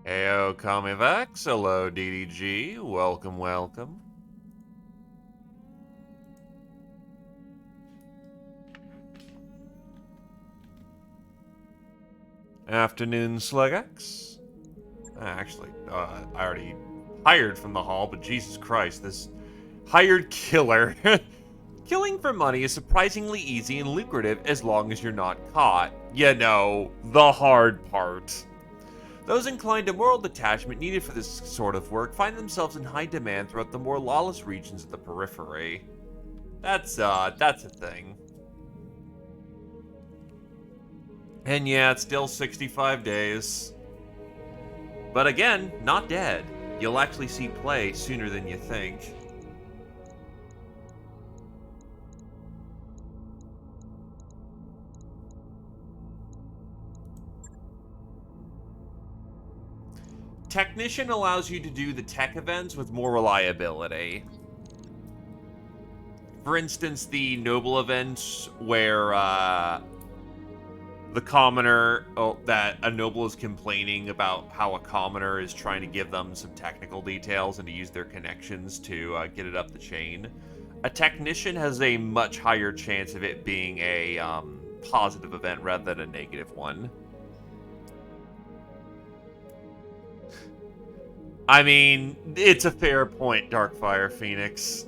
Heyo, Kamivax. Hello, DDG. Welcome, welcome. Afternoon, Slugax. Actually, I already hired from the hall, but Jesus Christ, this hired killer. Killing for money is surprisingly easy and lucrative as long as you're not caught. You know, the hard part. Those inclined to moral detachment needed for this sort of work find themselves in high demand throughout the more lawless regions of the periphery. That's a thing. And yeah, it's still 65 days. But again, not dead. You'll actually see play sooner than you think. Technician allows you to do the tech events with more reliability. For instance, the noble events where the commoner, that a noble is complaining about how a commoner is trying to give them some technical details and to use their connections to get it up the chain. A technician has a much higher chance of it being a positive event rather than a negative one. I mean, it's a fair point, Darkfire Phoenix.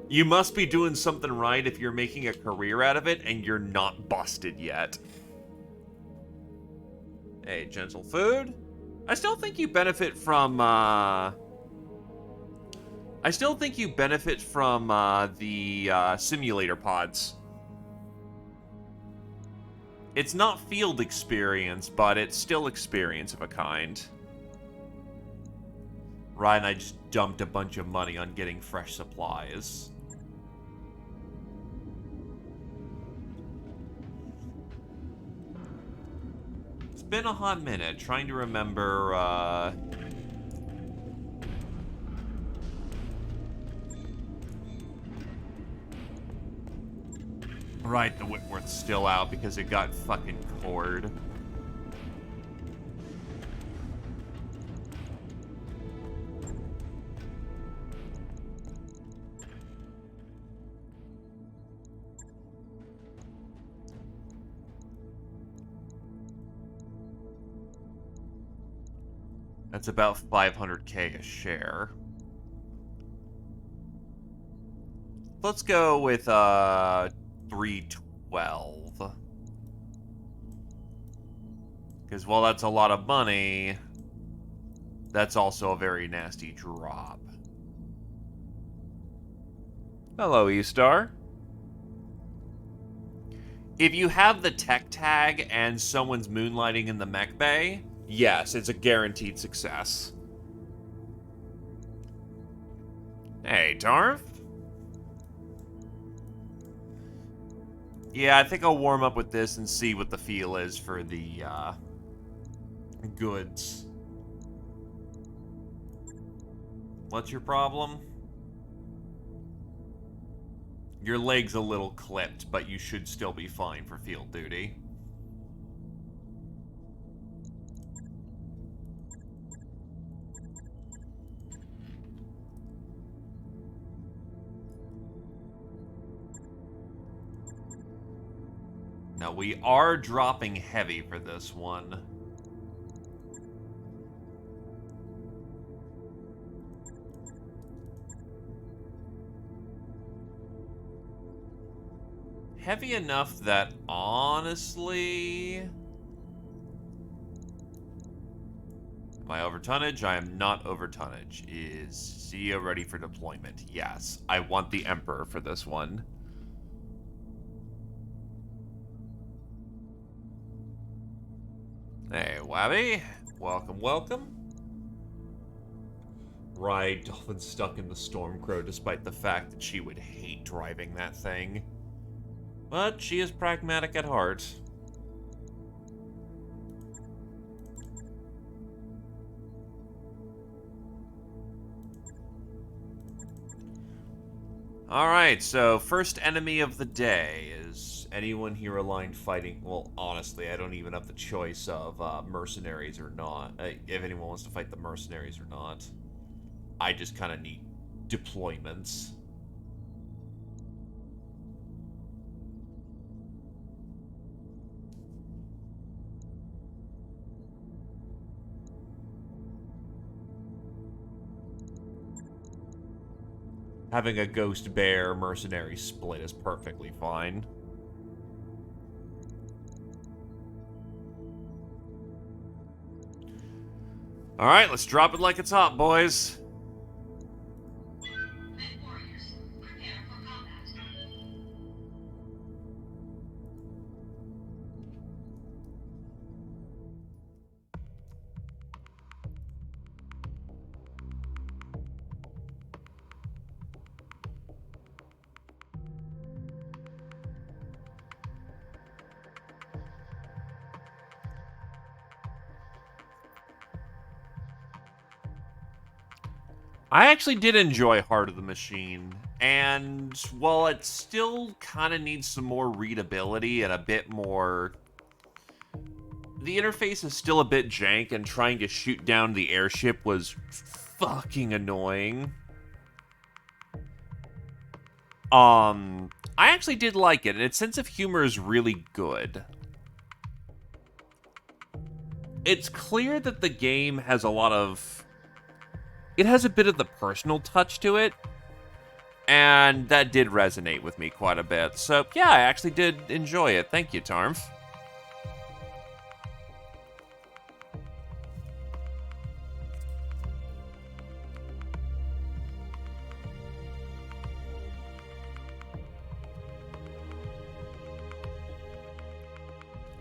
You must be doing something right if you're making a career out of it and you're not busted yet. Hey, gentle food. I still think you benefit from, the simulator pods. It's not field experience, but it's still experience of a kind. Ryan, I just dumped a bunch of money on getting fresh supplies. It's been a hot minute trying to remember, Right, the Whitworth's still out because it got fucking cored. That's about 500k a share. Let's go with 312. Because while that's a lot of money, that's also a very nasty drop. Hello, E-Star. If you have the tech tag and someone's moonlighting in the mech bay, yes, it's a guaranteed success. Hey, Tarf. Yeah, I think I'll warm up with this and see what the feel is for the, goods. What's your problem? Your leg's a little clipped, but you should still be fine for field duty. Now, we are dropping heavy for this one. Heavy enough that, honestly... Am I over tonnage? I am not over tonnage. Is Zia ready for deployment? Yes. I want the Emperor for this one. Hey, Wabby. Welcome, welcome. Right, Dolphin's stuck in the Stormcrow despite the fact that she would hate driving that thing. But she is pragmatic at heart. Alright, so first enemy of the day is anyone here aligned fighting? Well, honestly, I don't even have the choice of mercenaries or not. If anyone wants to fight the mercenaries or not. I just kind of need deployments. Having a ghost bear mercenary split is perfectly fine. Alright, let's drop it like it's hot, boys. I actually did enjoy Heart of the Machine, and while it still kind of needs some more readability and a bit more... The interface is still a bit jank, and trying to shoot down the airship was fucking annoying. I actually did like it, and its sense of humor is really good. It's clear that the game has a lot of... It has a bit of the personal touch to it, and that did resonate with me quite a bit. So, yeah, I actually did enjoy it. Thank you, Tarmf.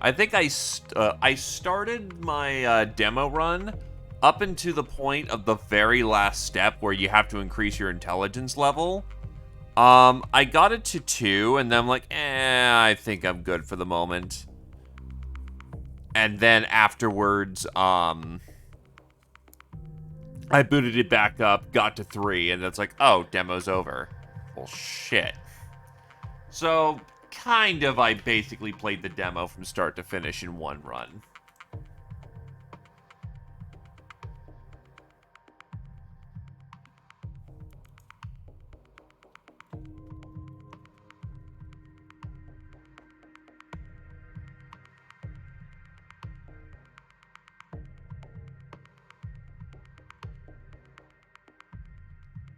I think I started my demo run up into the point of the very last step where you have to increase your intelligence level. I got it to 2, and then I'm like, I think I'm good for the moment. And then afterwards, I booted it back up, got to 3, and it's like, oh, demo's over. Well, shit. So, kind of, I basically played the demo from start to finish in one run.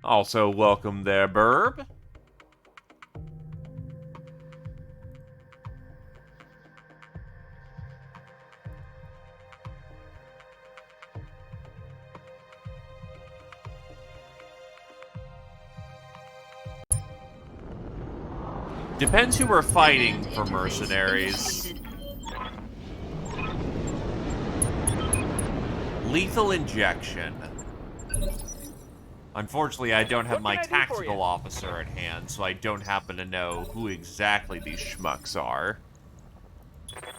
Also, welcome there, Burb. Depends who we're fighting for mercenaries. Lethal injection. Unfortunately, I don't have my tactical officer at hand, so I don't happen to know who exactly these schmucks are.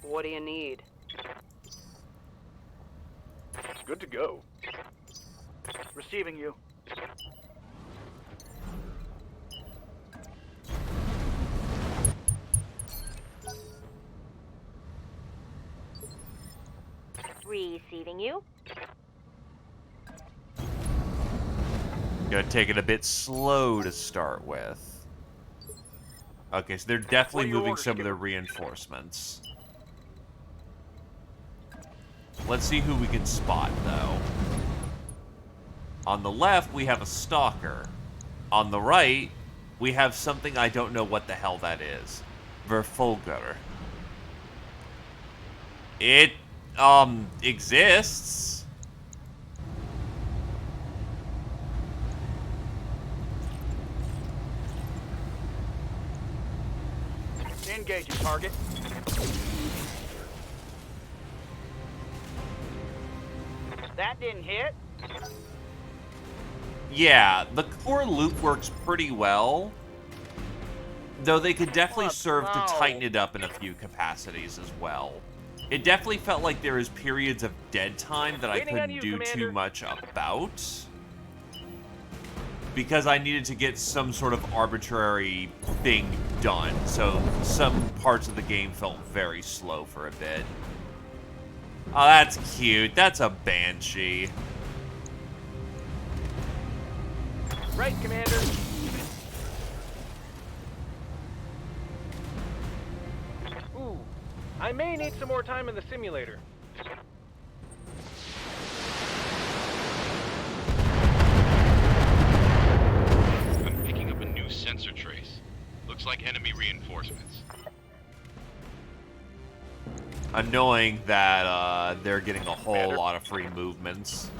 What do you need? Good to go. Receiving you. Receiving you. Gonna take it a bit slow to start with. Okay, so they're definitely moving some of their reinforcements. Let's see who we can spot, though. On the left, we have a stalker. On the right, we have something I don't know what the hell that is. Verfolger. It, exists. Engaging target. That didn't hit. Yeah, the core loop works pretty well. Though they could definitely serve to tighten it up in a few capacities as well. It definitely felt like there was periods of dead time that I couldn't do too much about. because I needed to get some sort of arbitrary thing done. So some parts of the game felt very slow for a bit. Oh, that's cute. That's a banshee. Right, Commander. Ooh, I may need some more time in the simulator. I'm picking up a new sensor trace. Looks like enemy reinforcements. Annoying that they're getting a whole lot of free movements.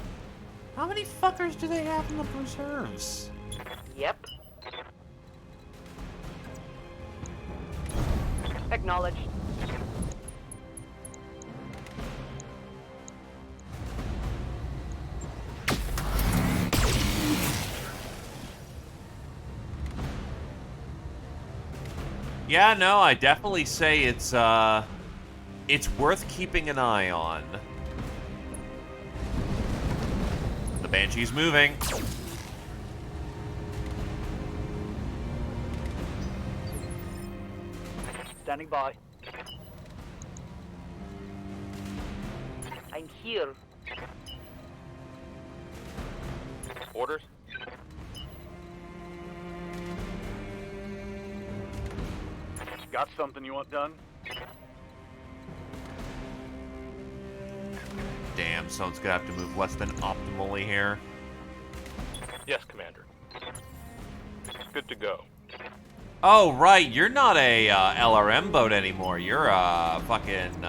How many fuckers do they have in the preserves? Yep. Acknowledged. Yeah, no, I definitely say it's worth keeping an eye on. The Banshee's moving. Standing by. I'm here. Orders? Got something you want done? Damn, someone's gonna have to move less than optimally here. Yes, Commander. Good to go. Oh, right, you're not a LRM boat anymore. You're a fucking,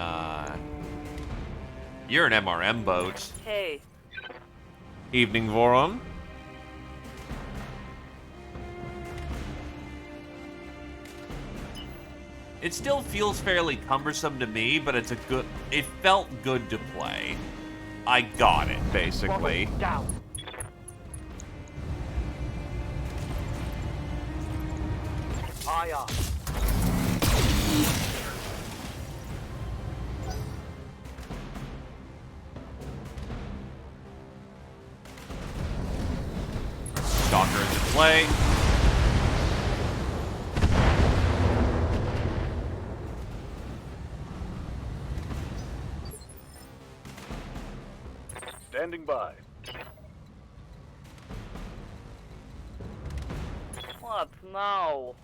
you're an MRM boat. Hey. Evening, Voron. It still feels fairly cumbersome to me, but it felt good to play. I got it, basically. Down. Aye, aye. Stalker is in play. Standing by. What now?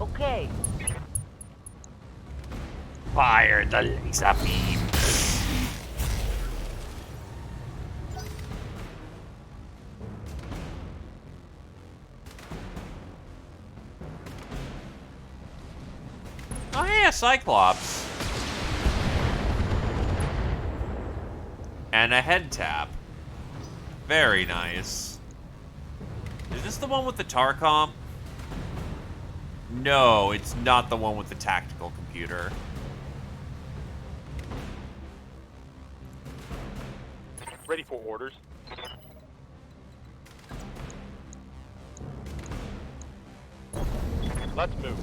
Okay. Fire the laser beam. Oh yeah, Cyclops. And a head tap. Very nice. Is this the one with the Tarcom? No, it's not the one with the tactical computer. Ready for orders? Let's move.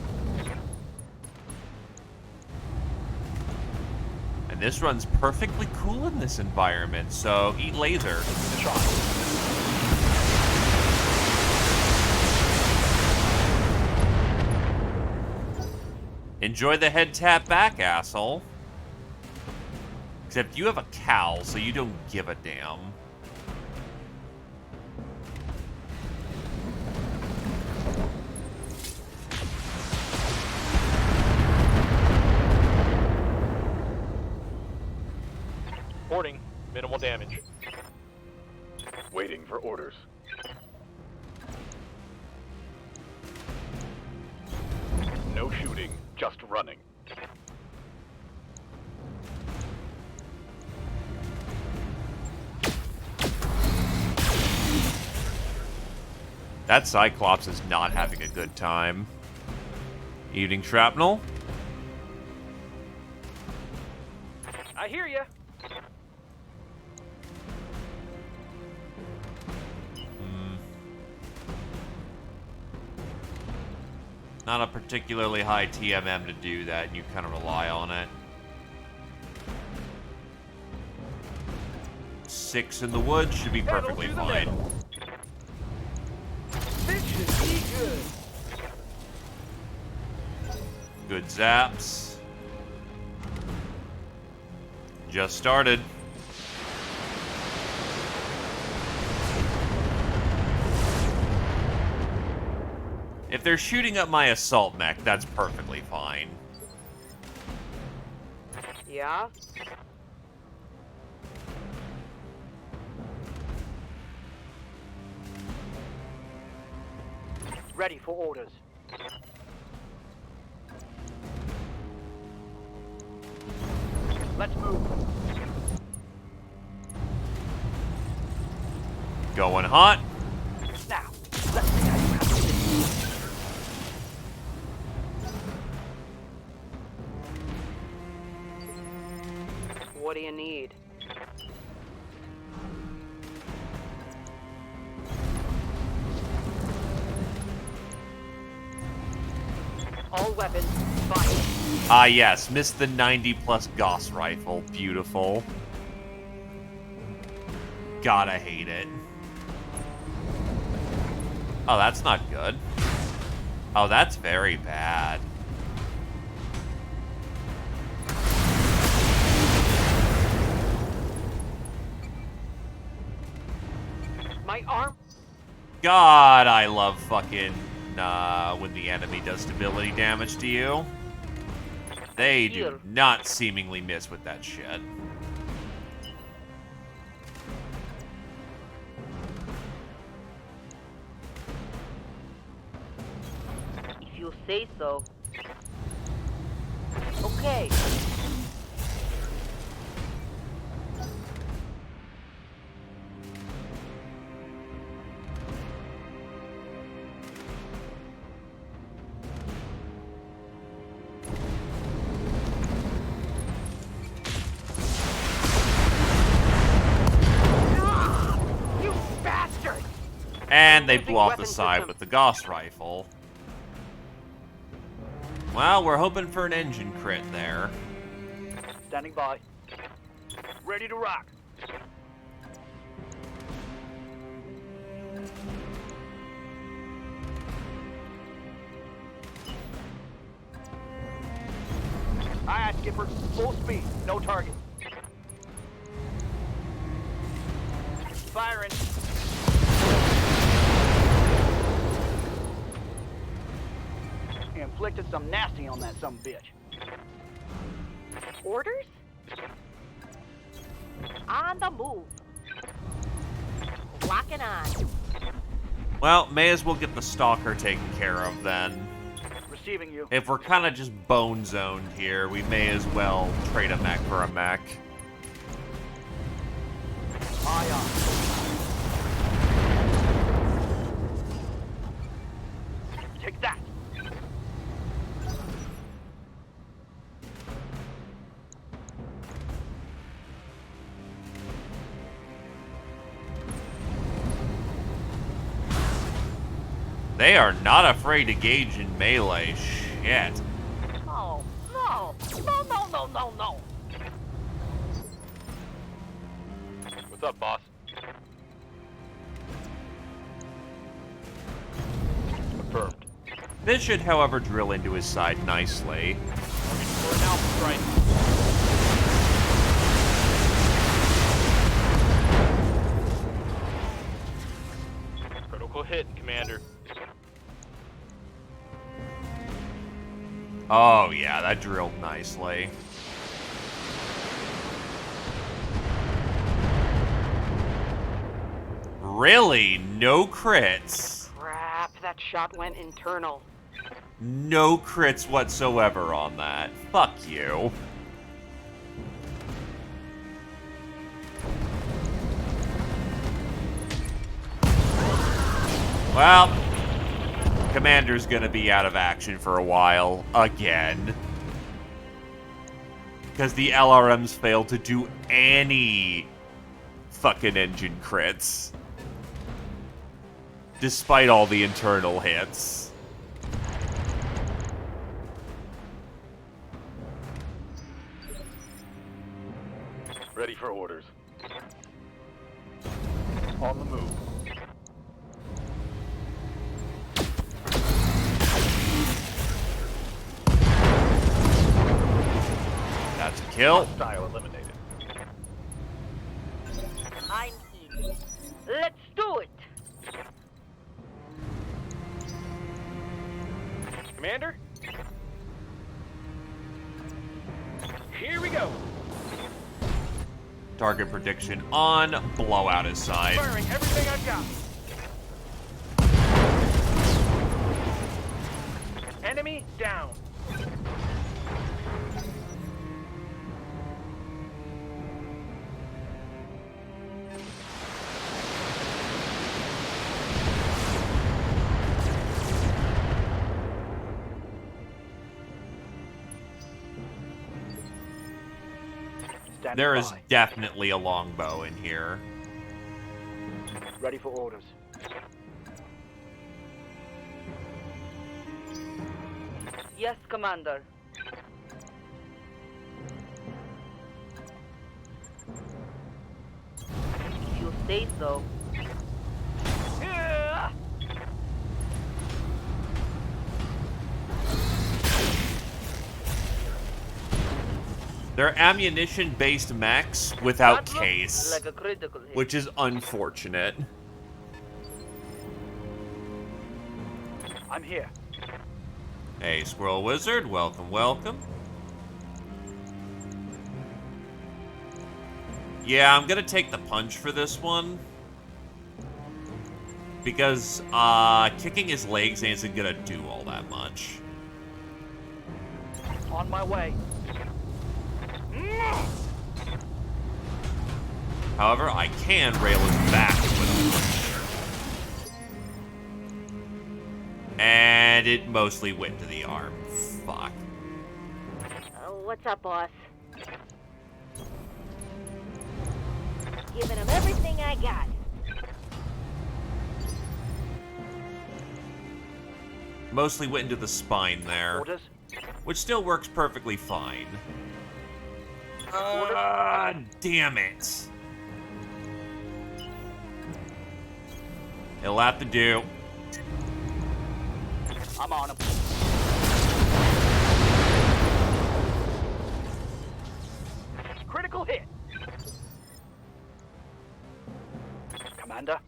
And this runs perfectly cool in this environment, so eat laser. Enjoy the head tap back, asshole. Except you have a cowl, so you don't give a damn. Boarding. Minimal damage. Waiting for orders. No shooting, just running. That Cyclops is not having a good time. Evening shrapnel. I hear ya. Not a particularly high TMM to do that, and you kind of rely on it. 6 in the woods should be perfectly Pedal to the fine. metal. This should be good. Good zaps. Just started. If they're shooting up my assault mech, that's perfectly fine. Yeah? Ready for orders. Let's move. Going hot. Now, let's see how you handle this. What do you need? All weapons, fire. Ah, yes. Missed the 90+ Gauss rifle. Beautiful. Gotta hate it. Oh, that's not good. Oh, that's very bad. My arm. God, I love fucking when the enemy does stability damage to you. They do Here. not seemingly miss with that shit. If you say so. Okay. You bastard! And they Using blew off the weapon side system. with the Gauss rifle. Well, we're hoping for an engine crit there. Standing by. Ready to rock. Aye, aye, Skipper. Full speed. No target. Firing. Inflicted some nasty on that some bitch. Orders? On the move. Locking on. Well, may as well get the stalker taken care of then. Receiving you. If we're kind of just bone zoned here, we may as well trade a mech for a mech. Aye, aye. Take that. They are not afraid to gauge in melee. Shit. No, no, no, no, no, no, no. What's up, boss? Confirmed. This should, however, drill into his side nicely. We're now strike. Critical hit, Commander. Oh, yeah, that drilled nicely. Really? No crits? Crap, that shot went internal. No crits whatsoever on that. Fuck you. Well, Commander's gonna be out of action for a while, again. Because the LRMs failed to do any fucking engine crits. Despite all the internal hits. Ready for orders. On the move. That's a kill. Hostile eliminated. I'm in. Let's do it. Commander? Here we go. Target prediction on. Blow out his side. Firing everything I've got. Enemy down. Standing There is by. definitely a longbow in here. Ready for orders. Yes, Commander. If you say so. Yeah. They're ammunition-based mechs without That looks case, like a critical hit. which is unfortunate. I'm here. Hey, Squirrel Wizard, welcome, welcome. Yeah, I'm gonna take the punch for this one. Because, kicking his legs isn't gonna do all that much. On my way. However, I can rail his back with a punch. And it mostly went to the arm. Fuck. What's up, boss? Giving him everything I got. Mostly went into the spine there. Orders. Which still works perfectly fine. Damn it. It'll have to do. I'm on him. Critical hit. Commander.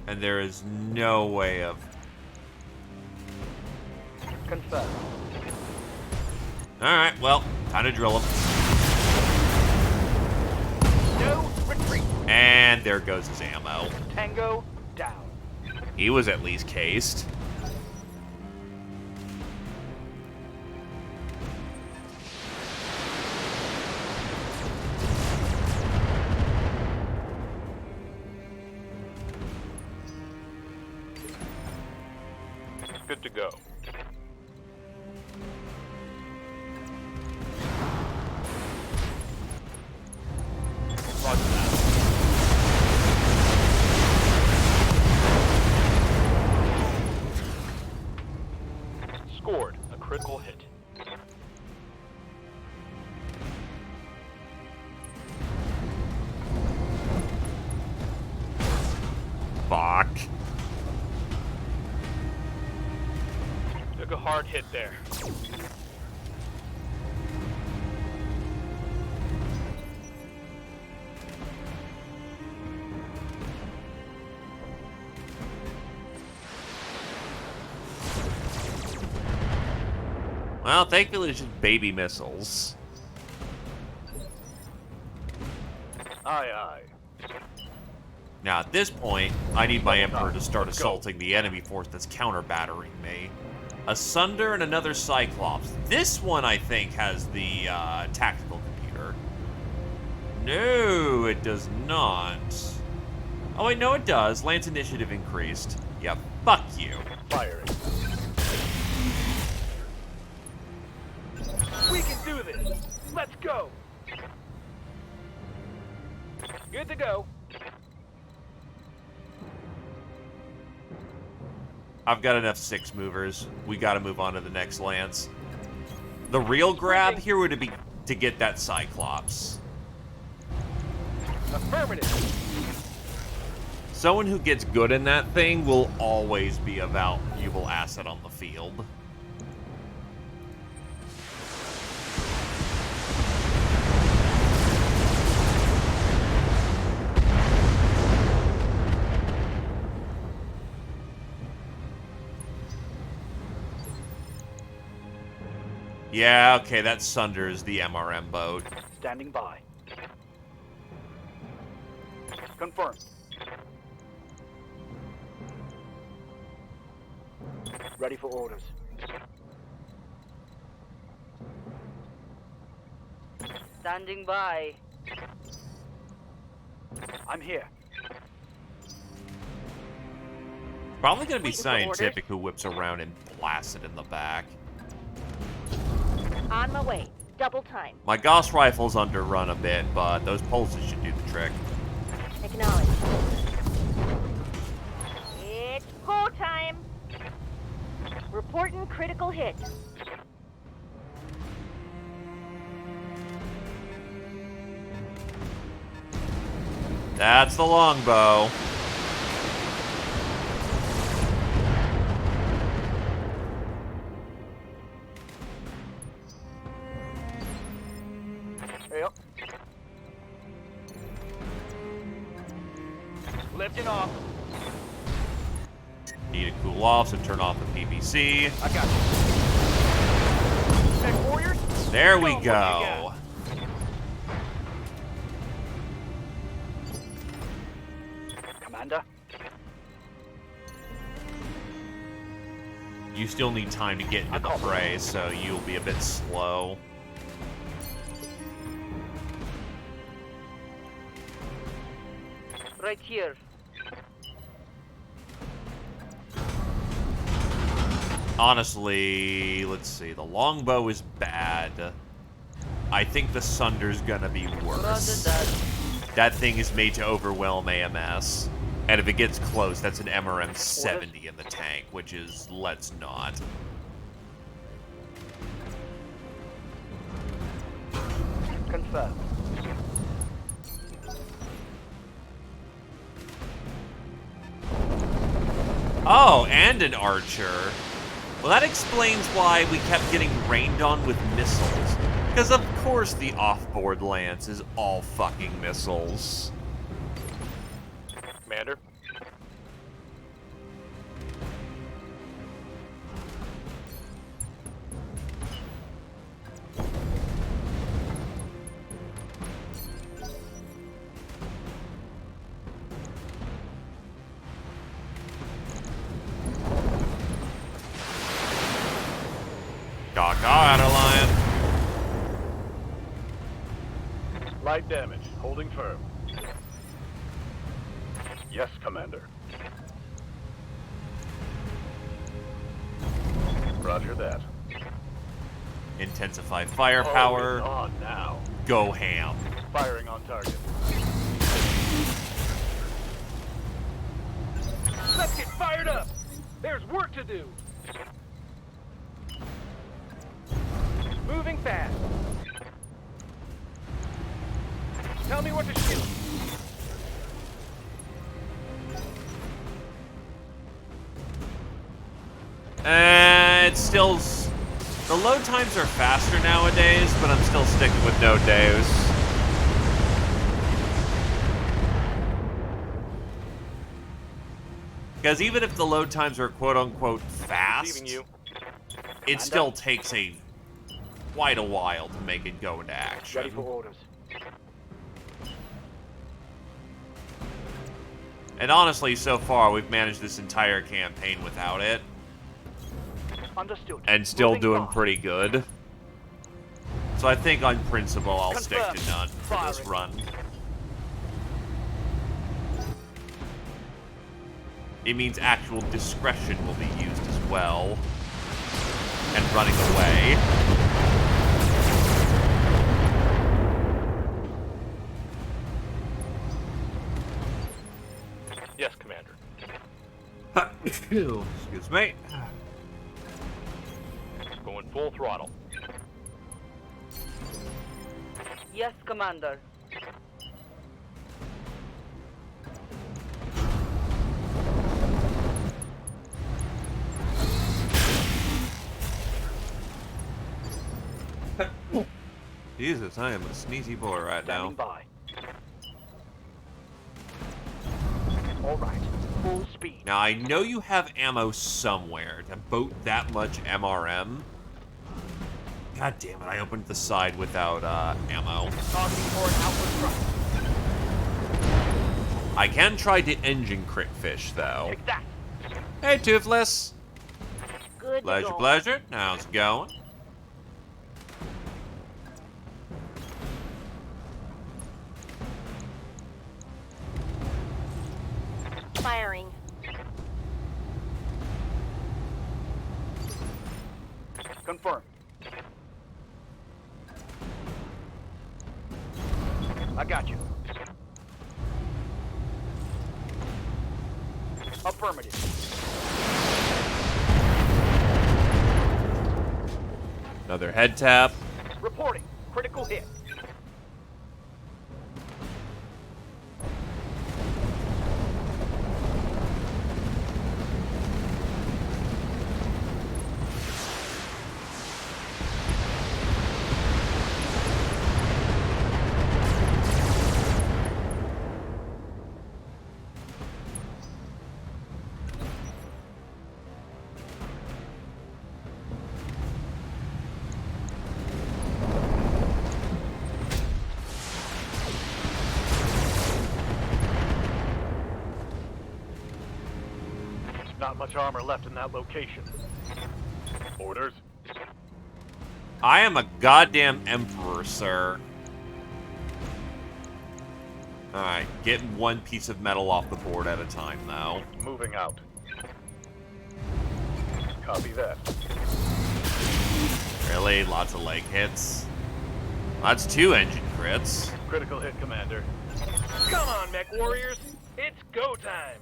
And there is no way of... Confirmed. Alright, well, time to drill him. No retreat. And there goes his ammo. Tango down. He was at least cased. Good to go. Roger that. Scored a critical hit. Fuck. Took a hard hit there. Well, thankfully it's just baby missiles. Aye, aye. Now, at this point, I need my Emperor to start assaulting the enemy force that's counter-battering me. Asunder and another Cyclops. This one, I think, has the tactical computer. No, it does not. Oh, wait, no, it does. Lance initiative increased. Yeah, fuck you. Firing. We can do this. Let's go. Good to go. I've got enough 6 movers. We gotta move on to the next Lance. The real grab here would be to get that Cyclops. Affirmative. Someone who gets good in that thing will always be a valuable asset on the field. Yeah, okay, that sunders the MRM boat. Standing by. Confirmed. Ready for orders. Standing by. I'm here. Probably gonna be Waiting for orders. Scientific who whips around and blasts it in the back. On my way. Double time. My Gauss rifle's underrun a bit, but those pulses should do the trick. Acknowledge. It's go time. Reporting critical hit. That's the longbow. Yep. Lifting off. Need to cool off, so turn off the PVC. I got you. Tech warriors. There we Show 'em what you go. got. Commander. You still need time to get into the fray, so you'll be a bit slow. Right here. Honestly, let's see. The longbow is bad. I think the sunder's gonna be worse. That thing is made to overwhelm AMS. And if it gets close, that's an MRM 70 in the tank, which is, let's not. Confirmed. Oh, and an archer. Well, that explains why we kept getting rained on with missiles. Because of course the off-board lance is all fucking missiles. Commander. Adeline. Light damage. Holding firm. Yes, Commander. Roger that. Intensify firepower. On now. Go ham. Firing on target. Let's get fired up. There's work to do. Moving fast. Tell me what to shoot. It's still... The load times are faster nowadays, but I'm still sticking with no Deus. Because even if the load times are quote-unquote fast, it still takes quite a while to make it go into action. Ready for orders. And honestly, so far, we've managed this entire campaign without it. Understood. And still Moving doing fast. pretty good. So I think on principle, I'll stick to Confirmed. none for this Firing. run. It means actual discretion will be used as well. And running away. Yes, Commander. Excuse me. Going full throttle. Yes, Commander. Jesus, I am a sneezy boy right Standing now. by. All right. Full speed. Now, I know you have ammo somewhere to boat that much MRM. God damn it, I opened the side without ammo. Targeting for an outward thrust. I can try to engine crit fish, though. Take that. Hey, Toothless. Good to Pleasure, go. pleasure. How's it going? Firing. Confirmed. I got you. Affirmative. Another head tap. Reporting. Critical hit. Not much armor left in that location. Orders? I am a goddamn emperor, sir. Alright, get one piece of metal off the board at a time, though. Moving out. Copy that. Really? Lots of leg hits? That's 2 engine crits. Critical hit, Commander. Come on, mech warriors. It's go time.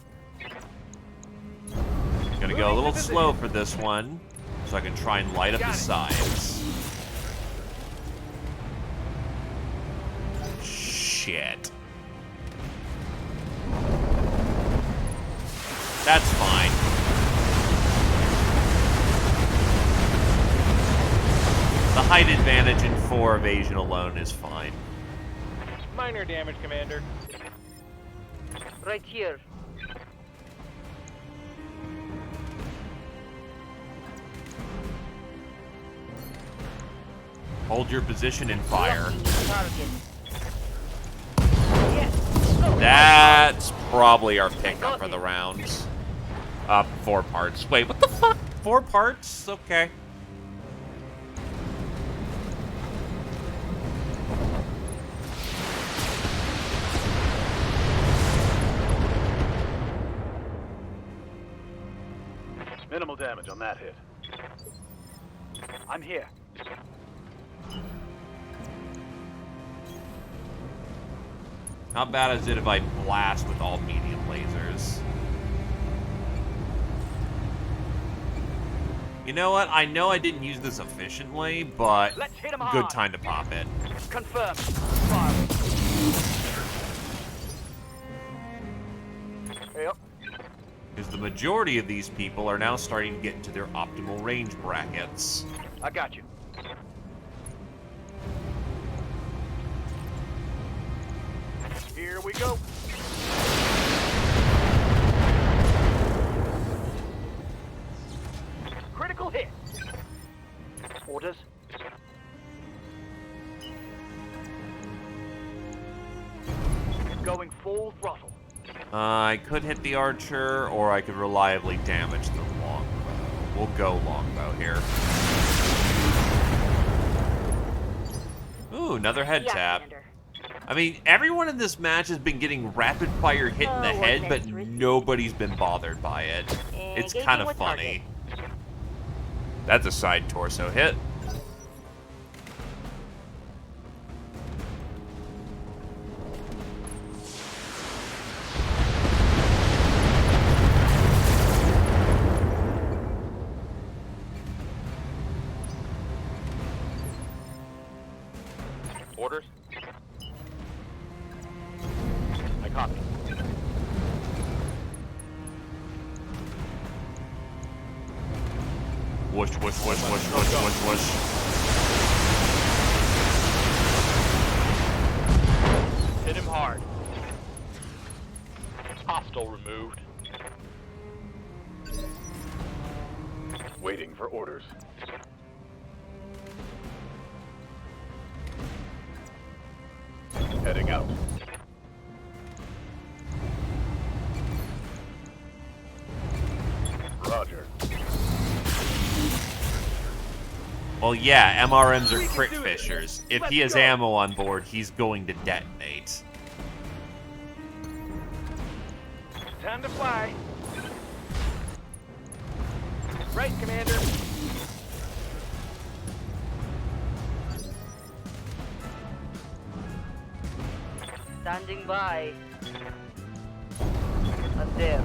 Gonna go a little slow for this one, so I can try and light up the Got it. sides. Shit. That's fine. The height advantage in 4 evasion alone is fine. Minor damage, Commander. Right here. Hold your position and fire. Target. That's probably our pickup for the rounds. 4 parts. Wait, what the fuck? 4 parts? Okay. Minimal damage on that hit. I'm here. How bad is it if I blast with all medium lasers? You know what? I know I didn't use this efficiently, but Let's hit 'em good hard. time to pop it. Confirmed. Firing. Yep. Because the majority of these people are now starting to get into their optimal range brackets. I got you. Here we go. Critical hit. Orders. Going full throttle. I could hit the archer, or I could reliably damage the longbow. We'll go longbow here. Ooh, another head Yeah, tap. Commander. I mean, everyone in this match has been getting rapid fire hit in the Oh, head, wasn't but that risky? nobody's been bothered by it. It's Engaging kind of with funny. That's a side torso hit. Orders? I copy. Whoosh, whoosh, whoosh, whoosh, whoosh, whoosh, whoosh. Well, yeah, MRMs are We can crit do this. fishers. If Let's he has go. ammo on board, he's going to detonate. Time to fly. Right, Commander. Standing by. And there.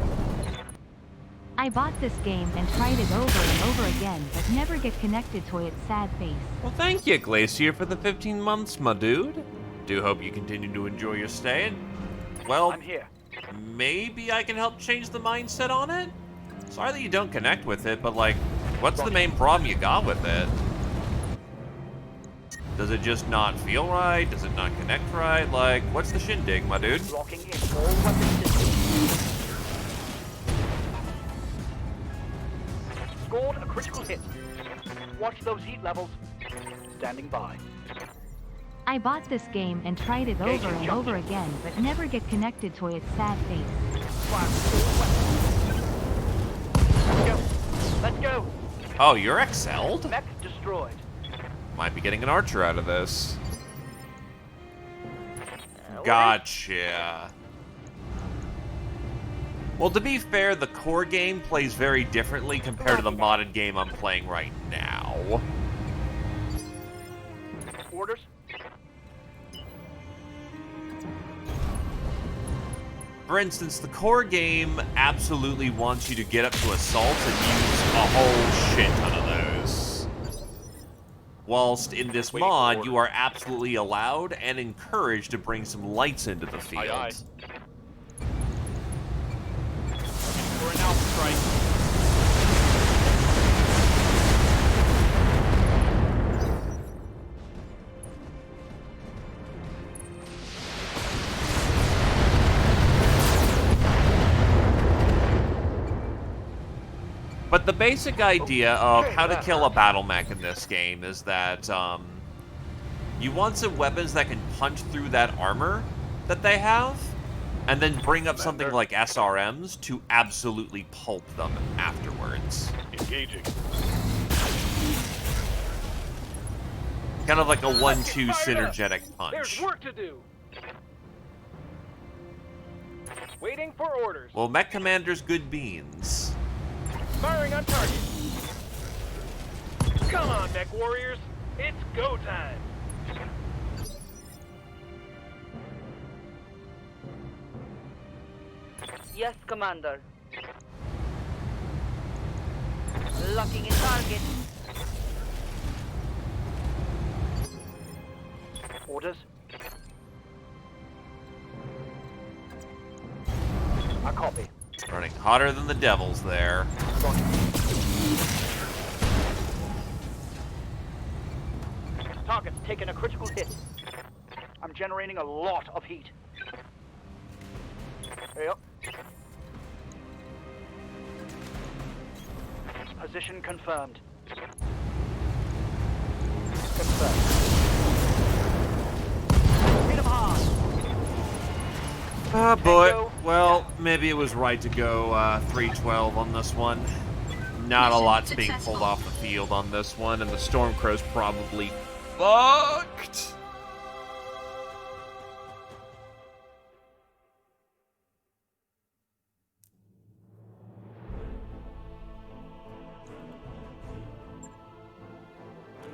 I bought this game and tried it over and over again, but never get connected to its sad face. Well, thank you, Glacier, for the 15 months, my dude. Do hope you continue to enjoy your stay. And, well, I'm here. maybe I can help change the mindset on it? Sorry that you don't connect with it, but, like, what's the main problem you got with it? Does it just not feel right? Does it not connect right? Like, what's the shindig, my dude? Locking in all weapon systems. Scored a critical hit. Watch those heat levels. Standing by. I bought this game and tried it over and over again, but never get connected to its sad face. Fire all weapons. Let's go. Oh, you're excelled? Mech destroyed. Might be getting an archer out of this. Gotcha. Well, to be fair, the core game plays very differently compared to the modded game I'm playing right now. Orders. For instance, the core game absolutely wants you to get up to assaults and use a whole shit ton of those. Whilst in this mod, you are absolutely allowed and encouraged to bring some lights into the field. Aye, aye. For an alpha strike. But the basic idea of how to kill a battle mech in this game is that you want some weapons that can punch through that armor that they have, and then bring up something like SRMs to absolutely pulp them afterwards. Engaging. Kind of like a 1-2 synergetic punch. There's work to do. Waiting for orders. Well, Mech Commander's good beans. Firing on target. Come on, mech warriors. It's go time. Yes, Commander. Locking in target. Orders. I copy. Running hotter than the devils there. Target's taken a critical hit. I'm generating a lot of heat. Yep. Position confirmed. Confirmed. Hit him hard. Ah, boy. Well, maybe it was right to go 312 on this one. Not a lot's being pulled off the field on this one, and the Stormcrow's probably fucked.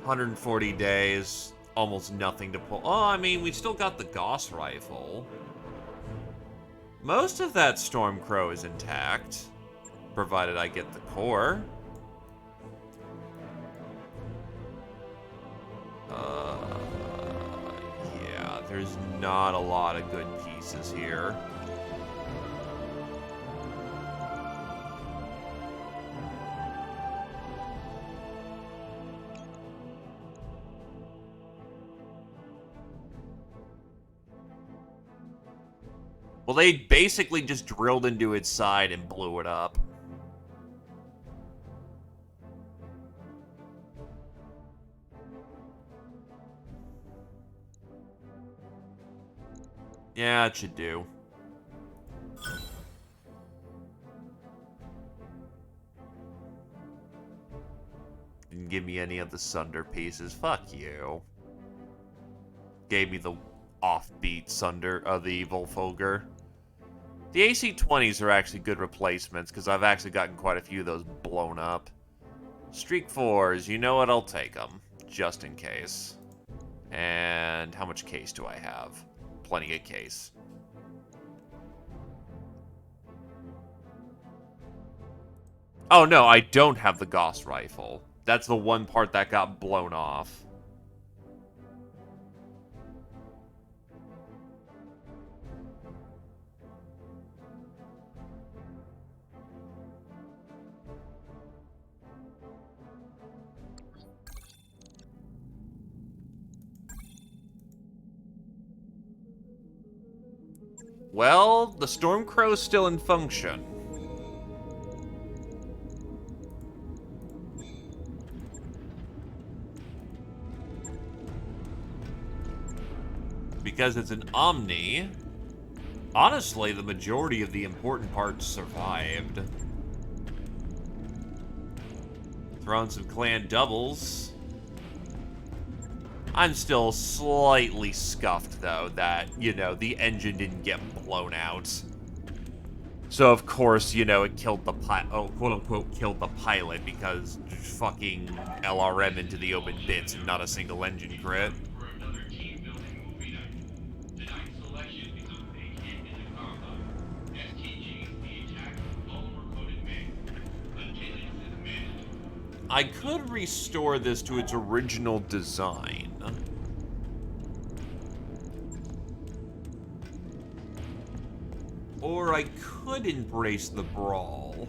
$140 days, almost nothing to pull. Oh, I mean, we still got the Gauss rifle. Most of that Stormcrow is intact, provided I get the core. Yeah, there's not a lot of good pieces here. Well, they basically just drilled into its side and blew it up. Yeah, it should do. Didn't give me any of the Sunder pieces. Fuck you. Gave me the offbeat Sunder of the Volfolger. The AC-20s are actually good replacements, because I've actually gotten quite a few of those blown up. Streak 4s, you know what, I'll take them. Just in case. And how much case do I have? Plenty of case. Oh no, I don't have the Gauss rifle. That's the one part that got blown off. Well, the Stormcrow's still in function. Because it's an Omni, honestly, the majority of the important parts survived. Throwing some clan doubles. I'm still slightly scuffed, though, that, you know, the engine didn't get blown out. So, of course, you know, it killed the quote-unquote, killed the pilot because fucking LRM into the open bits and not a single engine crit. I could restore this to its original design. Or I could embrace the brawl.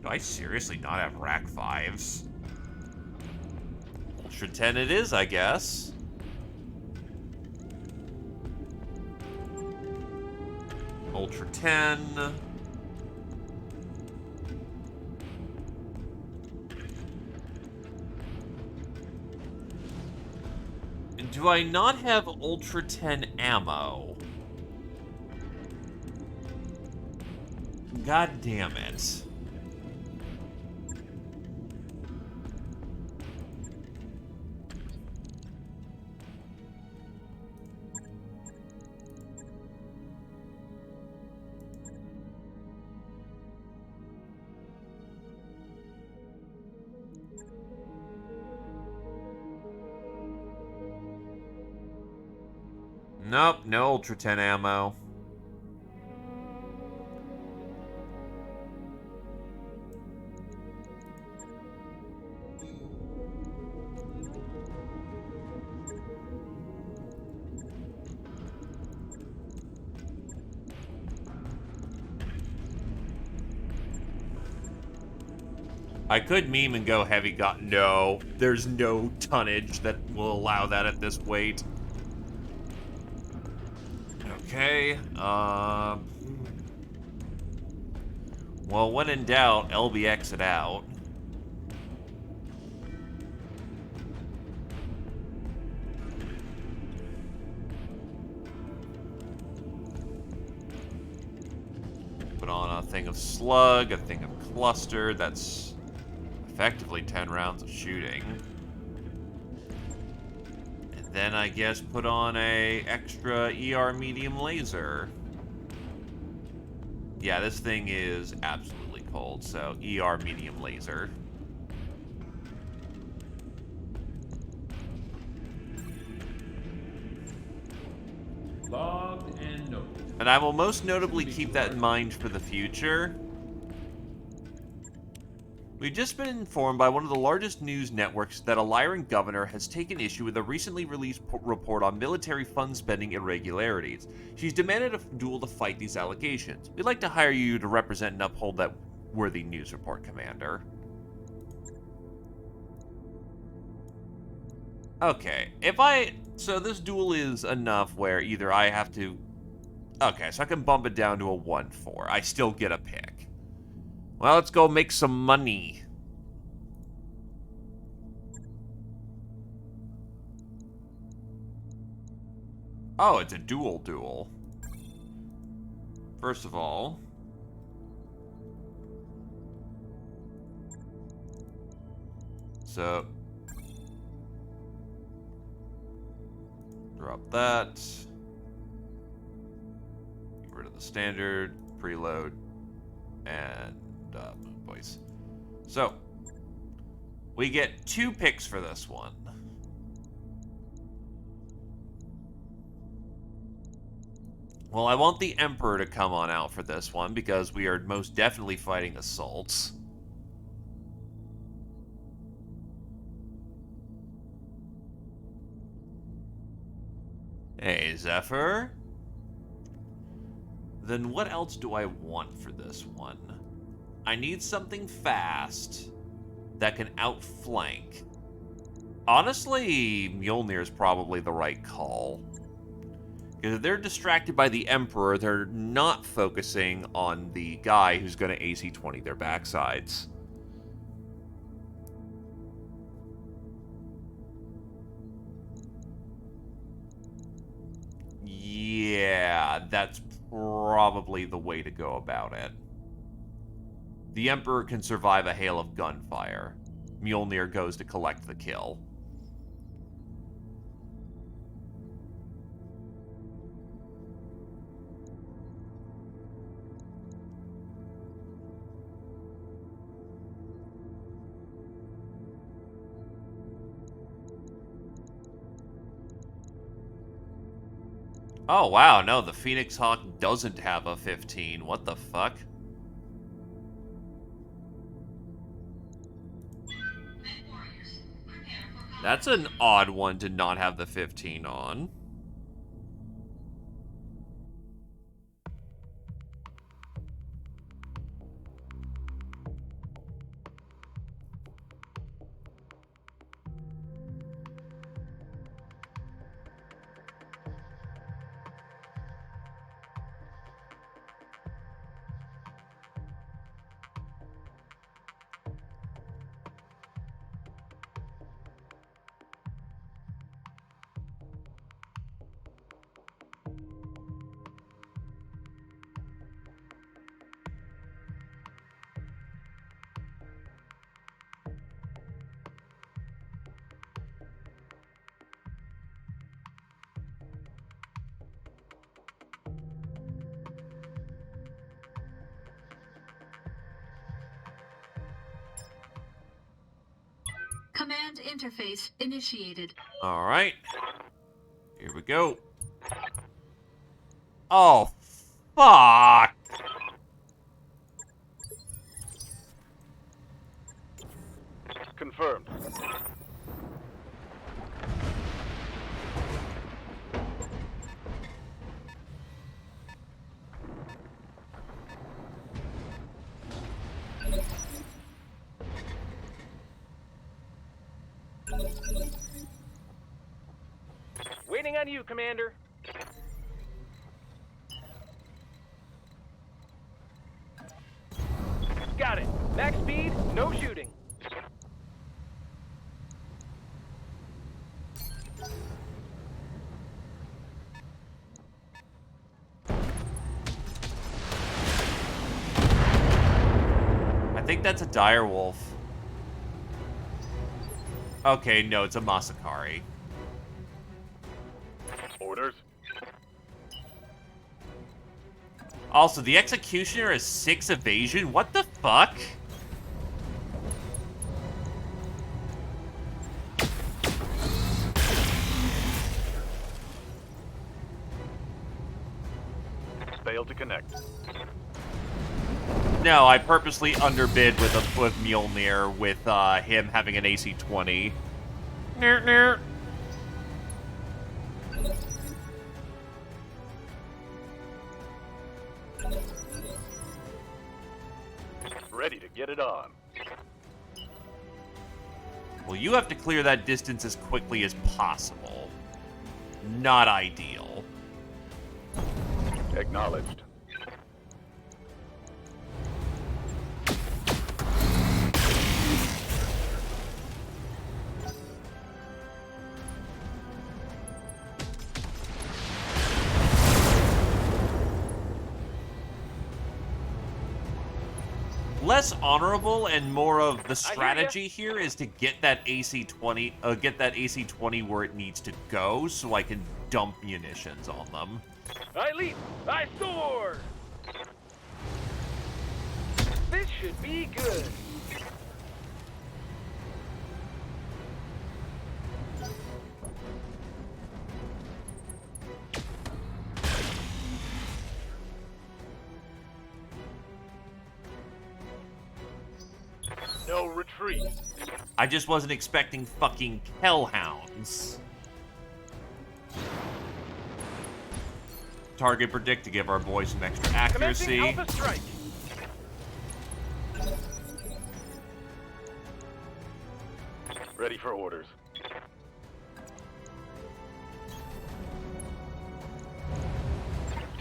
Do I seriously not have rack 5s? Ultra 10 it is, I guess. Ultra 10. And do I not have Ultra 10 ammo? God damn it. Nope, no Ultra 10 ammo. I could meme and go heavy got. No, there's no tonnage that will allow that at this weight. Okay, well, when in doubt, LBX it out. Put on a thing of slug, a thing of cluster, that's effectively 10 rounds of shooting. Then I guess put on a extra ER medium laser. Yeah, this thing is absolutely cold, so ER medium laser. Logged and noted. And I will most notably keep that in mind for the future. We've just been informed by one of the largest news networks that a Lyran governor has taken issue with a recently released report on military fund spending irregularities. She's demanded a duel to fight these allegations. We'd like to hire you to represent and uphold that worthy news report, Commander. Okay, so this duel is enough where either I have to... Okay, so I can bump it down to a 1-4. I still get a pick. Well, let's go make some money. Oh, it's a duel. First of all... So... Drop that. Get rid of the standard, preload, and boys. So, we get 2 picks for this one. Well, I want the Emperor to come on out for this one because we are most definitely fighting assaults. Hey, Zephyr. Then what else do I want for this one? I need something fast that can outflank. Honestly, Mjolnir is probably the right call. Because if they're distracted by the Emperor, they're not focusing on the guy who's going to AC-20 their backsides. Yeah, that's probably the way to go about it. The Emperor can survive a hail of gunfire. Mjolnir goes to collect the kill. Oh, wow, no, the Phoenix Hawk doesn't have a 15. What the fuck? That's an odd one to not have the 15 on. Command interface initiated. All right. Here we go. Oh, fuck. Confirmed. Waiting on you, Commander. Got it. Max speed, no shooting. I think that's a direwolf. Okay, no, it's a Masakari. Orders. Also, the Executioner has 6 evasion? What the fuck? Failed to connect. No, I purposely underbid with Mjolnir with him having an AC-20. Ner. Ready to get it on. Well, you have to clear that distance as quickly as possible. Not ideal. Acknowledged. less honorable and more of the strategy here is to get that AC-20, where it needs to go, so I can dump munitions on them. I leap! I soar! This should be good. No retreat. I just wasn't expecting fucking hellhounds. Target predict to give our boys some extra Commencing accuracy. Alpha Strike. Ready for orders.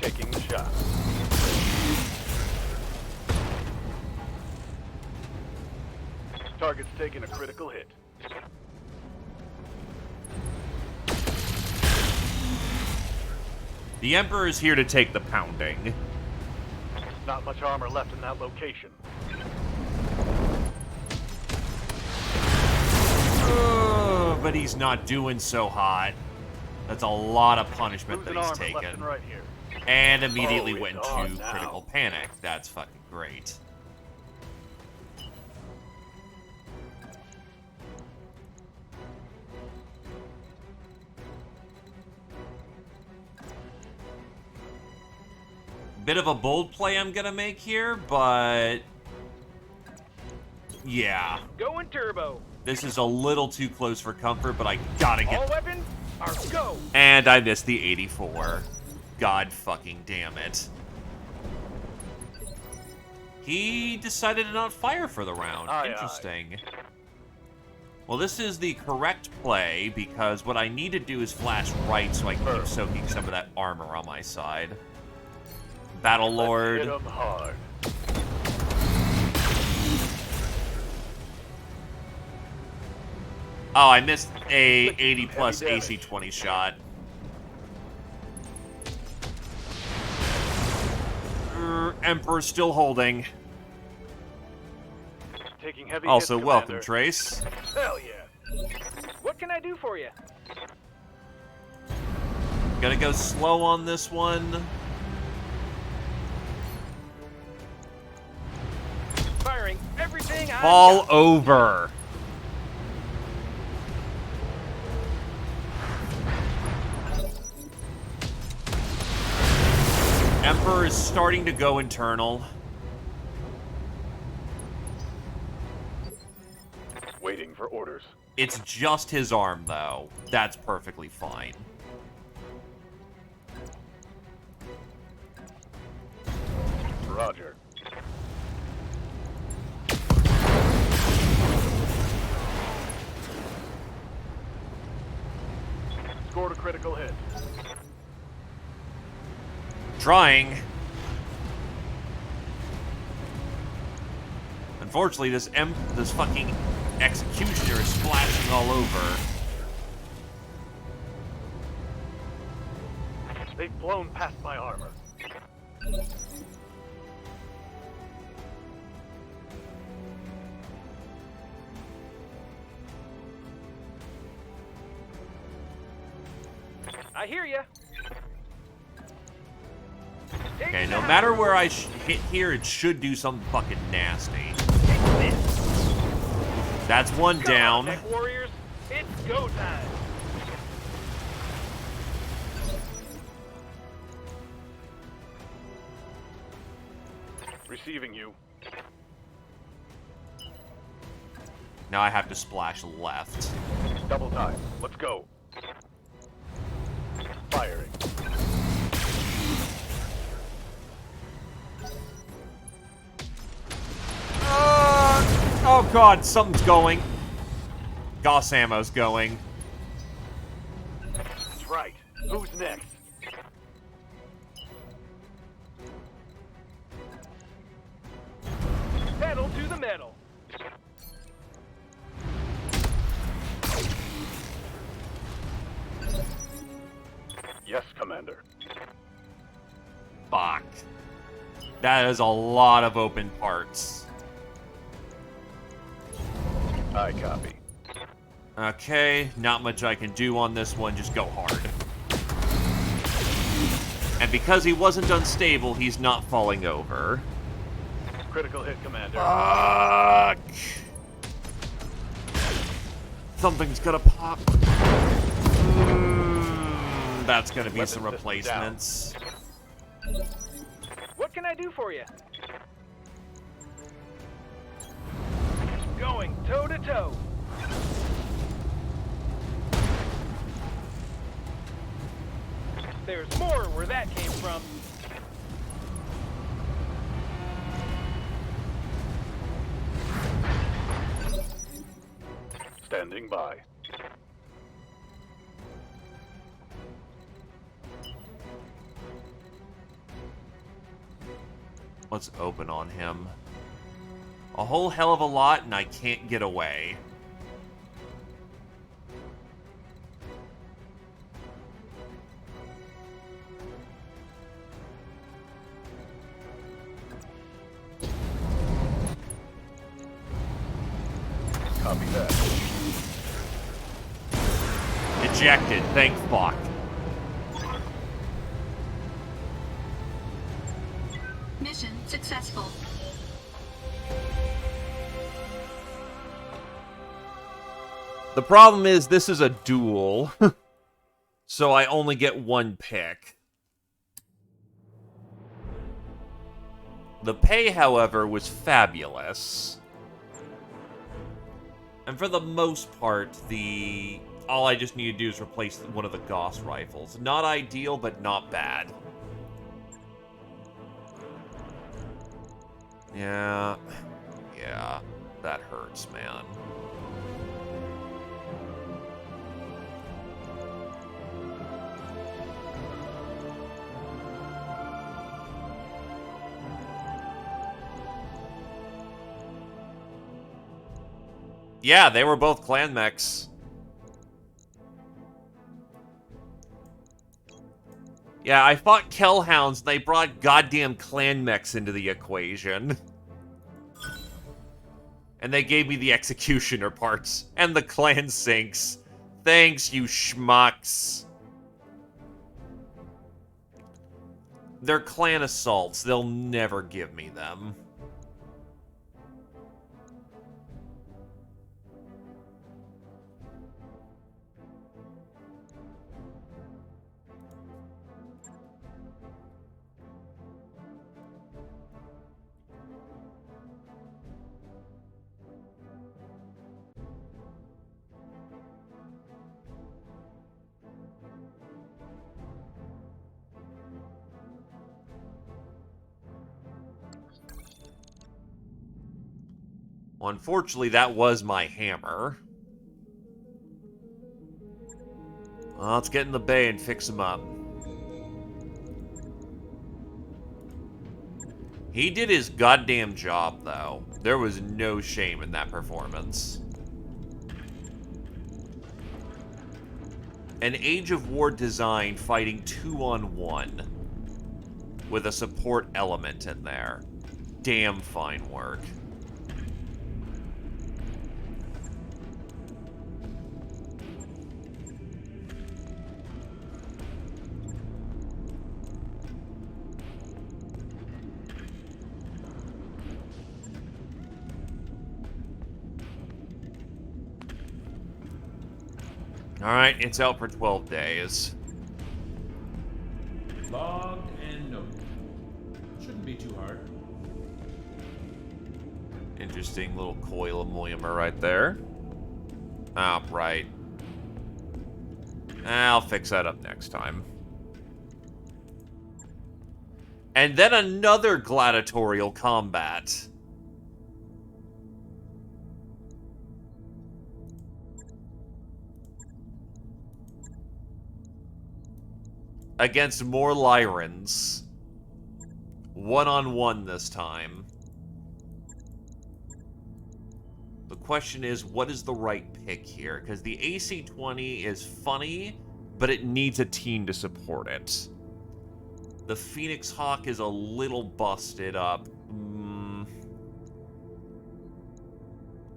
Taking the shot. Target's taking a critical hit. The Emperor is here to take the pounding. Not much armor left in that location. But he's not doing so hot. That's a lot of punishment that Losing he's armor taken. left and right here. And immediately Oh, went it's on to now. critical panic. That's fucking great. Bit of a bold play I'm gonna make here, but yeah. Going turbo. This is a little too close for comfort, but I gotta All get... weapons are go. And I missed the 84. God fucking damn it. He decided to not fire for the round. Aye, Interesting. Well, this is the correct play, because what I need to do is flash right so I can keep soaking some of that armor on my side. Battle Lord. Hit 'em hard. Oh, I missed a 80 plus AC-20 shot. Emperor's still holding. Taking heavy Also, hits, welcome, Commander. Trace. Hell yeah. What can I do for you? Gonna go slow on this one. Firing everything I Fall got. over. Emperor is starting to go internal. Waiting for orders. It's just his arm, though. That's perfectly fine. Roger. Scored a critical hit. Trying. Unfortunately, this fucking executioner is splashing all over. They've blown past my armor. I hear you. Okay, no matter where I hit here, it should do something fucking nasty. That's one down. Tech warriors, it's go time. Receiving you. Now I have to splash left. Double time. Let's go. Firing. Oh god, something's going. Gauss ammo's going. That's right. Who's next? Pedal to the metal. Yes, Commander. Fuck. That is a lot of open parts. I copy. Okay, not much I can do on this one, just go hard. And because he wasn't unstable, he's not falling over. Critical hit, Commander. Fuck! Something's gonna pop. That's gonna be some Weapon system down. replacements. What can I do for you? Going toe to toe. There's more where that came from. Standing by. Let's open on him. A whole hell of a lot, and I can't get away. Copy that. Ejected, thank fuck. Mission successful. The problem is, this is a duel. So I only get one pick. The pay, however, was fabulous. And for the most part, all I just need to do is replace one of the Gauss rifles. Not ideal, but not bad. Yeah, that hurts, man. Yeah, they were both clan mechs. Yeah, I fought Kellhounds, and they brought goddamn clan mechs into the equation. And they gave me the Executioner parts, and the clan sinks. Thanks, you schmucks. They're clan assaults. They'll never give me them. Well, unfortunately, that was my hammer. Well, let's get in the bay and fix him up. He did his goddamn job, though. There was no shame in that performance. An Age of War design fighting 2-on-1 with a support element in there. Damn fine work. Alright, it's out for 12 days. Log and note. Shouldn't be too hard. Interesting little coil emolument right there. Ah, right. I'll fix that up next time. And then another gladiatorial combat. Against more Lyrans. 1-on-1 this time. The question is, what is the right pick here? Because the AC-20 is funny, but it needs a team to support it. The Phoenix Hawk is a little busted up.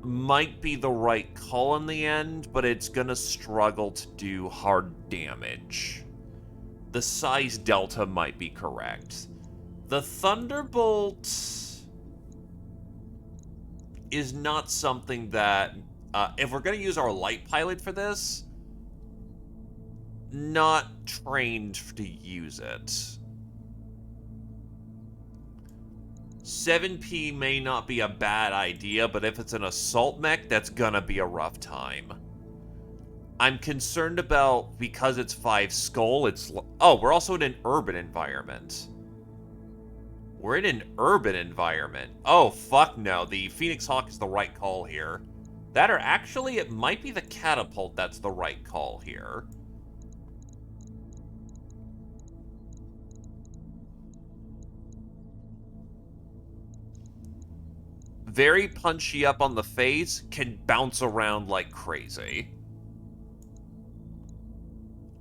might be the right call in the end, but it's gonna struggle to do hard damage. The size delta might be correct. The Thunderbolt is not something that, if we're gonna use our light pilot for this, not trained to use it. 7P may not be a bad idea, but if it's an assault mech, that's gonna be a rough time. I'm concerned about, because it's 5 skull, oh, we're also in an urban environment. We're in an urban environment. Oh, fuck no. The Phoenix Hawk is the right call here. That, or actually, it might be the Catapult that's the right call here. Very punchy up on the face, can bounce around like crazy.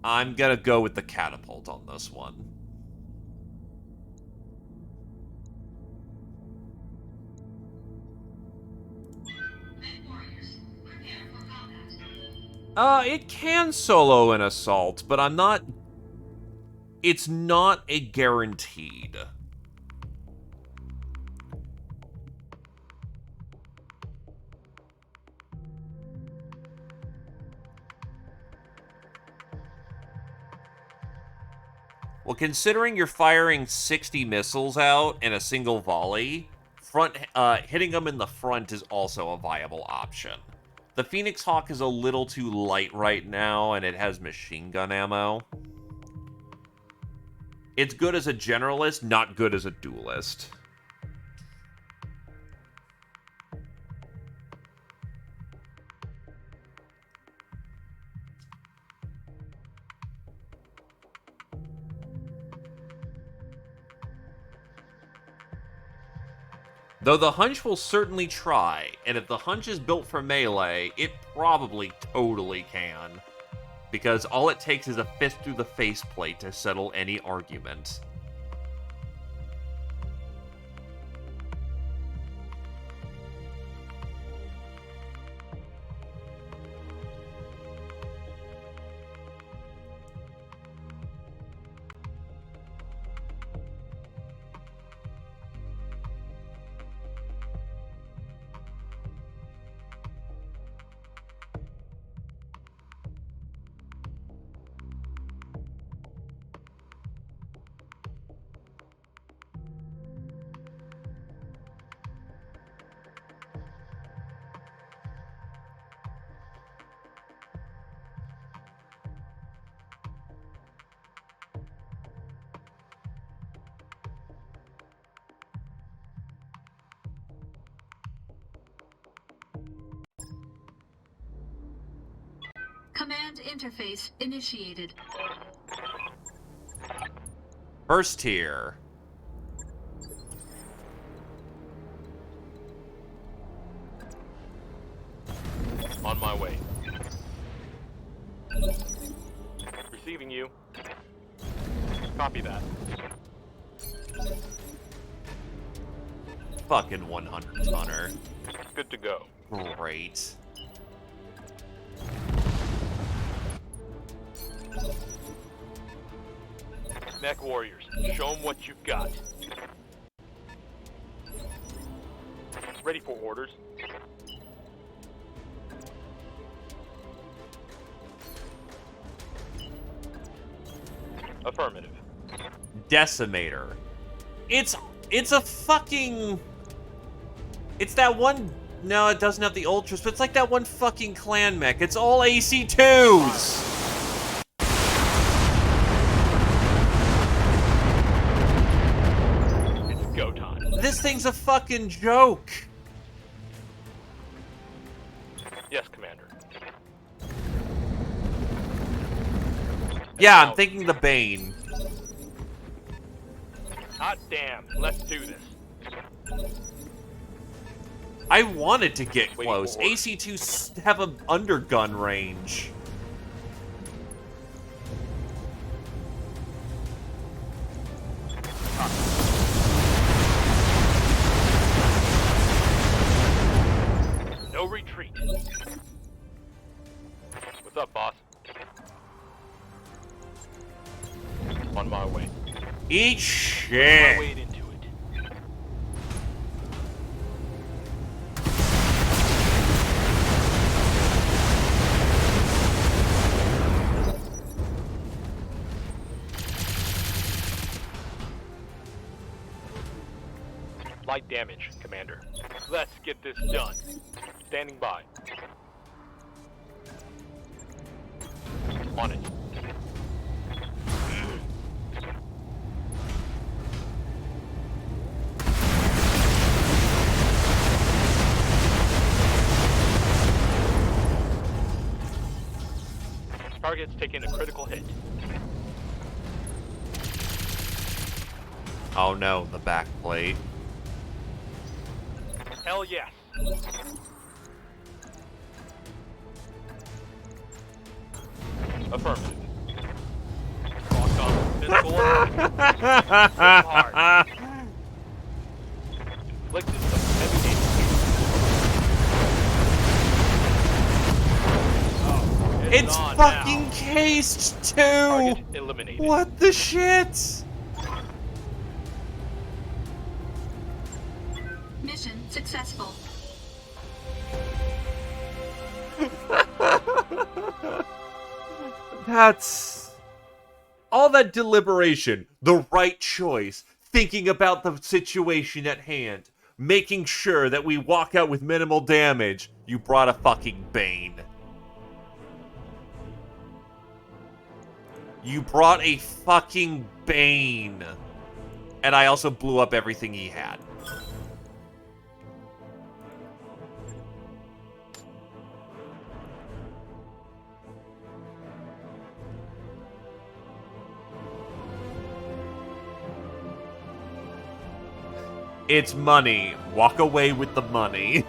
I'm gonna go with the Catapult on this one. It can solo an assault, but I'm not... It's not a guaranteed. Well, considering you're firing 60 missiles out in a single volley, hitting them in the front is also a viable option. The Phoenix Hawk is a little too light right now, and it has machine gun ammo. It's good as a generalist, not good as a duelist. Though the Hunch will certainly try, and if the Hunch is built for melee, it probably totally can. Because all it takes is a fist through the faceplate to settle any argument. Command interface initiated. First tier. On my way. Receiving you. Copy that. Fucking 100-tonner. Good to go. Great. Mech warriors, show them what you've got. Ready for orders. Affirmative. Decimator. It's a fucking... It's that one... No, it doesn't have the ultras, but it's like that one fucking clan mech. It's all AC2s! It's go time. This thing's a fucking joke! Yes, Commander. Yeah, I'm thinking the Bane. Hot damn, let's do this. I wanted to get Waiting close. for orders. AC2s have an undergun range. No my way. Eat My shit. weight into it. Light damage, Commander. Let's get this done. Standing by. On it. Target's taking a critical hit. Oh no, the back plate. Hell yes. Affirmative. Locked on physical attack. Hard. Inflicted some heavy damage. It's on fucking now. cased too! Target eliminated. What the shit? Mission successful. That's... all that deliberation, the right choice, thinking about the situation at hand, making sure that we walk out with minimal damage. You brought a fucking Bane. You brought a fucking Bane. And I also blew up everything he had. It's money. Walk away with the money.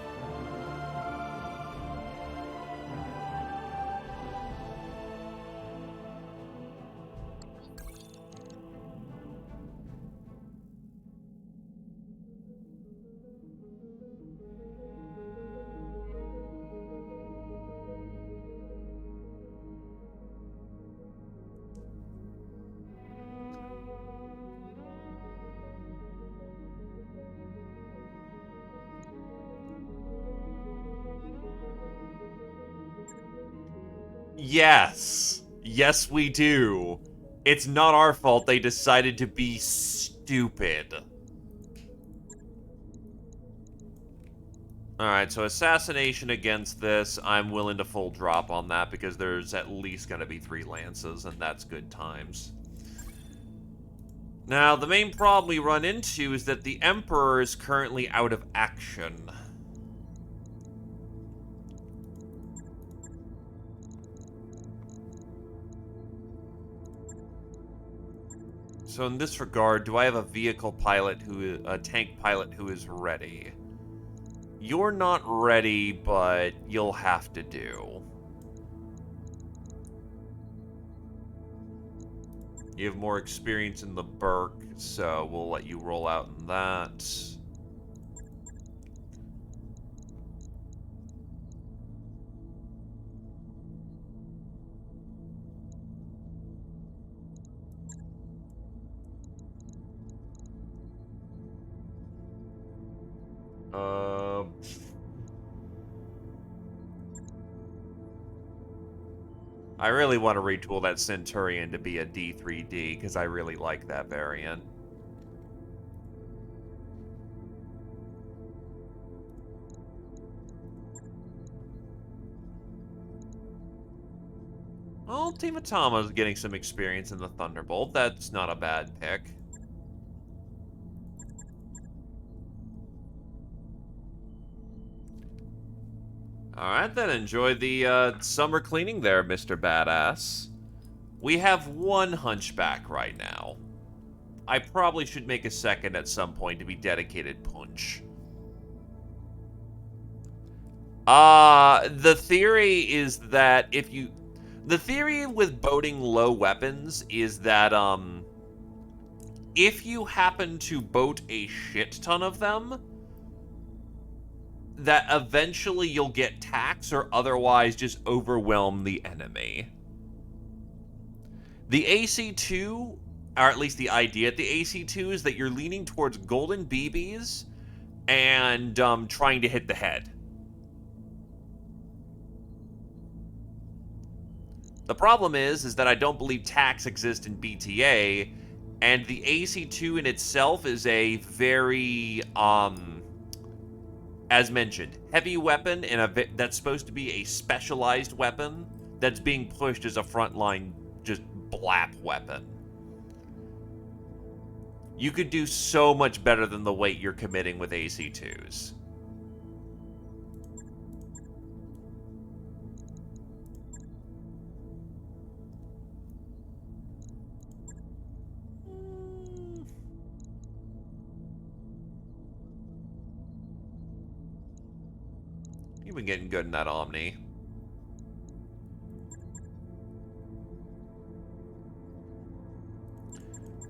Yes. Yes, we do. It's not our fault they decided to be stupid. Alright, so assassination against this, I'm willing to full drop on that because there's at least going to be 3 lances, and that's good times. Now, the main problem we run into is that the Emperor is currently out of action. So in this regard, do I have a vehicle pilot a tank pilot who is ready? You're not ready, but you'll have to do. You have more experience in the Burke, so we'll let you roll out in that. I really want to retool that Centurion to be a D3D, because I really like that variant. Well, Team Atama's getting some experience in the Thunderbolt. That's not a bad pick. Alright then, enjoy the summer cleaning there, Mr. Badass. We have 1 Hunchback right now. I probably should make a second at some point to be dedicated Punch. The theory is that if you... The theory with boating low weapons is that, if you happen to boat a shit ton of them, that eventually you'll get tax or otherwise just overwhelm the enemy. The AC2 or at least the idea at the AC2, is that you're leaning towards golden BBs and trying to hit the head. The problem is that I don't believe tacs exist in BTA, and the AC2 in itself is a very, as mentioned, heavy weapon that's supposed to be a specialized weapon that's being pushed as a frontline, just blap weapon. You could do so much better than the weight you're committing with AC2s. You've been getting good in that Omni.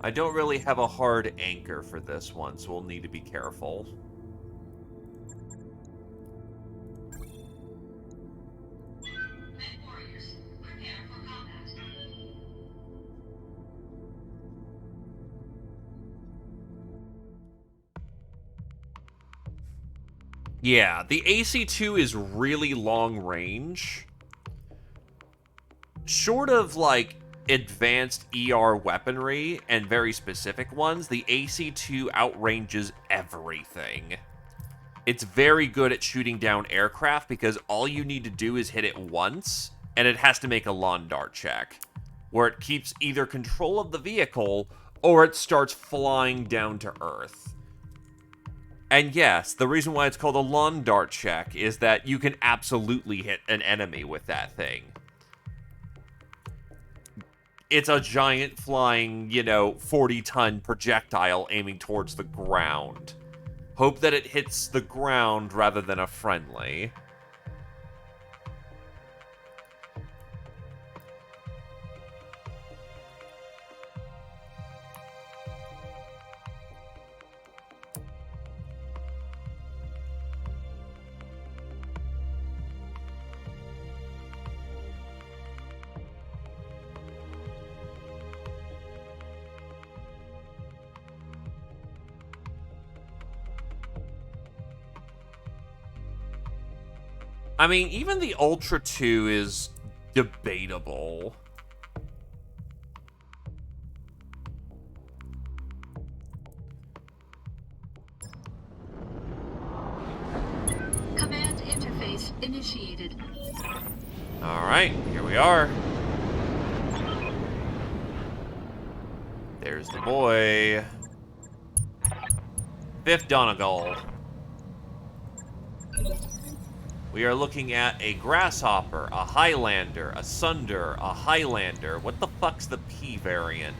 I don't really have a hard anchor for this one, so we'll need to be careful. Yeah, the AC2 is really long range. Short of, like, advanced ER weaponry and very specific ones, the AC2 outranges everything. It's very good at shooting down aircraft because all you need to do is hit it once, and it has to make a lawn dart check, where it keeps either control of the vehicle or it starts flying down to Earth. And yes, the reason why it's called a lawn dart check is that you can absolutely hit an enemy with that thing. It's a giant flying, 40-ton projectile aiming towards the ground. Hope that it hits the ground rather than a friendly. I mean, even the Ultra 2 is debatable. Command interface initiated. All right, here we are. There's the boy. 5th Donegal. We are looking at a Grasshopper, a Highlander, a Sunder, a Highlander. What the fuck's the P variant?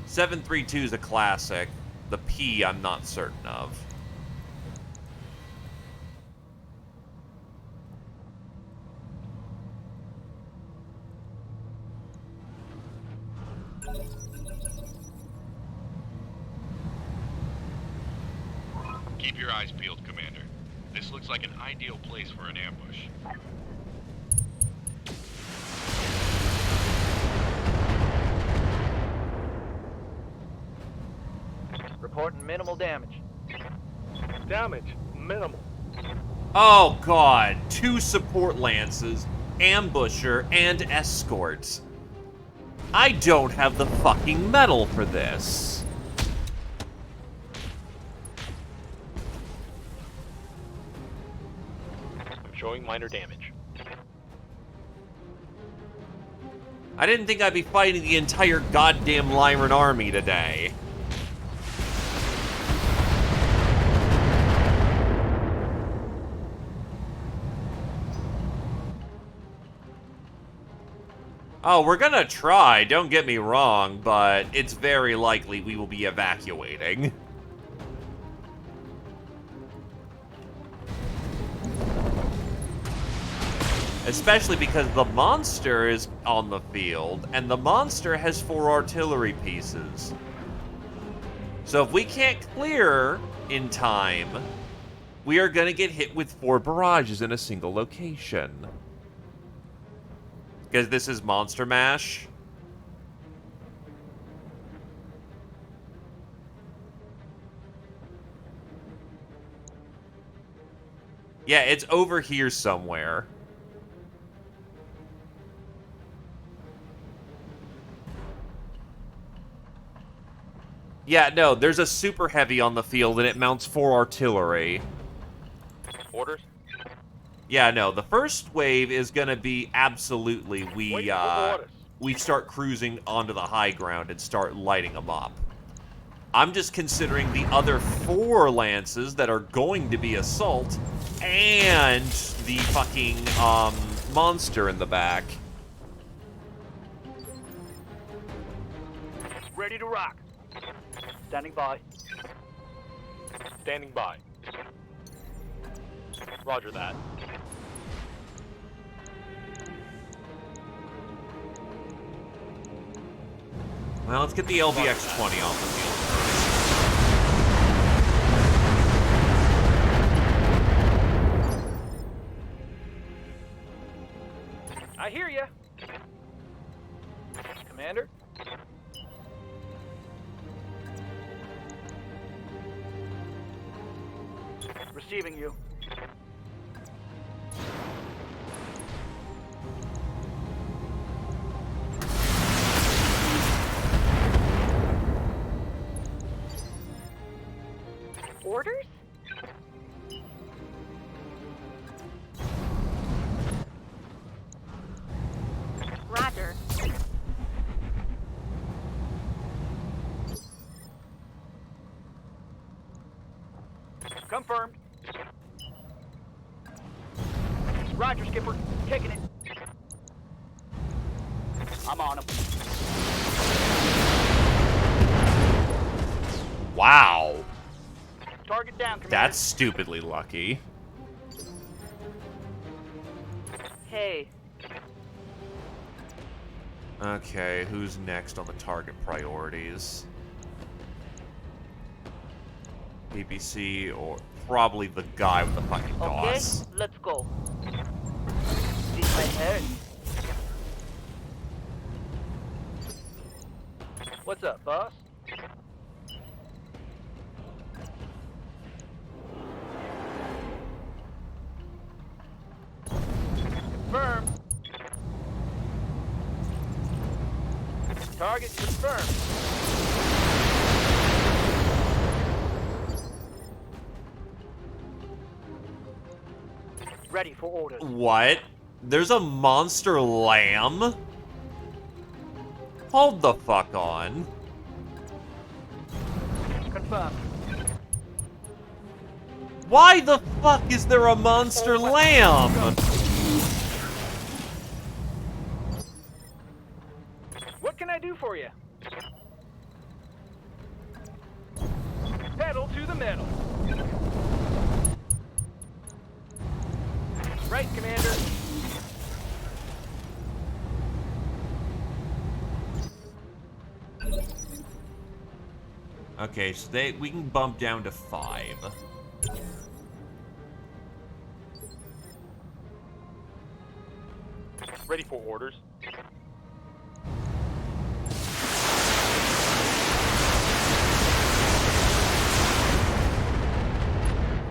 .732 is a classic. The P I'm not certain of. Keep your eyes peeled, Commander. This looks like an ideal place for an ambush. Reporting minimal damage. Damage minimal. Oh god, 2 support lances, ambusher, and escorts. I don't have the fucking metal for this. I'm showing minor damage. I didn't think I'd be fighting the entire goddamn Lyran army today. Oh, we're gonna try, don't get me wrong, but it's very likely we will be evacuating. Especially because the monster is on the field, and the monster has 4 artillery pieces. So if we can't clear in time, we are going to get hit with 4 barrages in a single location. Because this is Monster Mash. Yeah, it's over here somewhere. Yeah, no, there's a super heavy on the field and it mounts 4 artillery. Orders? Yeah, no, the first wave is gonna be absolutely Wait for orders. we start cruising onto the high ground and start lighting them up. I'm just considering the other 4 lances that are going to be assault and the fucking monster in the back. Ready to rock. Standing by. Standing by. Roger that. Well, let's get the LVX-20 off the field first. I hear ya. Commander? Receiving you. Orders? Roger. Confirmed. Roger, Skipper. Taking it. I'm on him. Wow. Target down, Commander. That's stupidly lucky. Hey. Okay, who's next on the target priorities? BBC or probably the guy with the fucking Okay, DOS. let's go. This might hurt. What's up, boss? Confirmed. Target confirmed. Ready for orders. What? There's a monster lamb? Hold the fuck on. Confirmed. Why the fuck is there a monster lamb? What can I do for you? Pedal to the metal. Right, Commander. Okay, so we can bump down to 5. Ready for orders.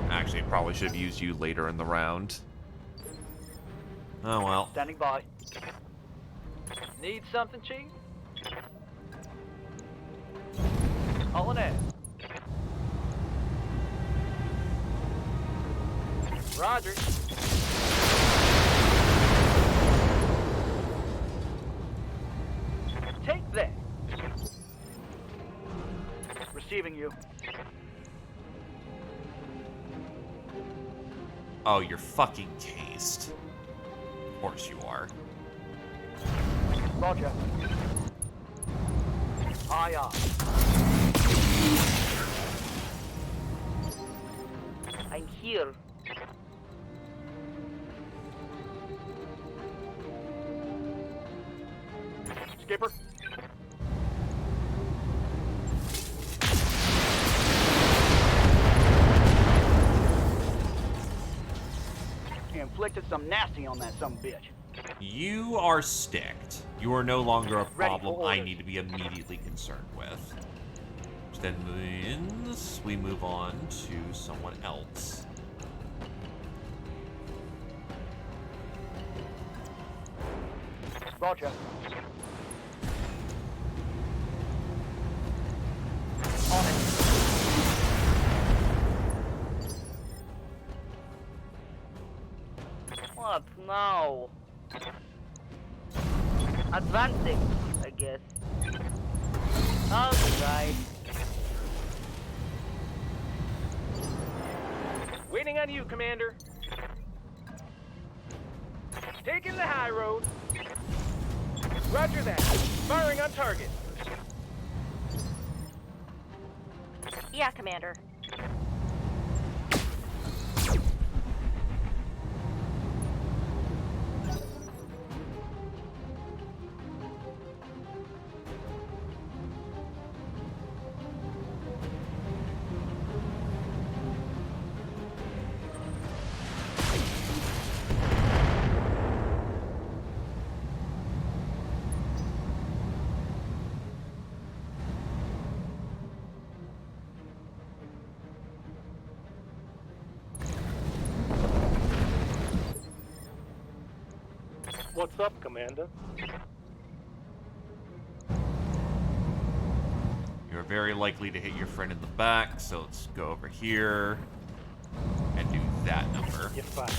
Actually, probably should have used you later in the round. Oh well. Standing by. Need something, Chief? Hauling ass. Roger. Take that. Receiving you. Oh, you're fucking cased. Of course you are. Roger. Aye, aye. I'm here. Skipper. He inflicted some nasty on that bitch. You are sticked. You are no longer a Ready for problem I orders. need to be immediately concerned with. Which then means we move on to someone else. Roger. What now? Advancing, I guess. Alright. Waiting on you, Commander. Taking the high road. Roger that. Firing on target. Yeah, Commander. What's up, Commander? You're very likely to hit your friend in the back, so let's go over here and do that number. You're fine.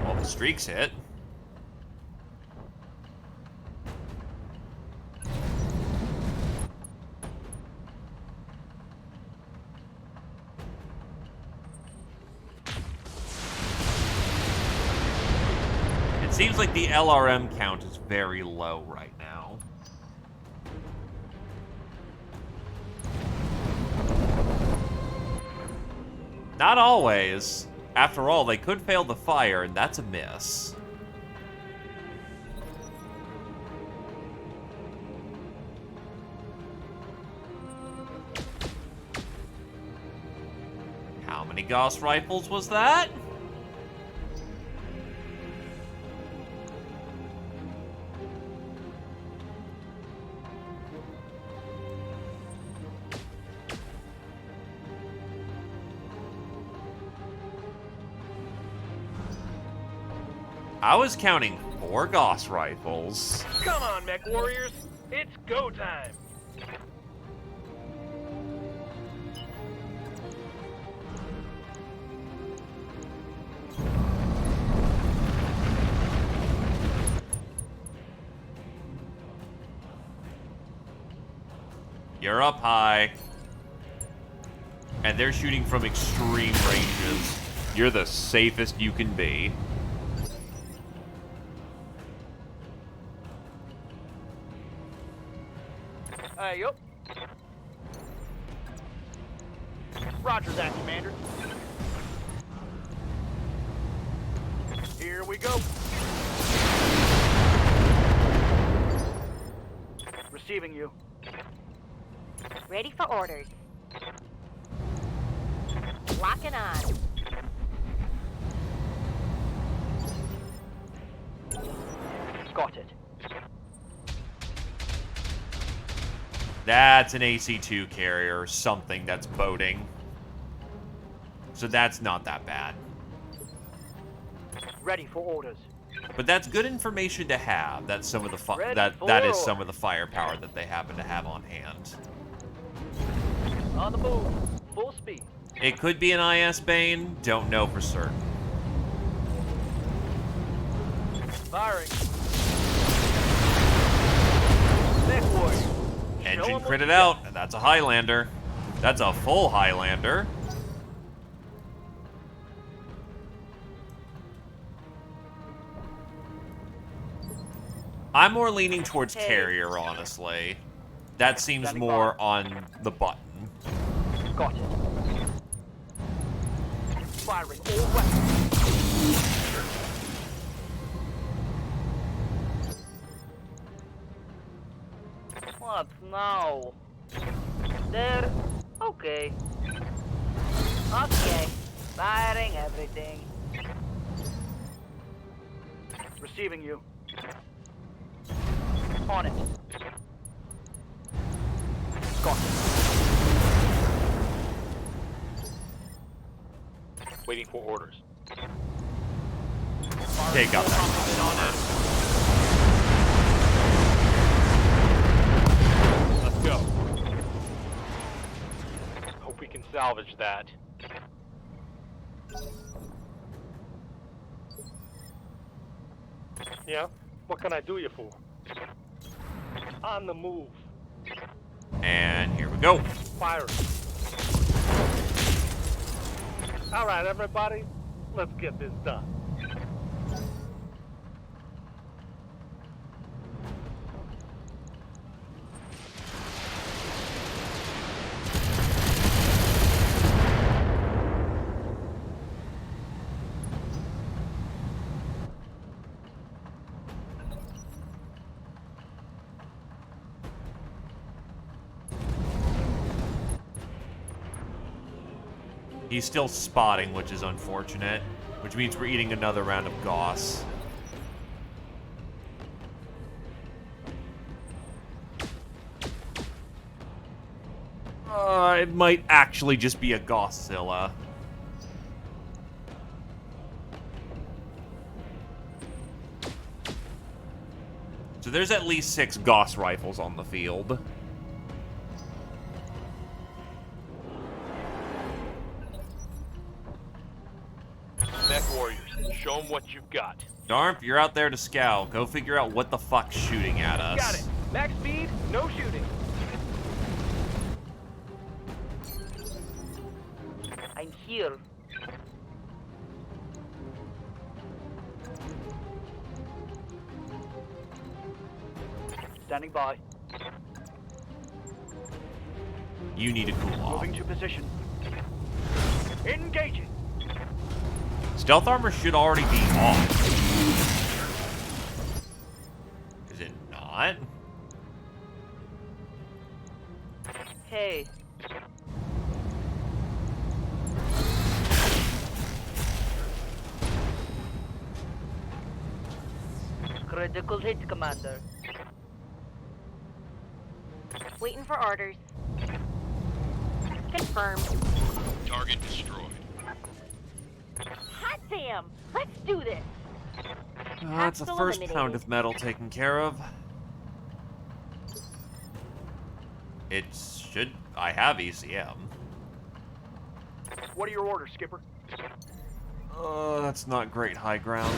All the streaks hit. It seems like the LRM count is very low right now. Not always. After all, they could fail the fire, and that's a miss. How many Gauss rifles was that? I was counting 4 Gauss rifles. Come on, mech warriors. It's go time. You're up high. And they're shooting from extreme ranges. You're the safest you can be. Yup. Roger that, Commander. Here we go. Receiving you. Ready for orders. Locking on. Got it. That's an AC-2 carrier or something that's boating. So that's not that bad. Ready for orders. But that's good information to have. That's some of the Ready that is for some of the firepower that they happen to have on hand. On the move. Full speed. It could be an IS Bane. Don't know for certain. Firing. Mech warrior. Engine critted out, and that's a Highlander. That's a full Highlander. I'm more leaning towards carrier, honestly. That seems more on the button. Got it. Firing all weapons. What now? There? Okay. Firing everything. Receiving you. On it. Got it. Waiting for orders. Okay, got that. Let's go. Hope we can salvage that. Yeah? What can I do you for? On the move. And here we go. Fire. All right, everybody. Let's get this done. He's still spotting, which is unfortunate. Which means we're eating another round of Gauss. It might actually just be a Gosszilla. So there's at least 6 Gauss rifles on the field. Mech warriors, show them what you've got. Darmp, you're out there to scout. Go figure out what the fuck's shooting at us. Got it. Max speed, no shooting. I'm here. Standing by. You need to cool off. Moving to position. Engaging. Stealth armor should already be off. Is it not? Hey. Critical hit, Commander. Waiting for orders. Confirmed. Target destroyed. Hot damn! Let's do this! That's the Hostile first eliminated. pound of metal taken care of. It should... I have ECM. What are your orders, Skipper? That's not great high ground.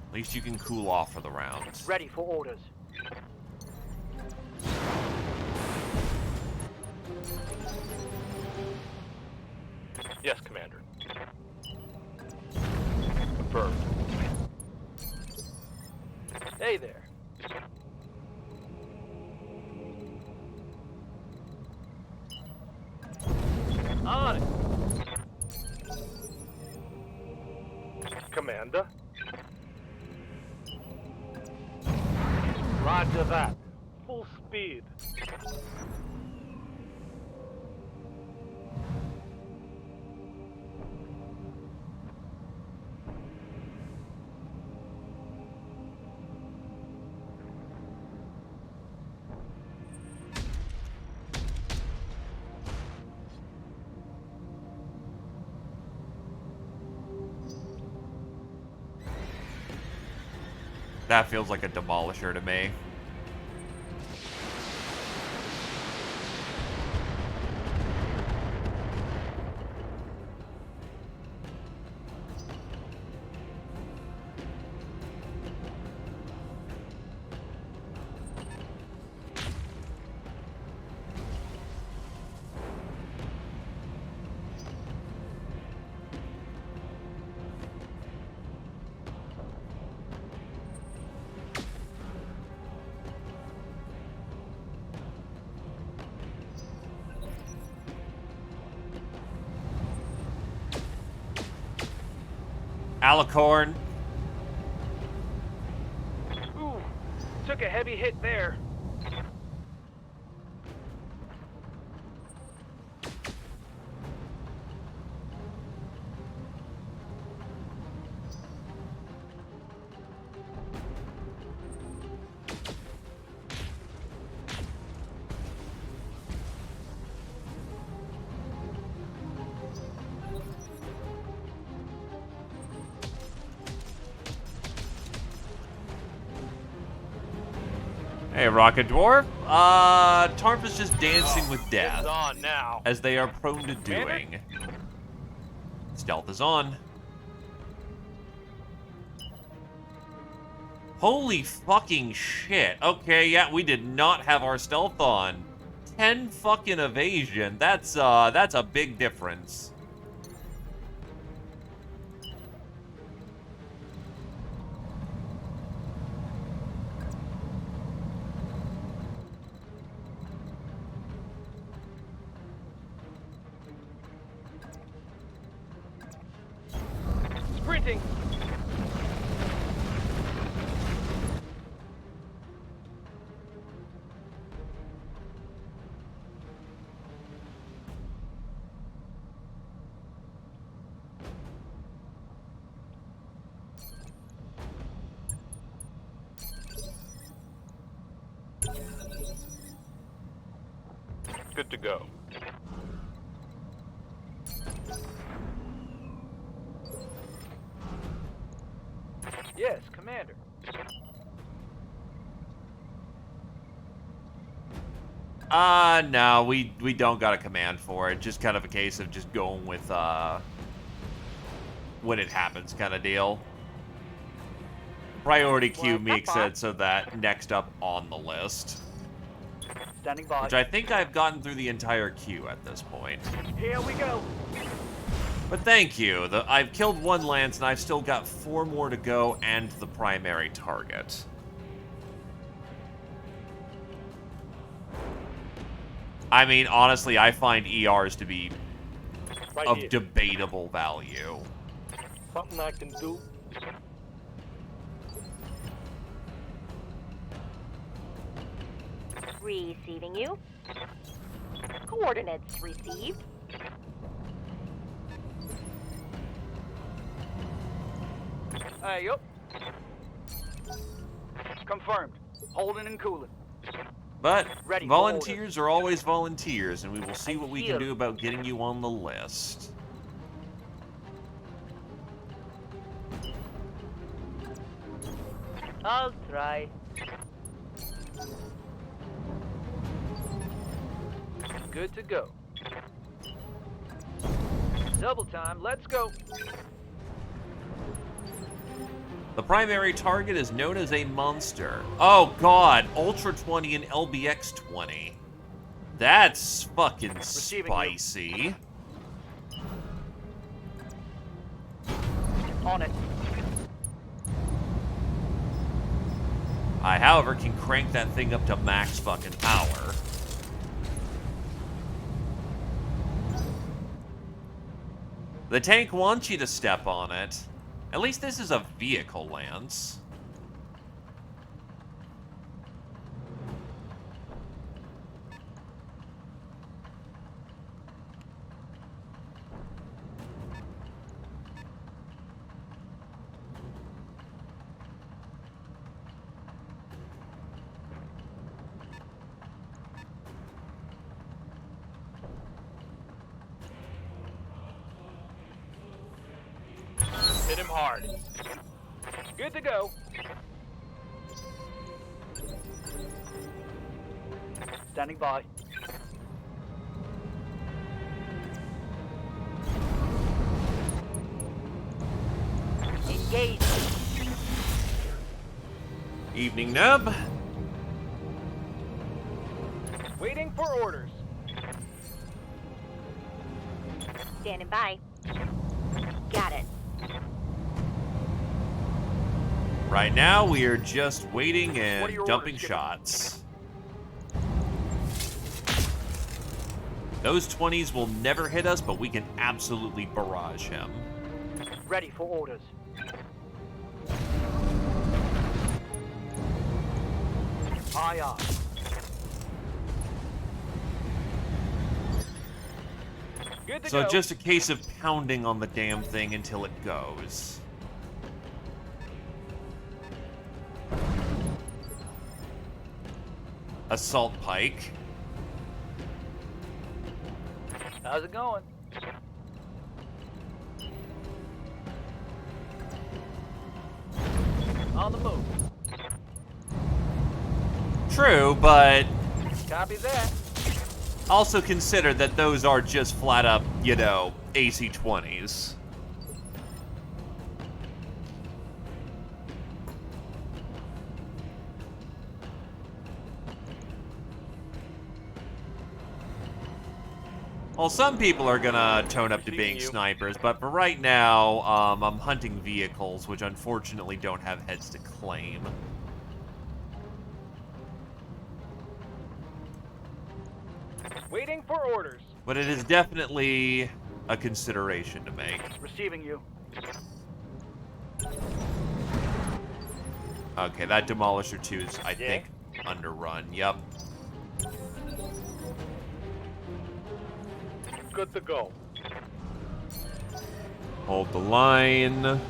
At least you can cool off for the round. Ready for orders. Yes, Commander. Confirmed. Hey there. On it. Commander. Roger that. Full speed. That feels like a demolisher to me. Alicorn. Ooh, took a heavy hit there. Hey, Rocket Dwarf. Tarp is just dancing with death, It's on now. as they are prone to doing. Stealth is on. Holy fucking shit. Okay, yeah, we did not have our stealth on. 10 fucking evasion. That's a big difference. Sprinting. Good to go. Yes, Commander. No, we don't got a command for it. Just kind of a case of just going with, when it happens kind of deal. Priority queue makes it so that next up on the list. Standing by. Which I think I've gotten through the entire queue at this point. Here we go. But thank you. I've killed one lance and I've still got 4 more to go and the primary target. I mean, honestly, I find ERs to be Right of here. debatable value. Something I can do. Receiving you. Coordinates received. Yup. Confirmed. Holding and cooling. But Ready for volunteers are always volunteers, and we will see I what we hear. can do about getting you on the list. I'll try. Good to go. Double time, let's go. The primary target is known as a monster. Oh god, Ultra 20 and LBX 20. That's fucking Receiving you. spicy. On it. I, however, can crank that thing up to max fucking power. The tank wants you to step on it. At least this is a vehicle, Lance. Hit him hard. Good to go. Standing by. Engage. Evening, Nub. Waiting for orders. Standing by. Got it. Right now, we are just waiting What are and your dumping orders, Skipper? shots. Those 20s will never hit us, but we can absolutely barrage him. Ready for orders. Aye, aye. Good to So go. just a case of pounding on the damn thing until it goes. Assault pike. How's it going? On the move. True, but Copy that. also consider that those are just flat up, you know, AC-20s. Well, some people are gonna tone up to being snipers, but for right now, I'm hunting vehicles, which unfortunately don't have heads to claim. Waiting for orders. But it is definitely a consideration to make. Receiving you. Okay, that Demolisher 2 is, I think, underrun. Yep. Good to go. Hold the line.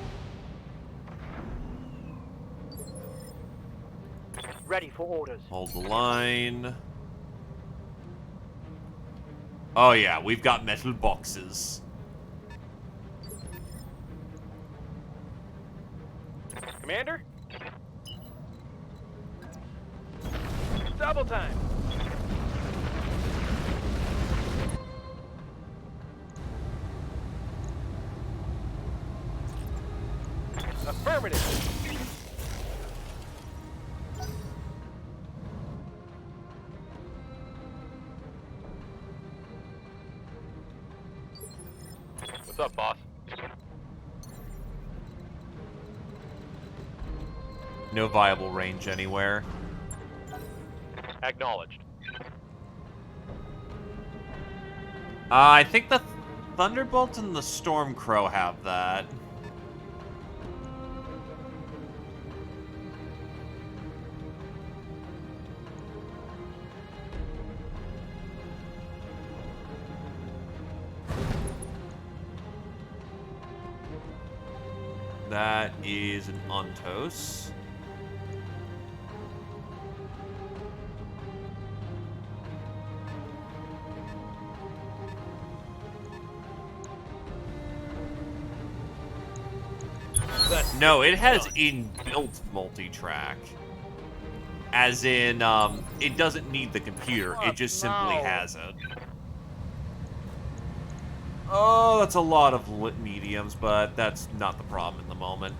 Ready for orders. Hold the line. Oh yeah, we've got metal boxes. Commander? Double time. Affirmative. What's up, boss? No viable range anywhere. Acknowledged. I think the Thunderbolt and the Stormcrow have that. That is an Ontos. No, it has inbuilt multi-track. As in, it doesn't need the computer. It just simply has it. Oh, that's a lot of lit mediums, but that's not the problem in the moment.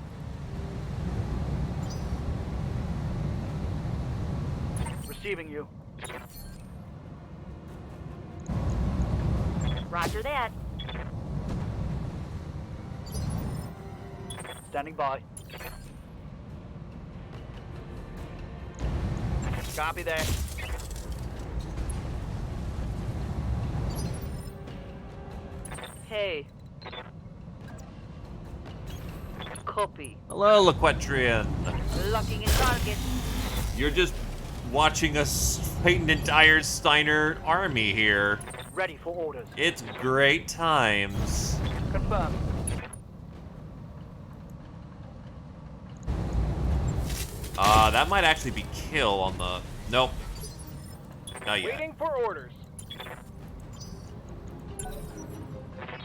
Receiving you. Roger that. Standing by. Copy that. Hey. Copy. Hello, Laquetrian. Locking in target. You're just watching us fight an entire Steiner army here. Ready for orders. It's great times. Confirmed. That might actually be kill on the... Nope. Not yet. Waiting for orders.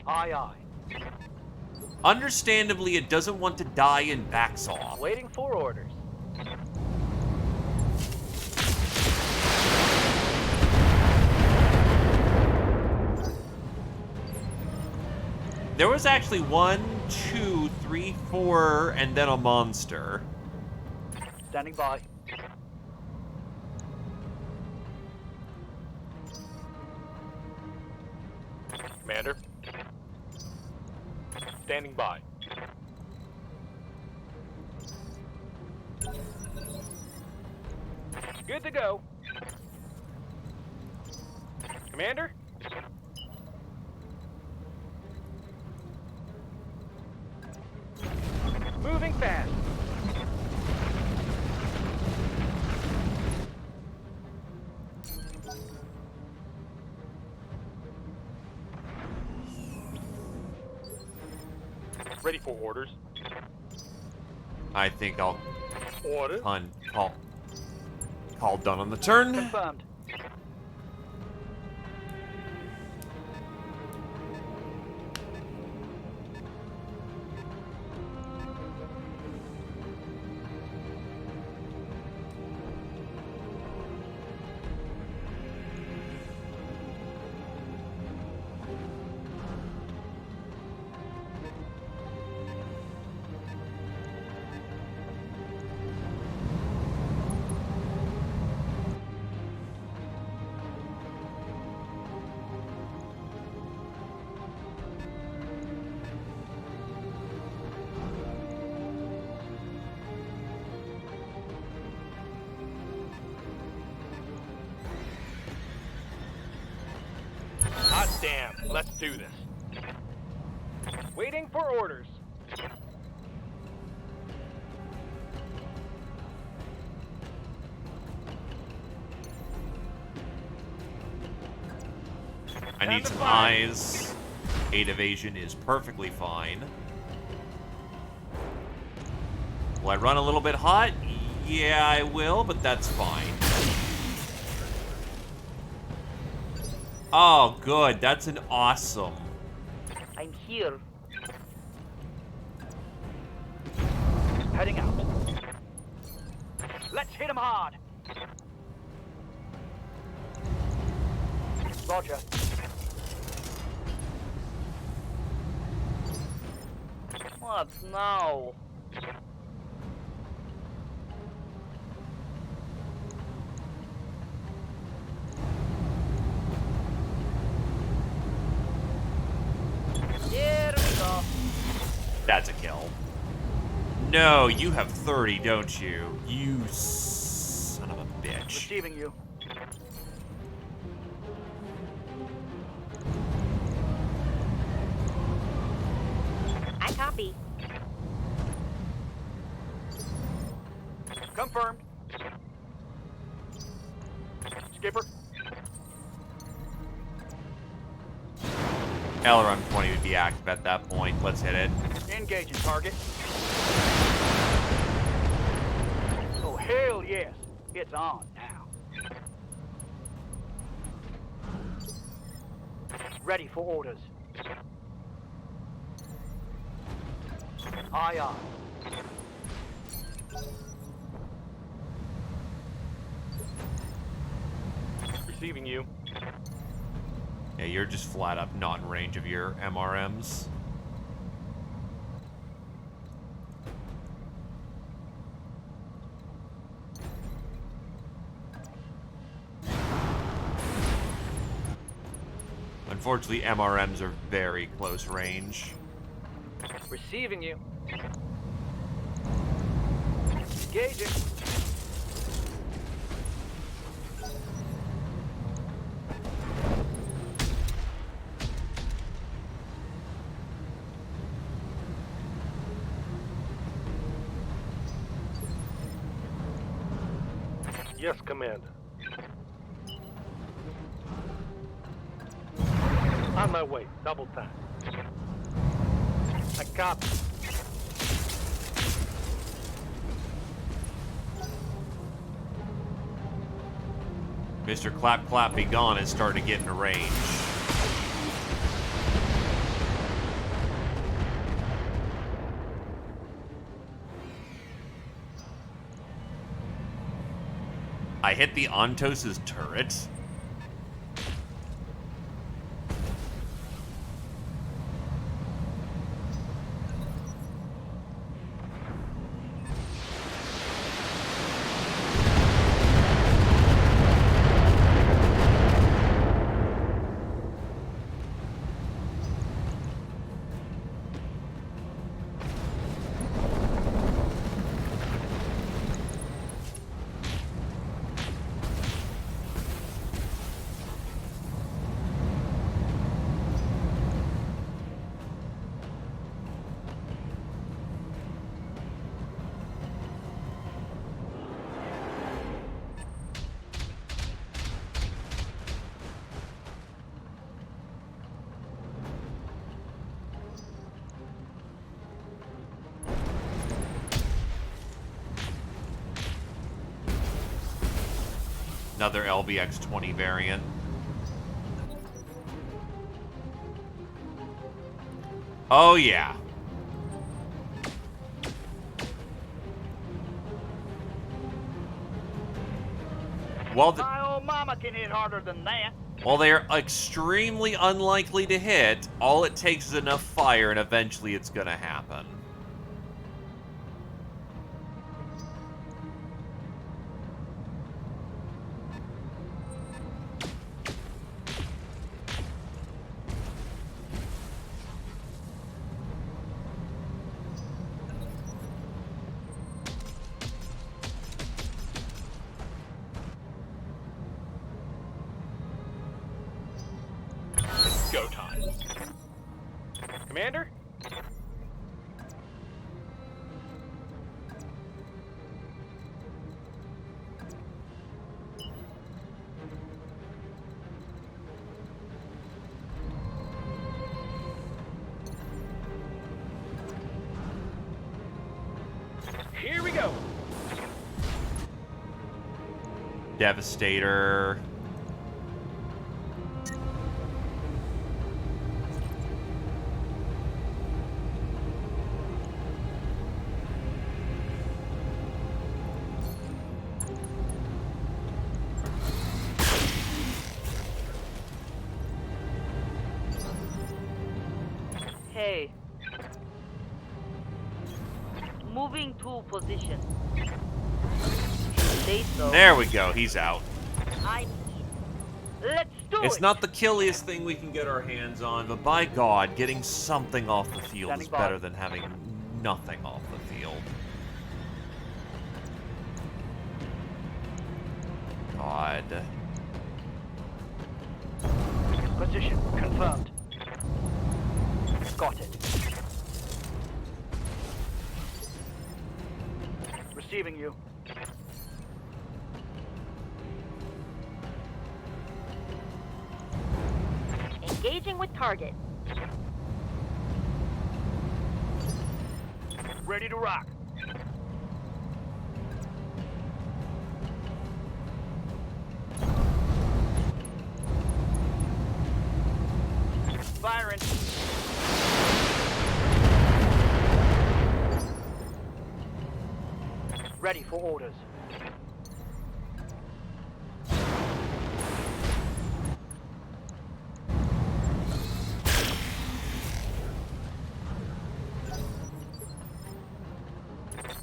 Aye, aye. Understandably, it doesn't want to die and backs off. Waiting for orders. There was actually 1, 2, 3, 4, and then a monster. Standing by. Commander. Standing by. Good to go. Commander? Moving fast. Ready for orders. I think I'll Order. call done on the turn. Confirmed. Let's do this. Waiting for orders. I need some eyes. 8 evasion is perfectly fine. Will I run a little bit hot? Yeah, I will, but that's fine. Oh, good. That's an awesome. I'm here. Heading out. Let's hit him hard. Roger. What now? There we go. That's a kill. No, you have 30, don't you? You son of a bitch. Receiving you. I copy. Confirmed. Skipper. Aileron 20 would be active at that point. Let's hit it. Engaging target. Oh, hell yes. It's on now. Ready for orders. Aye, aye. Receiving you. Yeah, you're just flat up not in range of your MRMs. Unfortunately, MRMs are very close range. Receiving you. Engaging. Yes, Commander. On my way. Double time. I copy. Mr. Clap Clap Be Gone is starting to get into range. I hit the Ontos's turret. Another LBX-20 variant. Oh, yeah. Well, My old mama can hit harder than that. while they are extremely unlikely to hit, all it takes is enough fire and eventually it's gonna happen. Go time. Commander? Here we go. Devastator. Hey. Moving to position. Say so. There we go. He's out. I'm in. Let's do it. It's not the killiest thing we can get our hands on, but by God, getting something off the field Standing is by. better than having nothing off the field. God. Position confirmed. Got it. Receiving you. Engaging with target. Ready to rock. Firing. Ready for orders.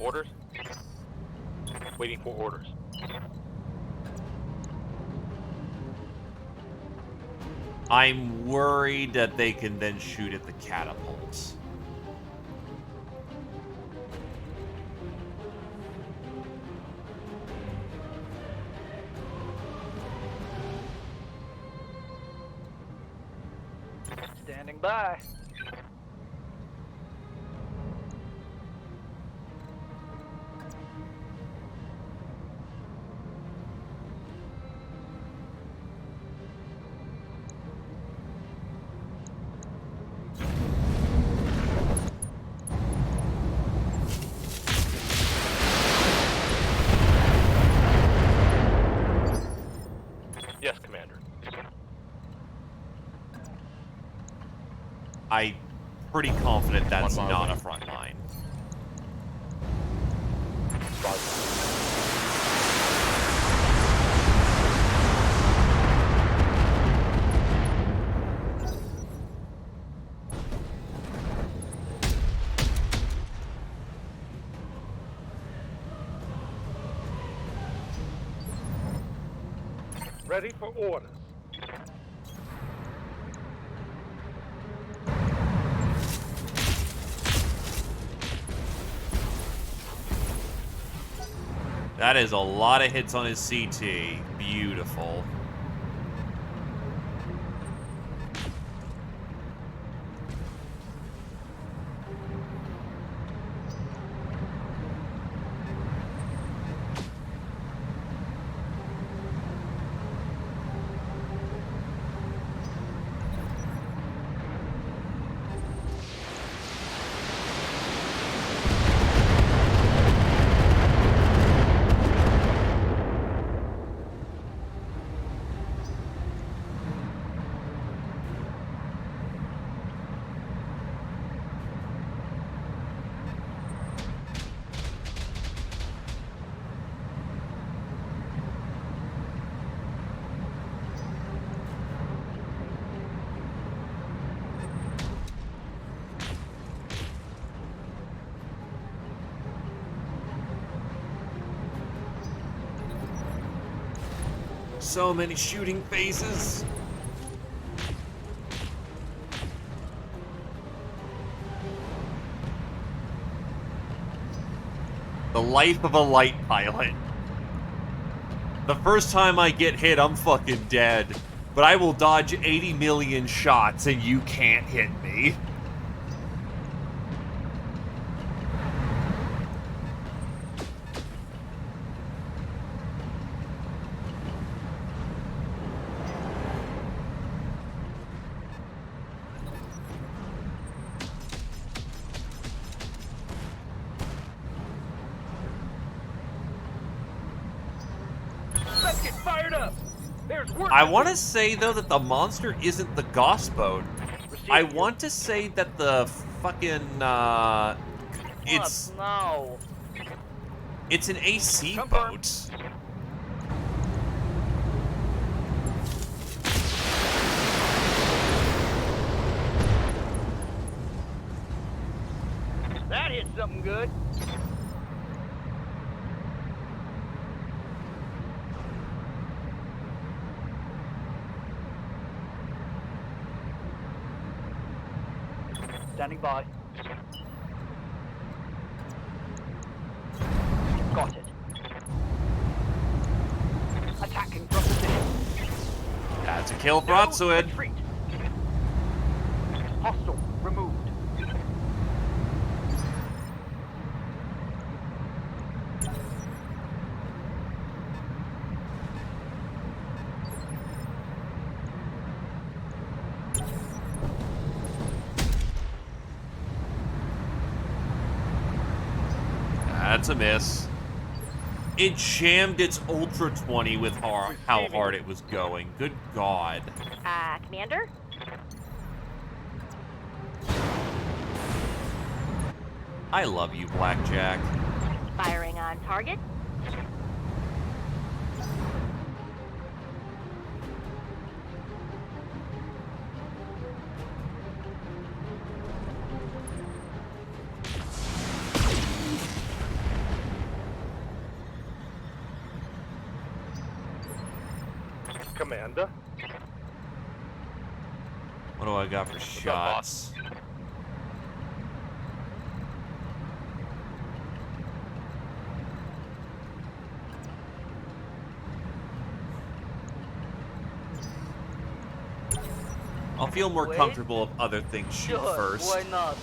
Orders? Waiting for orders. I'm worried that they can then shoot at the catapults. Standing by. Yes, Commander. I'm pretty confident that's 1 mile not a away. front line. Ready for orders. That is a lot of hits on his CT. Beautiful. So many shooting phases. The life of a light pilot. The first time I get hit, I'm fucking dead. But I will dodge 80 million shots and you can't hit me. There's work. I want to say, though, that the monster isn't the Gauss boat. I Receiving you. want to say that the fucking, it's No. an AC Confirmed. boat. That hit something good. Standing by. Got it. Attacking from position. That's a kill, No broadsword. retreat. Hostile removed. That's a miss. It jammed its Ultra 20 with how hard it was going. Good God. Commander? I love you, Blackjack. Firing on target. Commander. What do I got for up, shots? I'll feel more Wait. comfortable if other things shoot Sure, first. why not?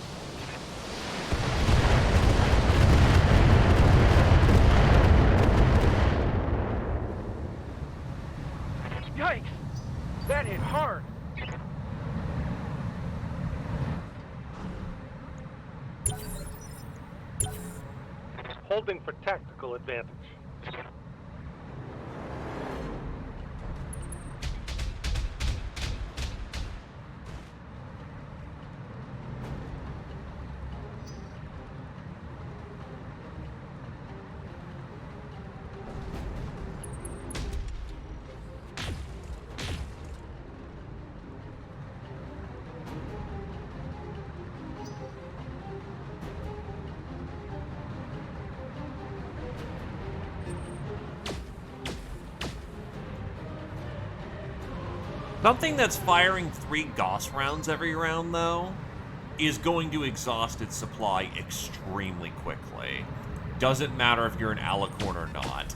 Yikes! That hit hard. Holding for tactical advantage. Something that's firing 3 Gauss rounds every round, though, is going to exhaust its supply extremely quickly. Doesn't matter if you're an alicorn or not.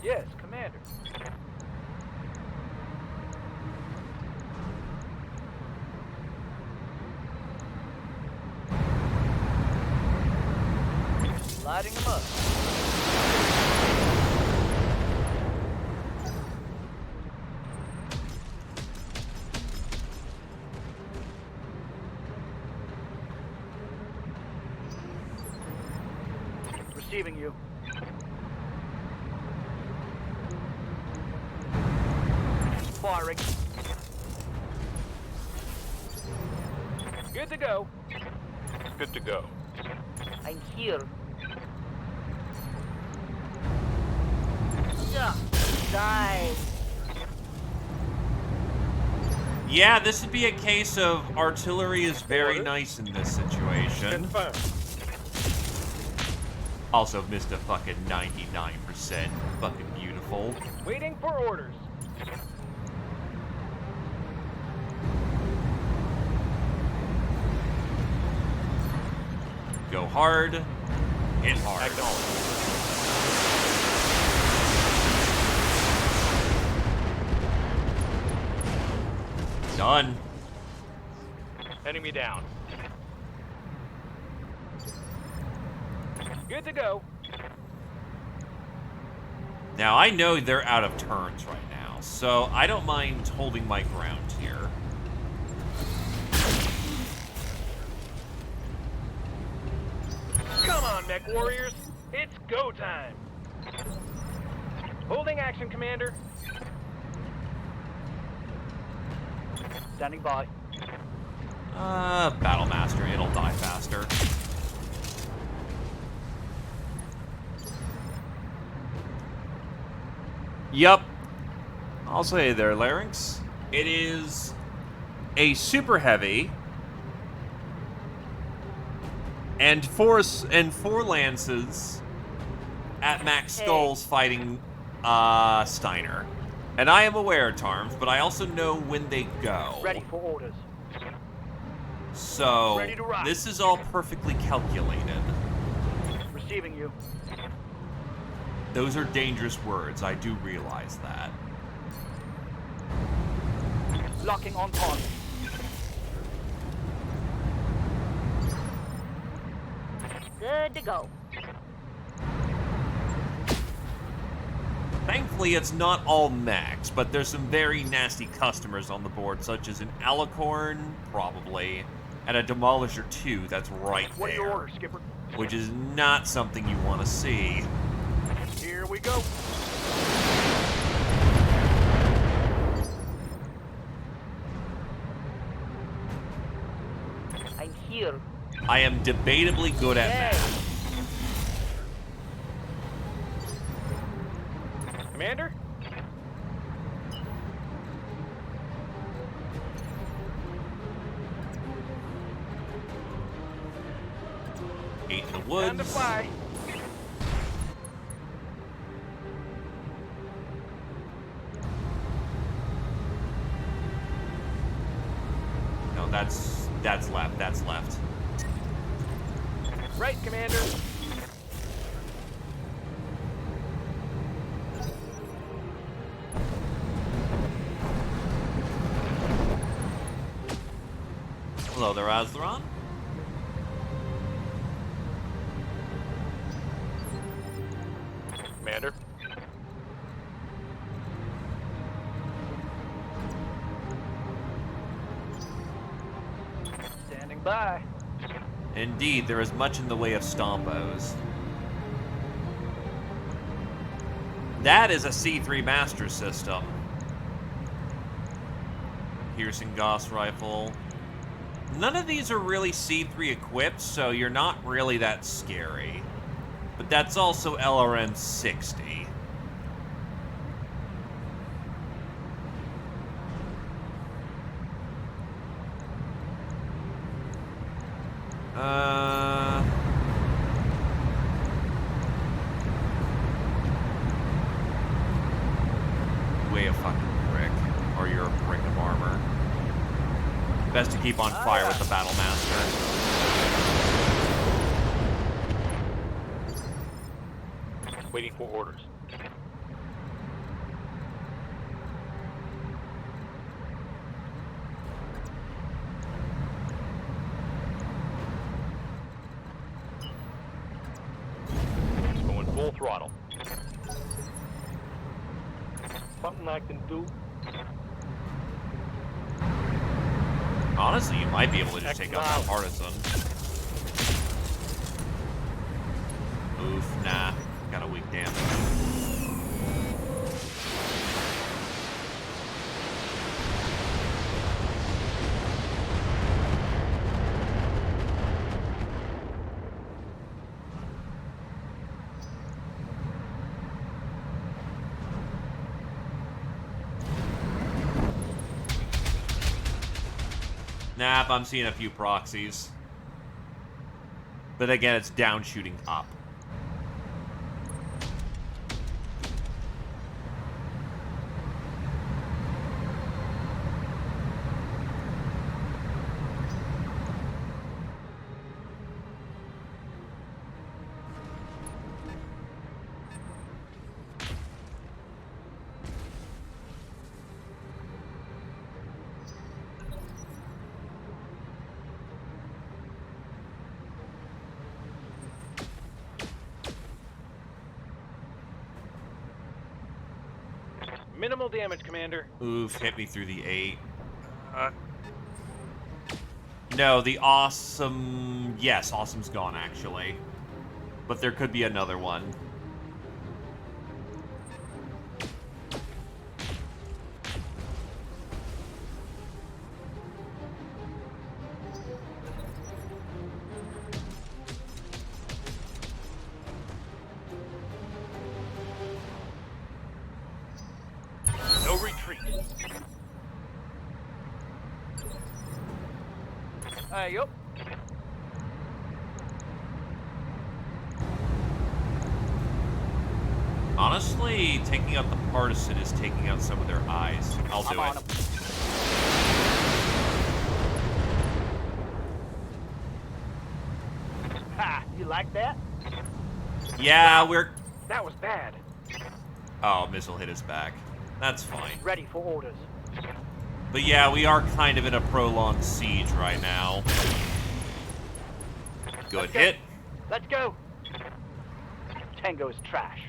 Yes, Commander. Lighting them up. Receiving you. Firing. Good to go. Good to go. I'm here. Yeah. Die. Yeah, this would be a case of artillery is very Order. nice in this situation. Confirmed. Also missed a fucking 99%. Fucking beautiful. Waiting for orders. Go hard. Hit hard. Done. Enemy down. Good to go. Now, I know they're out of turns right now, so I don't mind holding my ground here. Come on, mech warriors. It's go time. Holding action, Commander. Standing by. Battlemaster, it'll die faster. Yup. I'll say there, Larynx. It is a super heavy and four lances at max skulls fighting Steiner. And I am aware, Tarms, but I also know when they go. Ready for orders. So, Ready to rock. this is all perfectly calculated. Receiving you. Those are dangerous words, I do realize that. Locking on target. Good to go. Thankfully, it's not all mechs, but there's some very nasty customers on the board, such as an Alicorn, probably, and a Demolisher 2 that's right What are your there, orders, Skipper? which is not something you want to see. Here we go. I'm here. I am debatably good at math. Commander? Eight in the Time to woods. fly. No, that's left. That's left. Right, Commander. Hello there, Aztheron. Commander. Standing by. Indeed, there is much in the way of stompos. That is a C3 Master System. Piercing Gauss Rifle. None of these are really C3 equipped, so you're not really that scary. But that's also LRM 60. Way a fucking brick. Or you're a brick of armor. Best to keep on fire with the Battlemaster. Waiting for orders. Going full throttle. Something I can do. Honestly, you might be able to just take out that Partisan. Oof, nah. Got a weak damage. Nap, I'm seeing a few proxies. But again, it's down shooting up. Minimal damage, Commander. Oof, hit me through the 8. No, the awesome... Yes, awesome's gone, actually. But there could be another one. No retreat. Yup. Honestly, taking out the partisan is taking out some of their eyes. I'll do I'm on it. 'em. Ha! You like that? Yeah, we're... That was bad. Oh, missile hit his back. That's fine. Ready for orders. But yeah, we are kind of in a prolonged siege right now. Good hit. Let's go. Tango is trash.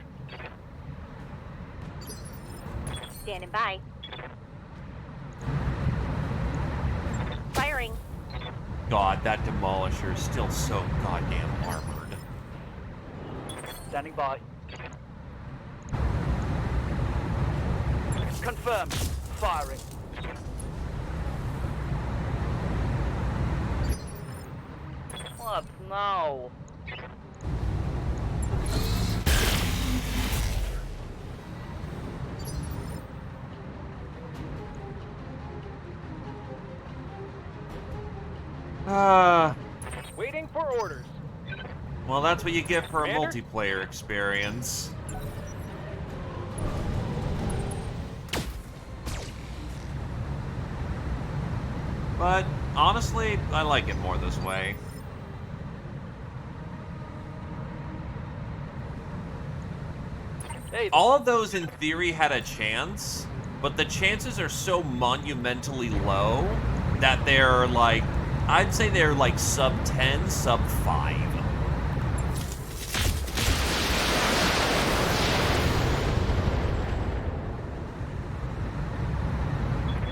Standing by. Firing. God, that demolisher is still so goddamn armored. Standing by. Confirmed. Firing. What? No. Waiting for orders. Well, that's what you get for a Commander? multiplayer experience. But, honestly, I like it more this way. Hey, All of those, in theory, had a chance, but the chances are so monumentally low that they're, like, I'd say they're, like, sub 10, sub 5.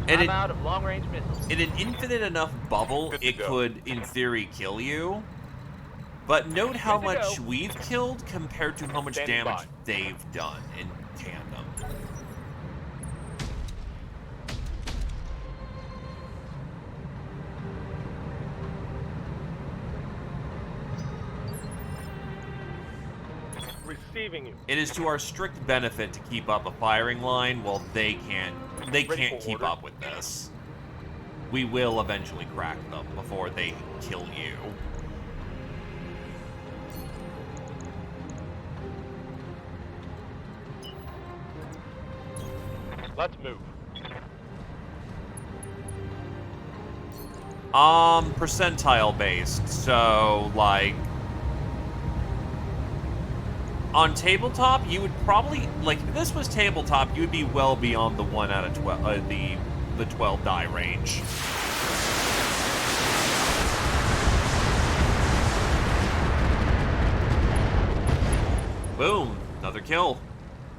And I'm out of long-range missiles. in an infinite enough bubble, Good to it go. could, in theory, kill you. But note how Good to much go. we've killed compared to how much Standing damage by. they've done in tandem. Receiving you. It is to our strict benefit to keep up a firing line while they can't Ready for keep order. up with this. We will eventually crack them before they kill you. Let's move. Percentile based, so like on tabletop, you would probably, like, if this was tabletop, you would be well beyond the 1 out of 12, the 12 die range. Boom, another kill.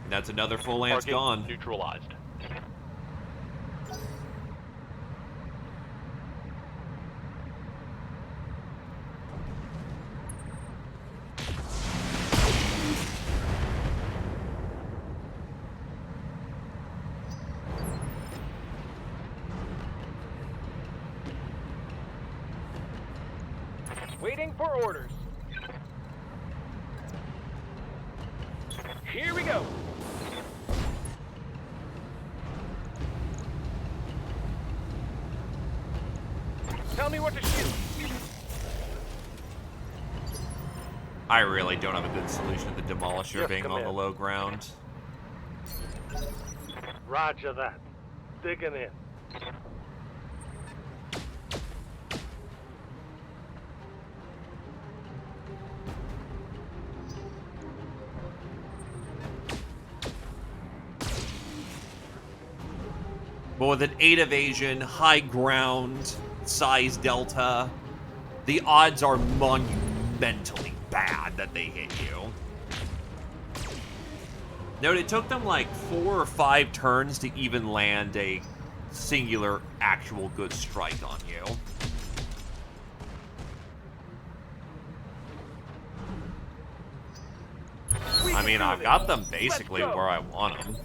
And that's another full lance Target gone. neutralized. Waiting for orders. Here we go. Tell me what to shoot. I really don't have a good solution to the Demolisher Yes, being on the Command. low ground. Roger that. Digging in. But with an 8 evasion, high ground, size delta, the odds are monumentally bad that they hit you. Note, it took them like 4 or 5 turns to even land a singular, actual good strike on you. I mean, I've got them basically where I want them.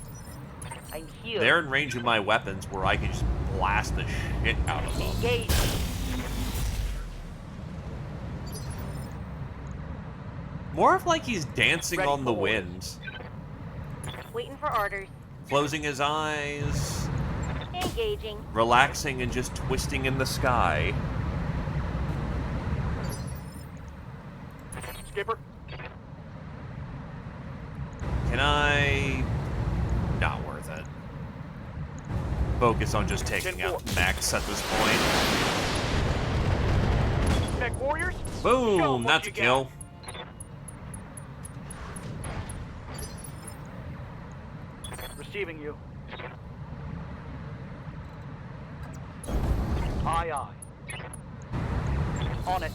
I'm here. They're in range of my weapons where I can just blast the shit out of them. Engage. More of like he's dancing Ready on the for orders. wind. Waiting for orders. Closing his eyes, Engaging. relaxing and just twisting in the sky. Skipper, Can I... Not worth it. Focus on just taking out mechs at this point. mech warriors. Boom! Show 'em what That's a you kill. Receiving you. Aye, aye. On it.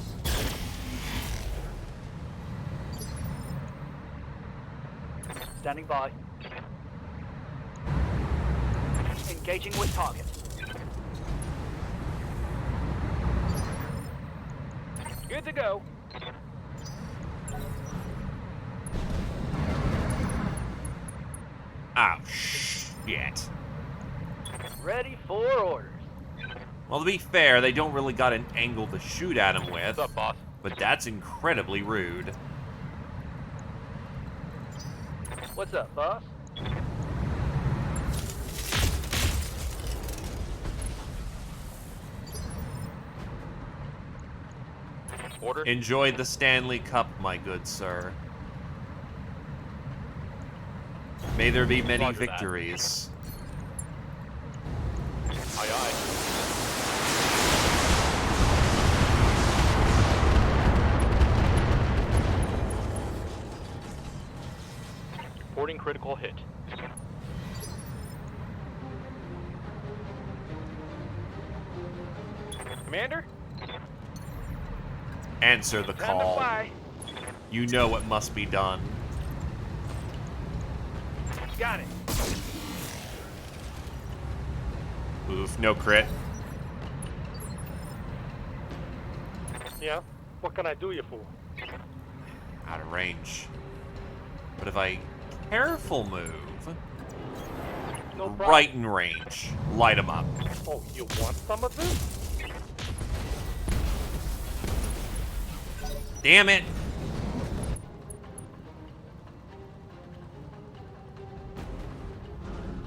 Standing by. Engaging with target. Good to go. Oh, shit. Ready for orders. Well, to be fair, they don't really got an angle to shoot at him with. What's up, boss? But that's incredibly rude. What's up, boss? Order? Enjoy the Stanley Cup, my good sir. May there be many Roger that. victories. Aye, aye. Reporting critical hit. Commander, Answer the time to call. fly. You know what must be done. Got it. Oof, no crit. Yeah? What can I do you for? Out of range. But if I careful move, No problem. right in range, light him up. Oh, you want some of this? Damn it!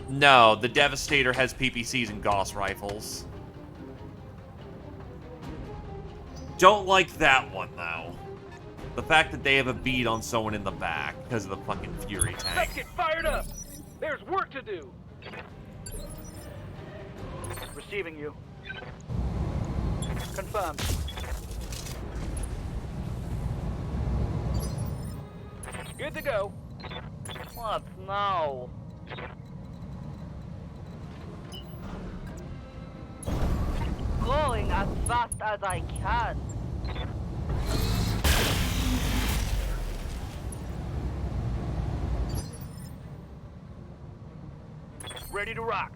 No, the Devastator has PPCs and Gauss rifles. Don't like that one, though. The fact that they have a bead on someone in the back because of the fucking Fury Let's tank. get fired up. There's work to do. Receiving you. Confirmed. Good to go. What now? Going as fast as I can. Ready to rock.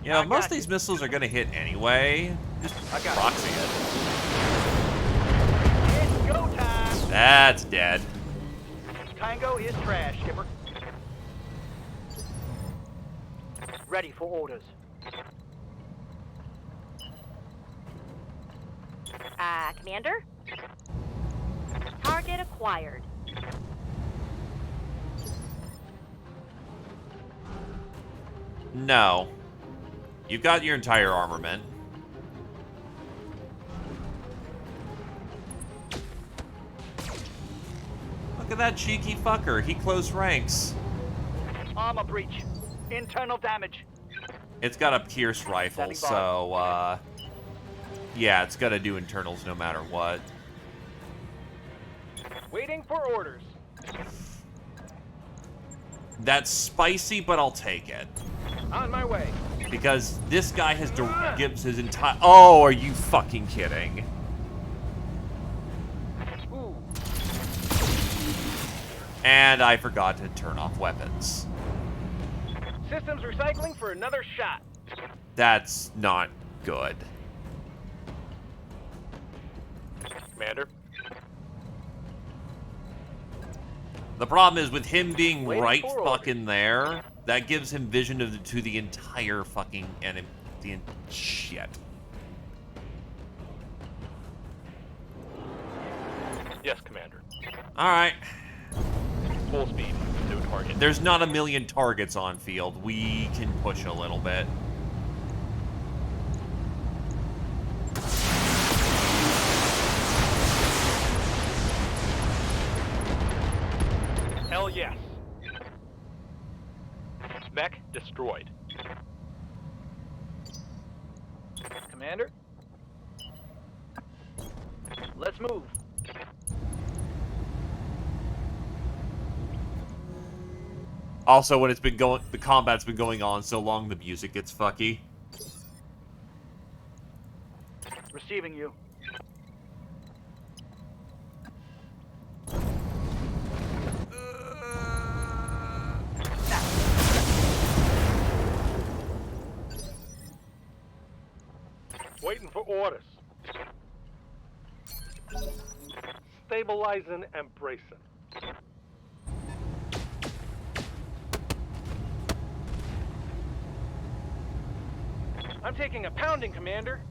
You know, I most got of these missiles are gonna hit anyway. Just I got proxy it. It's go time. That's dead. Tango is trash, Skipper. Ready for orders. Commander? Target acquired. No. You've got your entire armament. Look at that cheeky fucker. He close ranks. Armor breach. Internal damage. It's got a Pierce rifle, Standing by. so, yeah, it's gonna do internals no matter what. Waiting for orders. That's spicy, but I'll take it. On my way. Because this guy has gives his entire... Oh, are you fucking kidding? Ooh, And I forgot to turn off weapons. Systems recycling for another shot. That's not good. Commander, The problem is with him being Waiting right for fucking there, that gives him vision to the entire fucking enemy. Shit. yes, Commander. Alright. Full speed, no target. There's not a million targets on field. We can push a little bit. Hell yes. Mech destroyed. Commander? Let's move. Also, when the combat's been going on so long, the music gets fucky. Receiving you. Waiting for orders. Stabilizing and bracing. I'm taking a pounding, Commander.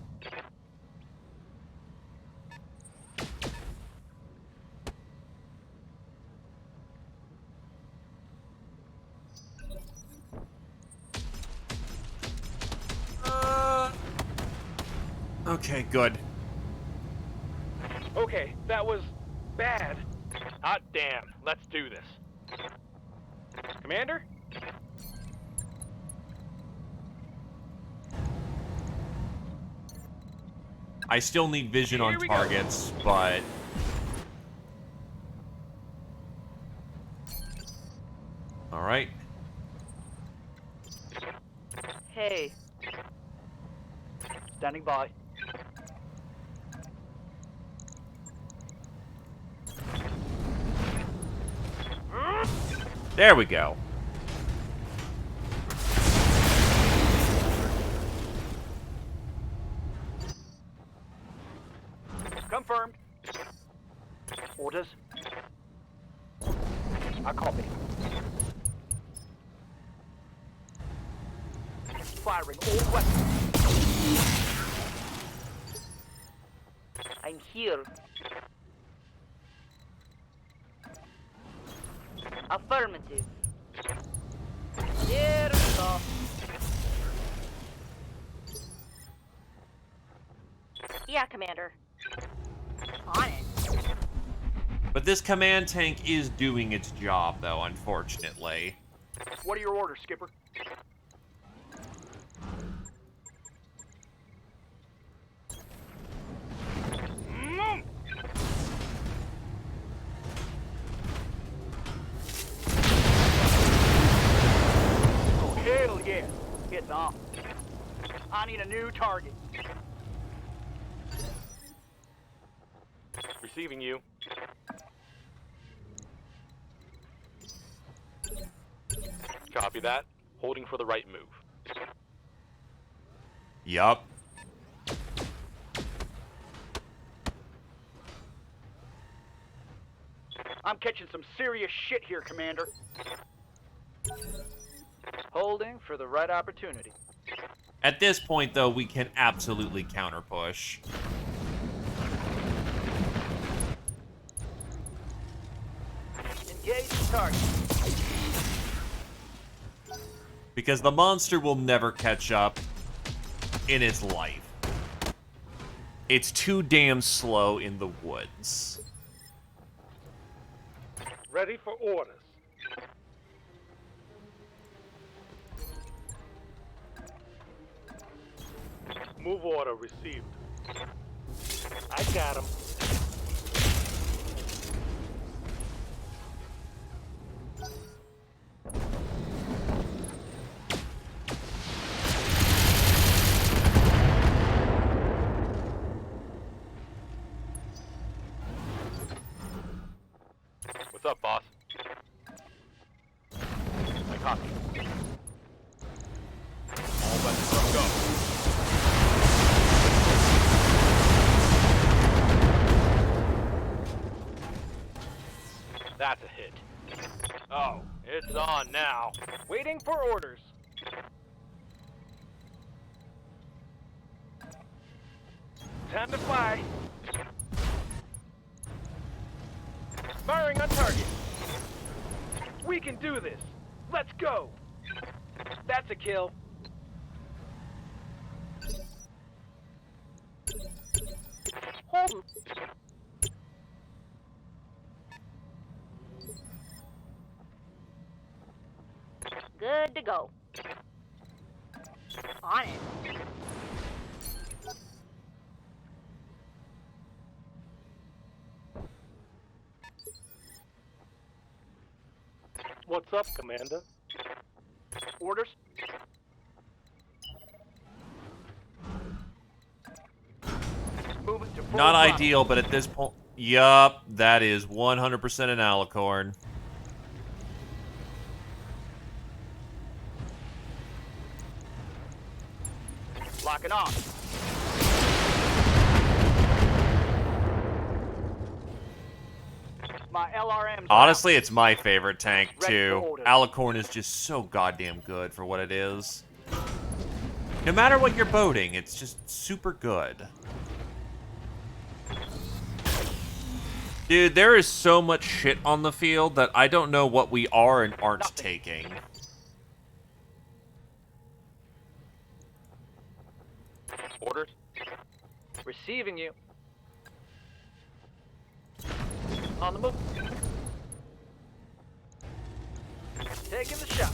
Okay, good. Okay, that was bad. Hot damn, let's do this. Commander? I still need vision on Here we go. targets, but... Alright. Hey. Standing by. There we go. Confirmed. Orders. I copy. Firing all weapons. I'm here. Affirmative. There we go. Yeah, Commander. On it. But this command tank is doing its job, though, unfortunately. What are your orders, Skipper? Oh, hell yeah. It's on. I need a new target. Receiving you. Copy that. Holding for the right move. Yup. I'm catching some serious shit here, Commander. Holding for the right opportunity. At this point, though, we can absolutely counter-push. Engage the target. Because the monster will never catch up in its life. It's too damn slow in the woods. Ready for orders. Move order received. I got him. What's up, boss? on now. Waiting for orders. Time to fly. Firing on target. We can do this. Let's go. That's a kill. Hold. Good to go. On it. What's up, Commander? Orders? Moving to full Not throttle. ideal, but at this point... Yup, that is 100% an alicorn. Locking off. My LRM's Honestly, it's my favorite tank, Ready for too. orders. Alicorn is just so goddamn good for what it is. No matter what you're boating, it's just super good. Dude, there is so much shit on the field that I don't know what we are and aren't Nothing. taking. Orders? Receiving you. On the move. Taking the shot.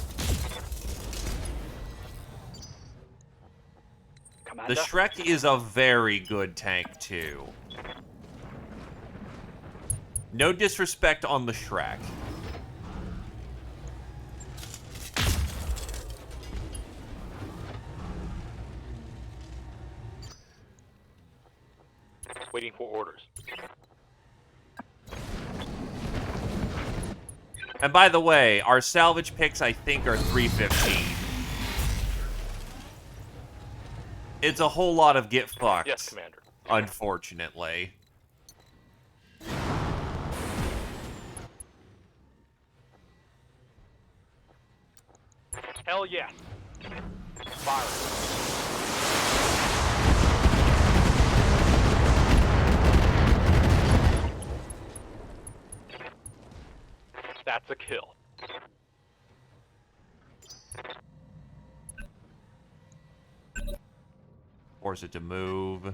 Commander. The Shrek is a very good tank, too. No disrespect on the Shrek. Waiting for orders. And by the way, our salvage picks, I think, are 315. It's a whole lot of get fucked. Yes, Commander. Unfortunately. Hell yes. Fire. That's a kill. Force it to move.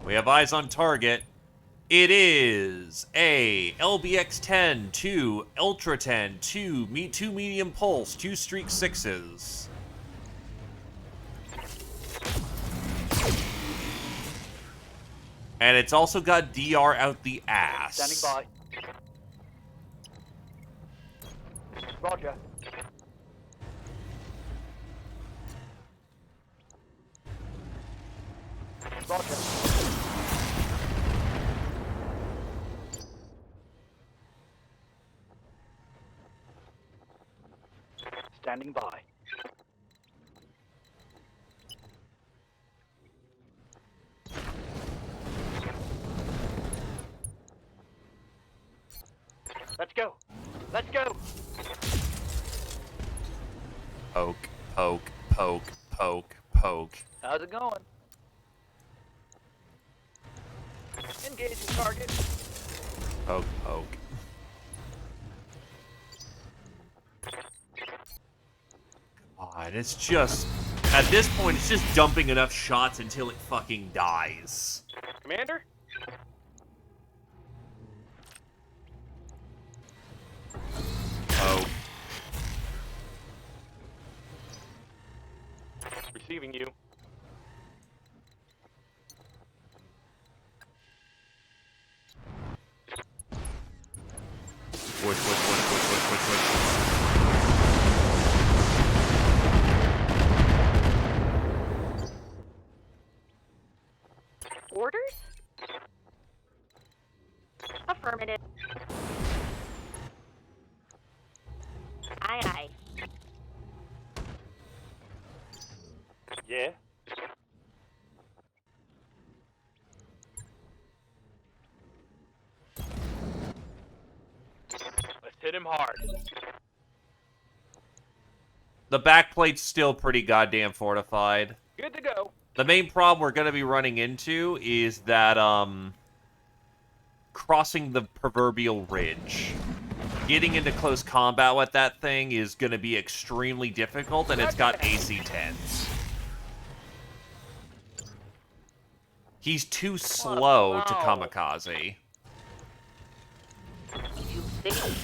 We have eyes on target. It is a LBX-10, 2 Ultra-10, 2 medium pulse, 2 streak 6s. And it's also got DR out the ass. Standing by. Roger. Roger. Standing by. Let's go. Let's go. Poke, poke, poke, poke, poke. How's it going? Engaging target. Poke, poke. God, it's just... At this point, it's just dumping enough shots until it fucking dies. Commander? Oh. Receiving you. Push, push, push, push, push, push, push. Orders? Affirmative. Aye, aye. Yeah? Let's hit him hard. The backplate's still pretty goddamn fortified. Good to go. The main problem we're going to be running into is that, crossing the proverbial ridge. Getting into close combat with that thing is going to be extremely difficult, and it's got AC-10s. He's too slow to kamikaze. You think?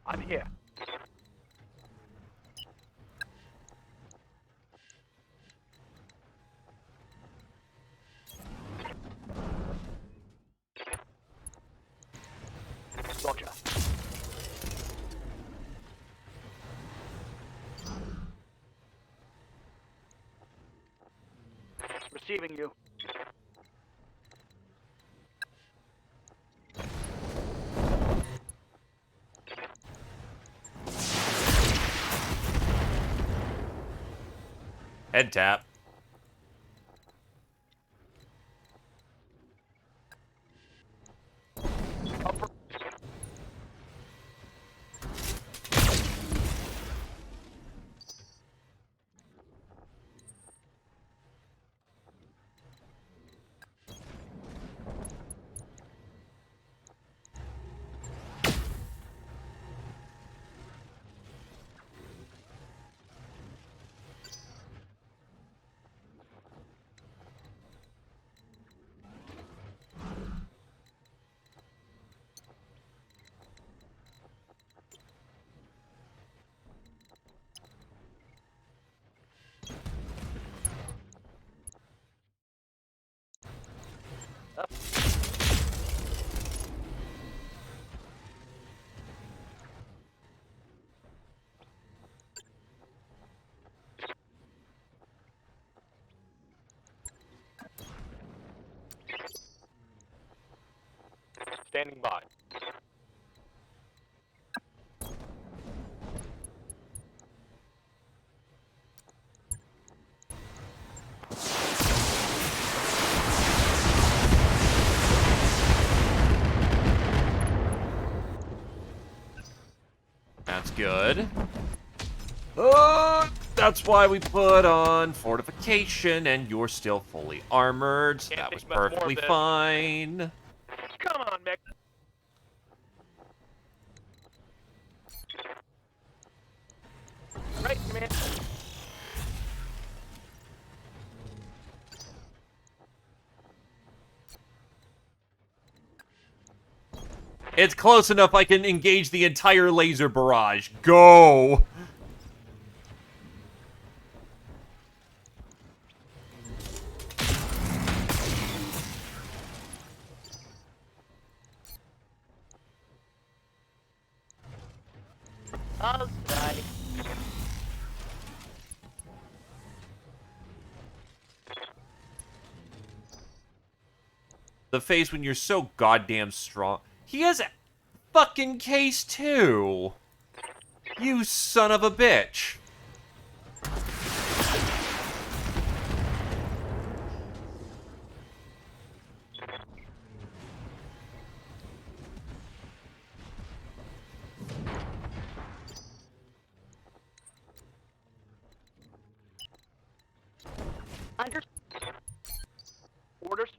I'm here. Roger. Receiving you. Head tap. Standing by. That's good. That's why we put on fortification, and you're still fully armored, so that was perfectly fine. Come on, Mick. Right, command. It's close enough I can engage the entire laser barrage. Go! I'll die. The face when you're so goddamn strong. He has a fucking case too. You son of a bitch. Under orders.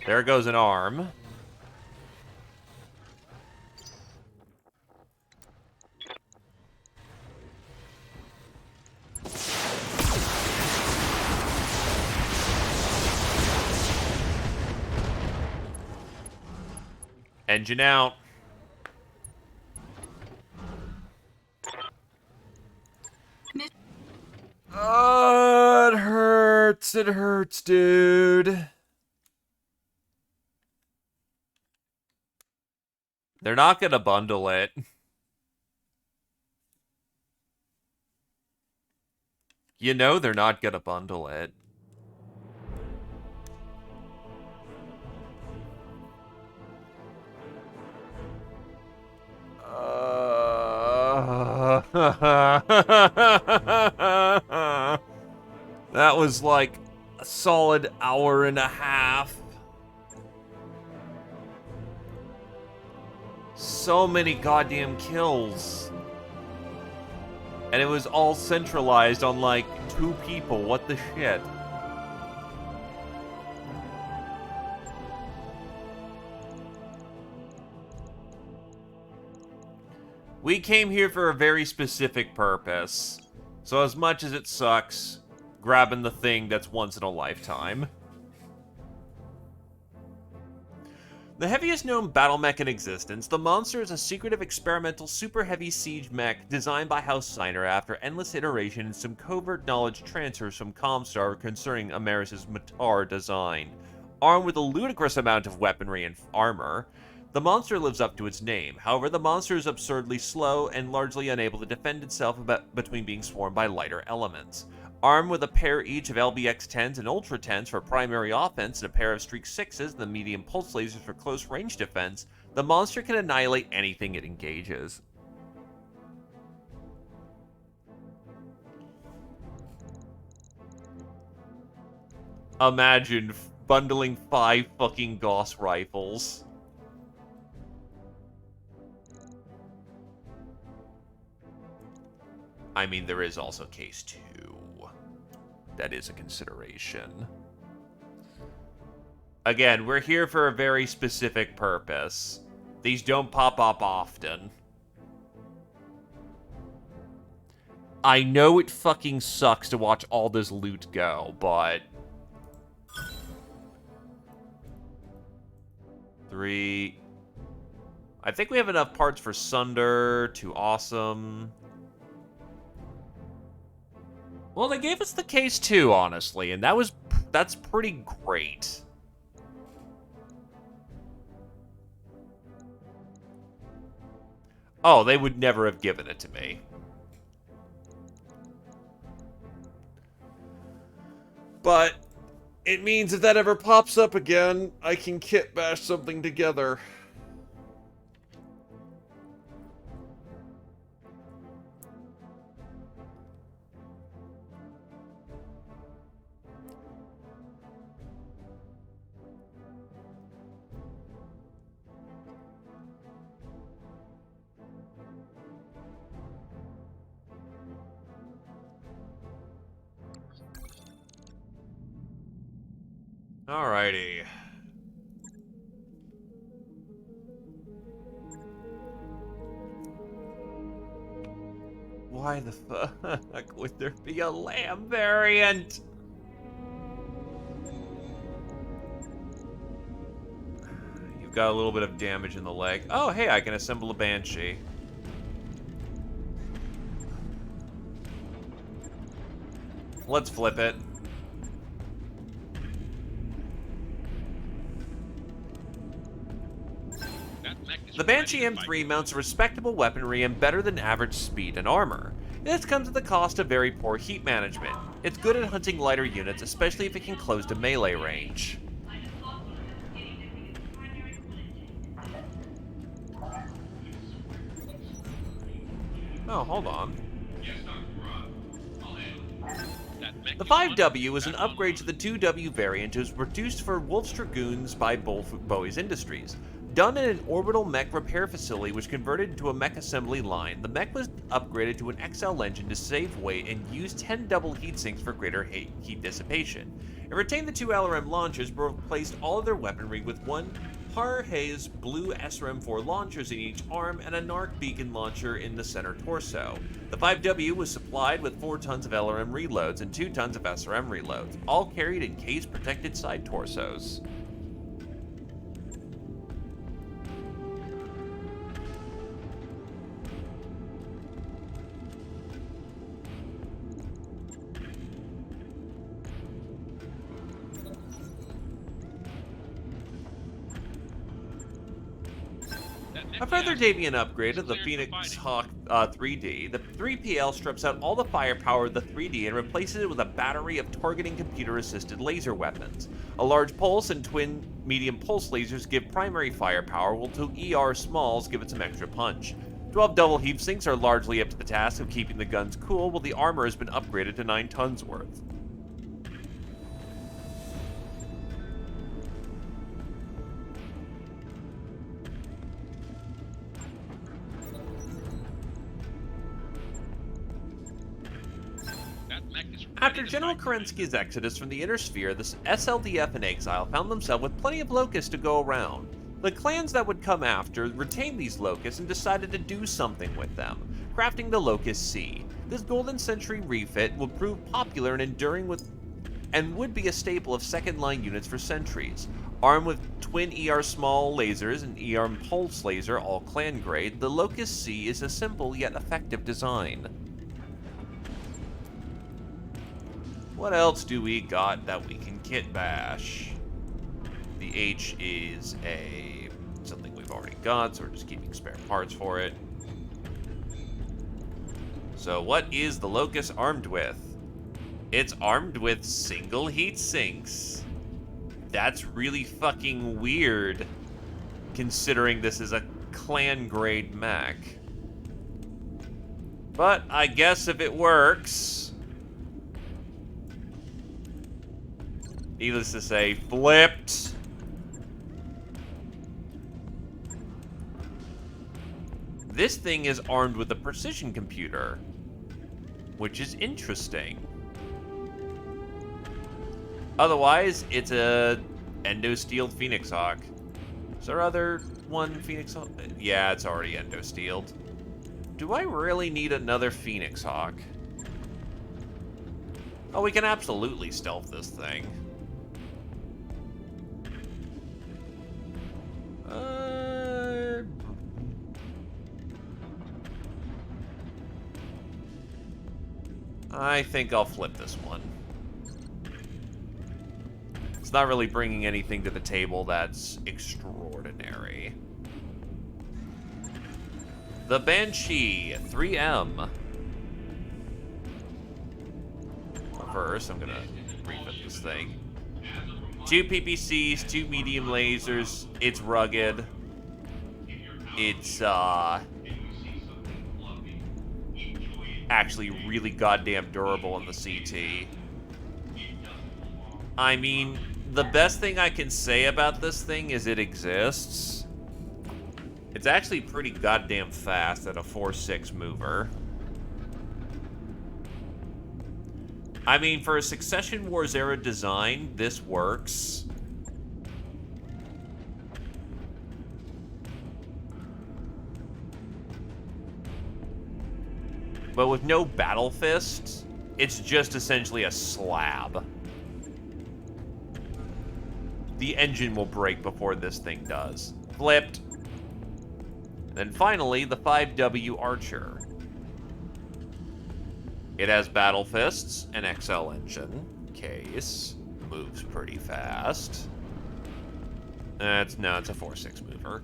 There goes an arm. Engine out. It hurts. It hurts, dude. They're not gonna bundle it. You know they're not gonna bundle it. was like a solid hour and a half. So many goddamn kills. And it was all centralized on like 2 people. What the shit? We came here for a very specific purpose. So as much as it sucks, grabbing the thing that's once in a lifetime. The heaviest known battle mech in existence, the Monster is a secretive experimental super heavy siege mech designed by House Steiner after endless iteration and some covert knowledge transfers from Comstar concerning Ameris' Matar design. Armed with a ludicrous amount of weaponry and armor, the Monster lives up to its name. However, the Monster is absurdly slow and largely unable to defend itself between being swarmed by lighter elements. Armed with a pair each of LBX-10s and Ultra-10s for primary offense and a pair of Streak 6s and the medium pulse lasers for close range defense, the Monster can annihilate anything it engages. Imagine bundling 5 fucking Gauss rifles. I mean, there is also case 2. That is a consideration. Again, we're here for a very specific purpose. These don't pop up often. I know it fucking sucks to watch all this loot go, but... 3... I think we have enough parts for Sunder, 2 awesome... Well, they gave us the case 2, honestly, and that's pretty great. Oh, they would never have given it to me. But it means if that ever pops up again, I can kit bash something together. Alrighty. Why the fuck would there be a lamb variant? You've got a little bit of damage in the leg. Oh, hey, I can assemble a Banshee. Let's flip it. The Banshee M3 mounts a respectable weaponry and better than average speed and armor. This comes at the cost of very poor heat management. It's good at hunting lighter units, especially if it can close to melee range. Oh, hold on. The 5W is an upgrade to the 2W variant. It was produced for Wolf's Dragoons by Bowie's Industries. Done in an orbital mech repair facility which converted into a mech assembly line, the mech was upgraded to an XL engine to save weight and used 10 double heat sinks for greater heat dissipation. It retained the 2 LRM launchers but replaced all of their weaponry with 1 Har-Hayes blue SRM-4 launchers in each arm and a NARC beacon launcher in the center torso. The 5W was supplied with 4 tons of LRM reloads and 2 tons of SRM reloads, all carried in case-protected side torsos. A further Davian upgrade of the Phoenix Hawk 3D, the 3PL strips out all the firepower of the 3D and replaces it with a battery of targeting computer-assisted laser weapons. A large pulse and twin medium pulse lasers give primary firepower, while 2 ER smalls give it some extra punch. 12 double heat sinks are largely up to the task of keeping the guns cool, while the armor has been upgraded to 9 tons worth. After General Kerensky's exodus from the Inner Sphere, the SLDF in exile found themselves with plenty of locusts to go around. The clans that would come after retained these locusts and decided to do something with them, crafting the Locust C. This Golden Century refit will prove popular and enduring and would be a staple of second-line units for centuries. Armed with twin ER small lasers and ER pulse laser, all clan grade, the Locust C is a simple yet effective design. What else do we got that we can kit bash? The H is something we've already got, so we're just keeping spare parts for it. So what is the Locust armed with? It's armed with single heat sinks. That's really fucking weird, considering this is a clan grade mech. But I guess if it works, needless to say, flipped. This thing is armed with a precision computer, which is interesting. Otherwise, it's a endo-steeled Phoenix Hawk. Is there other one Phoenix Hawk? Yeah, it's already endo-steeled. Do I really need another Phoenix Hawk? Oh, we can absolutely stealth this thing. I think I'll flip this one. It's not really bringing anything to the table that's extraordinary. The Banshee 3M. First, I'm gonna refit this thing. 2 PPCs, 2 medium lasers. It's rugged. It's actually really goddamn durable in the CT. I mean, the best thing I can say about this thing is it exists. It's actually pretty goddamn fast at a 4.6 mover. I mean, for a Succession Wars era design, this works. But with no Battle Fist, it's just essentially a slab. The engine will break before this thing does. Flipped. Then finally, the 5W Archer. It has Battle Fists, an XL engine, case, moves pretty fast. It's a 4.6 mover.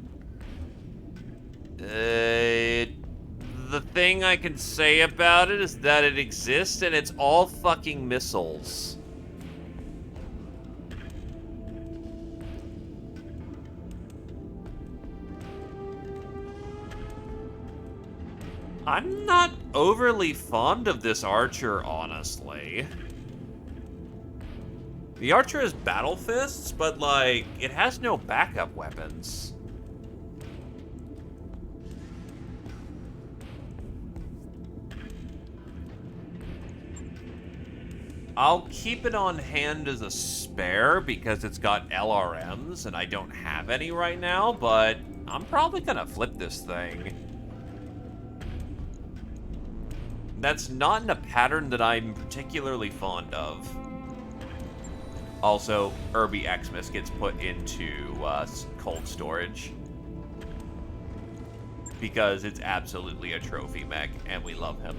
The thing I can say about it is that it exists and it's all fucking missiles. I'm not overly fond of this Archer, honestly. The Archer has Battle Fists, but, like, it has no backup weapons. I'll keep it on hand as a spare because it's got LRMs and I don't have any right now, but I'm probably gonna flip this thing. That's not in a pattern that I'm particularly fond of. Also, Irby Xmas gets put into cold storage because it's absolutely a trophy mech and we love him.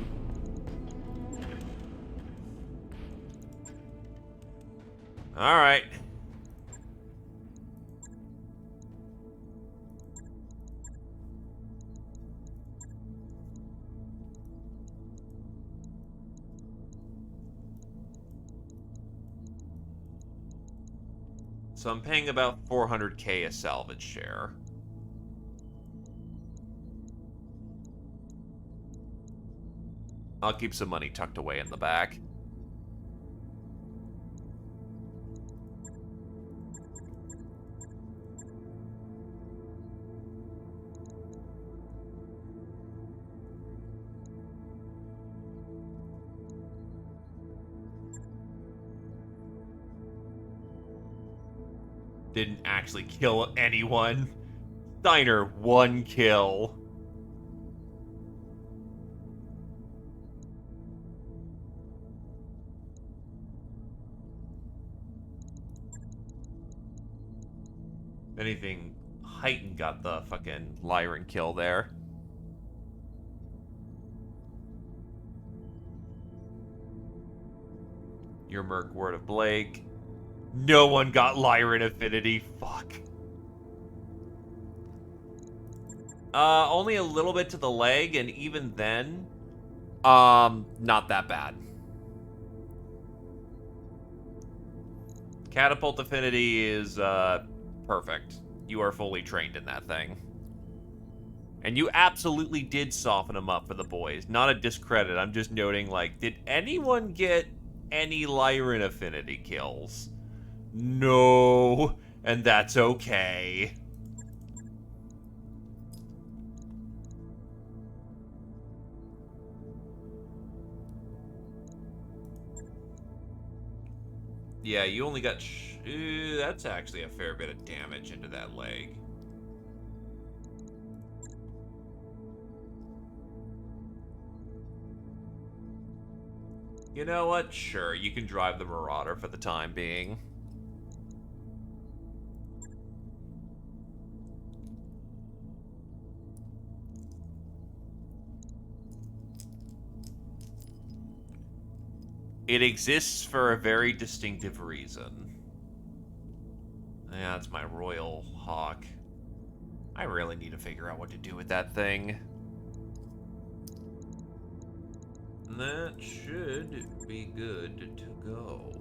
All right. So I'm paying about 400k a salvage share. I'll keep some money tucked away in the back. Didn't actually kill anyone. Steiner, 1 kill. If anything, Heighton got the fucking Lyran kill there. Your Merc Word of Blake. No one got Lyran Affinity. Fuck. Only a little bit to the leg, and even then, not that bad. Catapult Affinity is, perfect. You are fully trained in that thing. And you absolutely did soften them up for the boys. Not a discredit, I'm just noting, like, did anyone get any Lyran Affinity kills? No, and that's okay. Yeah, you only got... that's actually a fair bit of damage into that leg. You know what? Sure, you can drive the Marauder for the time being. It exists for a very distinctive reason. Yeah, that's my Royal Hawk. I really need to figure out what to do with that thing. That should be good to go.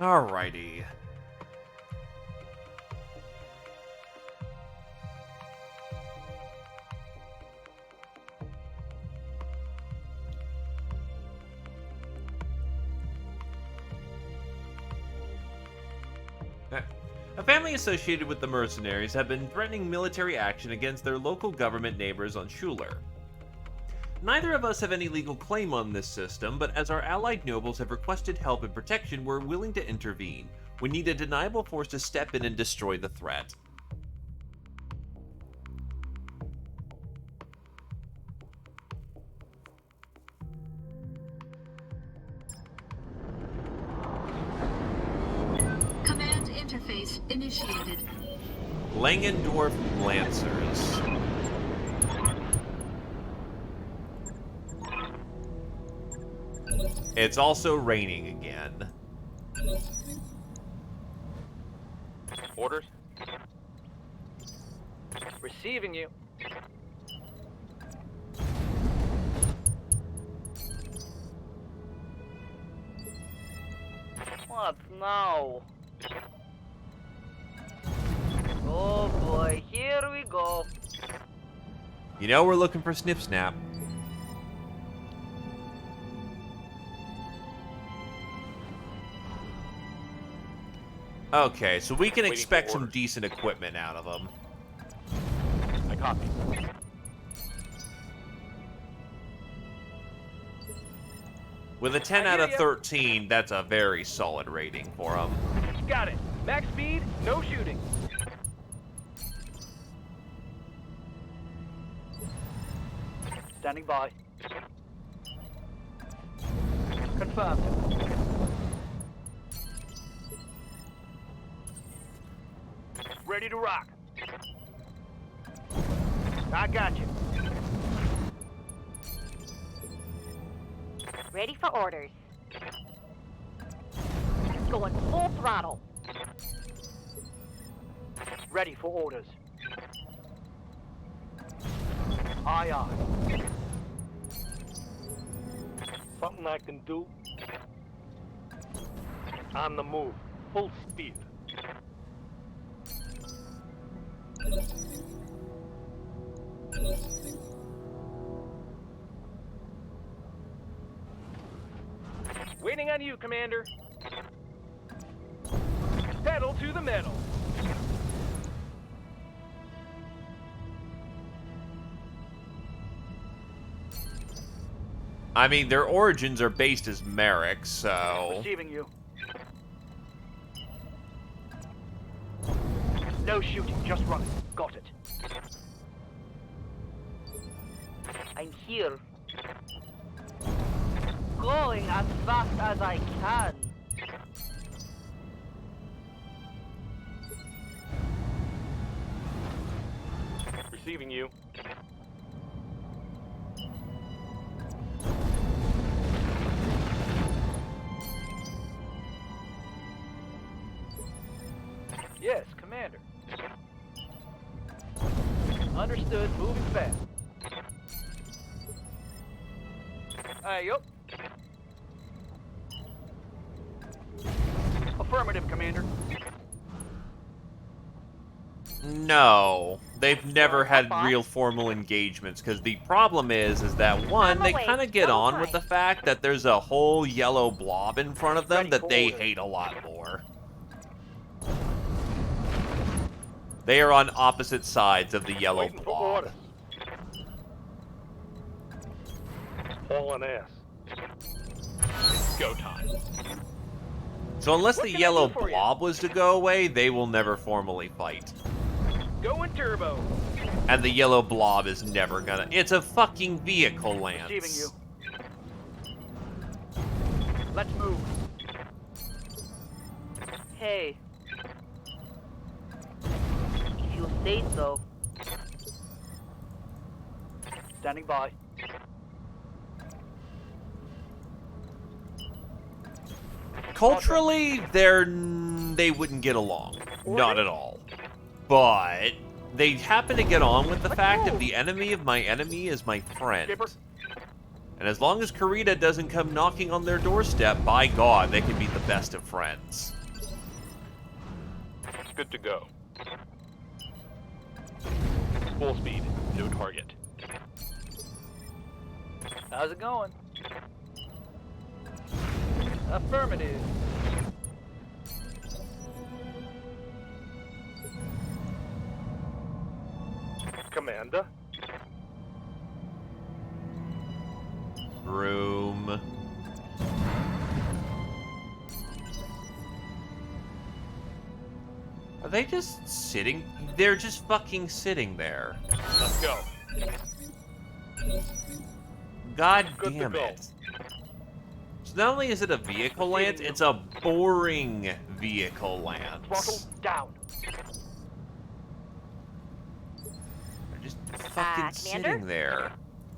Alrighty. A family associated with the mercenaries have been threatening military action against their local government neighbors on Schuler. Neither of us have any legal claim on this system, but as our allied nobles have requested help and protection, we're willing to intervene. We need a deniable force to step in and destroy the threat. Command interface initiated. Langendorf Lancers. It's also raining again. Orders? Receiving you. What now? Oh boy, here we go. You know we're looking for Snip Snap. Okay, so we can expect some decent equipment out of them. I copy. With a 10 out of 13, that's a very solid rating for them. Got it. Max speed, no shooting. Standing by. Confirmed. Ready to rock. I got you. Ready for orders. Going full throttle. Ready for orders. Aye, aye. Something I can do? On the move. Full speed. Waiting on you, Commander. Pedal to the metal. I mean, their origins are based as Merrick, so... Receiving you. No shooting, just running. Got it. I'm here. Going as fast as I can. Receiving you. Yes, Commander. Understood, moving fast. Yup. Affirmative, Commander. No, they've never had real formal engagements, because the problem is that one, they kind of get on with the fact that there's a whole yellow blob in front of them that they hate a lot more. They are on opposite sides of the yellow Waiting for blob. orders. Hauling ass. It's go time. So unless What the can I yellow do for you? blob was to go away, they will never formally fight. Going turbo. And the yellow blob is never gonna... It's a fucking vehicle, Lance. Receiving you. Let's move. Hey. If you say so. Standing by. Culturally, they wouldn't get along. Not at all. But they happen to get on with the fact that the enemy of my enemy is my friend. Skipper. And as long as Kurita doesn't come knocking on their doorstep, by God, they can be the best of friends. Good to go. Full speed. No target. How's it going? Affirmative. Commander. Room. Are they just sitting? They're just fucking sitting there. Let's go. God Good to damn go. it. So not only is it a vehicle, Lance, it's a boring vehicle, Lance. Throttle down. They're just fucking Commander? sitting there.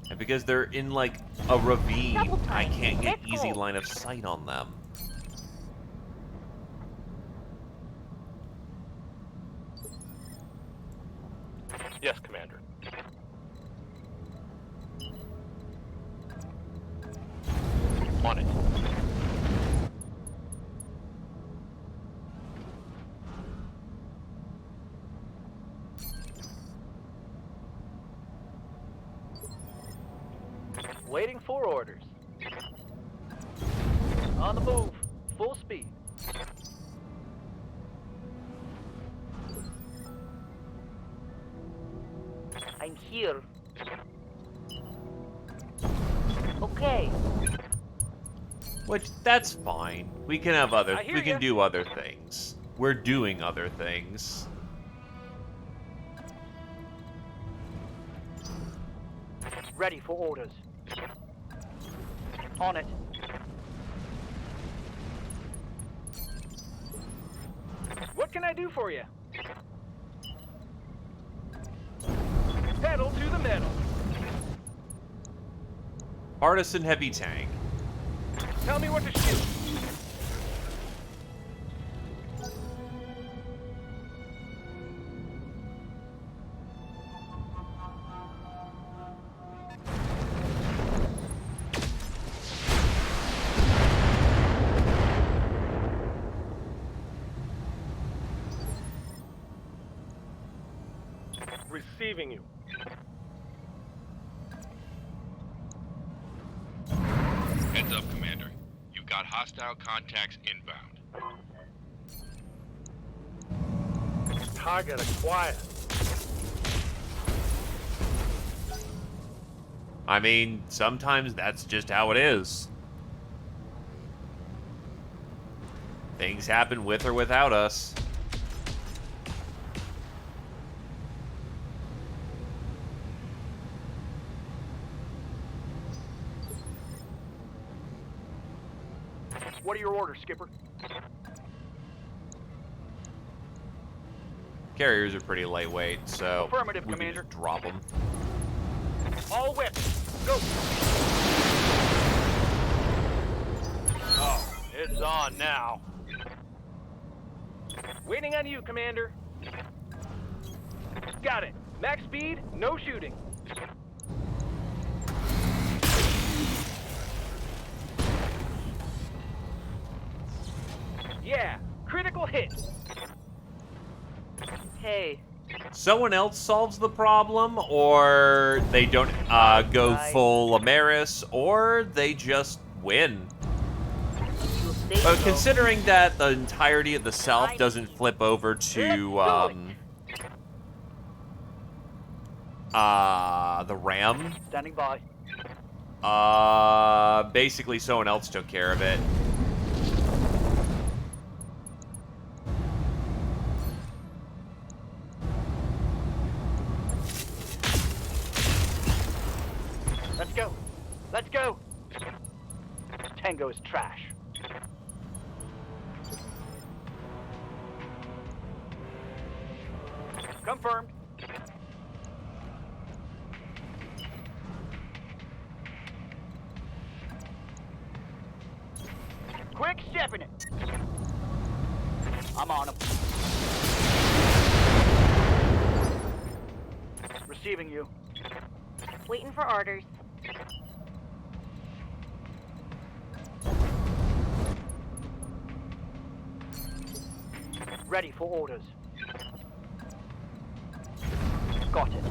And because they're in, like, a ravine, Double I time. can't get Let's easy go. line of sight on them. Yes, Commander. On it. Waiting for orders. On the move. Full speed. I'm here. Okay. Which, that's fine. We can have other... I hear We can ya. do other things. We're doing other things. Ready for orders. On it. can I do for you? Pedal to the metal. Partisan heavy tank. Tell me what to shoot. Receiving you. Heads up, Commander. You've got hostile contacts inbound. Target acquired. I mean, sometimes that's just how it is. Things happen with or without us. What are your orders, Skipper? Carriers are pretty lightweight, so Affirmative, we can Commander. just drop them. All weapons, go! Oh, it's on now. Waiting on you, Commander. Got it. Max speed, no shooting. Yeah, critical hit. Hey, Someone else solves the problem, or they don't go full Amaris, or they just win. you say But so. considering that the entirety of the South doesn't flip over to the Ram, Standing by. basically someone else took care of it. Let's go. Let's go. Tango is trash. Confirmed. Quick stepping it. I'm on him. Receiving you. Waiting for orders. Ready for orders. Got it.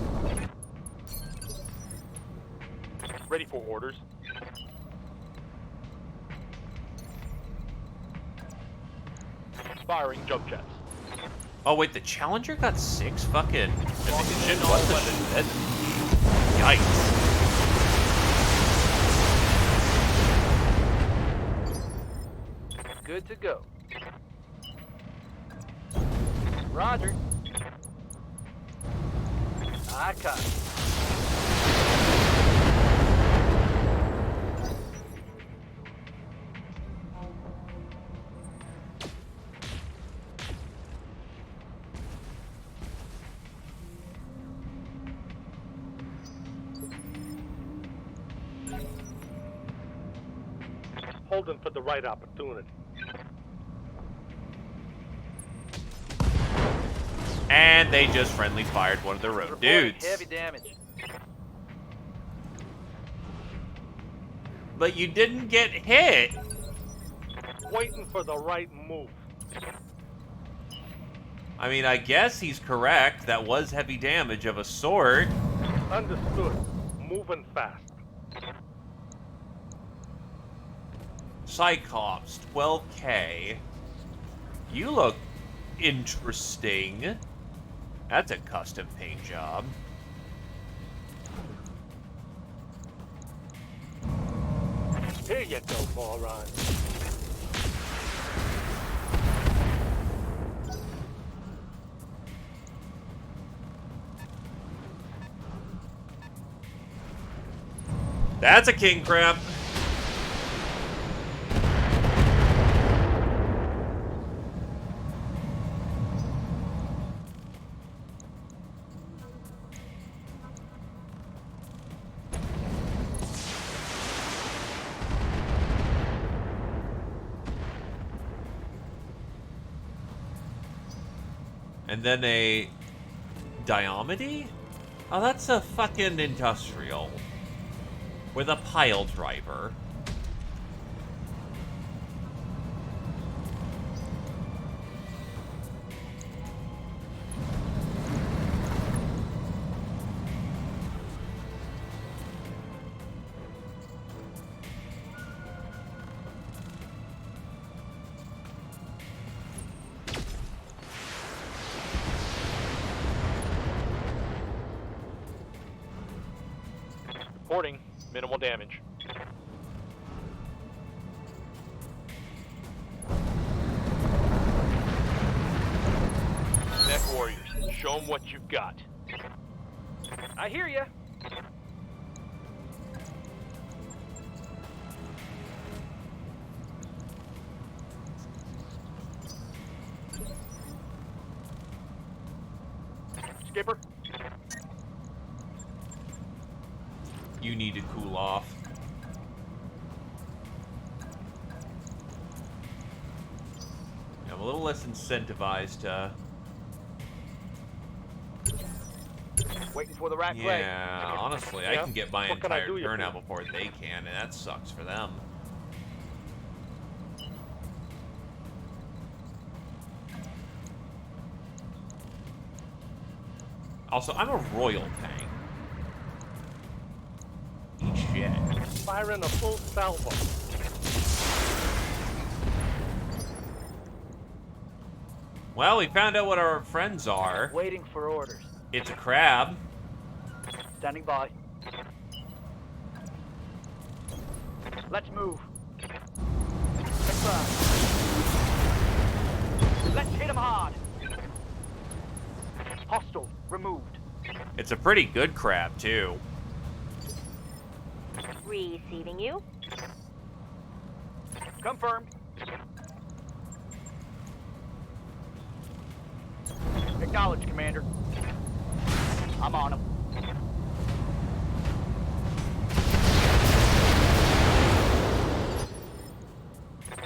Ready for orders. Firing jump jets. Oh wait, the Challenger got 6 fucking shit. What the shit? Yikes. Good to go. Roger. I copy. Holding for the right opportunity. And they just friendly fired one of their own dudes. Heavy damage. But you didn't get hit. Waiting for the right move. I mean, I guess he's correct. That was heavy damage of a sort. Understood. Moving fast. Cyclops, 12K. You look interesting. That's a custom paint job. Here you go, moron. That's a king crab. And then a Diomedy? Oh, that's a fucking industrial. With a pile driver. Reporting minimal damage. Mech warriors, show them what you've got. I hear ya. Skipper, You need to cool off. I'm a little less incentivized to... Waiting for the right play. Yeah, honestly, I Yeah. can get my What can I entire do you turn for? out before they can, and that sucks for them. Also, I'm a royal tank. Eat shit. firing a full salvo. Well, we found out what our friends are. Waiting for orders. It's a crab. Standing by. Let's move. Let's hit him hard. Hostile removed. It's a pretty good crab, too. Receiving you. Confirmed. Acknowledge, Commander. I'm on him.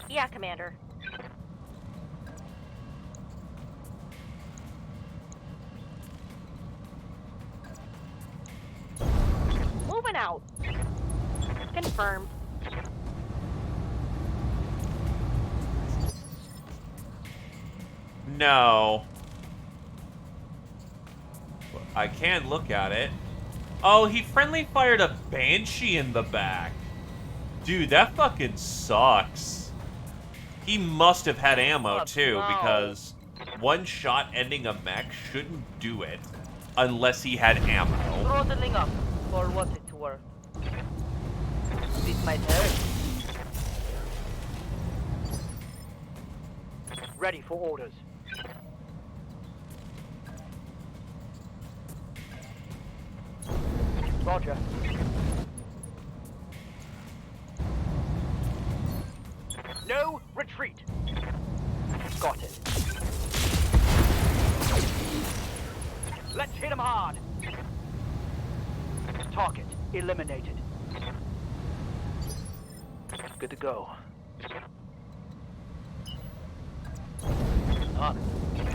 Yeah, Commander. Moving out. Confirmed. No. I can look at it. Oh, he friendly fired a Banshee in the back. Dude, that fucking sucks. He must have had ammo, too, no. because one shot ending a mech shouldn't do it unless he had ammo. Throttling up for what it's worth. This might hurt. Ready for orders. Roger. No retreat. Got it. Let's hit him hard. Target eliminated. Good to go. On it.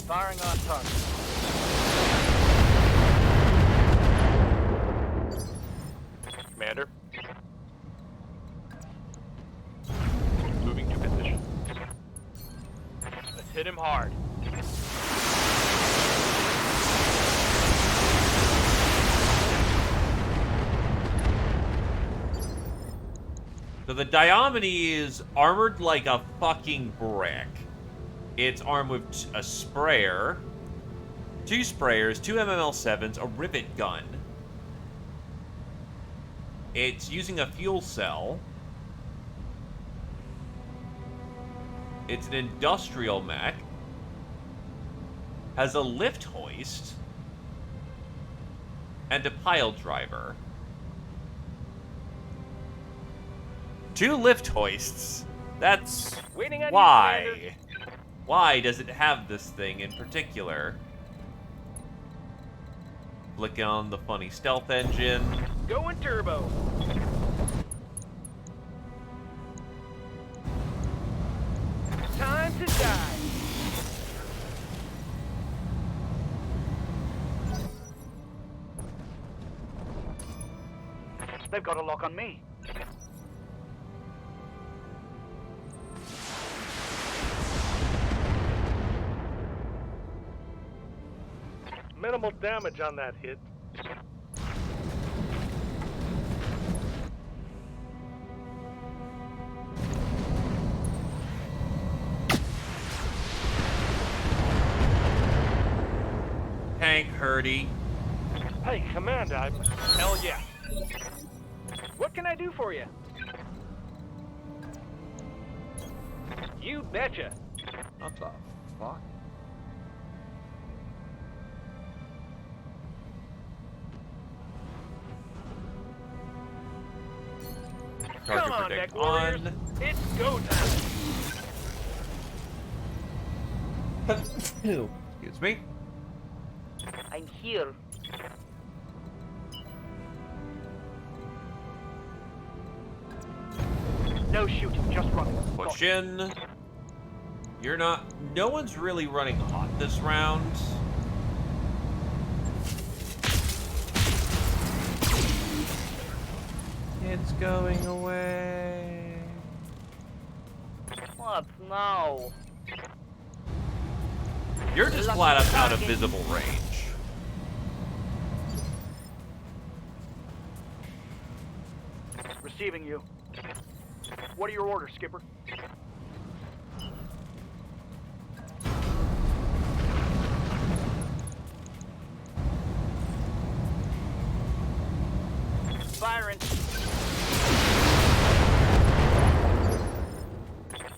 Firing on target. Commander. Moving to position. Let's hit him hard. So the Diomedy is armored like a fucking brick. It's armed with a sprayer, 2 sprayers, 2 MML7s, a rivet gun. It's using a fuel cell. It's an industrial mech. Has a lift hoist. And a pile driver. 2 lift hoists. That's Waiting on you, why. Commander. Why does it have this thing in particular? Flick on the funny stealth engine. Going turbo. to die. They've got a lock on me. Minimal damage on that hit. Tank Hurdy. Hey, Commander, hell yeah. What can I do for you? You betcha. What the fuck? Target Come on, predict Mech Warriors. on. It's go time. Excuse me. I'm here. No shooting, just running. Push in. You're not... No one's really running hot this round. It's going away. What now? You're just flat up out of visible range. Receiving you. What are your orders, Skipper? Firing.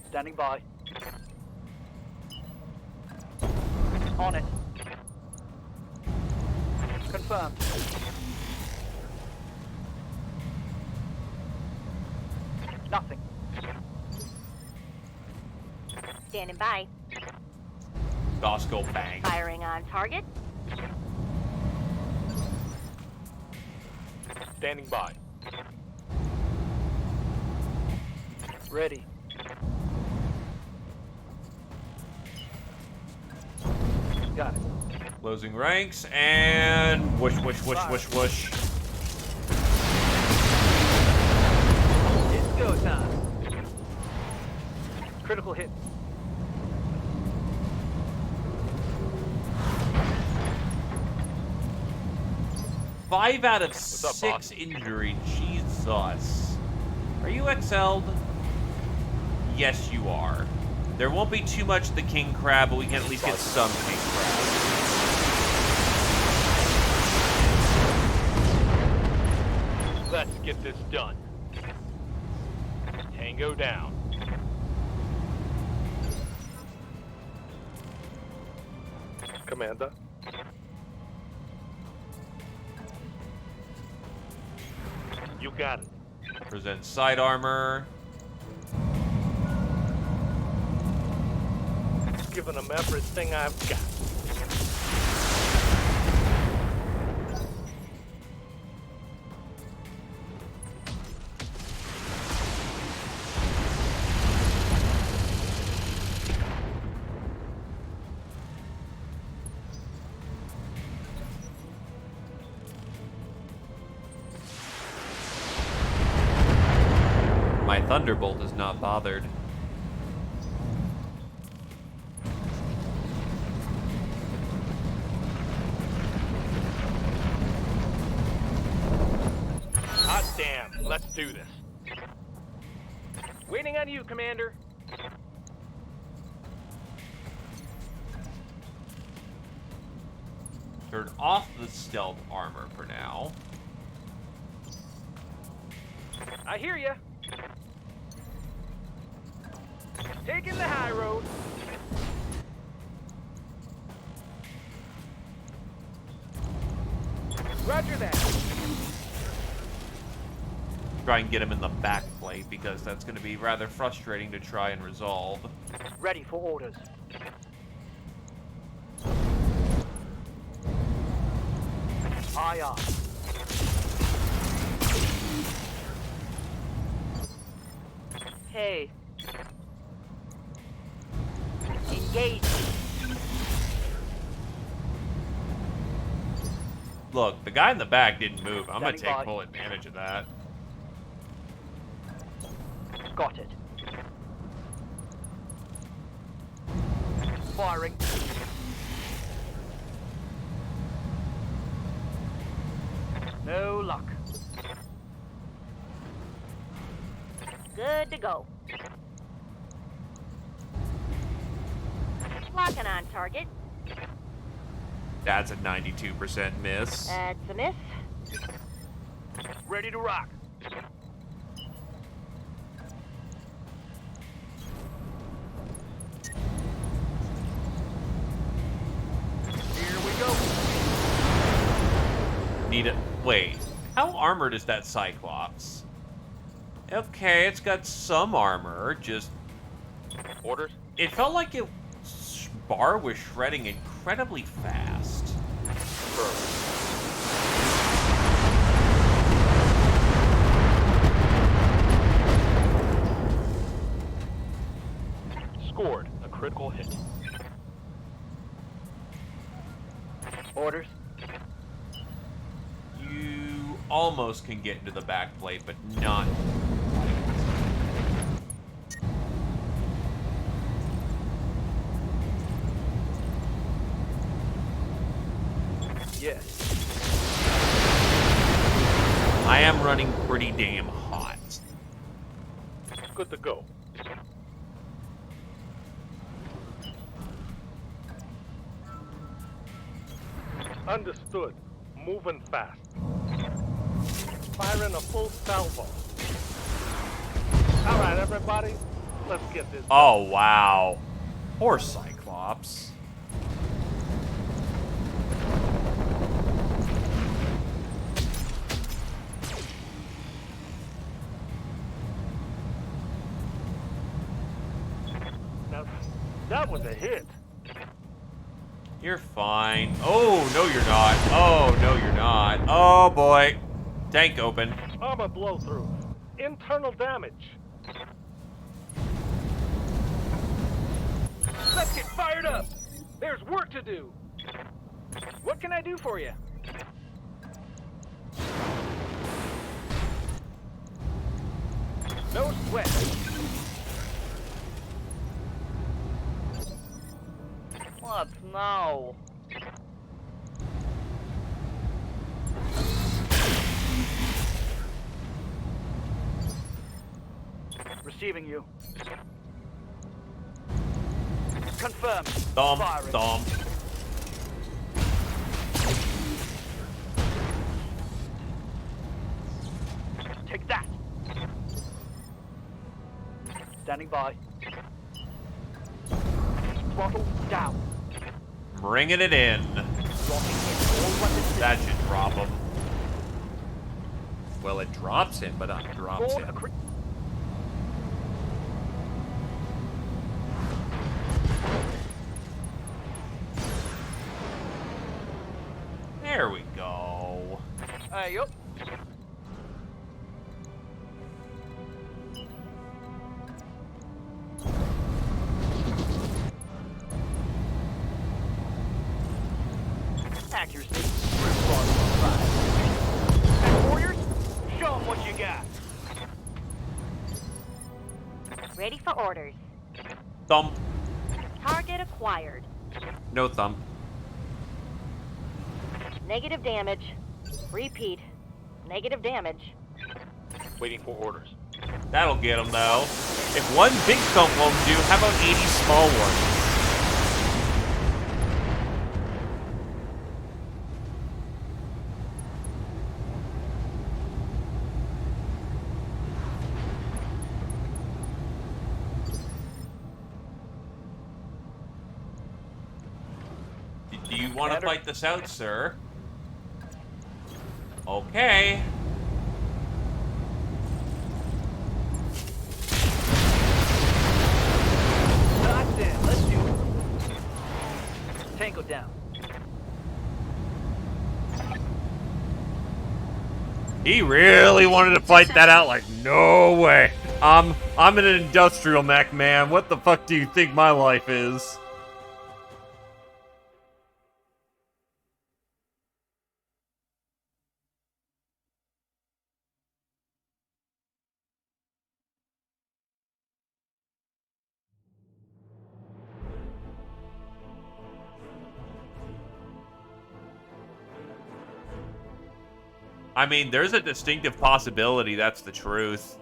Standing by. On it. Confirmed. Nothing. Standing by. Bosco bang. Firing on target. Standing by. Ready. Got it. Closing ranks and whoosh, whoosh, whoosh, whoosh, whoosh. It's go time. Critical hit. Five out of up, 6 boss? injury. Jesus. Are you XL'd? Yes, you are. There won't be too much of the king crab, but we can at least get some king crab. Let's get this done. Tango down. Commander. You got it. Present side armor. Giving them everything I've got. My Thunderbolt is not bothered. Hot damn. Let's do this. Waiting on you, Commander. Turn off the stealth armor for now. I hear ya. Taking the high road. Roger that. Try and get him in the back plate because that's going to be rather frustrating to try and resolve. Ready for orders. Aye, aye. Hey, Engage. Look, the guy in the back didn't move. I'm gonna Standing take by. full advantage of that. Got it. Firing. No luck. Good to go. Locking on target. That's a 92% miss. That's a miss. Ready to rock. Here we go. Need it. Wait, how armored is that Cyclops? Okay, it's got some armor. Just Orders? it felt like bar was shredding incredibly fast. Scored a critical hit. Orders. You almost can get into the back plate, but not. Yes. I am running pretty damn hot. Good to go. Understood. Moving fast. Firing a full salvo. All right, everybody. Let's get this. Oh, wow. Poor Cyclops. Now, that was a hit. You're fine. Oh, no, you're not. Oh, no, you're not. Oh, boy. Tank open. Armor blow through. Internal damage. Let's get fired up. There's work to do. What can I do for you? No sweat. What now? Receiving you. Confirmed. Thumb, Firing. thumb. Take that. Standing by. Throttle down. Bringing it in. Locking in all weapons. That should drop him. Well, it drops him, but undrops Scored a him. There we go. Yup. Accuracy. And warriors, show them what you got. Ready for orders. Thump. Target acquired. No thump. Negative damage. Repeat. Negative damage. Waiting for orders. That'll get him, though. If one big thump won't do, how about 80 small ones? Do you want to fight this out, sir? Okay. Knocked in. Let's do it. Tango down. He really wanted to fight that out, like, no way. I'm an industrial mech, man. What the fuck do you think my life is? I mean, there's a distinctive possibility that's the truth.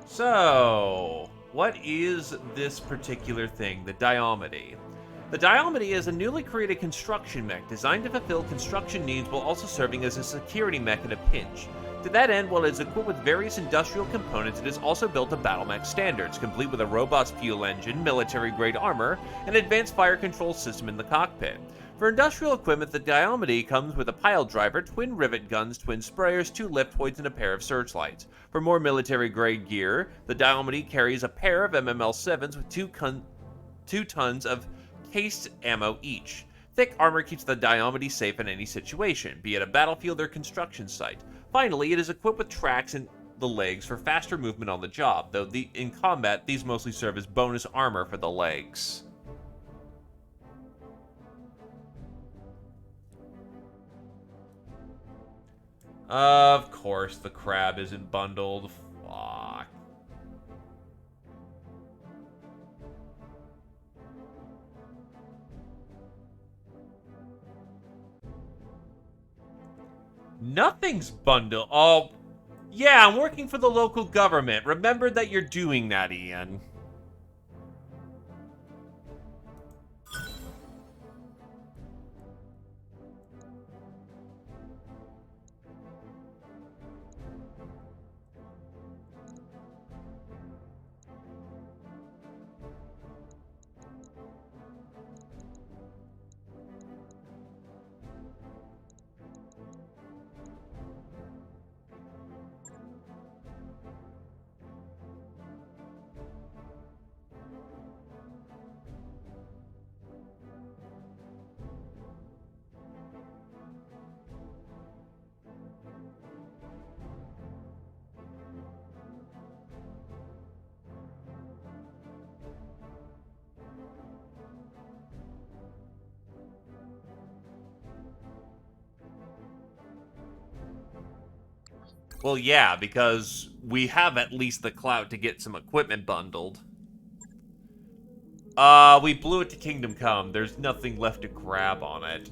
So, what is this particular thing, the Diomedy? The Diomedy is a newly created construction mech designed to fulfill construction needs while also serving as a security mech in a pinch. To that end, while it is equipped with various industrial components, it is also built to battle mech standards, complete with a robust fuel engine, military-grade armor, and advanced fire control system in the cockpit. For industrial equipment, the Diomedy comes with a pile driver, twin rivet guns, twin sprayers, 2 liftoids, and a pair of searchlights. For more military-grade gear, the Diomedy carries a pair of MML-7s with 2 tons of cased ammo each. Thick armor keeps the Diomedy safe in any situation, be it a battlefield or construction site. Finally, it is equipped with tracks in the legs for faster movement on the job, though in combat, these mostly serve as bonus armor for the legs. Of course, the crab isn't bundled. Fuck. Nothing's bundled. Oh, yeah, I'm working for the local government. Remember that you're doing that, Ian. Well, yeah, because we have at least the clout to get some equipment bundled. We blew it to Kingdom Come. There's nothing left to grab on it.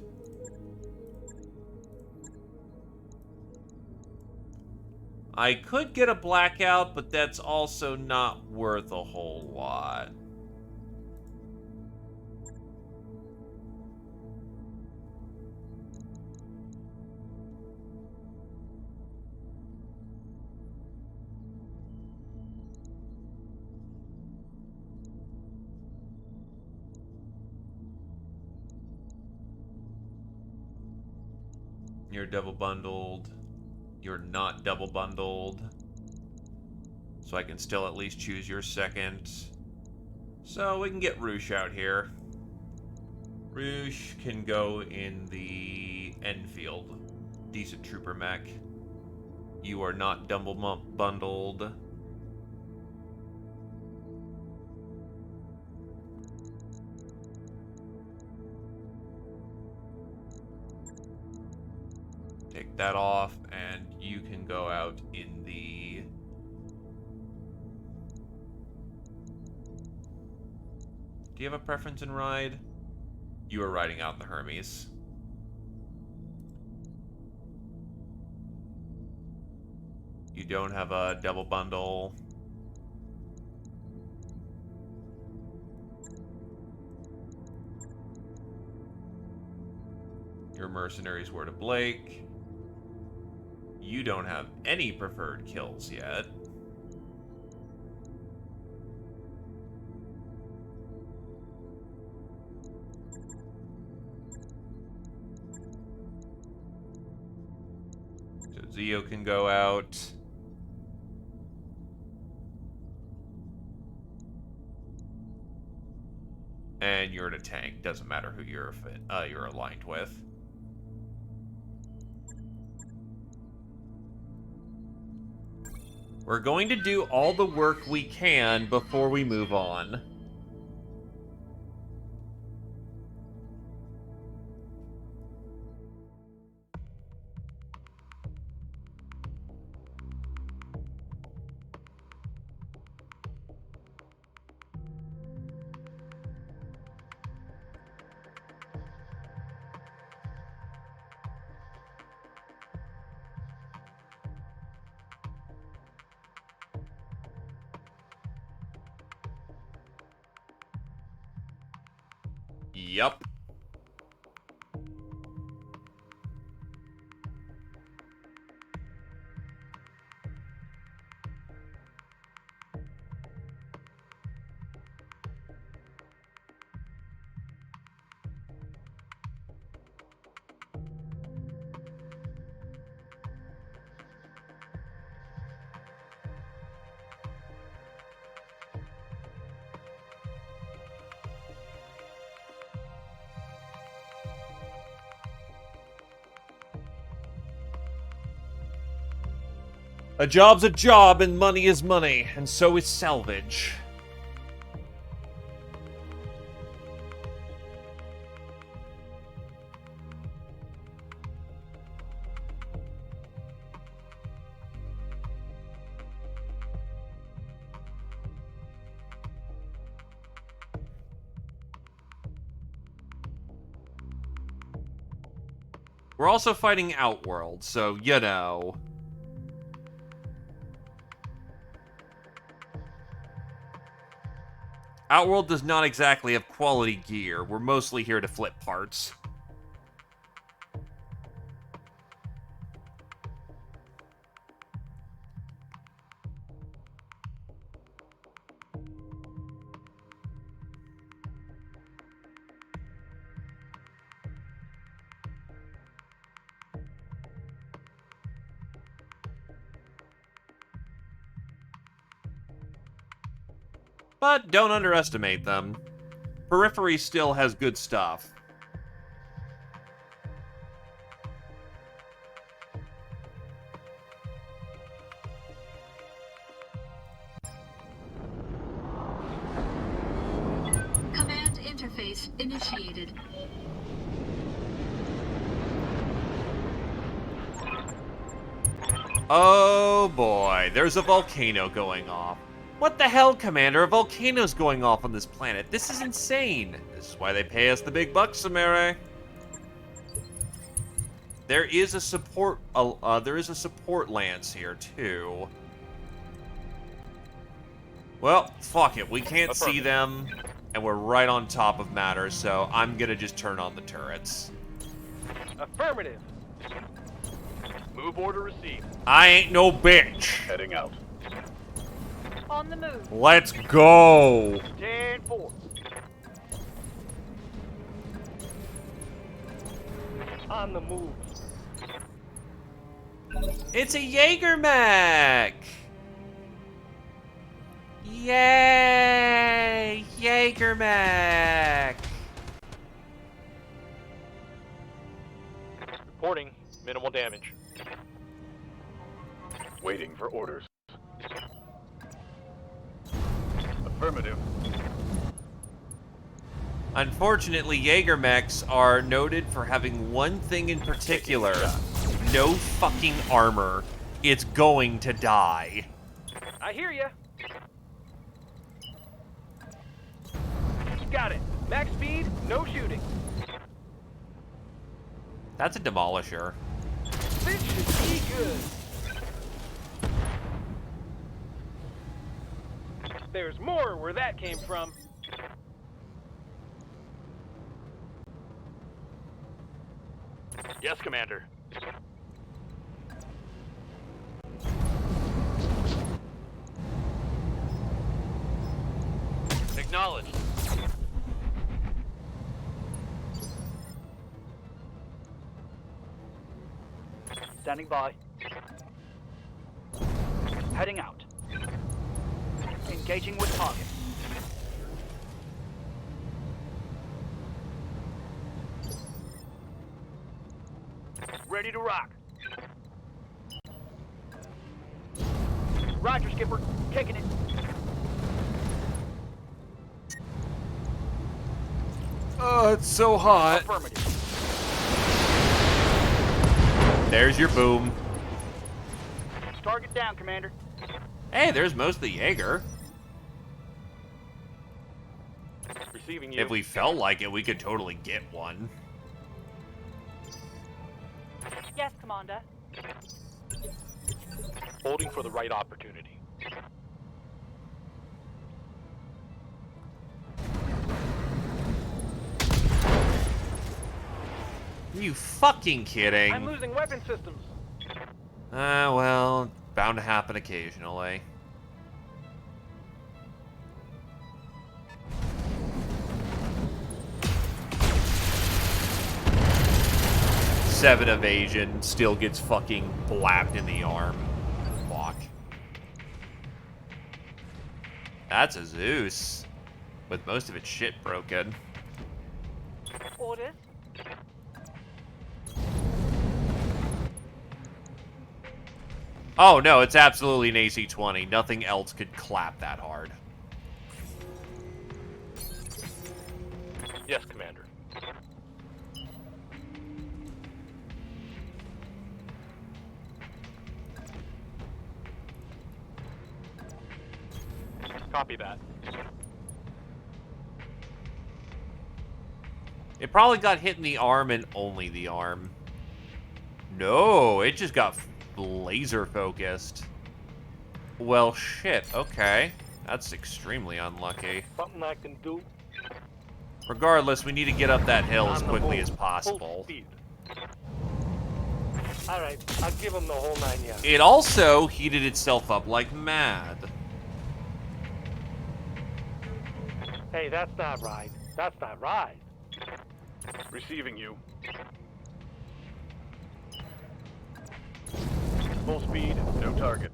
I could get a blackout, but that's also not worth a whole lot. You're double bundled. You're not double bundled. So I can still at least choose your second. So we can get Roosh out here. Roosh can go in the Enfield. Decent trooper mech. You are not double bundled. Take that off, and you can go out in the... Do you have a preference in ride? You are riding out the Hermes. You don't have a double bundle. Your mercenaries were to Blake. You don't have any preferred kills yet. So Zio can go out. And you're in a tank. Doesn't matter who you're aligned with. We're going to do all the work we can before we move on. Yup. A job's a job, and money is money, and so is salvage. We're also fighting Outworld, so you know. Outworld does not exactly have quality gear. We're mostly here to flip parts. But don't underestimate them. Periphery still has good stuff. Command interface initiated. Oh boy, there's a volcano going off. What the hell, Commander? A volcano's going off on this planet. This is insane. This is why they pay us the big bucks, Samare. There is a support. There is a support lance here too. Well, fuck it. We can't see them, and we're right on top of matter. So I'm gonna just turn on the turrets. Affirmative. Move order received. I ain't no bitch. Heading out. On the move. Let's go. 10-4. On the move. It's a Jaeger mech. Yay! Jaeger mech. Reporting minimal damage. Waiting for orders. Affirmative. Unfortunately, Jaeger mechs are noted for having one thing in particular. No fucking armor. It's going to die. I hear ya. Got it. Max speed, no shooting. That's a demolisher. This should be good. There's more where that came from. Yes, Commander. Acknowledged. Standing by. Heading out. Engaging with target. Ready to rock. Roger, Skipper. Taking it. Oh, it's so hot. Affirmative. There's your boom. Target down, Commander. Hey, there's most of the Jaeger. Receiving you. If we felt like it, we could totally get one. Yes, Commander. Holding for the right opportunity. Are you fucking kidding? I'm losing weapon systems. Well, bound to happen occasionally. Seven evasion, still gets fucking blapped in the arm. Fuck. That's a Zeus, with most of its shit broken. Orders. Oh no, it's absolutely an AC-20. Nothing else could clap that hard. Yes, Commander. Copy that. It probably got hit in the arm and only the arm. No, it just got laser focused. Well, shit. Okay. That's extremely unlucky. Something I can do. Regardless, we need to get up that hill as On the quickly move. as Full possible. speed. All right, I'll give him the whole 9 yards. It also heated itself up like mad. Hey, that's not right. That's not right. Receiving you. Full speed, no target.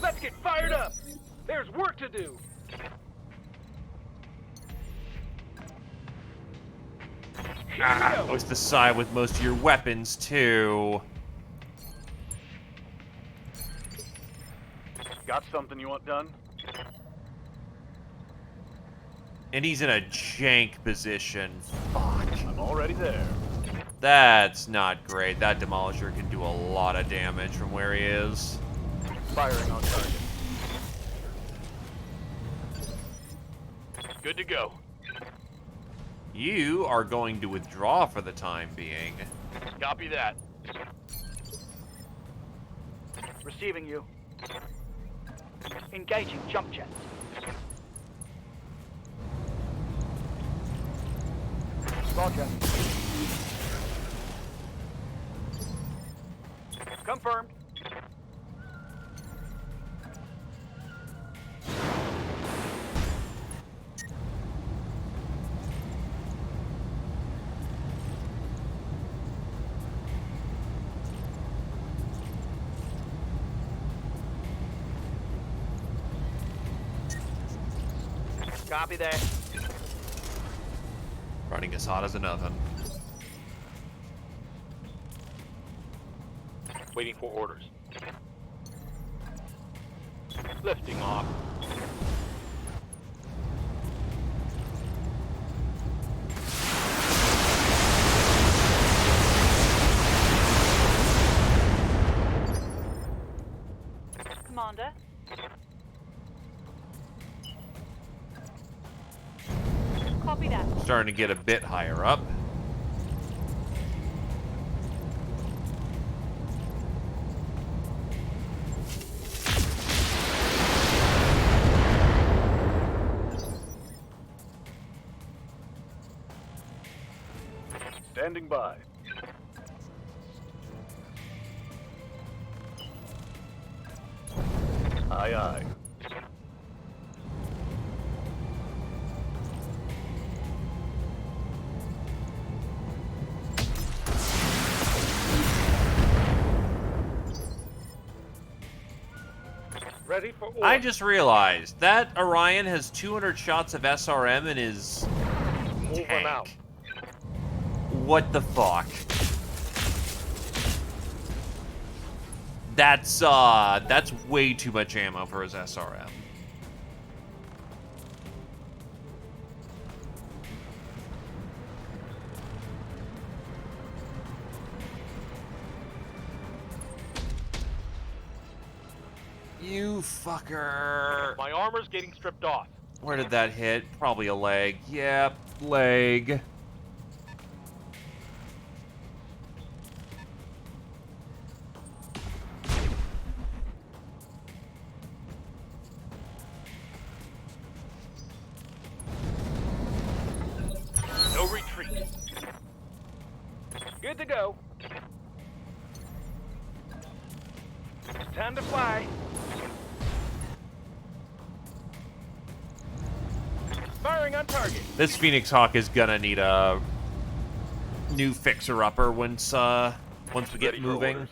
Let's get fired up. There's work to do. It's the side with most of your weapons, too. Got something you want done? And he's in a jank position. Fuck. I'm already there. That's not great. That Demolisher can do a lot of damage from where he is. Firing on target. Good to go. You are going to withdraw for the time being. Copy that. Receiving you. Engaging jump jets. Roger. Confirmed. Copy that. Running as hot as an oven. Waiting for orders. Lifting off. Commander. Copy that. Starting to get a bit higher up. Standing by. Aye, aye. Ready for order. I just realized that Orion has 200 shots of SRM in his Moving tank. out. What the fuck? That's way too much ammo for his SRM. You fucker. My armor's getting stripped off. Where did that hit? Probably a leg. Yep, leg. Good to go. Time to fly. Firing on target. This Phoenix Hawk is gonna need a new fixer-upper once we get Ready for moving. orders.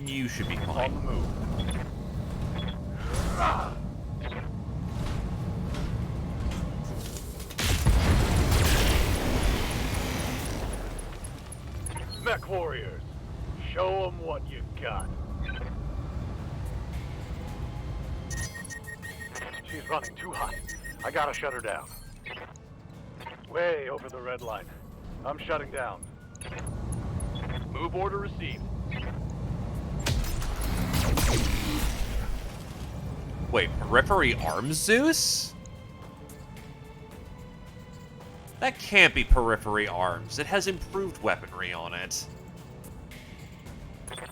You should be On fine. the move. Mech warriors, show them what you got. She's running too hot. I gotta shut her down. Way over the red line. I'm shutting down. Move order received. Wait, Periphery Arms Zeus? That can't be Periphery Arms. It has improved weaponry on it.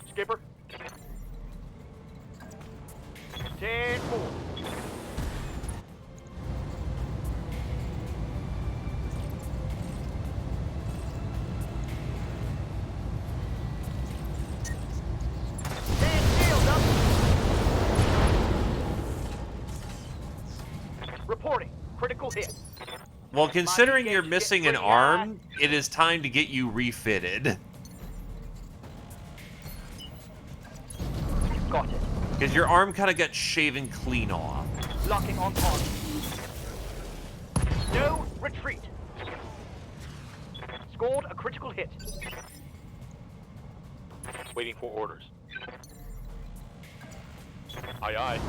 Skipper. 10-4. Reporting. Critical hit. Well, considering you're missing an arm, it is time to get you refitted. Got it. Because your arm kind of got shaven clean off. Locking on target. No retreat. Scored a critical hit. Waiting for orders. Aye, aye.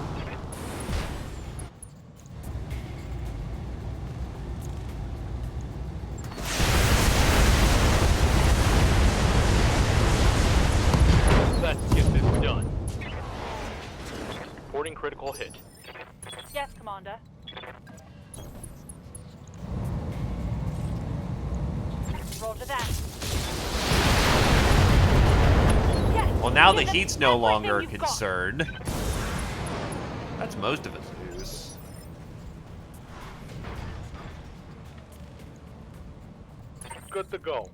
Let's get this done. Reporting critical hit. Yes, Commander. Roger that. Yes, Well, now the give us heat's no longer a everything you've got. concern. That's most of it, Zeus. Good to go.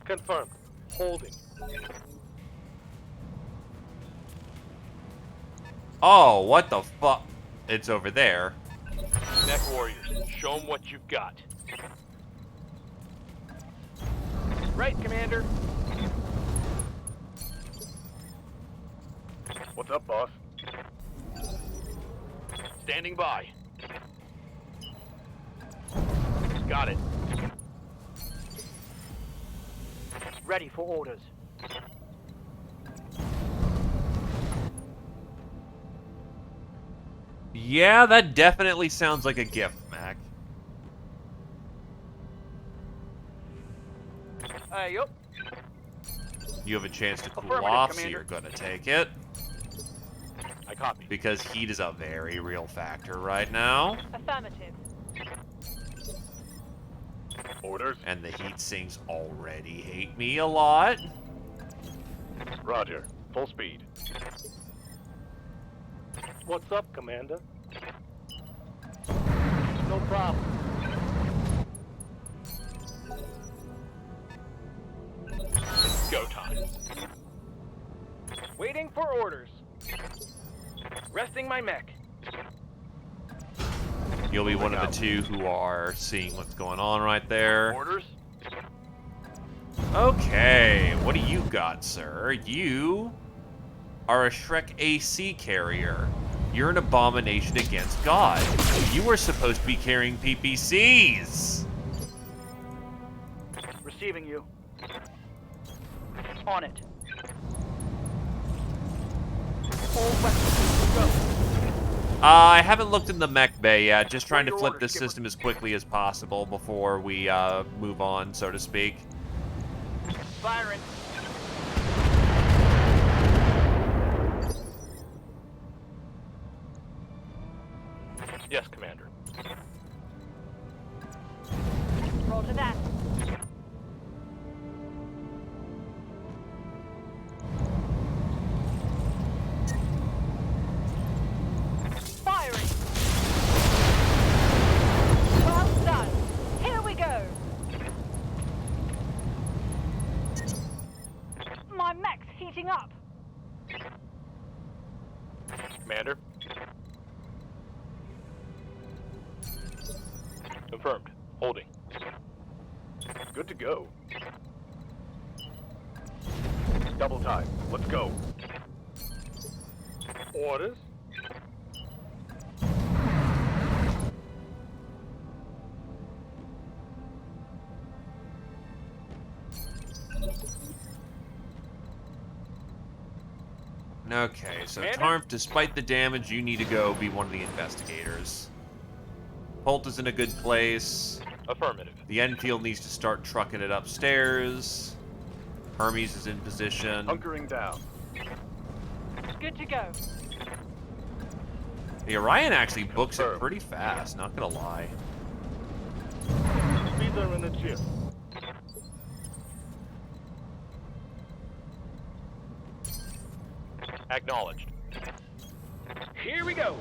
Confirmed. Holding. Oh, what the fuck? It's over there. Mech warriors, show them what you've got. Right, Commander. What's up, boss? Standing by. Got it. Ready for orders. Yeah, that definitely sounds like a gift, Mac. Yup. You have a chance to cool Affirmative, off, so Commander. you're gonna take it. I copy. Because heat is a very real factor right now. Affirmative. Orders. And the heat sinks already hate me a lot. Roger. Full speed. What's up, Commander? No problem. It's go time. Waiting for orders. Resting my mech. You'll be one of the two who are seeing what's going on right there. Orders. Okay, what do you got, sir? You are a Shrek AC carrier. You're an abomination against God. You were supposed to be carrying PPCs. Receiving you. On it. All weapons. Go. I haven't looked in the mech bay yet. Just trying to Your flip orders, this Skipper. system as quickly as possible before we move on, so to speak. Firing. Yes, Commander. Roger that. Firing. Confirmed. Holding. Good to go. Double time. Let's go. Orders. Okay, so Commander? Tarmp, despite the damage, you need to go be one of the investigators. Holt is in a good place. Affirmative. The Enfield needs to start trucking it upstairs. Hermes is in position. Hunkering down. Good to go. The Orion actually books it pretty fast, not gonna lie. Speeder in the chip. Acknowledged. Here we go.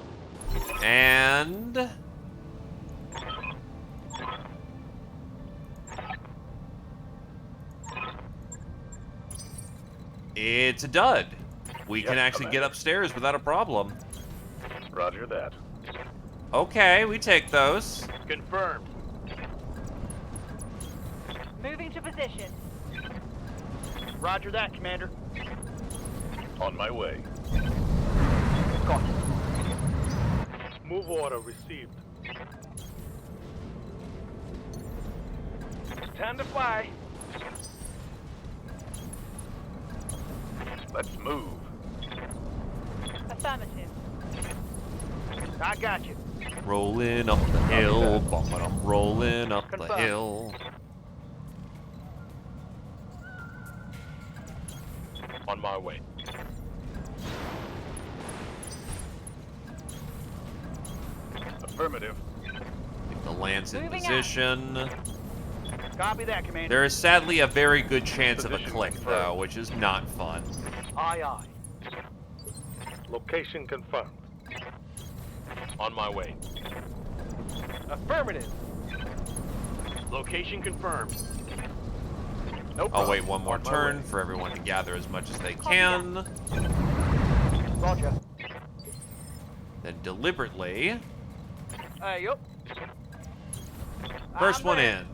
And... it's a dud. We can actually get upstairs without a problem. Roger that. Okay, we take those. Confirmed. Moving to position. Roger that, Commander. On my way. Got it. Move order received. Time to fly. Let's move. Affirmative. I got you. Rolling up the hill, but I'm rolling up the Confirmed. hill. On my way. Affirmative. Get the lance in Moving out. position. Copy that, Commander. There is sadly a very good chance of a Position click, confirmed. though, which is not fun. Aye, aye. Location confirmed. On my way. Affirmative. Location confirmed. No I'll problem. wait one more On my turn way. for everyone to gather as much as they can. Roger. Then deliberately, Yup. first one in.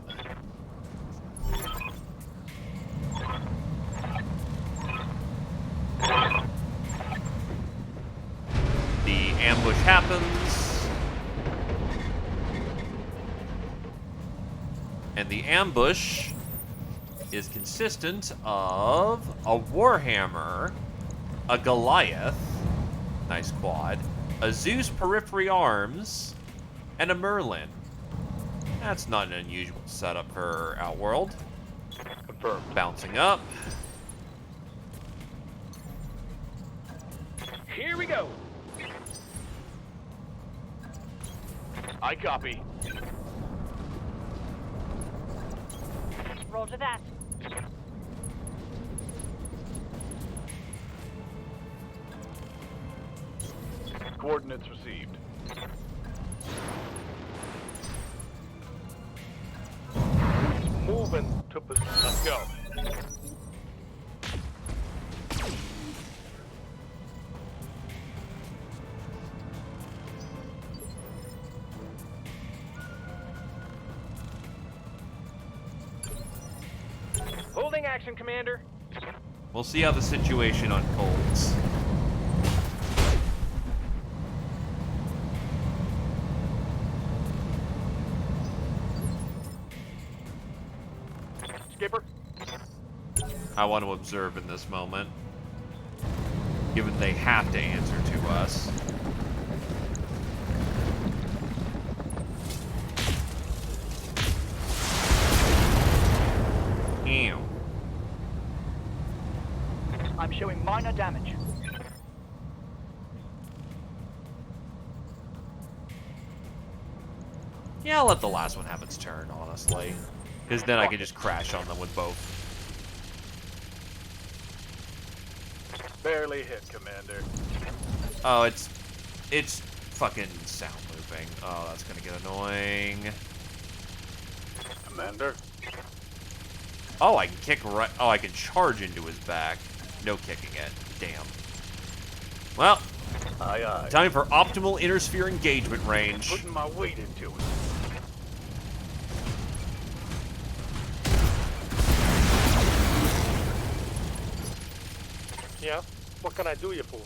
The ambush happens. And the ambush is consistent of a Warhammer, a Goliath, nice quad, a Zeus Periphery Arms, and a Merlin. That's not an unusual setup for Outworld. Confirmed. Bouncing up. Here we go. I copy. Roger that. Coordinates received. Moving to position. Let's go. Holding action, Commander. We'll see how the situation unfolds. Skipper. I want to observe in this moment, given they have to answer to us. Ew. I'm showing minor damage. Yeah, I'll let the last one have its turn, honestly. Because then I can just crash on them with both. Barely hit, Commander. Oh, it's fucking sound looping. Oh, that's gonna get annoying. Commander. Oh, I can kick right. Oh, I can charge into his back. No kicking it. Damn. Well, Aye, aye. time for optimal inner sphere engagement range. Putting my weight into it. Yeah? What can I do you for?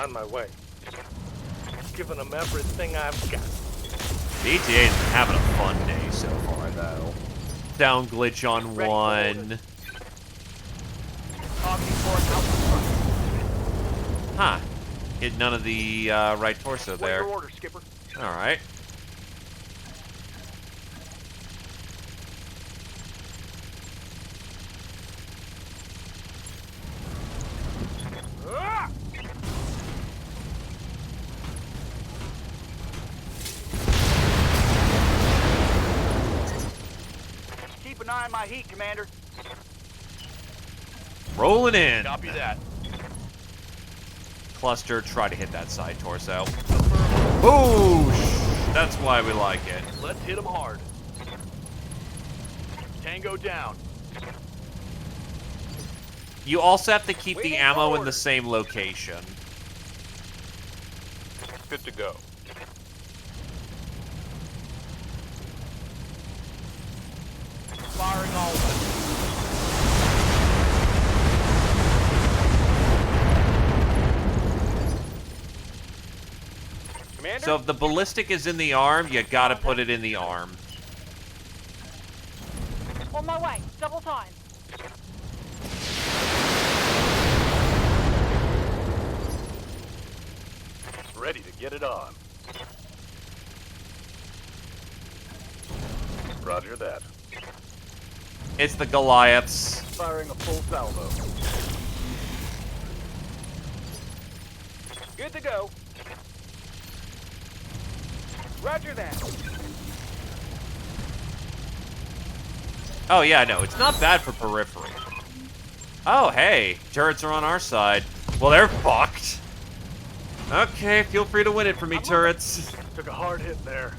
On my way. Giving them everything I've got. BTA's having a fun day so far, though. Sound glitch on Ready for one. Targeting for an out front. Huh. Hit none of the right torso Wait there. your order, Skipper. Alright. Ah! Keep an eye on my heat, Commander. Rolling in. Copy that. Cluster, try to hit that side torso. Boosh! That's why we like it. Let's hit them hard. Tango down. You also have to keep the Waiting ammo for in the orders. same location. Good to go. Firing all weapons. Commander? So if the ballistic is in the arm, you gotta put it in the arm. On my way. Double time. Ready to get it on. Roger that. It's the Goliaths. Firing a full salvo. Good to go. Roger that. Oh yeah, no, it's not bad for periphery. Oh hey, turrets are on our side. Well, they're fucked. Okay, feel free to win it for me, turrets. Took a hard hit there.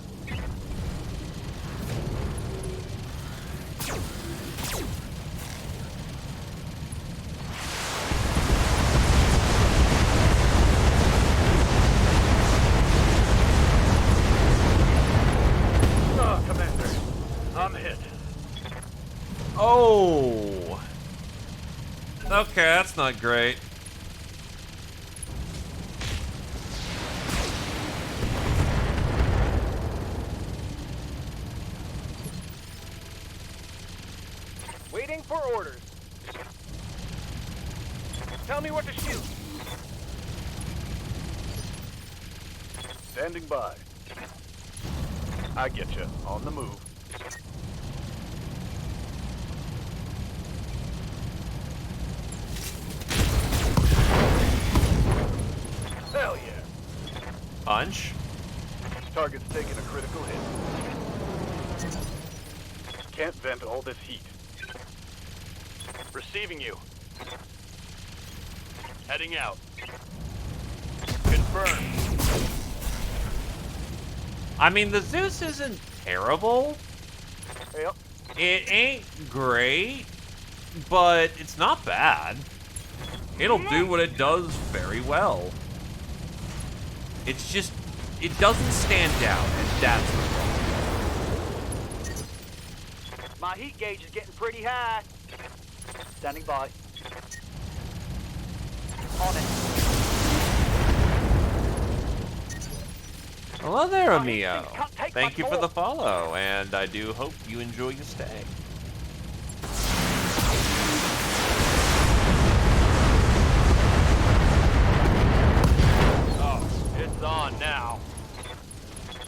Oh, Commander. I'm hit. Oh. Okay, that's not great. Waiting for orders. Tell me what to shoot. Standing by. I get you. On the move. Hell yeah. Punch. Target's taking a critical hit. Can't vent all this heat. Receiving you. Heading out. Confirmed. I mean, the Zeus isn't terrible. Yep. It ain't great, but it's not bad. It'll do what it does very well. It's just, it doesn't stand out, and that's the problem. My heat gauge is getting pretty high. Standing by. On it. Hello there, Oh, Amio. these can't take Thank much you for more. the follow, and I do hope you enjoy your stay. Oh, it's on now.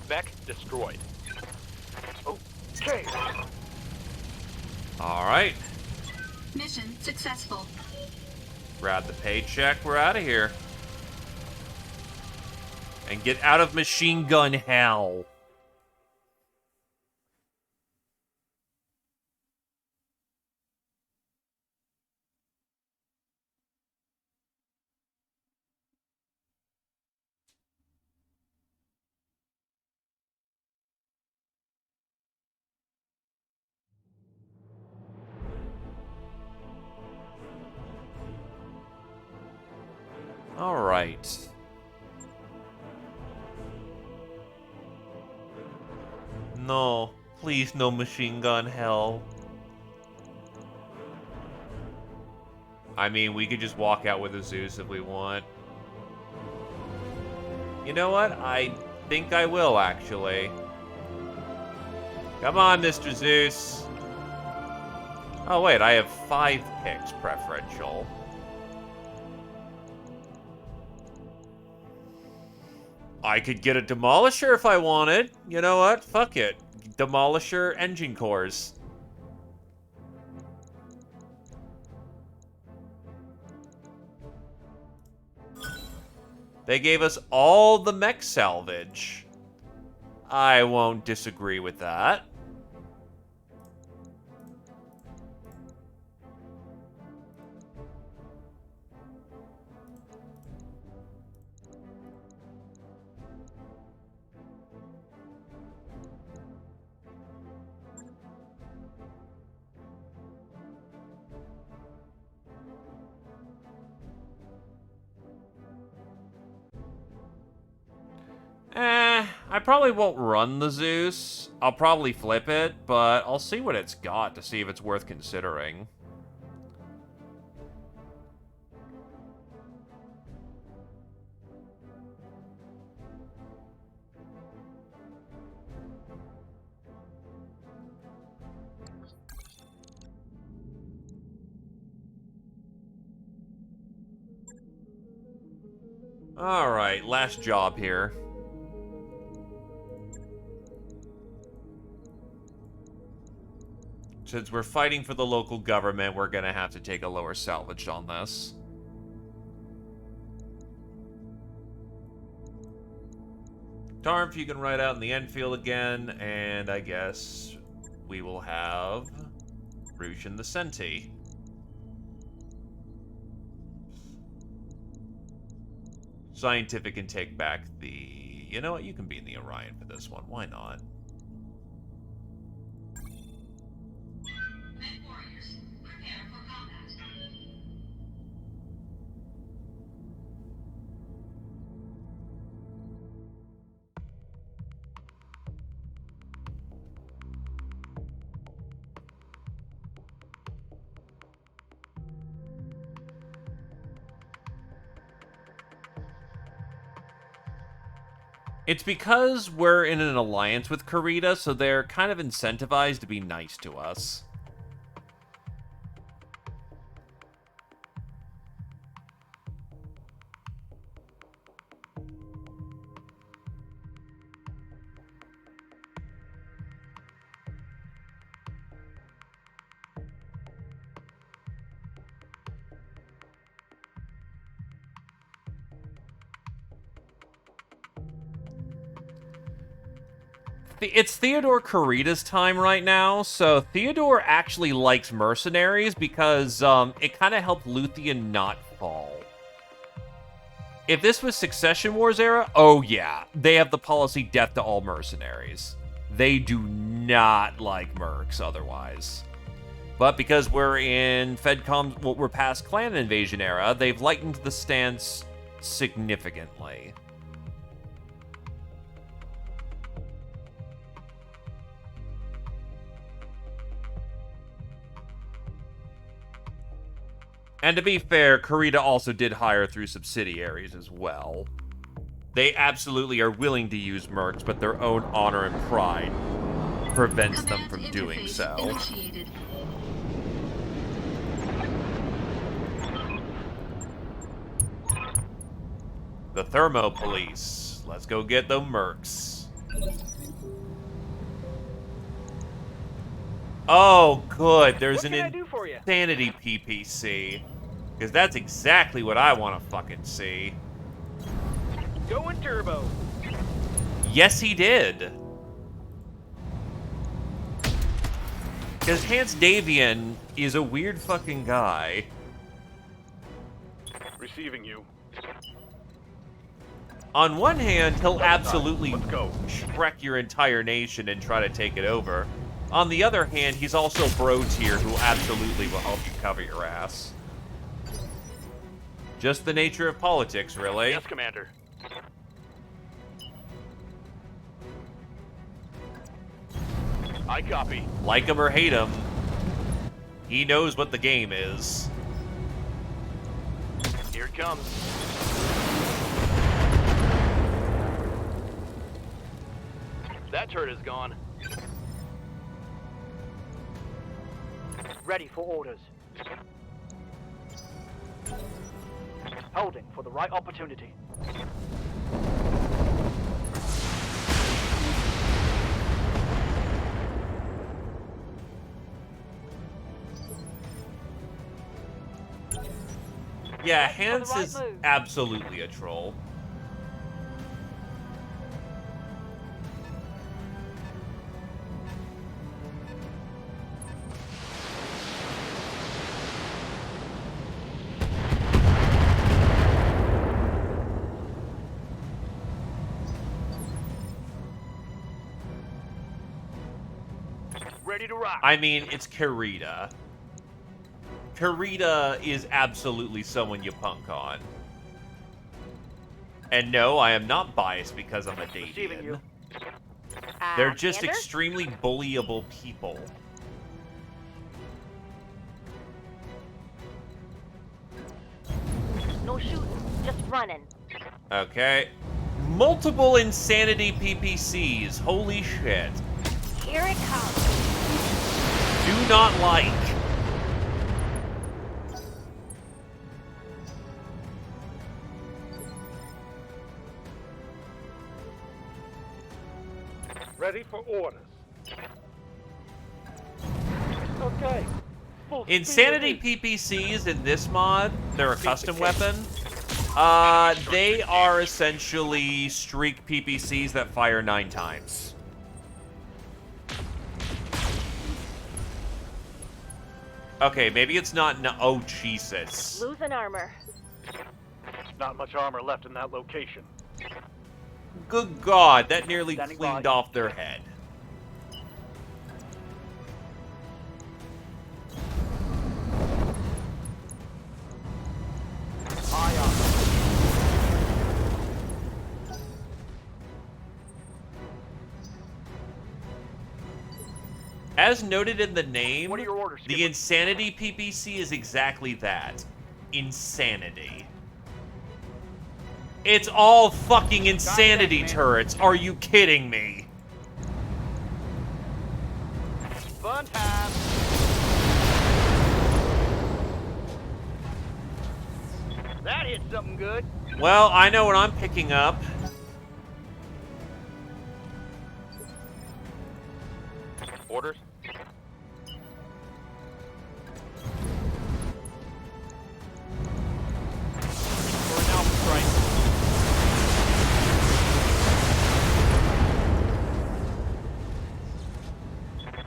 Mech destroyed. Okay. All right, Mission successful. grab the paycheck. We're out of here. And get out of machine gun hell. All right. No, please, no machine gun hell. I mean, we could just walk out with a Zeus if we want. You know what? I think I will, actually. Come on, Mr. Zeus. Oh, wait, I have 5 picks preferential. I could get a Demolisher if I wanted. You know what? Fuck it. Demolisher engine cores. They gave us all the mech salvage. I won't disagree with that. I probably won't run the Zeus. I'll probably flip it, but I'll see what it's got to see if it's worth considering. Alright, last job here. Since we're fighting for the local government, we're gonna have to take a lower salvage on this. Tarf, you can ride out in the Enfield again, and I guess we will have Rushin the Senti. Scientific can take back the... You know what? You can be in the Orion for this one. Why not? It's because we're in an alliance with Kurita, so they're kind of incentivized to be nice to us. It's Theodore Kurita's time right now, so Theodore actually likes mercenaries because it kind of helped Luthien not fall. If this was Succession Wars era, oh yeah, they have the policy death to all mercenaries. They do not like mercs otherwise. But because we're in FedCom, well, we're past clan invasion era, they've lightened the stance significantly. And to be fair, Kurita also did hire through subsidiaries as well. They absolutely are willing to use mercs, but their own honor and pride prevents them from doing so. Initiated. The Thermo Police. Let's go get the mercs. Oh, good. There's What an can I do for you? insanity PPC. Because that's exactly what I want to fucking see. Going turbo. Yes, he did. Because Hans Davian is a weird fucking guy. Receiving you. On one hand, he'll absolutely Let's go. wreck your entire nation and try to take it over. On the other hand, he's also bro tier who absolutely will help you cover your ass. Just the nature of politics, really. Yes, Commander. I copy. Like him or hate him, he knows what the game is. Here it comes. That turret is gone. Ready for orders. Holding for the right opportunity. Yeah, Ready for the Hans right is move. absolutely a troll. Ready to rock. I mean, it's Karita. Karita is absolutely someone you punk on. And no, I am not biased because I'm a Receiving you. Dadian. They're just Commander? extremely bullyable people. No shooting, just running. Okay. Multiple insanity PPCs. Holy shit. Here it comes. Do not like. Ready for orders. Okay. Full speed Insanity ahead. PPCs in this mod, they're a custom weapon. They are essentially streak PPCs that fire 9 times. Okay, maybe it's not. Oh, Jesus. Losing armor. Not much armor left in that location. Good God, that nearly Standing cleaned by. off their head. Aye, aye. As noted in the name, What are your orders, the Skipper? Insanity PPC is exactly that. Insanity. It's all fucking insanity man. turrets. Are you kidding me? Fun time. That hit something good. Well, I know what I'm picking up. Orders. For an alpha strike.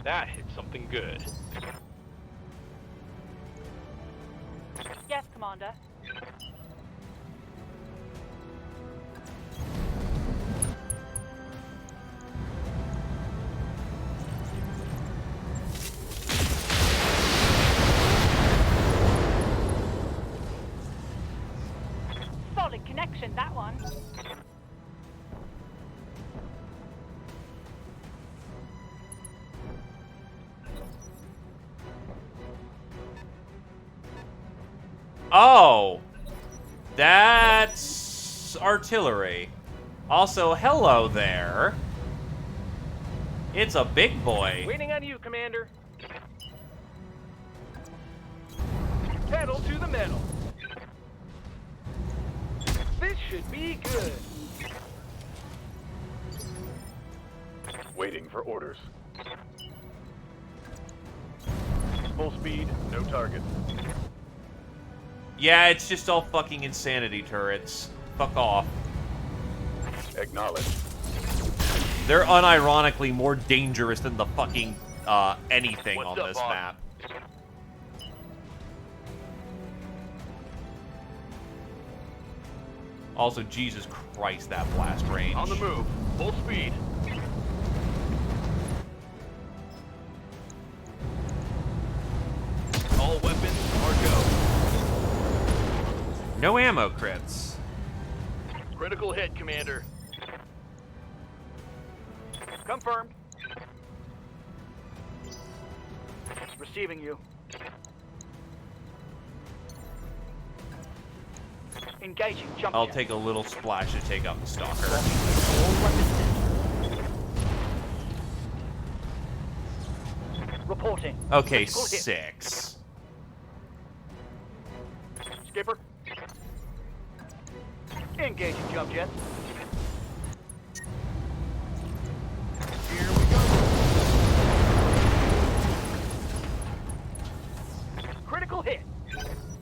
That hit something good. Yes, Commander. Solid connection, that one. Oh, that's artillery. Also, hello there. It's a big boy. Waiting on you, Commander. Pedal to the metal. This should be good. Waiting for orders. Full speed, no target. Yeah, it's just all fucking insanity turrets. Fuck off. Acknowledged. They're unironically more dangerous than the fucking, anything What's on up, this boss? map. Also, Jesus Christ, that blast range. On the move. Full speed. All weapons are go. No ammo crits. Critical hit, Commander. Confirmed. Receiving you. Engaging jump I'll jet. take a little splash to take out the stalker. All weapons set. Reporting. Okay, Critical hit. 6. Skipper. Engaging jump jet. Here we go. Critical hit.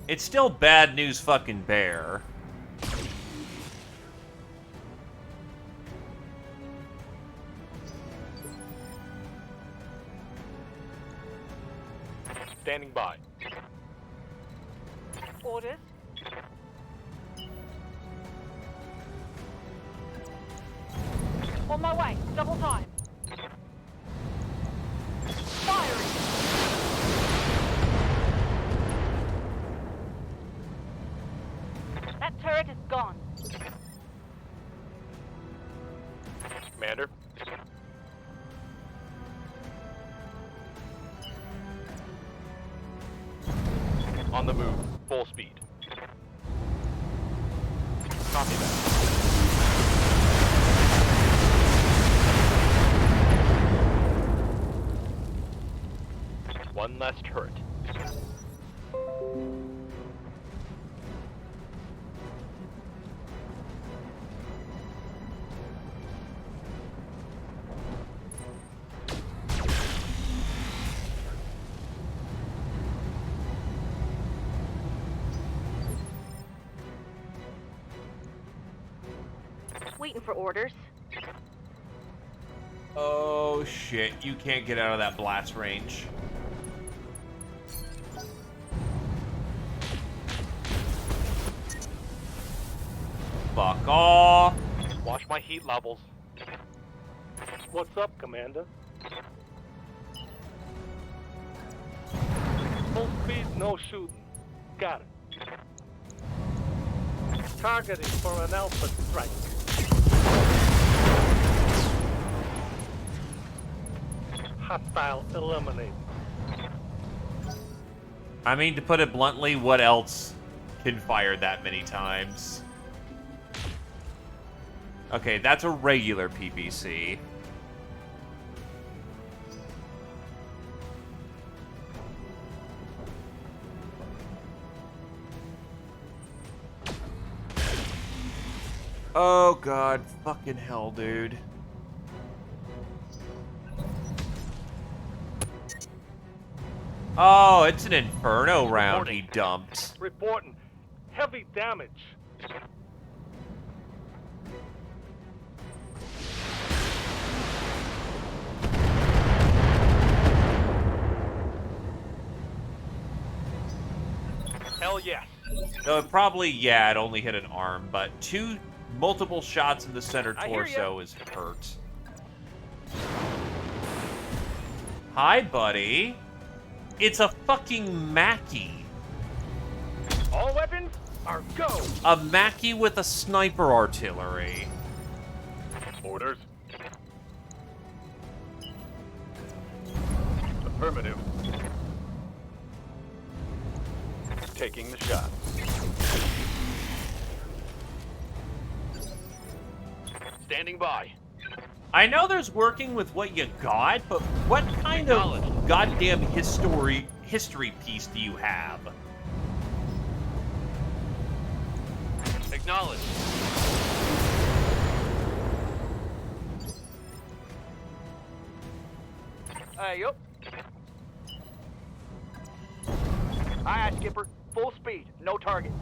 It's still bad news fucking bear. Standing by. Orders. On my way. Double time. Firing. That turret is gone. Commander. On the move. Full speed. Copy that. One less turret. Waiting for orders. Oh shit, you can't get out of that blast range. Fuck off. Watch my heat levels. What's up, Commander? Full speed, no shooting. Got it. Targeting for an alpha strike. Hostile eliminated. I mean, to put it bluntly, what else can fire that many times? Okay, that's a regular PPC. Oh god, fucking hell, dude. Oh, it's an Inferno round he dumped. Reporting heavy damage. Hell yes. Probably, yeah, it only hit an arm, but multiple shots in the center I hear ya. torso is hurt. Hi, buddy. It's a fucking Mackie. All weapons are go. A Mackie with a sniper artillery. Orders. Affirmative. Taking the shot. Standing by. I know there's working with what you got, but what kind of goddamn history piece do you have? Acknowledge. Yup. Aye, aye, Skipper. Full speed, no target.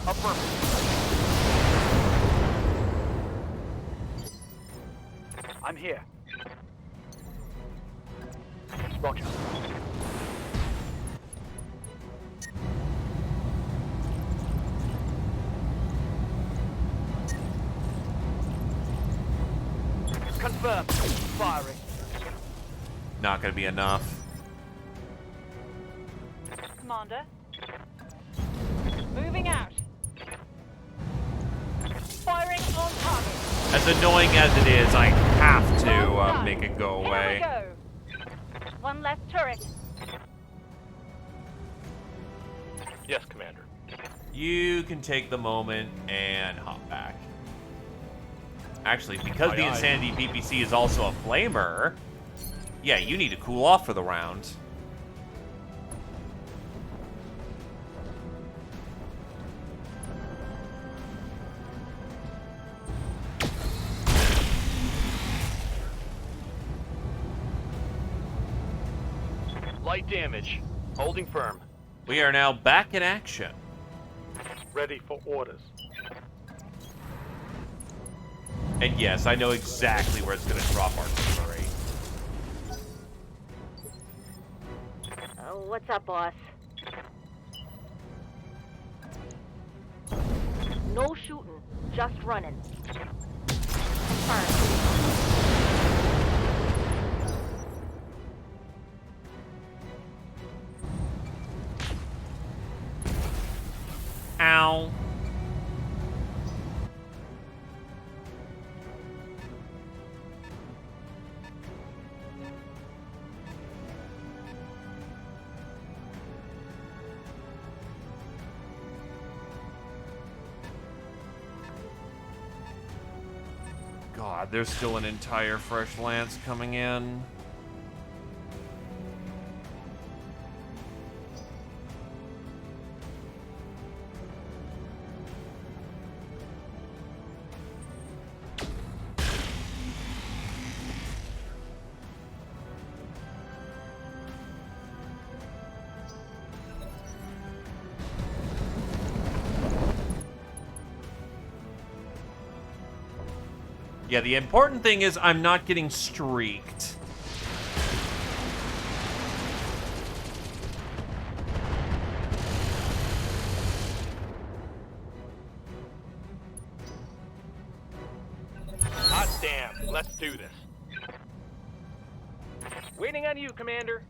Affirmative. I'm here. Roger. Confirmed. Firing. Not gonna be enough. Commander. Moving out. Firing on target. As annoying as it is, I have to make it go away. Here we go. One less turret. Yes, Commander. You can take the moment and hop back. Actually, because the Aye, aye. Insanity PPC is also a flamer, yeah, you need to cool off for the round. Light damage. Holding firm. We are now back in action. Ready for orders. And yes, I know exactly where it's going to drop artillery. What's up, boss? No shooting, just running. Confirmed. Ow. God, there's still an entire fresh lance coming in. Yeah, the important thing is I'm not getting streaked. Hot damn. Let's do this. Waiting on you, Commander.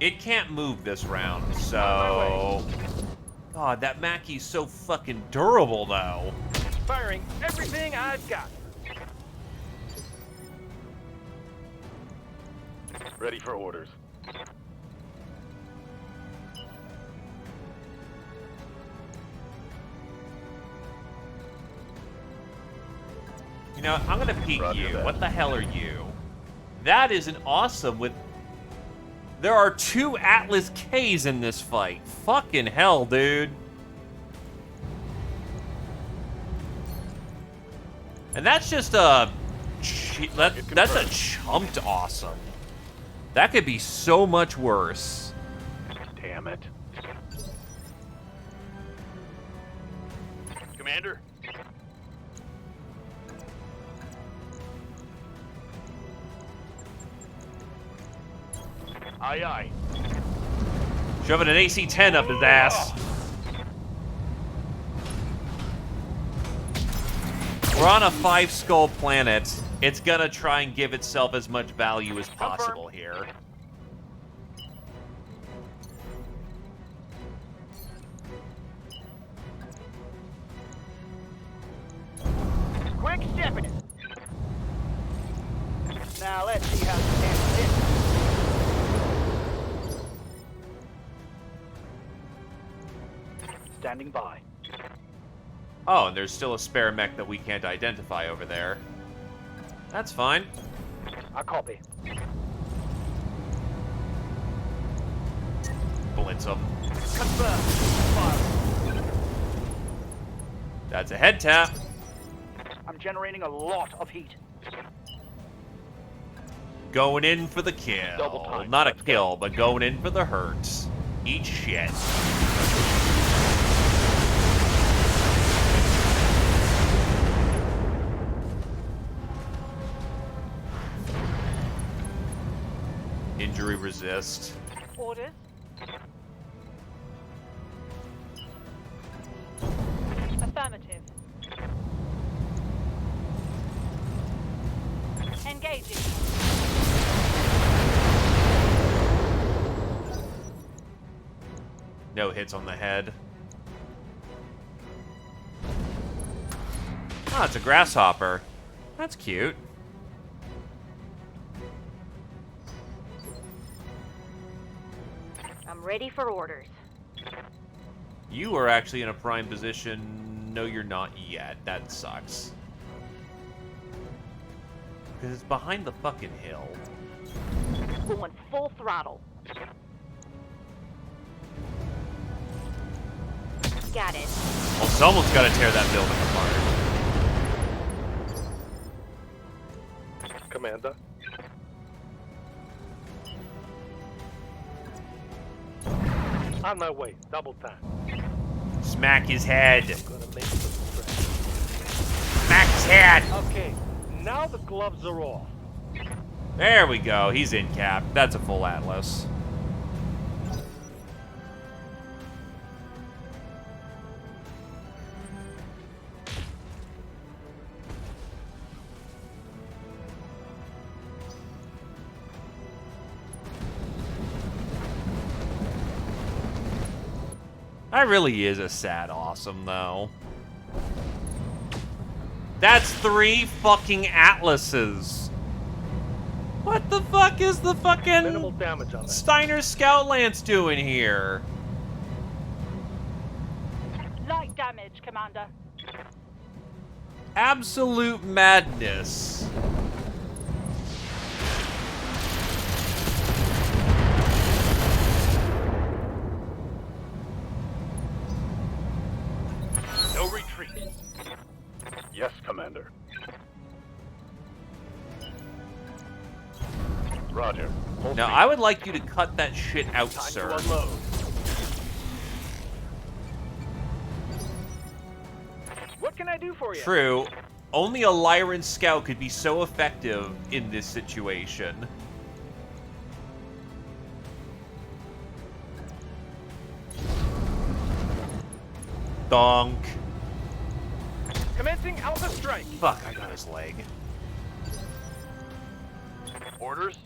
It can't move this round, so... God, that Mackey's so fucking durable, though. Firing everything I've got. Ready for orders. You know, I'm gonna peek Roger you. that. What the hell are you? That is an awesome with... There are 2 Atlas Ks in this fight. Fucking hell, dude. And that's just a... That's a chumped awesome. That could be so much worse. Damn it. Commander? Aye, aye. Shoving an AC-10 up his ass. We're on a 5-skull planet. It's gonna try and give itself as much value as possible here. Quick stepping it. Now let's see how you handle this. Standing by. Oh, and there's still a spare mech that we can't identify over there. That's fine. I copy. Blitz them. Confirm. Fire. That's a head tap. I'm generating a lot of heat. Going in for the kill. Double time. Not a kill, but going in for the hurts. Eat shit. Injury resist. Orders? Affirmative. Engaging. No hits on the head. Oh, it's a grasshopper. That's cute. Ready for orders. You are actually in a prime position. No, you're not yet. That sucks. Because it's behind the fucking hill. Going full throttle. Got it. Well, someone's got to tear that building apart. Commander. On my way. Double time. Smack his head. Gonna make some stress. Smack his head. Okay, now the gloves are off. There we go. He's in cap. That's a full Atlas. That really is a sad awesome, though. That's 3 fucking Atlases. What the fuck is the fucking Minimal damage on that. Steiner Scout Lance doing here? Light damage, Commander. Absolute madness. No retreat. Yes, Commander. Roger. Full Now, speed. I would like you to cut that shit out, Time sir. to unload. What can I do for you? True. Only a Lyran Scout could be so effective in this situation. Donk. Commencing Alpha Strike. Fuck, I got his leg. Orders?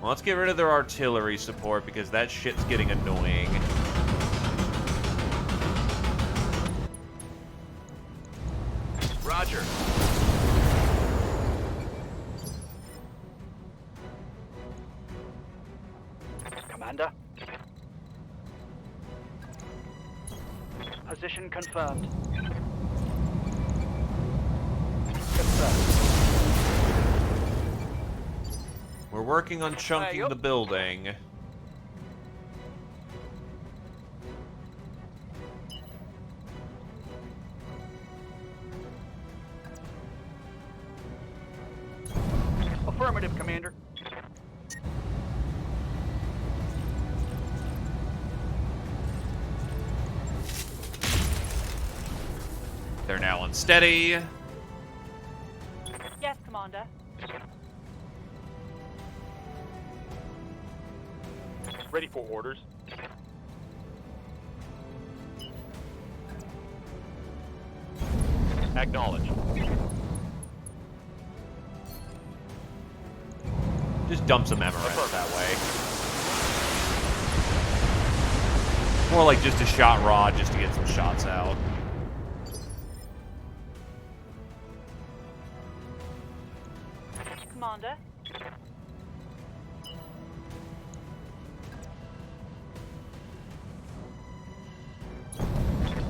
Well, let's get rid of their artillery support because that shit's getting annoying. Roger. Commander. Position confirmed. Confirmed. We're working on chunking yup. the building. Affirmative, Commander. They're now unsteady. Yes, Commander. Ready for orders? Acknowledge. Just dump some Emirates that way. More like just a shot rod just to get some shots out. Commander.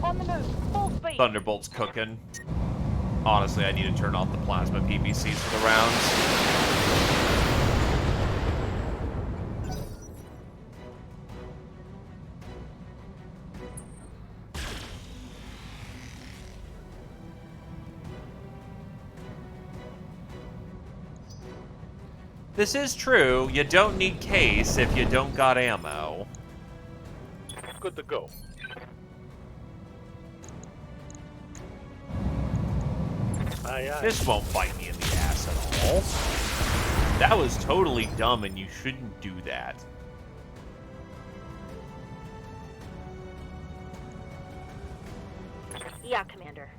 On the move, full speed. Thunderbolt's cooking. Honestly, I need to turn off the plasma PVCs for the rounds. This is true. You don't need case if you don't got ammo. Good to go. Aye, aye. This won't bite me in the ass at all. That was totally dumb and you shouldn't do that. Yeah, Commander.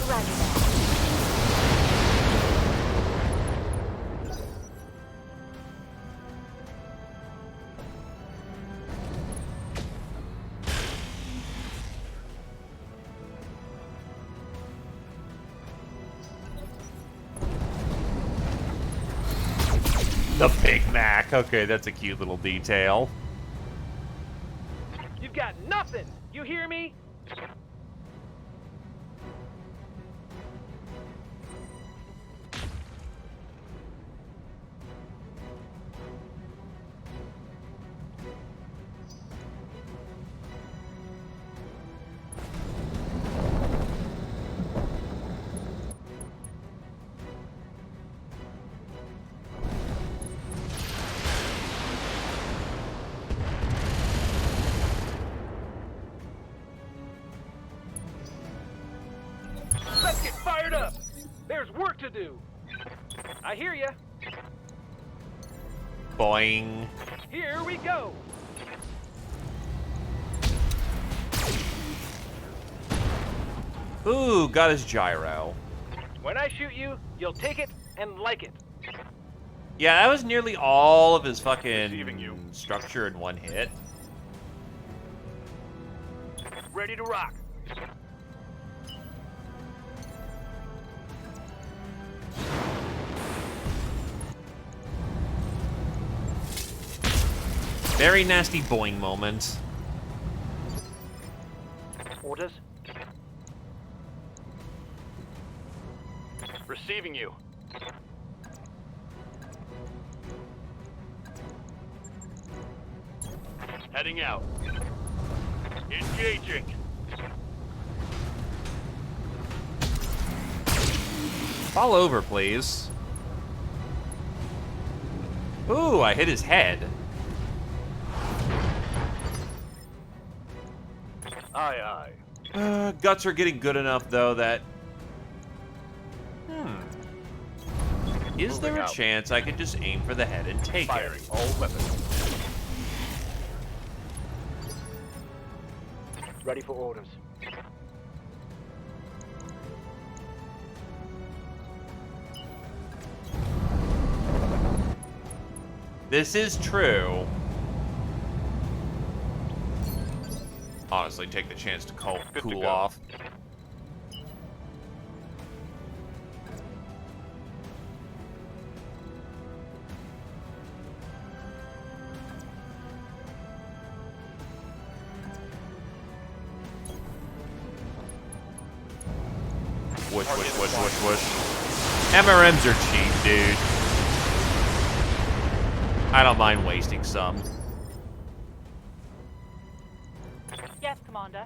Roger that. The Big Mac. Okay, that's a cute little detail. You've got nothing. You hear me? Let's get fired up. There's work to do. I hear ya. Boing. Here we go. Ooh, got his gyro. When I shoot you, you'll take it and like it. Yeah, that was nearly all of his Receiving you. fucking structure in one hit. Ready to rock. Very nasty boing moment. Orders? Receiving you. Heading out. Engaging. Fall over, please. Ooh, I hit his head. Aye, aye. Guts are getting good enough, though, that... Is there Moving a out. chance I could just aim for the head and take Firing it? all weapons. Ready for orders. This is true. Honestly, take the chance to Good to cool go. off. Whoosh, whoosh, whoosh, whoosh, whoosh. MRMs are cheap, dude. I don't mind wasting some. Yes, Commander.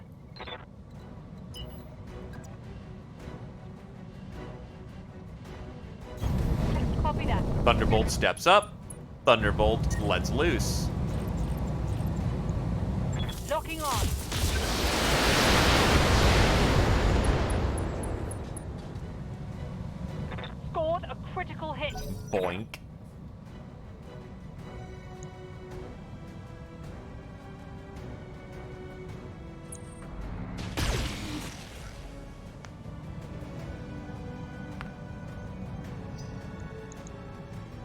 Copy that. Thunderbolt steps up. Thunderbolt lets loose. Locking on. Scored a critical hit. Boink.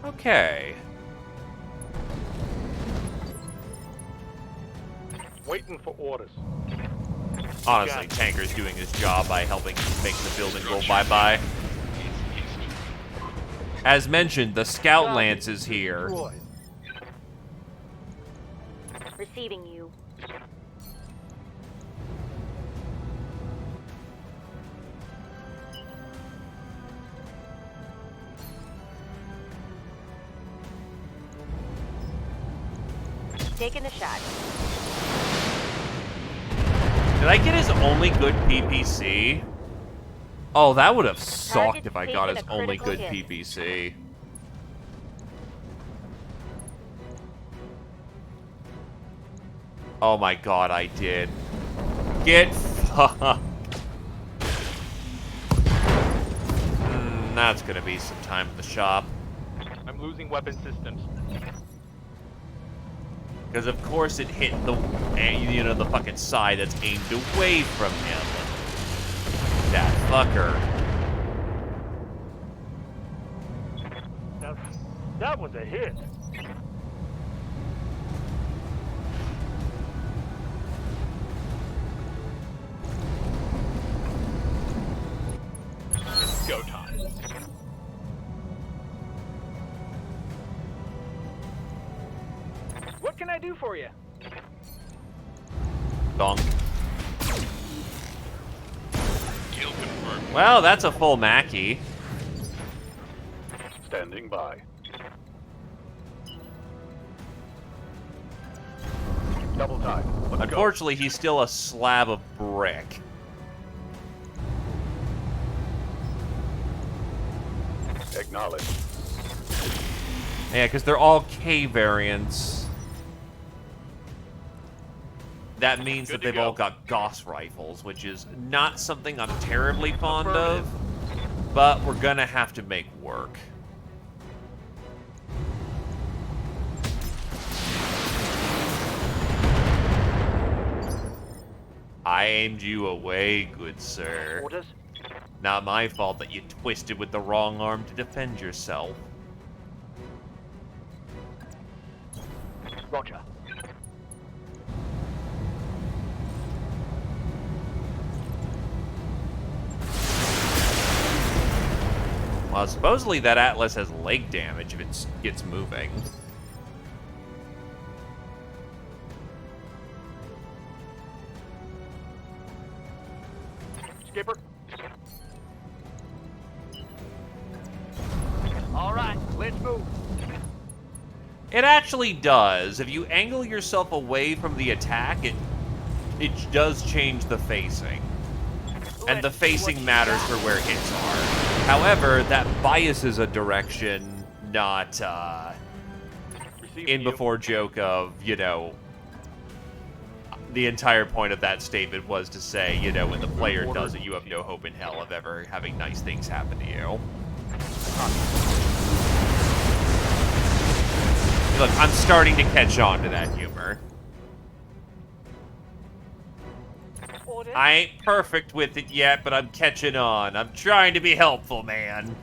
Okay. Waiting for orders. Honestly, Tanker's doing his job by helping make the building go bye-bye. As mentioned, the Scout Lance is here. Destroyed. Receiving you. Taking a shot. Did I get his only good PPC? Oh, that would have sucked Target if I got his taking a only critical good hit. PPC. Oh my god, I did. Get fucked. That's gonna be some time in the shop. I'm losing weapon systems. Because of course it hit the, you know, the fucking side that's aimed away from him. That fucker. That was a hit. It's go time. can I do for you? Donk. Kill confirmed. Well, that's a full Mackie. Standing by. Double time. Let's Unfortunately, he's still a slab of brick. go. Acknowledge. Yeah, because they're all K variants. That means Good that to they've go. all got Gauss rifles, which is not something I'm terribly fond of, but we're gonna have to make work. I aimed you away, good sir. Orders? Not my fault that you twisted with the wrong arm to defend yourself. Roger. Well, supposedly that Atlas has leg damage if it gets moving. Skipper? All right, let's move. It actually does. If you angle yourself away from the attack, it does change the facing. And the facing matters for where hits are. However, that biases a direction, not in before joke of, you know, the entire point of that statement was to say, you know, when the player does it, you have no hope in hell of ever having nice things happen to you. Look, I'm starting to catch on to that humor. Orders? I ain't perfect with it yet, but I'm catching on. I'm trying to be helpful, man.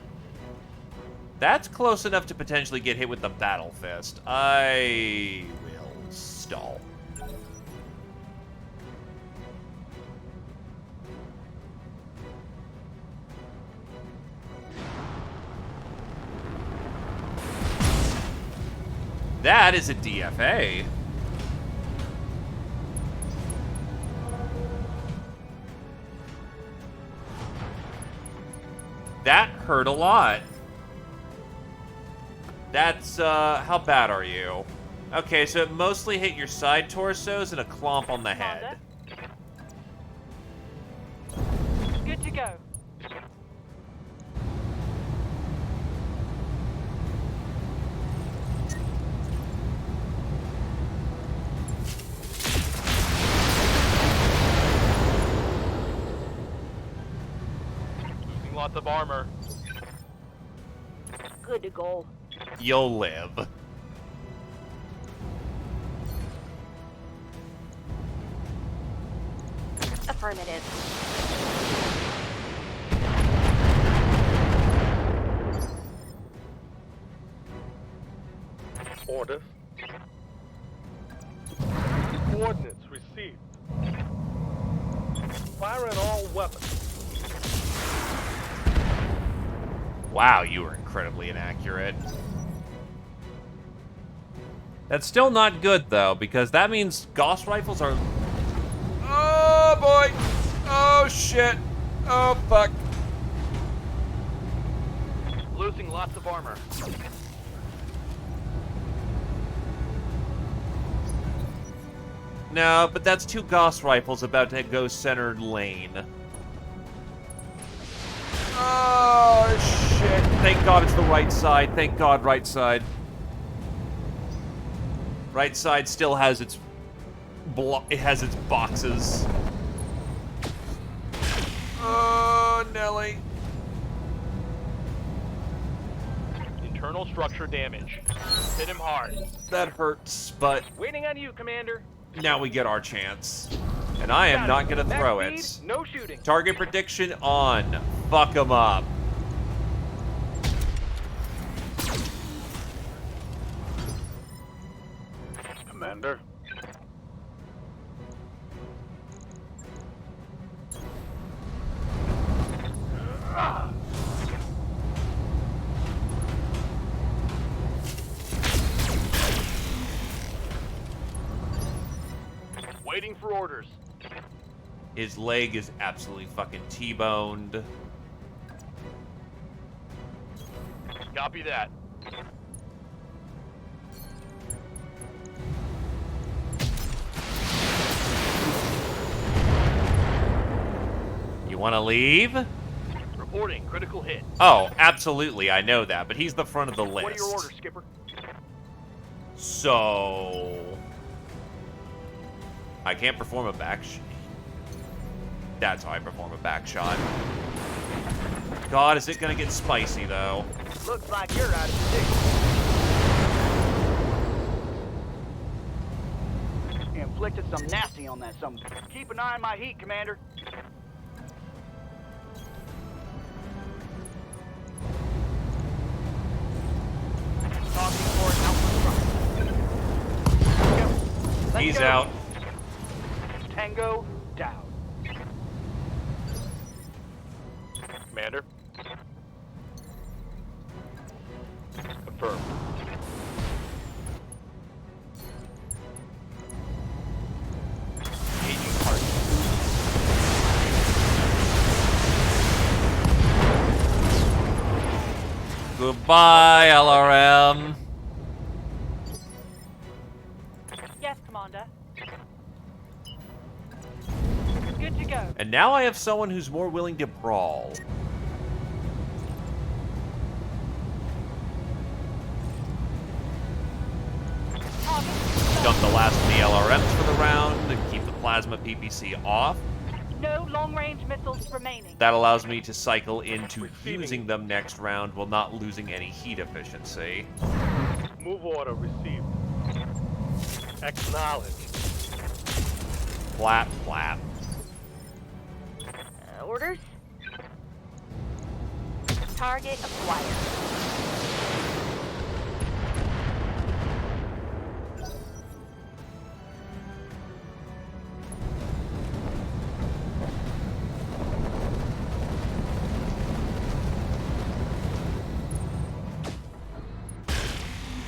That's close enough to potentially get hit with the Battle Fist. I will stall. That is a DFA. That hurt a lot. That's, how bad are you? Okay, so it mostly hit your side torsos and a clomp on the head. Good to go. Losing lots of armor. Good to go. You'll live. Affirmative. Orders. Coordinates received. Firing all weapons. Wow, you were incredibly inaccurate. That's still not good, though, because that means Gauss rifles are... Oh, boy! Oh, shit! Oh, fuck! Losing lots of armor. No, but that's two Gauss rifles about to go centered lane. Oh, shit. Thank God it's the right side. Thank God, right side. Right side still has its... it has its boxes. Oh, Nelly. Internal structure damage. Hit him hard. That hurts, but Waiting on you, Commander. now we get our chance. And I am not going to Max throw it. speed, no shooting. Target prediction on. Fuck them up. Commander. Waiting for orders. His leg is absolutely fucking T-boned. Copy that. You want to leave? Reporting critical hit. Oh, absolutely, I know that, but he's the front of the list. What are your orders, Skipper? So... I can't perform a back shot. That's how I perform a back shot. God, is it gonna get spicy, though? Looks like you're out of position. Inflicted some nasty on that something. Keep an eye on my heat, Commander. Talking for an outward front. He's out. Tango down. Commander. Confirmed. Engaging target. Goodbye, LRM. Yes, Commander. Good to go. And now I have someone who's more willing to brawl. Dump the last of the LRMs for the round and keep the plasma PPC off. No long-range missiles remaining. That allows me to cycle into using them next round while not losing any heat efficiency. Move order received. Acknowledge. Flap, flap. Orders? Target acquired.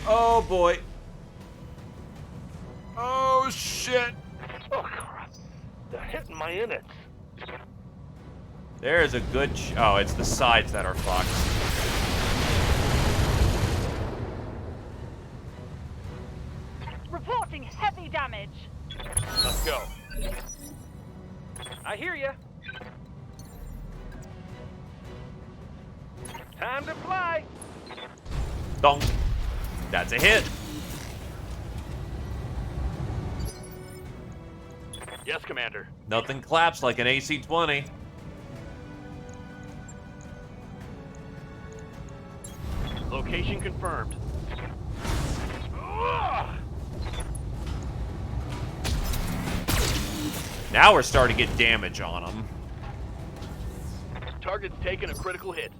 Oh boy. Oh shit. Oh crap. They're hitting my innards. There's a good oh, it's the sides that are fucked. Reporting heavy damage. Let's go. I hear ya. Time to fly. Donk. That's a hit. Yes, Commander. Nothing claps like an AC-20. Location confirmed. Now we're starting to get damage on them. Target's taken a critical hit.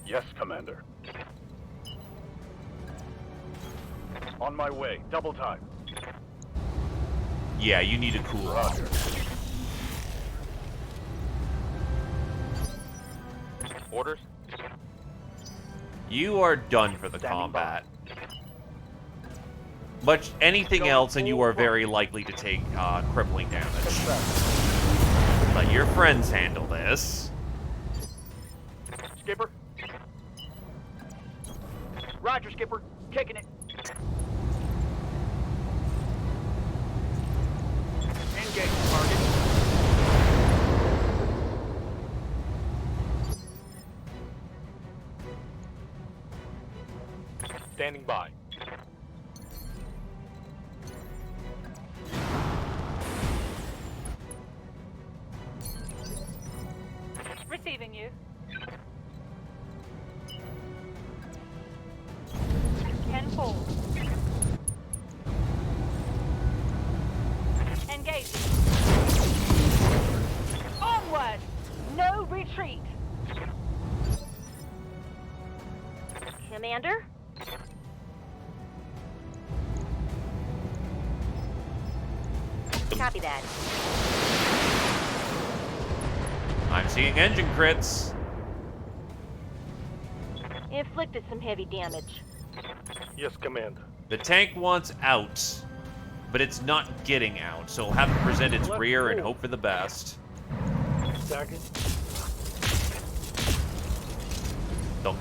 Yes, Commander. On my way. Double time. Yeah, you need to cool off. Roger. Orders? You are done for the combat. Much anything else, and you are very likely to take crippling damage. Let your friends handle this. Skipper. Roger, Skipper. Kicking it. Engage target. Standing by. Receiving you. Can fall. Engaging. Onward! No retreat! Commander? Copy that. I'm seeing engine crits. Inflicted some heavy damage. Yes, Commander. The tank wants out. but it's not getting out, so we'll have to present its rear and hope for the best. Second. Dunk.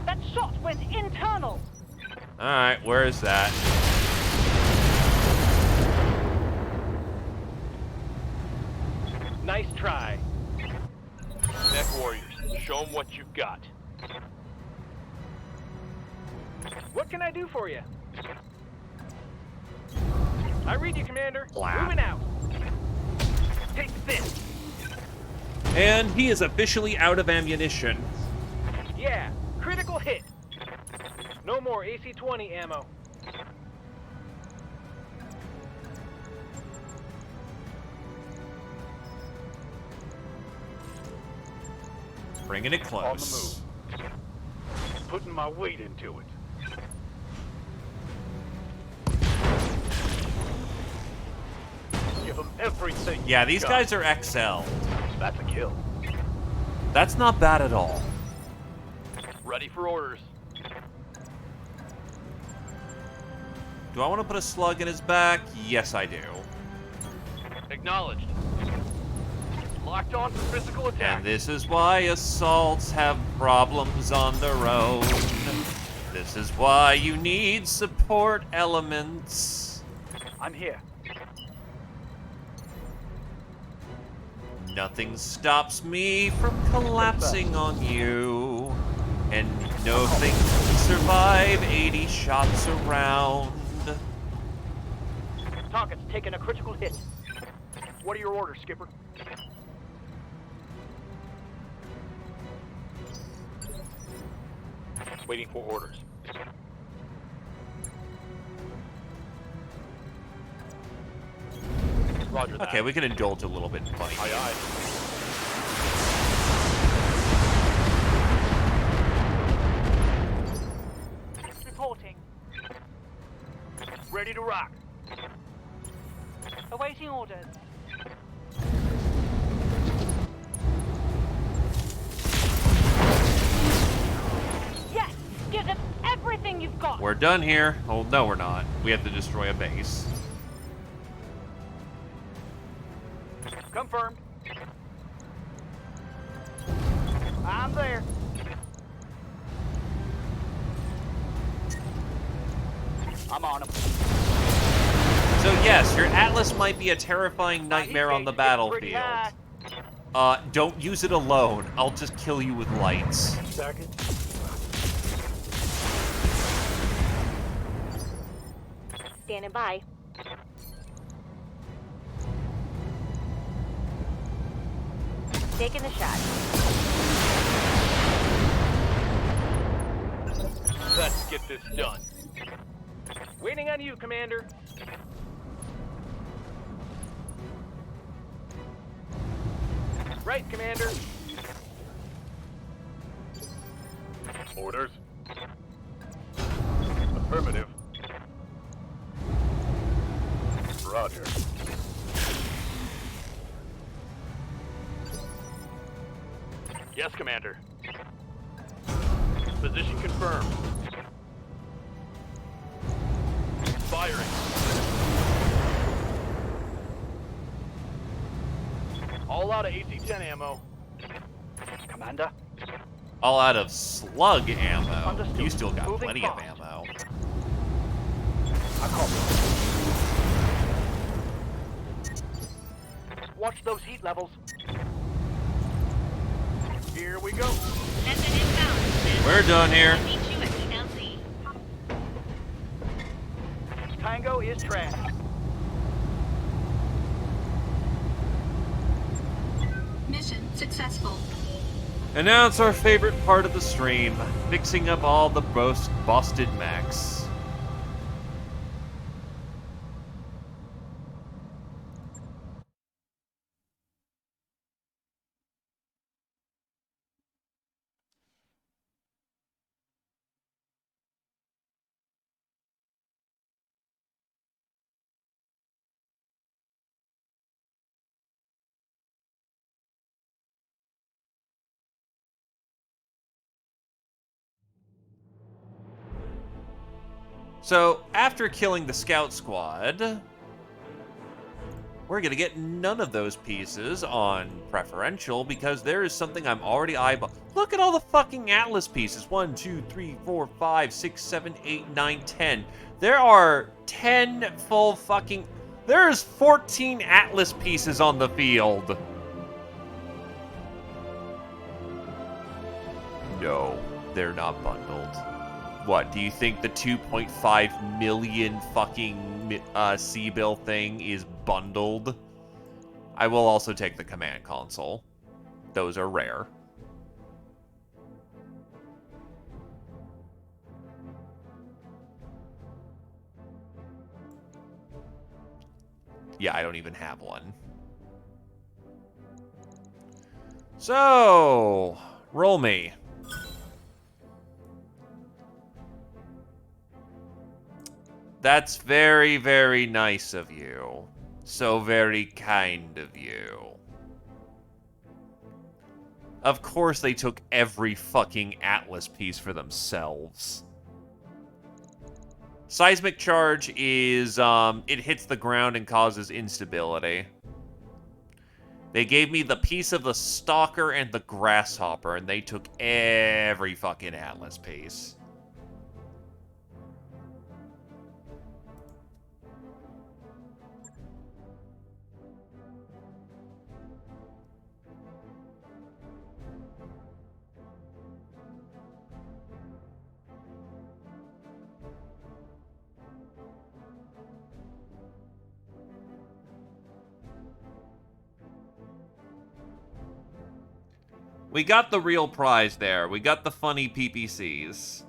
That shot went internal. Alright, where is that? Nice try. Neck Warriors, show them what you've got. What can I do for you? I read you, Commander. Blap. Moving out. Take this. And he is officially out of ammunition. Yeah, critical hit. No more AC-20 ammo. Bringing it close. On the move. Putting my weight into it. Give them everything. Yeah, you've these got. guys are XL. That's a kill. That's not bad at all. Ready for orders. Do I want to put a slug in his back? Yes, I do. Acknowledged. Locked on for physical attack. And this is why assaults have problems on their own. This is why you need support elements. I'm here. Nothing stops me from collapsing on you. And no thing can survive 80 shots around. Target's taking a critical hit. What are your orders, Skipper? Waiting for orders. Roger that. Okay, we can indulge a little bit in funny. Aye, aye. Reporting. Ready to rock. Awaiting orders. Yes! Give them everything you've got! We're done here. Oh, no, we're not. We have to destroy a base. Confirmed. I'm there. I'm on him. So yes, your Atlas might be a terrifying nightmare on the Pretty battlefield. high. Don't use it alone. I'll just kill you with lights. Second. Standing by. Taking the shot. Let's get this done. Waiting on you, Commander. Right, Commander. Orders. Affirmative. Roger. Yes, Commander. Position confirmed. Firing. All out of AC-10 ammo. Commander. All out of slug ammo. Understood. You still got Moving plenty of fast. ammo. I copy. Watch those heat levels. Here we go. Method inbound. We're done here. Meet you at ELC. Tango is trash. Mission successful. And now it's our favorite part of the stream, fixing up all the busted mechs. So, after killing the scout squad, we're going to get none of those pieces on preferential because there is something I'm already eyeballing. Look at all the fucking Atlas pieces. 1, 2, 3, 4, 5, 6, 7, 8, 9, 10. There are 10 full fucking... There's 14 Atlas pieces on the field. No, they're not bundled. What, do you think the 2.5 million fucking C-bill thing is bundled? I will also take the command console. Those are rare. Yeah, I don't even have one. So, roll me. That's very, very nice of you. So very kind of you. Of course they took every fucking Atlas piece for themselves. Seismic charge is, it hits the ground and causes instability. They gave me the piece of the Stalker and the Grasshopper, and they took every fucking Atlas piece. We got the real prize there. We got the funny PPCs.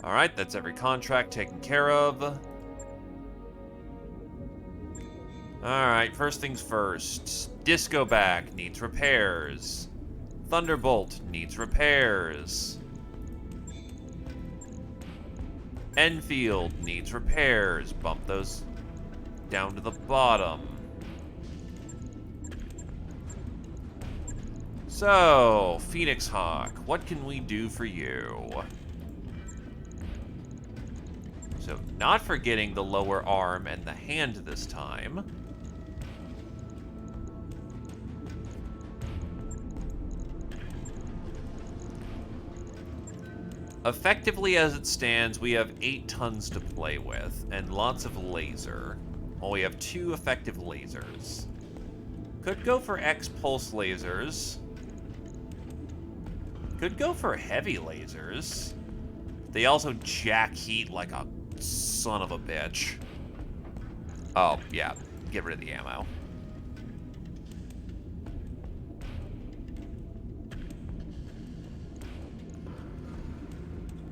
Alright, that's every contract taken care of. Alright, first things first. Disco Back needs repairs. Thunderbolt needs repairs. Enfield needs repairs. Bump those down to the bottom. So, Phoenix Hawk, what can we do for you? So, not forgetting the lower arm and the hand this time. Effectively, as it stands, we have 8 tons to play with, and lots of laser. Well, we have 2 effective lasers. Could go for X-pulse lasers. Could go for heavy lasers. They also jack heat like a son of a bitch. Oh, yeah. Get rid of the ammo.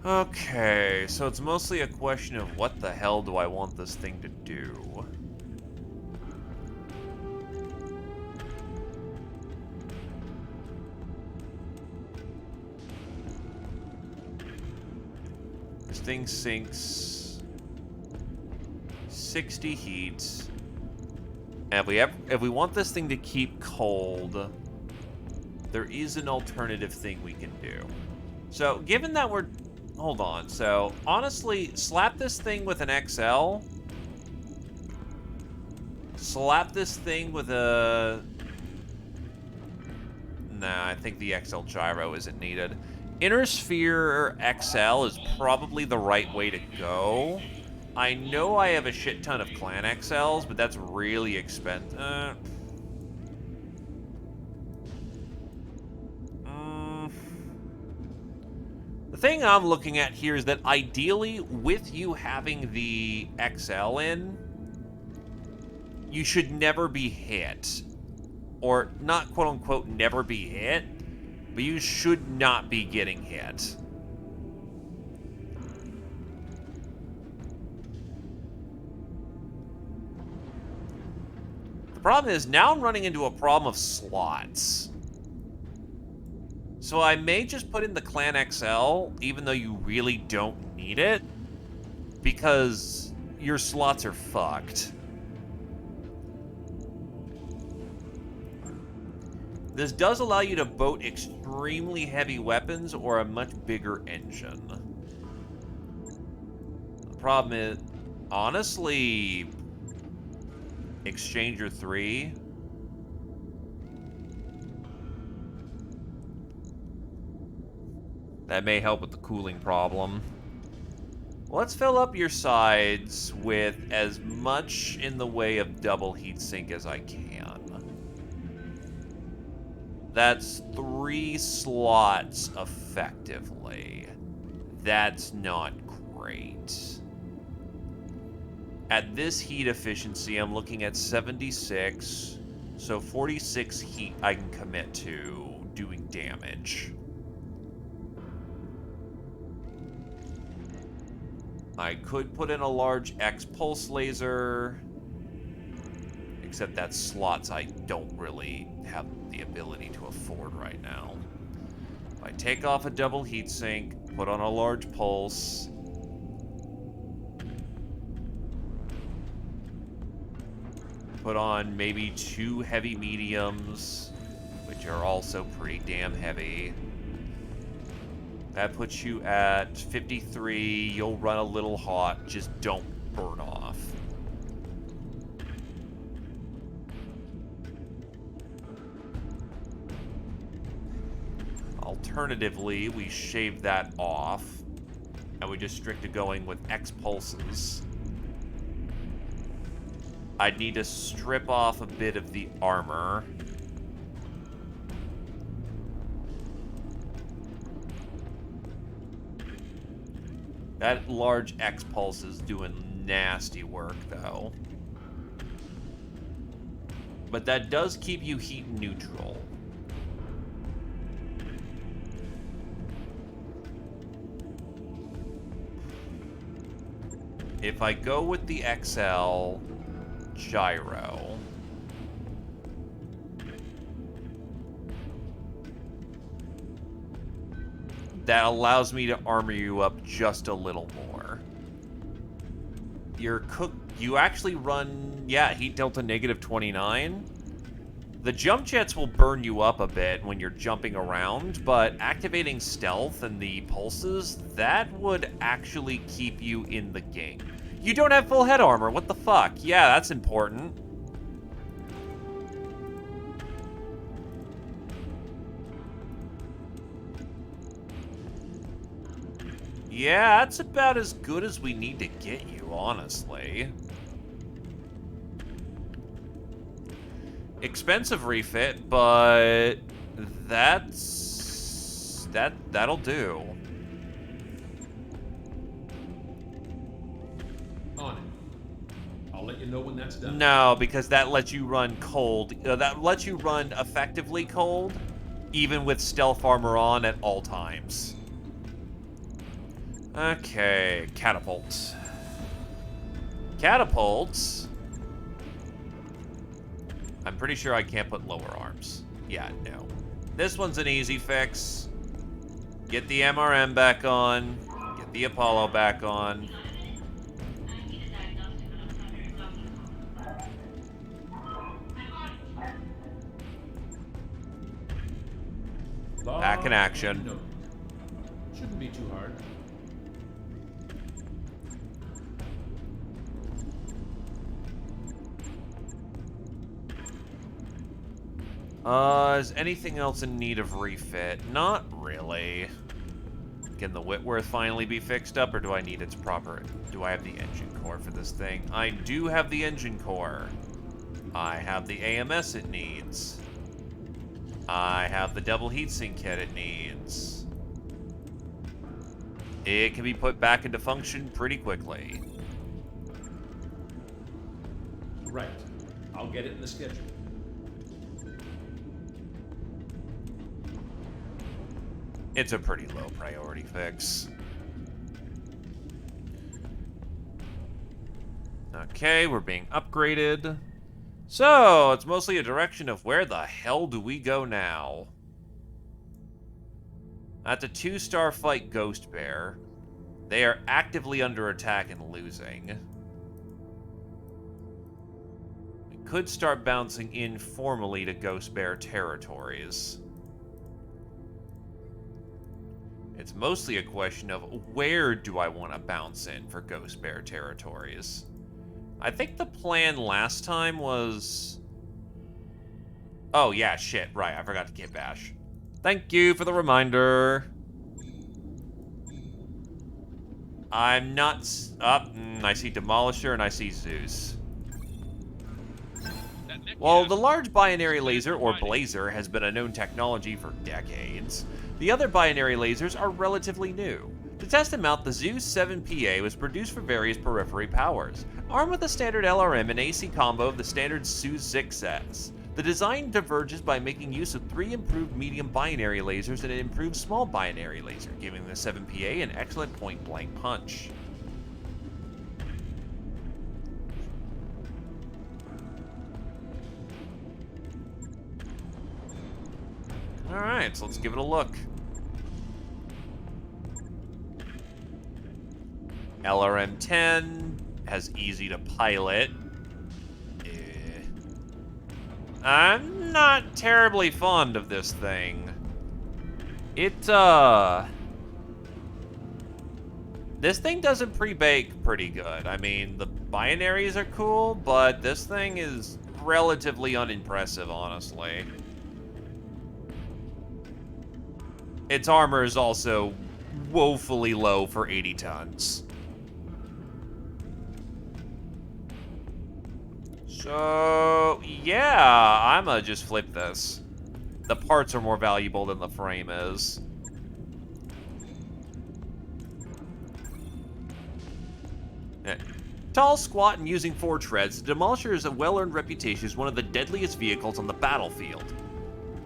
Okay, so it's mostly a question of what the hell do I want this thing to do? This thing sinks 60 heat. And if we want this thing to keep cold, there is an alternative thing we can do. So, given that we're... Hold on. So, honestly, slap this thing with an XL. Slap this thing with a... Nah, I think the XL gyro isn't needed. Inner Sphere XL is probably the right way to go. I know I have a shit ton of Clan XLs, but that's really expensive. The thing I'm looking at here is that ideally, with you having the XL in, you should never be hit. Or not quote-unquote never be hit, but you should not be getting hit. The Problem is, now I'm running into a problem of slots. So I may just put in the Clan XL, even though you really don't need it, because your slots are fucked. This does allow you to boat extremely heavy weapons or a much bigger engine. The problem is, honestly, Exchanger 3. That may help with the cooling problem. Let's fill up your sides with as much in the way of double heatsink as I can. That's 3 slots effectively. That's not great. At this heat efficiency, I'm looking at 76. So 46 heat I can commit to doing damage. I could put in a large X pulse laser, except that slots I don't really have the ability to afford right now. If I take off a double heatsink, put on a large pulse, put on maybe 2 heavy mediums, which are also pretty damn heavy. That puts you at 53. You'll run a little hot. Just don't burn off. Alternatively, we shave that off, and we just stick to going with X pulses. I'd need to strip off a bit of the armor. That large X pulse is doing nasty work, though. But that does keep you heat neutral. If I go with the XL gyro, that allows me to armor you up just a little more. You actually run, yeah, heat delta -29. The jump jets will burn you up a bit when you're jumping around, but activating stealth and the pulses, that would actually keep you in the game. You don't have full head armor, what the fuck? Yeah, that's important. Yeah, that's about as good as we need to get you, honestly. Expensive refit, but that'll do. On it. I'll let you know when that's done. No, because that lets you run cold. That lets you run effectively cold, even with stealth armor on at all times. Okay, catapults. Catapults. I'm pretty sure I can't put lower arms. Yeah, no. This one's an easy fix. Get the MRM back on. Get the Apollo back on. Back in action. No. Shouldn't be too hard. Is anything else in need of refit? Not really. Can the Whitworth finally be fixed up, or do I need its proper... Do I have the engine core for this thing? I do have the engine core. I have the AMS it needs. I have the double heatsink kit it needs. It can be put back into function pretty quickly. Right. I'll get it in the schedule. It's a pretty low priority fix. Okay, we're being upgraded. So, it's mostly a direction of where the hell do we go now? That's a 2-star fight Ghost Bear. They are actively under attack and losing. We could start bouncing informally to Ghost Bear territories. It's mostly a question of where do I want to bounce in for Ghost Bear territories. I think the plan last time was... Oh, yeah, shit, right, I forgot to get Bash. Thank you for the reminder. I'm not... I see Demolisher and I see Zeus. While the large binary laser, or blazer, has been a known technology for decades, the other binary lasers are relatively new. To test them out, the Zeus 7PA was produced for various periphery powers. Armed with a standard LRM and AC combo of the standard Zeus 6S, the design diverges by making use of 3 improved medium binary lasers and an improved small binary laser, giving the 7PA an excellent point-blank punch. Alright, so let's give it a look. LRM-10 has easy to pilot. I'm not terribly fond of this thing. This thing doesn't pre-bake pretty good. I mean, the binaries are cool, but this thing is relatively unimpressive, honestly. Its armor is also woefully low for 80 tons. So, yeah, I'ma just flip this. The parts are more valuable than the frame is. Tall, squat, and using 4 treads, the Demolisher has a well-earned reputation as one of the deadliest vehicles on the battlefield.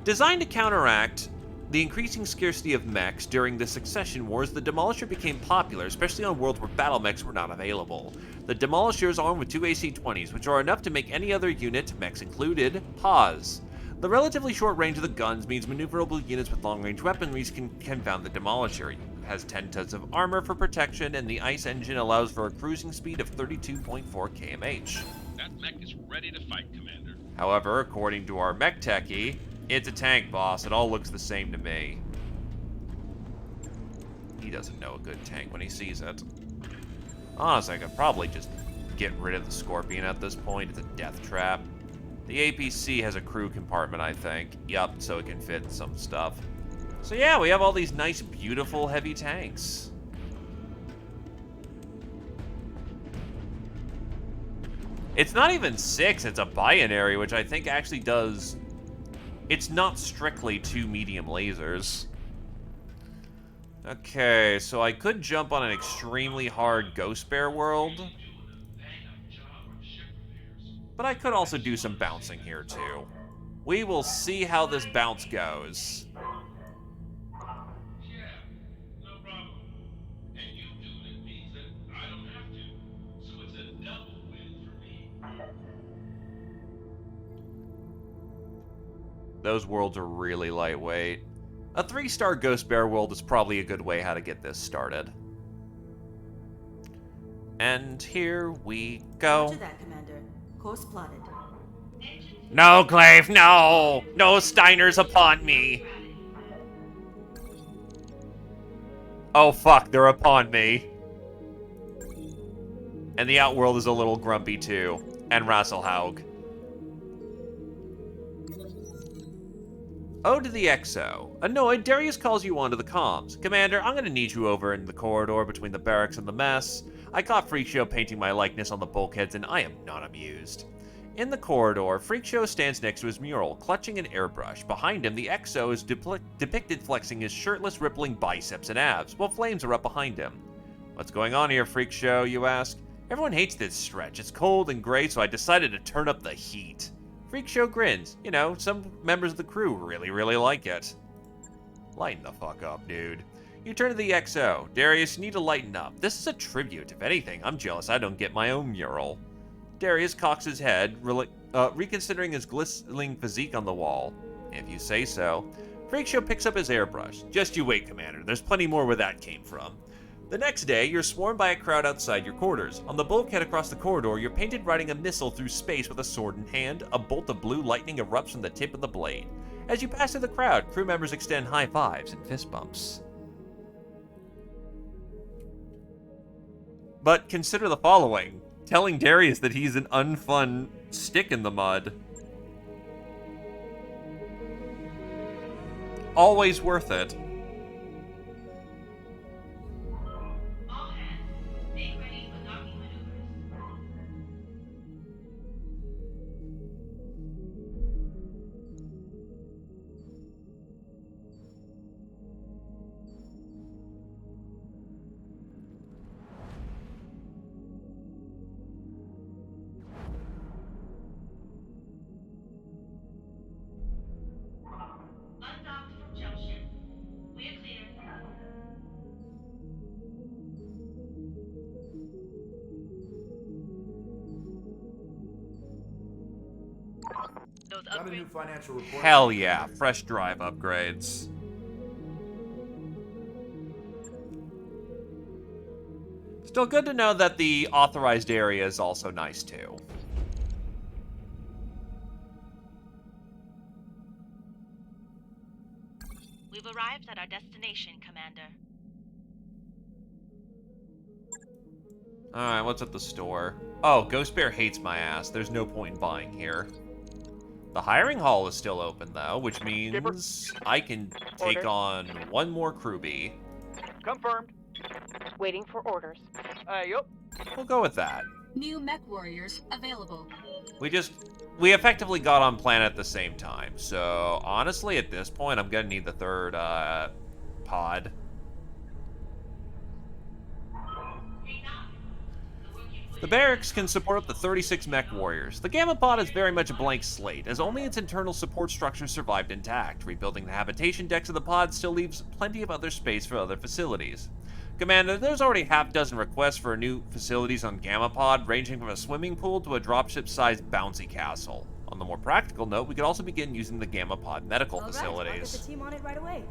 Designed to counteract the increasing scarcity of mechs during the Succession Wars, the Demolisher became popular, especially on worlds where battle mechs were not available. The Demolisher is armed with 2 AC-20s, which are enough to make any other unit, mechs included, pause. The relatively short range of the guns means maneuverable units with long-range weaponry can confound the Demolisher. It has 10 tons of armor for protection, and the ICE engine allows for a cruising speed of 32.4 km/h. That mech is ready to fight, Commander. However, according to our mech techie, it's a tank boss. It all looks the same to me. He doesn't know a good tank when he sees it. Honestly, I could probably just get rid of the Scorpion at this point. It's a death trap. The APC has a crew compartment, I think. Yup, so it can fit some stuff. So yeah, we have all these nice, beautiful, heavy tanks. It's not even 6, it's a binary, which I think actually does... It's not strictly 2 medium lasers. Okay, so I could jump on an extremely hard Ghost Bear world. But I could also do some bouncing here, too. We will see how this bounce goes. Those worlds are really lightweight. A 3-star Ghost Bear world is probably a good way how to get this started. And here we go. Roger that, Commander. Course plotted. No, Clave, no! No Steiners upon me! Oh fuck, they're upon me. And the Outworld is a little grumpy too. And Rasselhaug. Ode to the XO. Annoyed, Darius calls you onto the comms. Commander, I'm gonna need you over in the corridor between the barracks and the mess. I caught Freakshow painting my likeness on the bulkheads and I am not amused. In the corridor, Freakshow stands next to his mural, clutching an airbrush. Behind him, the XO is depicted flexing his shirtless, rippling biceps and abs, while flames are up behind him. What's going on here, Freakshow, you ask? Everyone hates this stretch. It's cold and gray, so I decided to turn up the heat. Freakshow grins. You know, some members of the crew really like it. Lighten the fuck up, dude. You turn to the XO. Darius, you need to lighten up. This is a tribute. If anything, I'm jealous I don't get my own mural. Darius cocks his head, reconsidering his glistening physique on the wall. If you say so. Freakshow picks up his airbrush. Just you wait, Commander. There's plenty more where that came from. The next day, you're swarmed by a crowd outside your quarters. On the bulkhead across the corridor, you're painted riding a missile through space with a sword in hand. A bolt of blue lightning erupts from the tip of the blade. As you pass through the crowd, crew members extend high fives and fist bumps. But consider the following. Telling Darius that he's an unfun stick in the mud. Always worth it. All hands, make ready for docking maneuvers. Undocked from junction. We're clear. Those Got a new upgrades. financial report. Hell yeah, fresh drive upgrades. Still good to know that the authorized area is also nice too. We've arrived at our destination, Commander. Alright, what's at the store? Oh, Ghost Bear hates my ass. There's no point in buying here. The hiring hall is still open, though, which means I can take Order. on one more crewbie. Confirmed. Waiting for orders. Yup. We'll go with that. New mech warriors available. We effectively got on planet at the same time. So, honestly, at this point, I'm gonna need the third, pod. The barracks can support up to 36 mech warriors. The Gamma Pod is very much a blank slate, as only its internal support structure survived intact. Rebuilding the habitation decks of the pod still leaves plenty of other space for other facilities. Commander, there's already half dozen requests for new facilities on Gamma Pod, ranging from a swimming pool to a dropship-sized bouncy castle. On the more practical note, we could also begin using the Gamma Pod medical All right, facilities. I'll get the team on it right away.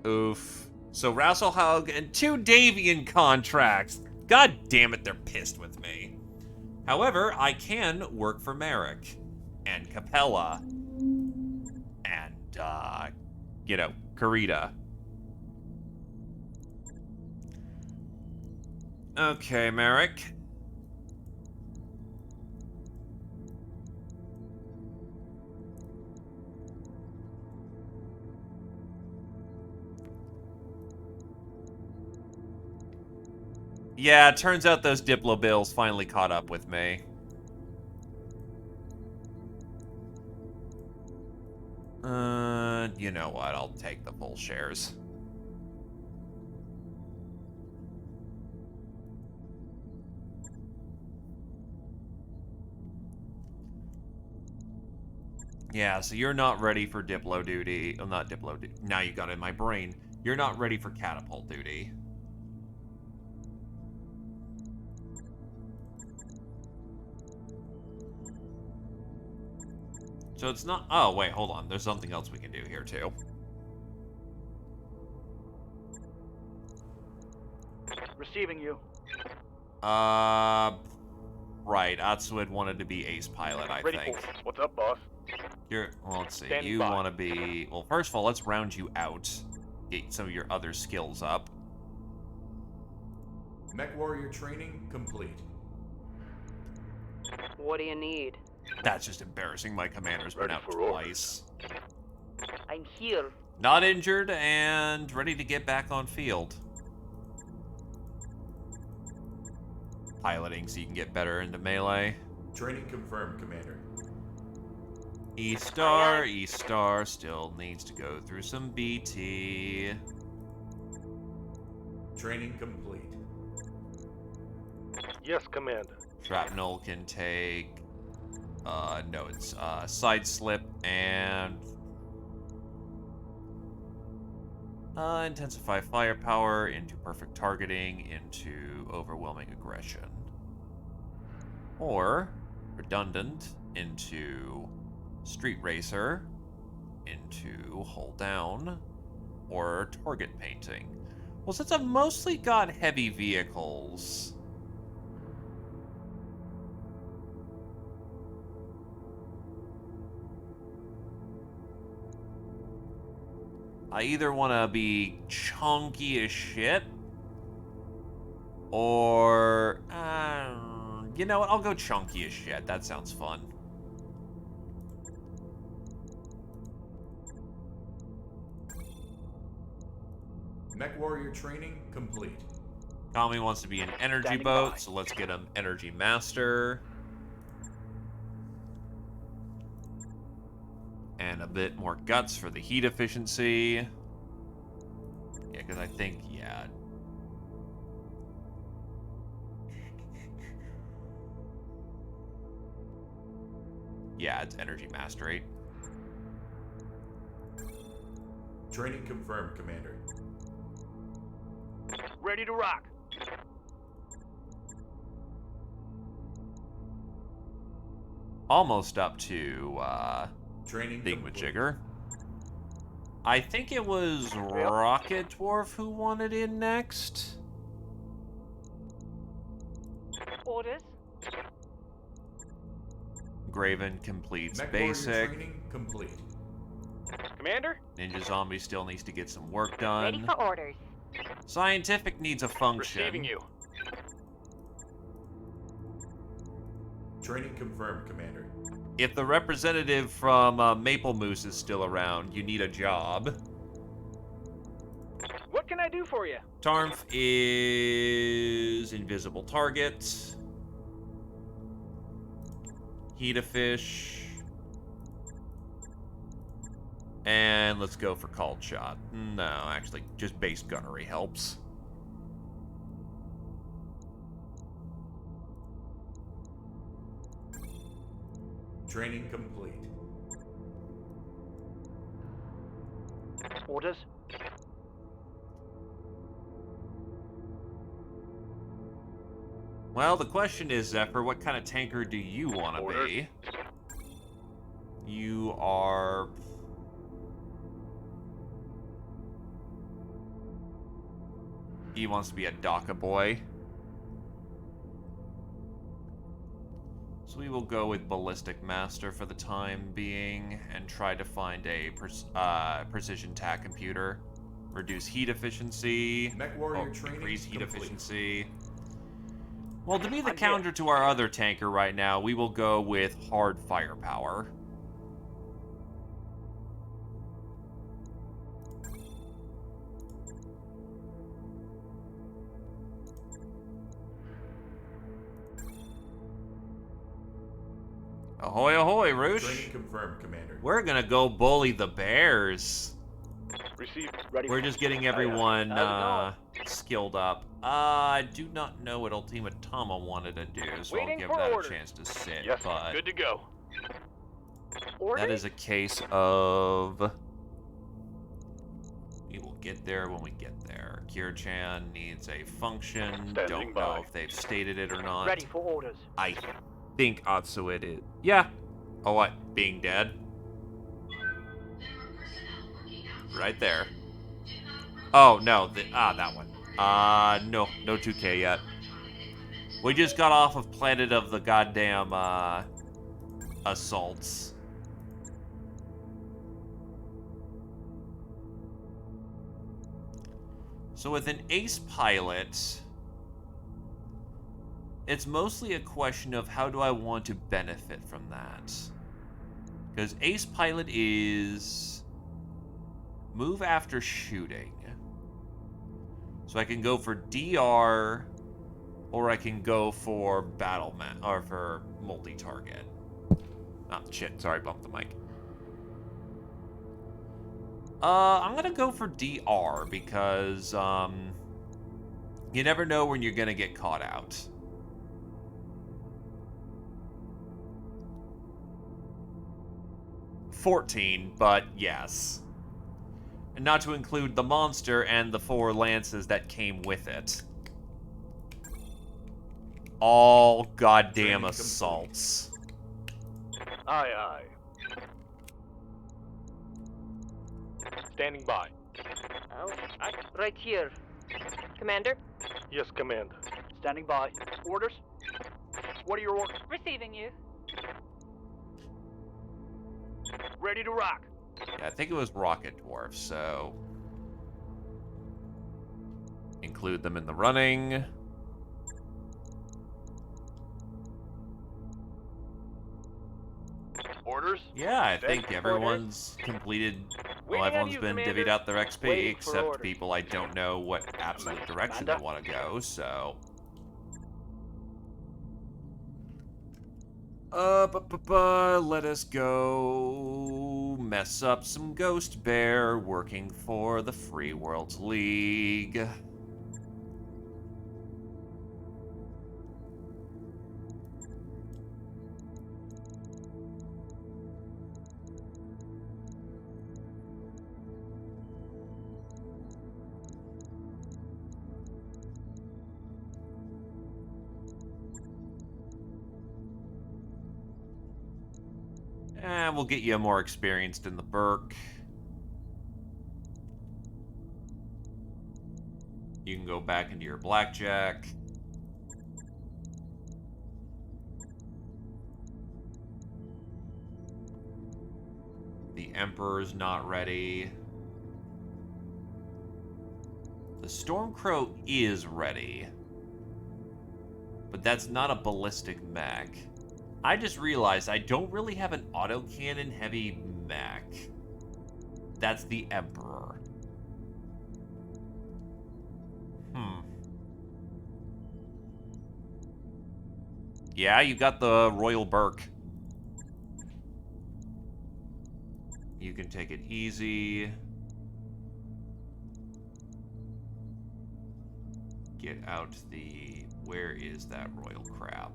Oof. So Rasselhaug and 2 Davian contracts. God damn it, they're pissed with me. However, I can work for Merrick and Capella and, Karita. Okay, Merrick. Yeah, it turns out those Diplo bills finally caught up with me. You know what? I'll take the full shares. Yeah, so you're not ready for Diplo duty. Oh, not Diplo duty. Now you got it in my brain. You're not ready for catapult duty. So it's not... Oh, wait, hold on. There's something else we can do here, too. Receiving you. Right. Atsuid wanted to be ace pilot, I Ready think. for. What's up, boss? Well, let's see. Standing You by. want to be... Well, first of all, let's round you out. Get some of your other skills up. Mech warrior training complete. What do you need? That's just embarrassing. My commander's been Ready out for orders. twice. I'm here. Not injured and ready to get back on field. Piloting so you can get better into melee. Training confirmed, Commander. E-Star still needs to go through some BT. Training complete. Yes, Commander. Shrapnel can take... no, it's side slip and Intensify firepower into perfect targeting into overwhelming aggression. Or redundant into street racer into hold down or target painting. Well, since I've mostly got heavy vehicles, I either want to be chunky as shit, or, you know what, I'll go chunky as shit. That sounds fun. Mech warrior training complete. Tommy wants to be an energy Standing boat, by. so let's get him energy master. And a bit more guts for the heat efficiency. Yeah, because I think, yeah. Yeah, it's energy mastery. Training confirmed, Commander. Ready to rock. Almost up to, Training complete. thingamajigger. I think it was Rocket Dwarf who wanted in next. Orders? Graven completes Mech warrior basic. training complete. Commander? Ninja Zombie still needs to get some work done. Ready for orders. Scientific needs a function. Receiving you. Training confirmed, Commander. If the representative from Maple Moose is still around, you need a job. What can I do for you? Tarmf is invisible target. Heat a fish. And let's go for called shot. No, actually, just base gunnery helps. Training complete. Orders? Well, the question is, Zephyr, what kind of tanker do you want to Order. be? You are... He wants to be a DACA boy. So we will go with Ballistic Master for the time being and try to find a precision tac computer. Reduce heat efficiency. Mech warrior training increase heat complete. efficiency. Well, to be the I'm counter here. to our other tanker right now, we will go with hard firepower. Ahoy, ahoy, Roosh. Training confirmed, Commander. We're gonna go bully the bears. Received. Ready. We're just getting everyone How's skilled up. I do not know what Ultima Tama wanted to do, so I'll Waiting give for that orders. a chance to sit. Yes, but good to go. Orders? that is a case of... We will get there when we get there. Kira-chan needs a function. Standing Don't by. know if they've stated it or not. Ready for orders. I think Atsuit is. Yeah. Oh, what? Being dead? Right there. Oh, no. That one. No. No 2K yet. We just got off of Planet of the goddamn, assaults. So with an ace pilot, it's mostly a question of how do I want to benefit from that. Because ace pilot is move after shooting. So I can go for DR, or I can go for or for multi-target. Oh, shit, sorry, bumped the mic. I'm gonna go for DR because, you never know when you're gonna get caught out. $14, but yes. And not to include the monster and the 4 lances that came with it. All goddamn assaults. Aye, aye. Standing by. Oh, right here. Commander? Yes, Command. Standing by. Orders? What are your orders? Receiving you. Ready to rock. Yeah, I think it was rocket dwarfs, so... include them in the running. Orders? Yeah, I think everyone's completed... Well, Waiting on everyone's you, been Commander. divvied out their XP, Waiting for except orders. people I don't know what absolute direction they Commander? want to go, so... Let us go mess up some Ghost Bear working for the Free Worlds League. And we'll get you more experienced in the Burke. You can go back into your Blackjack. The Emperor's not ready. The Stormcrow is ready. But that's not a ballistic mech. I just realized I don't really have an autocannon heavy mech. That's the Emperor. Yeah, you got the Royal Burke. You can take it easy. Get out the... Where is that Royal Crab?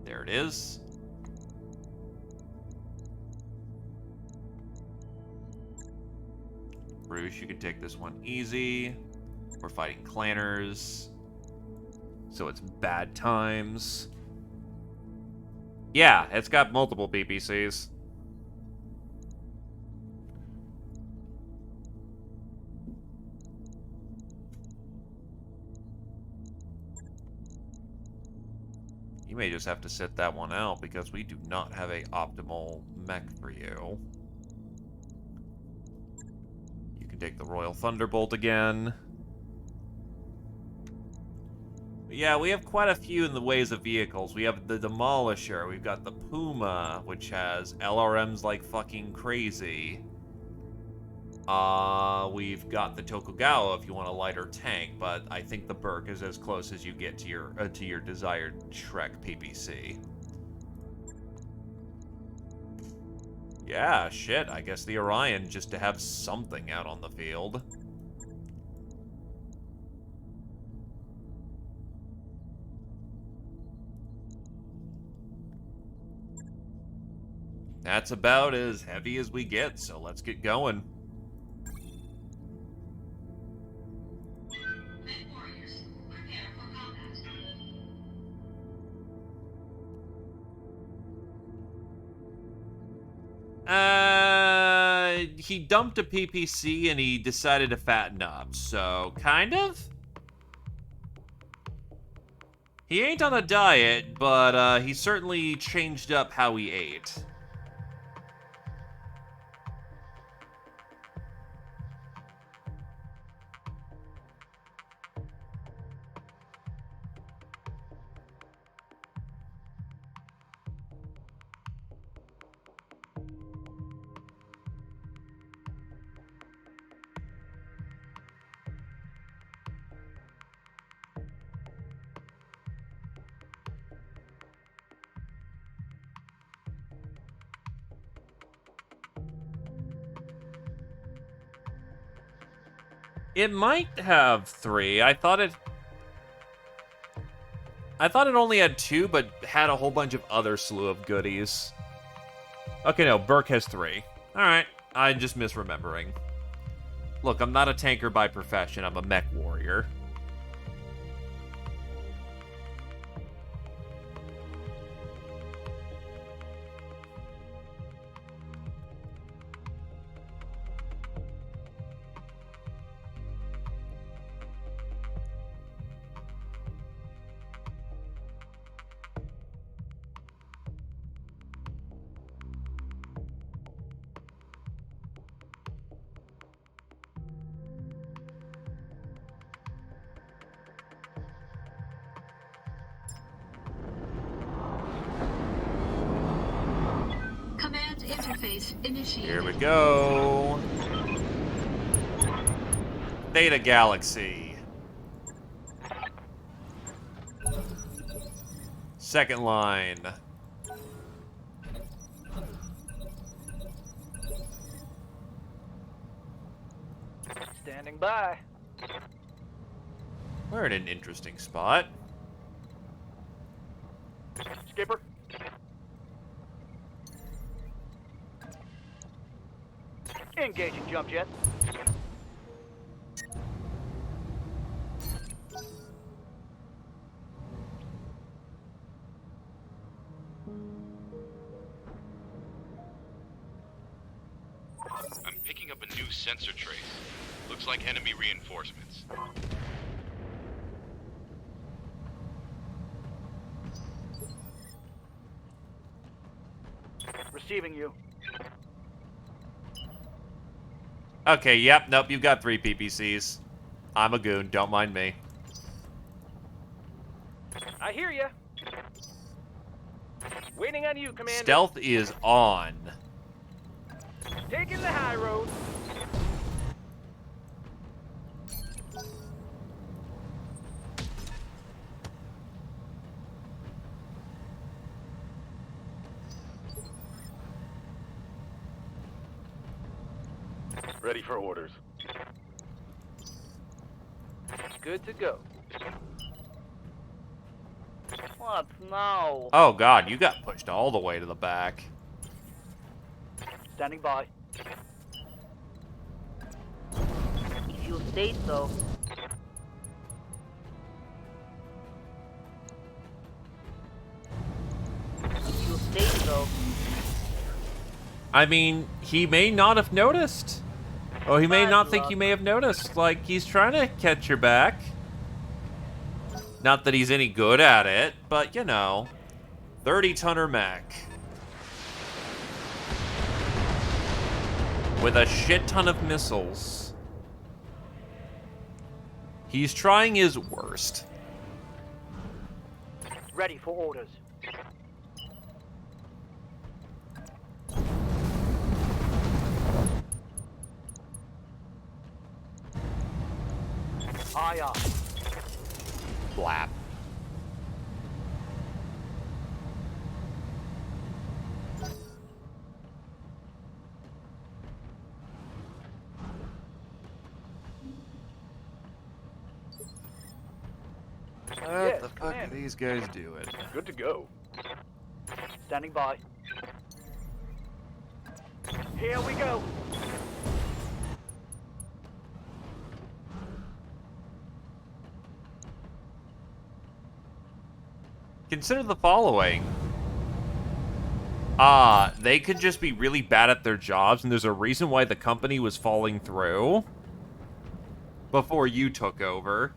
There it is. Bruce, you can take this one easy. We're fighting clanners. So it's bad times. Yeah, it's got multiple PPCs. You may just have to sit that one out because we do not have a optimal mech for you. You can take the Royal Thunderbolt again. But yeah, we have quite a few in the ways of vehicles. We have the Demolisher, we've got the Puma, which has LRMs like fucking crazy. We've got the Tokugawa if you want a lighter tank, but I think the Burke is as close as you get to your desired Shrek PPC. Yeah, shit, I guess the Orion just to have something out on the field. That's about as heavy as we get, so let's get going. He dumped a PPC and he decided to fatten up, so kind of? He ain't on a diet, but he certainly changed up how he ate. It might have 3. I thought it only had 2, but had a whole bunch of other slew of goodies. Okay, no, Burke has 3. Alright. I'm just misremembering. Look, I'm not a tanker by profession. I'm a mech warrior. Command interface initiated. Here we go. Theta Galaxy. Second line. Standing by. We're in an interesting spot. Skipper. Engaging jump jet. I'm picking up a new sensor trace. Looks like enemy reinforcements. Receiving you. Okay, yep, nope, you've got 3 PPCs. I'm a goon, don't mind me. I hear ya. Waiting on you, Commander. Stealth is on. Taking the high road. Ready for orders. Good to go. What now? Oh god, you got pushed all the way to the back. Standing by. If you say so. If you say so. I mean, he may not have noticed. Oh, he may Bad not think luck. you may have noticed. Like, he's trying to catch your back. Not that he's any good at it, but, you know. 30-tonner mech. With a shit ton of missiles. He's trying his worst. Ready for orders. Aye, aye. Blap. What the fuck are these guys doing? Good to go. Standing by. Here we go. Consider the following. They could just be really bad at their jobs, and there's a reason why the company was falling through before you took over.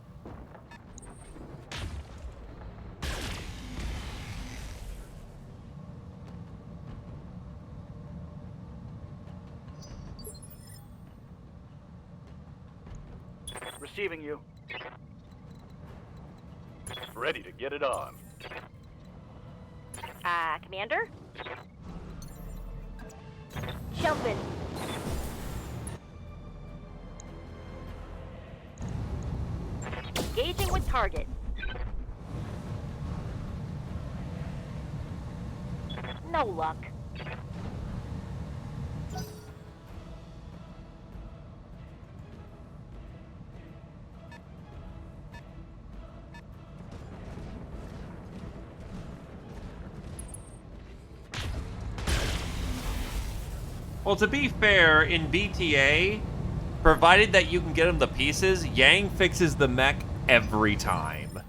Receiving you. Ready to get it on. Commander? Jumping. Engaging with target. No luck. Well, to be fair, in BTA, provided that you can get him the pieces, Yang fixes the mech every time.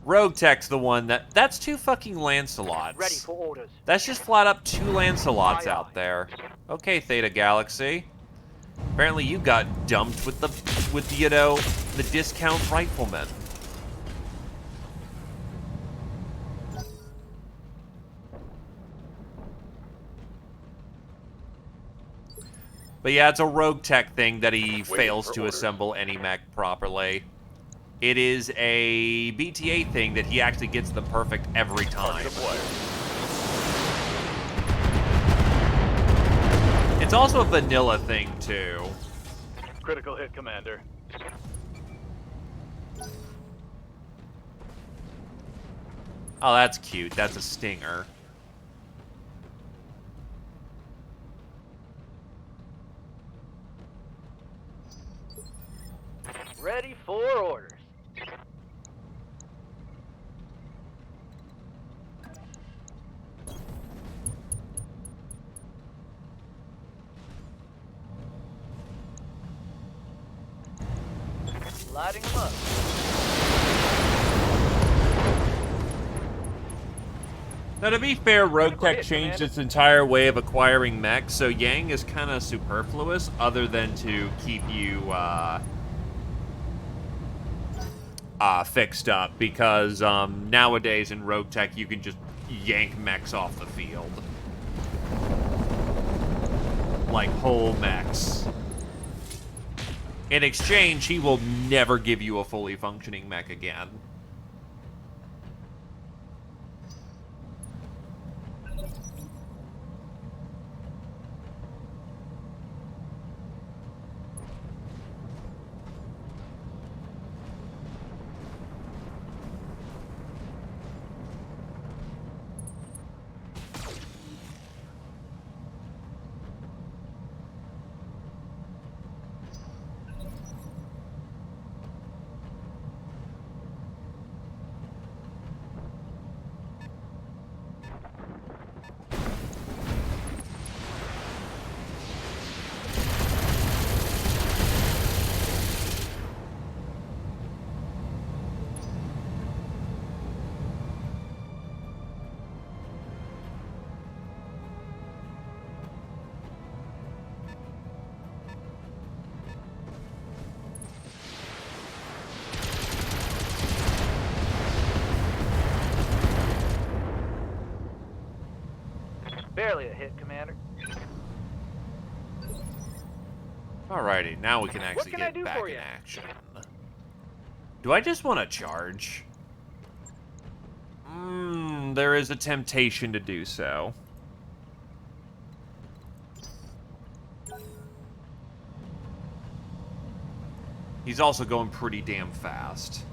Rogue Tech's the one that's two fucking Lancelots. Ready for orders. That's just flat up two Lancelots out there. Okay, Theta Galaxy. Apparently you got dumped with the you know, the discount riflemen. But yeah, it's a Rogue Tech thing that he fails to assemble any mech properly. It is a BTA thing that he actually gets them perfect every time. It's also a vanilla thing, too. Critical hit, Commander. Oh, that's cute. That's a Stinger. Ready for orders. Lighting them up. Now, to be fair, Rogue Tech changed its entire way of acquiring mechs, so Yang is kind of superfluous, other than to keep you, fixed up, because, nowadays in Rogue Tech, you can just yank mechs off the field. Like, whole mechs. In exchange, he will never give you a fully functioning mech again. Barely a hit, Commander. Alrighty, now we can actually can I get do back for in ya? action. Do I just want to charge? There is a temptation to do so. He's also going pretty damn fast.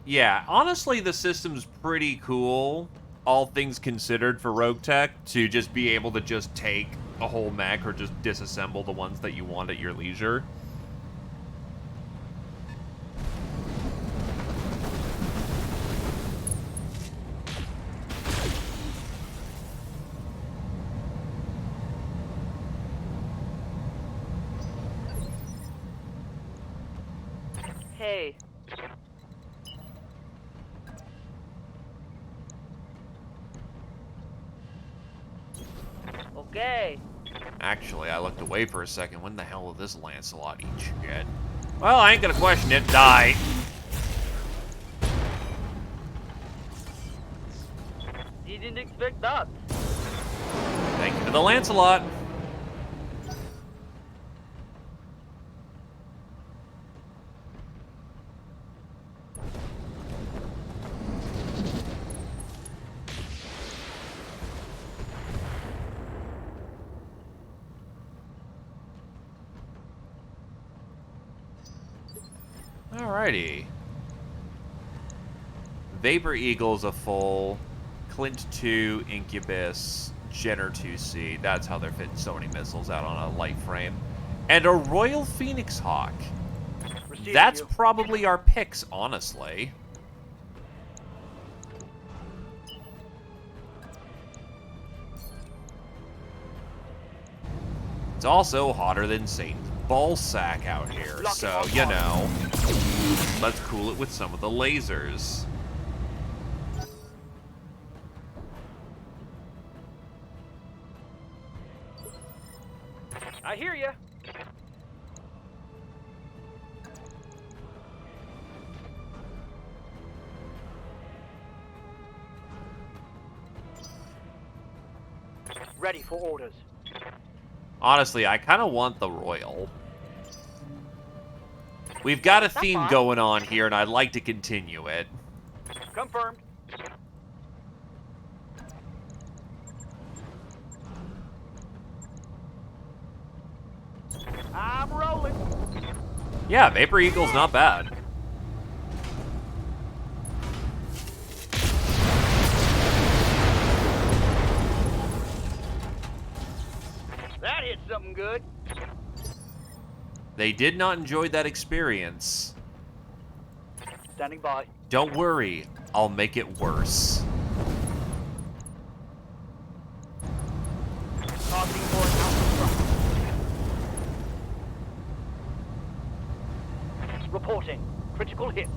Yeah, honestly, the system's pretty cool, all things considered, for Rogue Tech, to just be able to just take a whole mech or just disassemble the ones that you want at your leisure. Hey. Okay. Actually, I looked away for a second. When the hell will this Lancelot eat shit? Well, I ain't gonna question it. Die. Didn't expect that. Thank you to the Lancelot. Alrighty. Vapor Eagle's a full. Clint 2, Incubus, Jenner 2C. That's how they're fitting so many missiles out on a light frame. And a Royal Phoenix Hawk. that's you. probably our picks, honestly. It's also hotter than Satan's ballsack out here, so, you know, let's cool it with some of the lasers. I hear ya. Ready for orders. Honestly, I kind of want the Royal. We've got a theme going on here, and I'd like to continue it. Confirmed. I'm rolling. Yeah, Vapor Eagle's not bad. That hit something good. They did not enjoy that experience. Standing by. Don't worry, I'll make it worse. Targeting for an alpha struck. Reporting. Critical hit.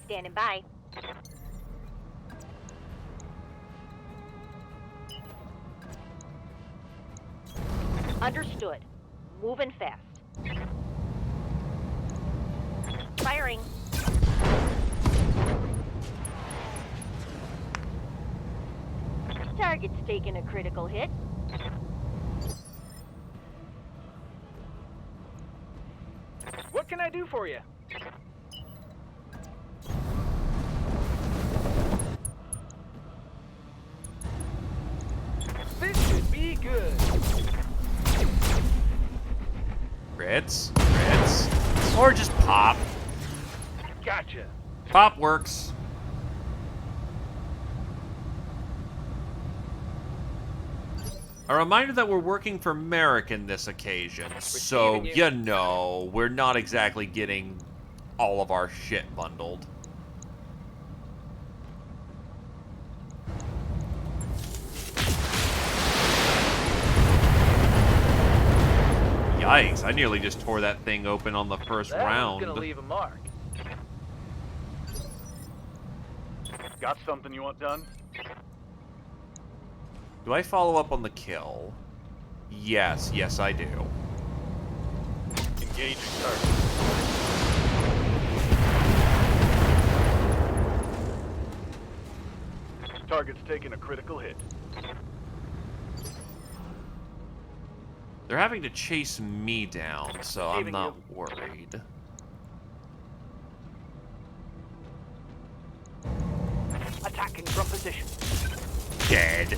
Standing by. Understood. Moving fast. Firing. Target's taking a critical hit. What can I do for you? This should be good. Crits, or just pop. Gotcha. Pop works. A reminder that we're working for Merrick in this occasion, so, you know, we're not exactly getting all of our shit bundled. Yikes, I nearly just tore that thing open on the first round. That was gonna leave a mark. Got something you want done? Do I follow up on the kill? Yes, yes I do. Engaging target. Target's taking a critical hit. They're having to chase me down, so I'm not worried. Attacking from position. Dead.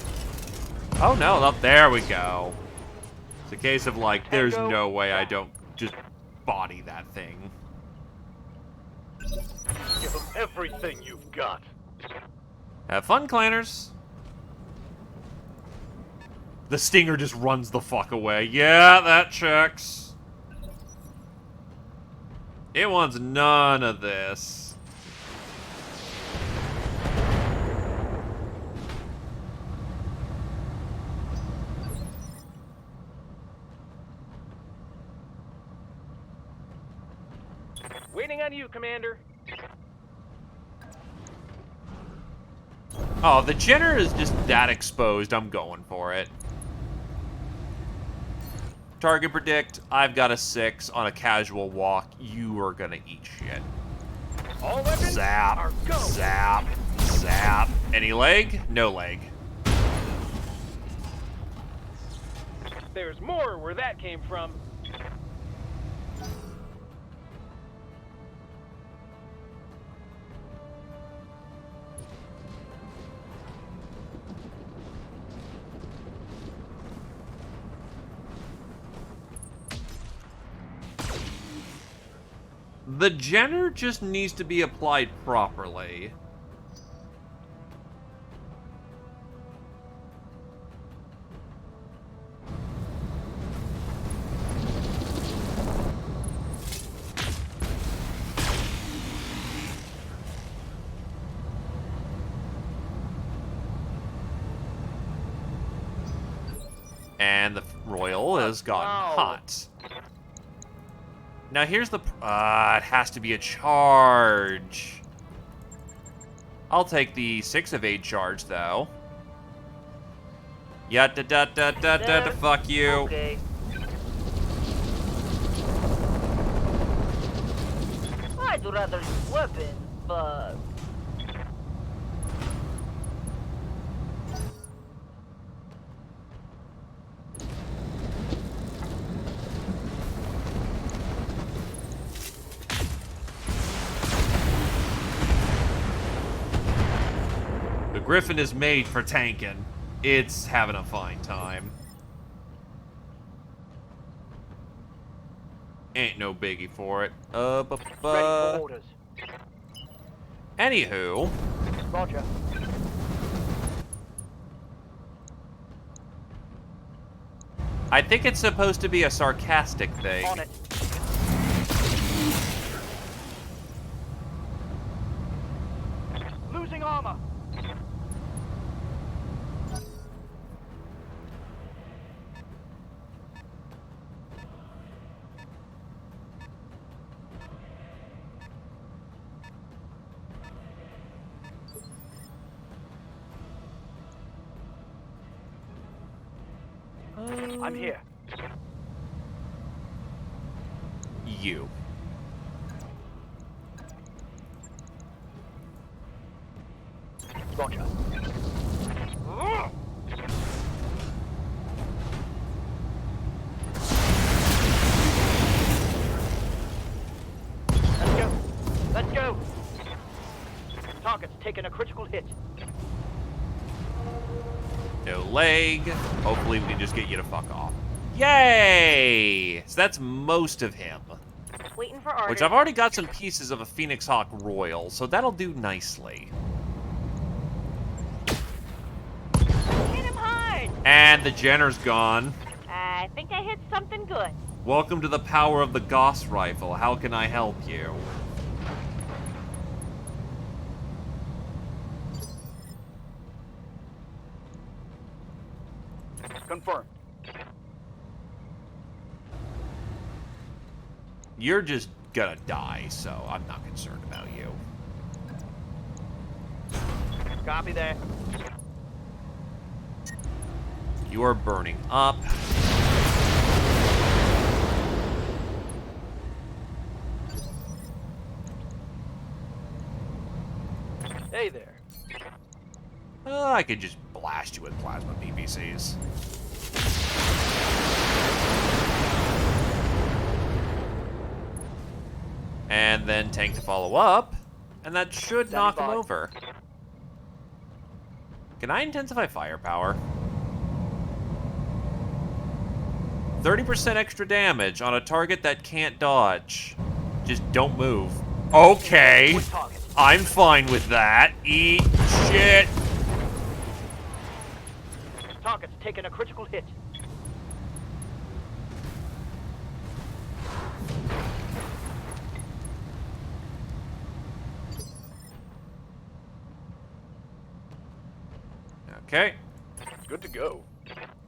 Oh no, oh, there we go. It's a case of like, there's no way I don't just body that thing. Give them everything you've got. Have fun, clanners. The Stinger just runs the fuck away. Yeah, that checks. It wants none of this. Waiting on you, Commander. Oh, the Jenner is just that exposed. I'm going for it. Target predict. I've got a 6 on a casual walk. You are gonna eat shit. All weapons Zap. are go. Zap. Zap. Any leg? No leg. There's more where that came from. The Jenner just needs to be applied properly. And the Royal has gotten hot. Now here's the... it has to be a charge. I'll take the 6 of 8 charge, though. Yeah, fuck you. Okay. I'd rather use weapons, but... The Griffin is made for tanking. It's having a fine time. Ain't no biggie for it. Ready for orders. Anywho. Roger. I think it's supposed to be a sarcastic thing. On it. Losing armor. I'm here. You. Roger. Let's go. Let's go. Target's taking a critical hit. No leg. Hopefully we can just get you to fuck off. Yay! So that's most of him. Waiting for orders. Which I've already got some pieces of a Phoenix Hawk Royal, so that'll do nicely. Hit him hard. And the Jenner's gone. I think I hit something good. Welcome to the power of the Gauss rifle. How can I help you? Confirmed. You're just gonna die, so I'm not concerned about you. Copy that. You are burning up. Hey there. I could just blast you with plasma PPCs. And then tank to follow up, and that should knock him over. Can I intensify firepower? 30% extra damage on a target that can't dodge. Just don't move. Okay. I'm fine with that. Eat shit. Target's taking a critical hit. Okay. Good to go.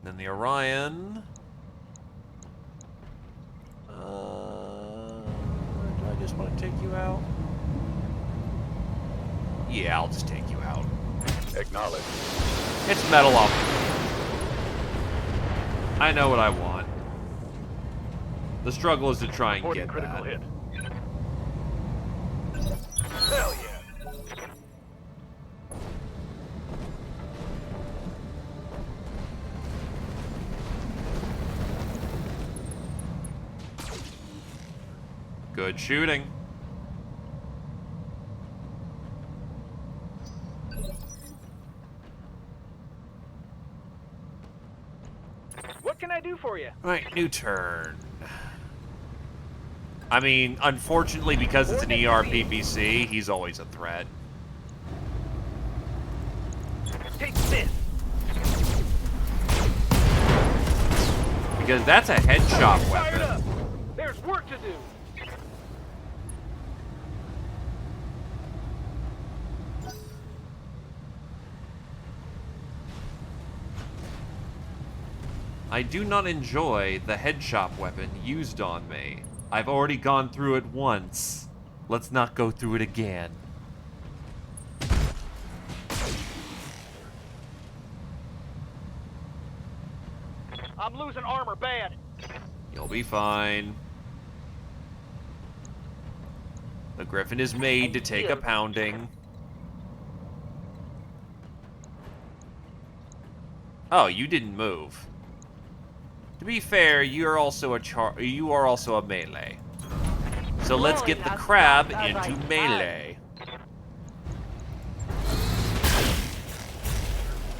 Then the Orion. Do I just want to take you out? Yeah, I'll just take you out. Acknowledge. It's metal up. I know what I want. The struggle is to try and Reporting get critical that. hit. Hell yeah. Good shooting. What can I do for you? Right, new turn. I mean, unfortunately, because it's an ERPPC, he's always a threat. Take this. Because that's a headshot Fired weapon. up. There's work to do. I do not enjoy the headshot weapon used on me. I've already gone through it once. Let's not go through it again. I'm losing armor bad. You'll be fine. The Griffin is made to take a pounding. Oh, you didn't move. To be fair, you are also a melee. So let's get the crab into melee.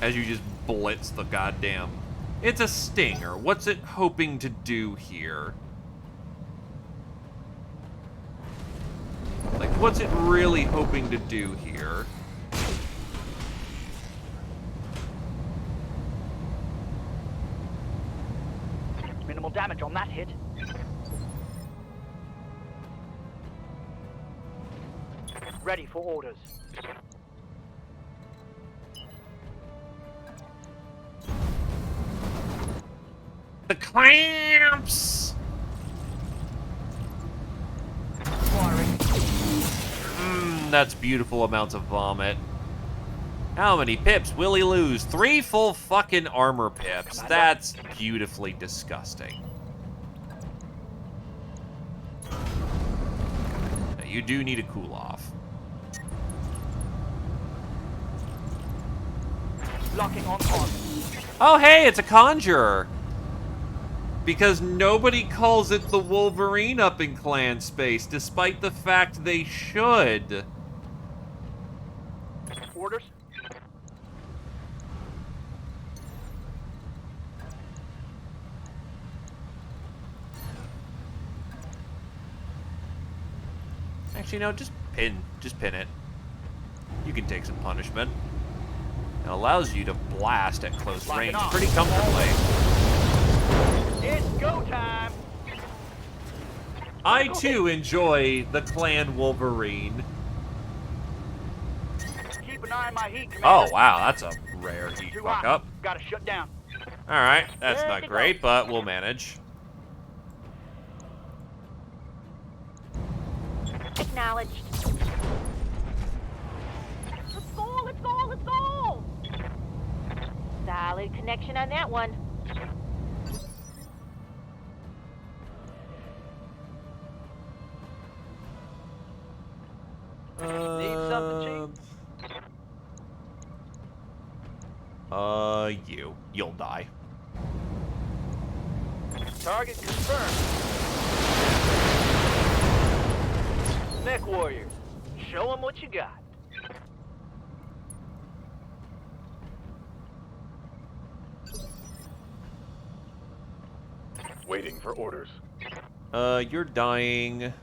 As you just blitz the goddamn... It's a stinger. What's it hoping to do here? Like, what's it really hoping to do here? Minimal damage on that hit. Ready for orders. The clamps! That's beautiful amounts of vomit. How many pips will he lose? 3 full fucking armor pips. That's beautifully disgusting. Now, you do need a cool off. Locking on target. Oh, hey, it's a conjurer. Because nobody calls it the Wolverine up in clan space, despite the fact they should. Orders. Actually, no, just pin it. You can take some punishment. It allows you to blast at close range pretty comfortably. It's go time. I too enjoy the clan Wolverine. Keep an eye on my heat, Commander. Oh wow, that's a rare heat Too fuck hot. up. Gotta shut down. Alright, that's Good not to great, but we'll manage. Acknowledged. Let's go, let's go, let's go! Solid connection on that one. Need something, Chief? You'll die. Target confirmed. Mech warrior, show 'em what you got. Waiting for orders. You're dying.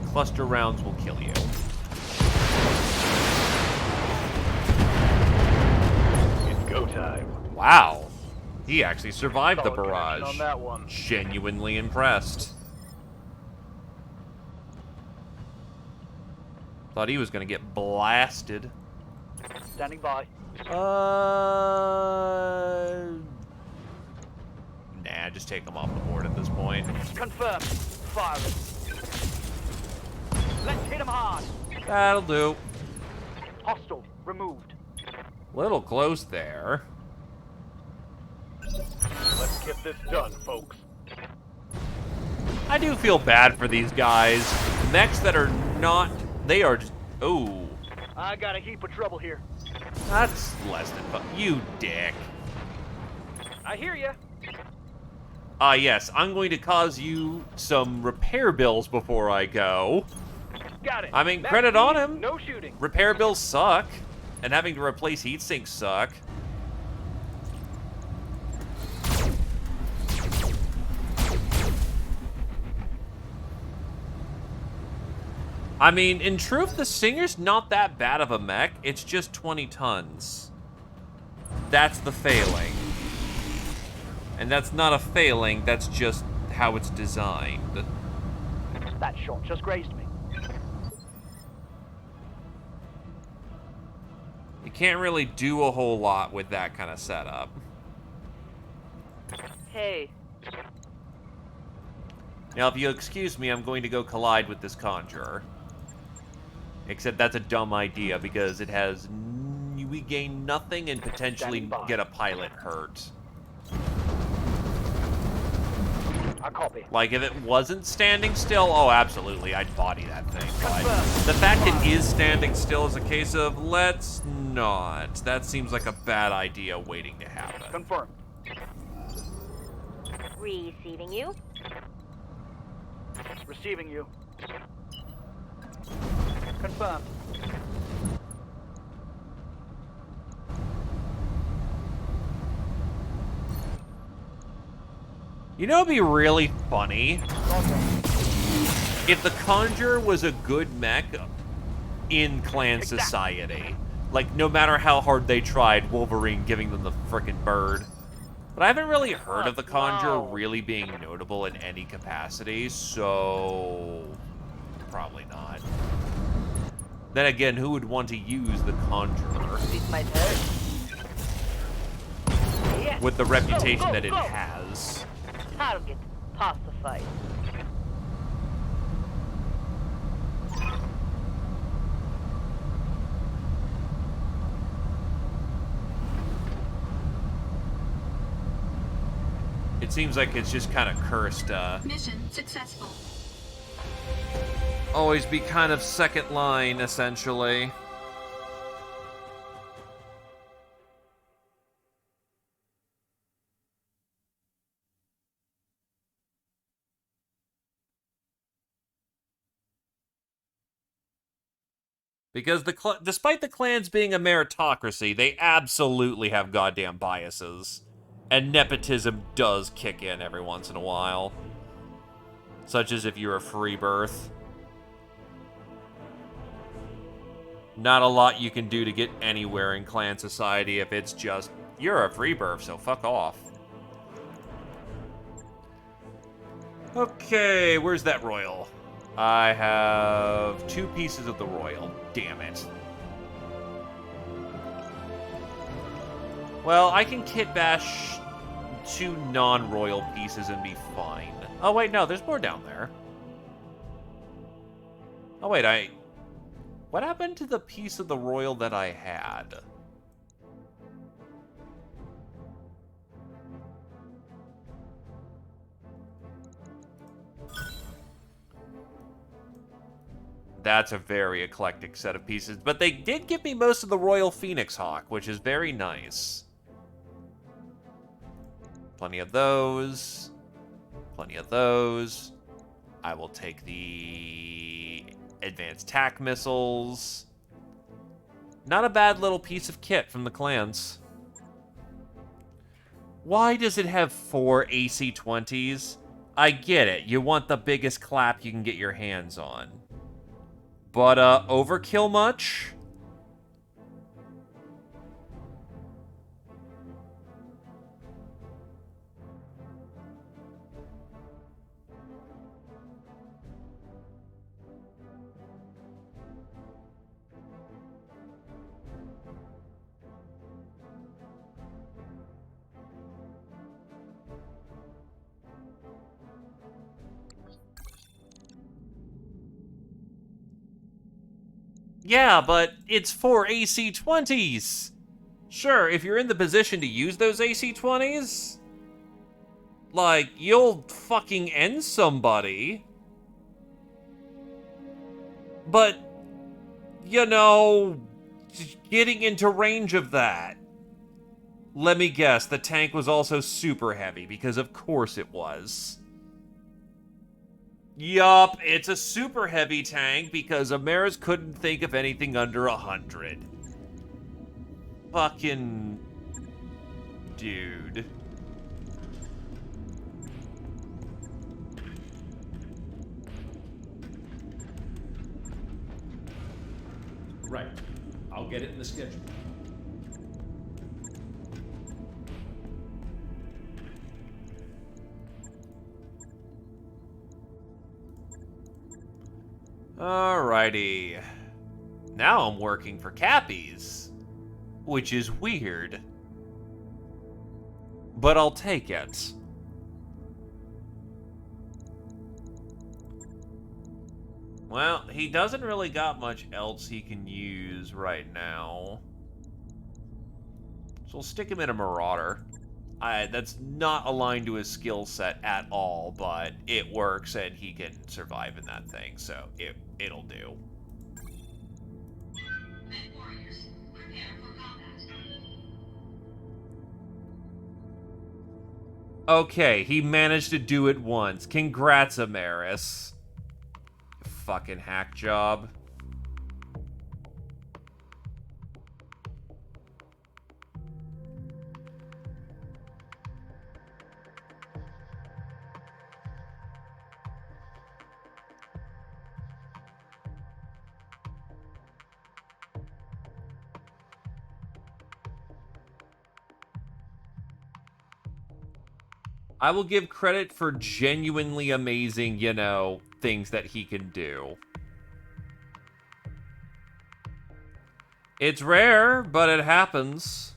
Cluster rounds will kill you. It's go time. Wow. He actually survived the Solid connection barrage. on that one. Genuinely impressed. Thought he was gonna get blasted. Standing by. Nah, just take him off the board at this point. Confirmed. Fire it. Let's hit him hard. That'll do. Hostile removed. Little close there. Let's get this done, folks. I do feel bad for these guys. Mechs that are not... They are just... Oh. I got a heap of trouble here. That's less than... You dick. I hear ya. Yes, I'm going to cause you some repair bills before I go. Got it. I mean, Back credit to on you. him. No shooting. Repair bills suck. And having to replace heat sinks suck. I mean, in truth, the Singer's not that bad of a mech. It's just 20 tons. That's the failing. And that's not a failing, that's just how it's designed. That shot just grazed me. can't really do a whole lot with that kind of setup. Hey, Now, if you'll excuse me, I'm going to go collide with this Conjurer. Except that's a dumb idea, because it has... we gain nothing and potentially get a pilot hurt. I copy. Like, if it wasn't standing still, oh, absolutely, I'd body that thing. But the fact it is standing still is a case of, let's not. That seems like a bad idea waiting to happen. Confirm. Receiving you. Receiving you. Confirmed. You know, it'd be really funny if the Conjurer was a good mech in clan society. Like, no matter how hard they tried, Wolverine giving them the frickin' bird. But I haven't really heard of the Conjurer really being notable in any capacity, so... probably not. Then again, who would want to use the Conjurer? this might hurt. Yes. With the reputation Go, that it go. has. Target pacified. It seems like it's just kind of cursed, Mission successful. always be kind of second line, essentially. Because despite the clans being a meritocracy, they absolutely have goddamn biases. And nepotism does kick in every once in a while. Such as if you're a free birth. Not a lot you can do to get anywhere in clan society if it's just, you're a free birth, so fuck off. Okay, where's that royal? I have 2 pieces of the royal. Damn it. Well, I can kit bash 2 non-royal pieces and be fine. Oh, wait, no, there's more down there. Oh, wait, what happened to the piece of the royal that I had? That's a very eclectic set of pieces, but they did give me most of the Royal Phoenix Hawk, which is very nice. Plenty of those. Plenty of those. I will take the advanced tack missiles. Not a bad little piece of kit from the clans. Why does it have 4 AC-20s? I get it. You want the biggest clap you can get your hands on. But, overkill much? Yeah, but it's 4 AC-20s. Sure, if you're in the position to use those AC-20s, like, you'll fucking end somebody. But, you know, getting into range of that. Let me guess, the tank was also super heavy, because of course it was. Yup, it's a super heavy tank because Amaris couldn't think of anything under 100. Fucking... dude. Right. I'll get it in the schedule. Alrighty. Now I'm working for Cappies. which is weird. But I'll take it. Well, he doesn't really got much else he can use right now. So we'll stick him in a Marauder. That's not aligned to his skill set at all, but it works and he can survive in that thing, so it'll do. Men warriors, prepare for combat. Okay, he managed to do it once. Congrats, Amaris. Fucking hack job. I will give credit for genuinely amazing, you know, things that he can do. It's rare, but it happens.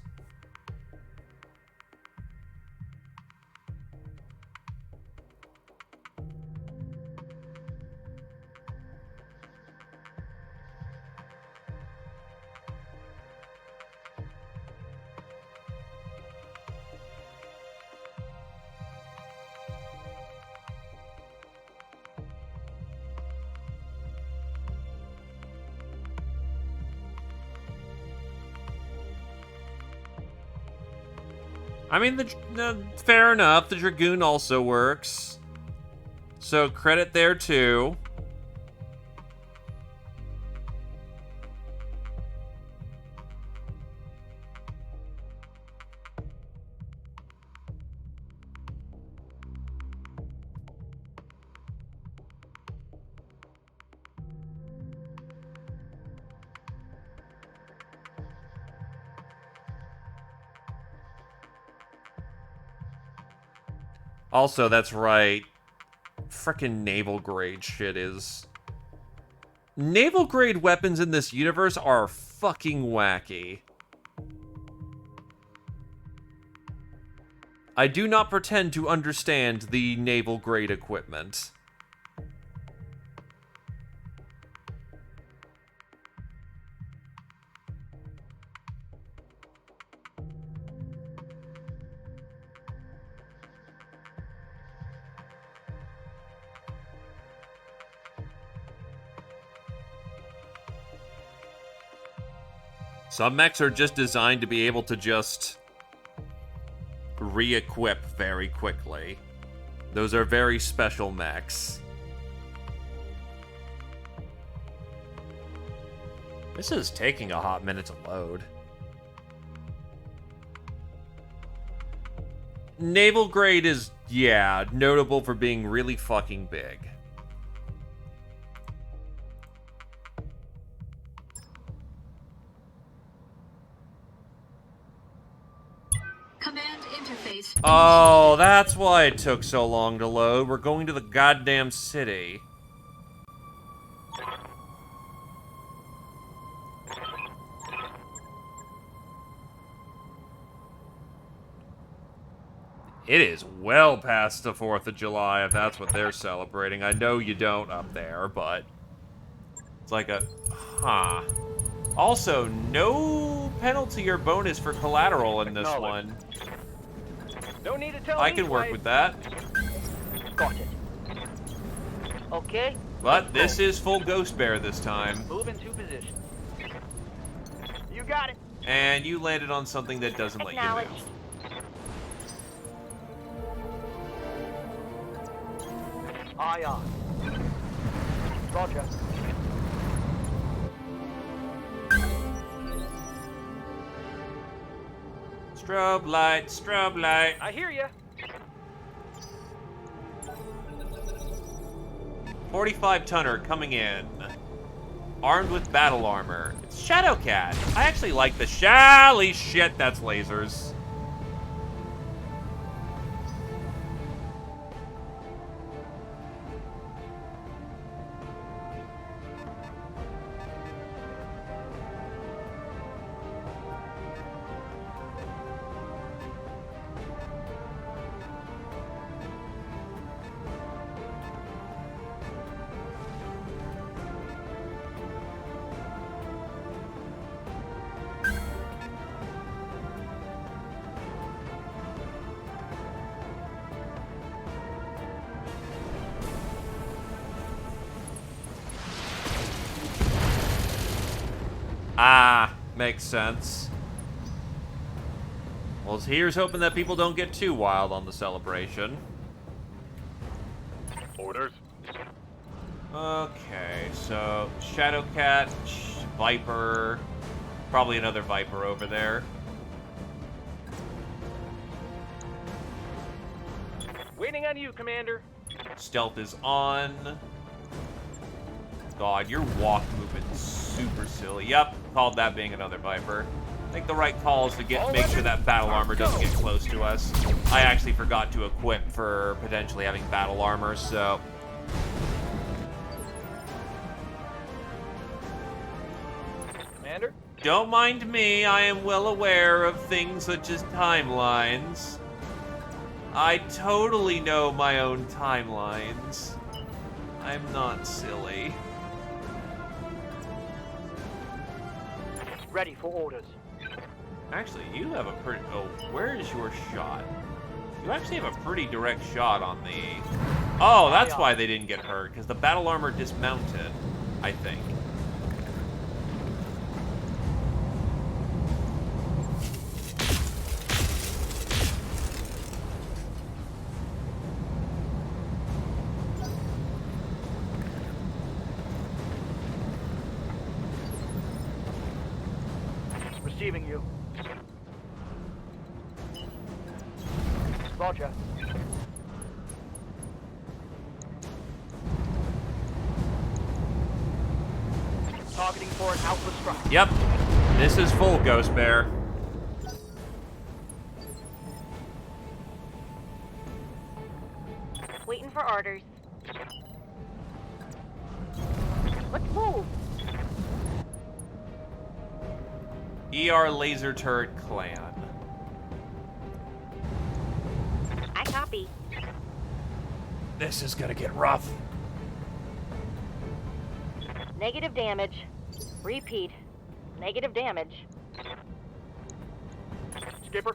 I mean, fair enough. The Dragoon also works. So credit there too. Also, that's right. Frickin' naval grade shit is... Naval grade weapons in this universe are fucking wacky. I do not pretend to understand the naval grade equipment. Some mechs are just designed to be able to just re-equip very quickly. Those are very special mechs. This is taking a hot minute to load. Naval grade is, yeah, notable for being really fucking big. Command interface. Oh, that's why it took so long to load. We're going to the goddamn city. It is well past the 4th of July, if that's what they're celebrating. I know you don't up there, but... It's like a... Huh. Also, no penalty or bonus for collateral in this one. Don't need to tell I me can work twice. with that. Got it. Okay. But this is full Ghost Bear this time. Move into position. You got it. And you landed on something that doesn't let you Acknowledged. move. Aye, aye. Roger. Strobe light, strobe light. I hear ya. 45-tonner coming in. Armed with battle armor. It's Shadowcat. I actually like the Holy shit, that's lasers. Makes sense. Well, here's hoping that people don't get too wild on the celebration. Orders. Okay, so Shadowcat, Viper, probably another Viper over there. Waiting on you, Commander. Stealth is on. God, your walk movement's super silly. Yep, called that being another Viper. I think the right call is to make sure that battle armor doesn't get close to us. I actually forgot to equip for potentially having battle armor, so... Commander? Don't mind me, I am well aware of things such as timelines. I totally know my own timelines. I'm not silly. Ready for orders. Actually, you have a pretty... Oh, where is your shot? You actually have a pretty direct shot on the... Oh, that's why they didn't get hurt, because the battle armor dismounted, I think. Receiving you. Roger. Targeting for an alpha strike. Yep. This is full, Ghost Bear. Waiting for orders. Let's move. ER Laser Turret Clan. I copy. This is gonna get rough. Negative damage. Repeat. Negative damage. Skipper.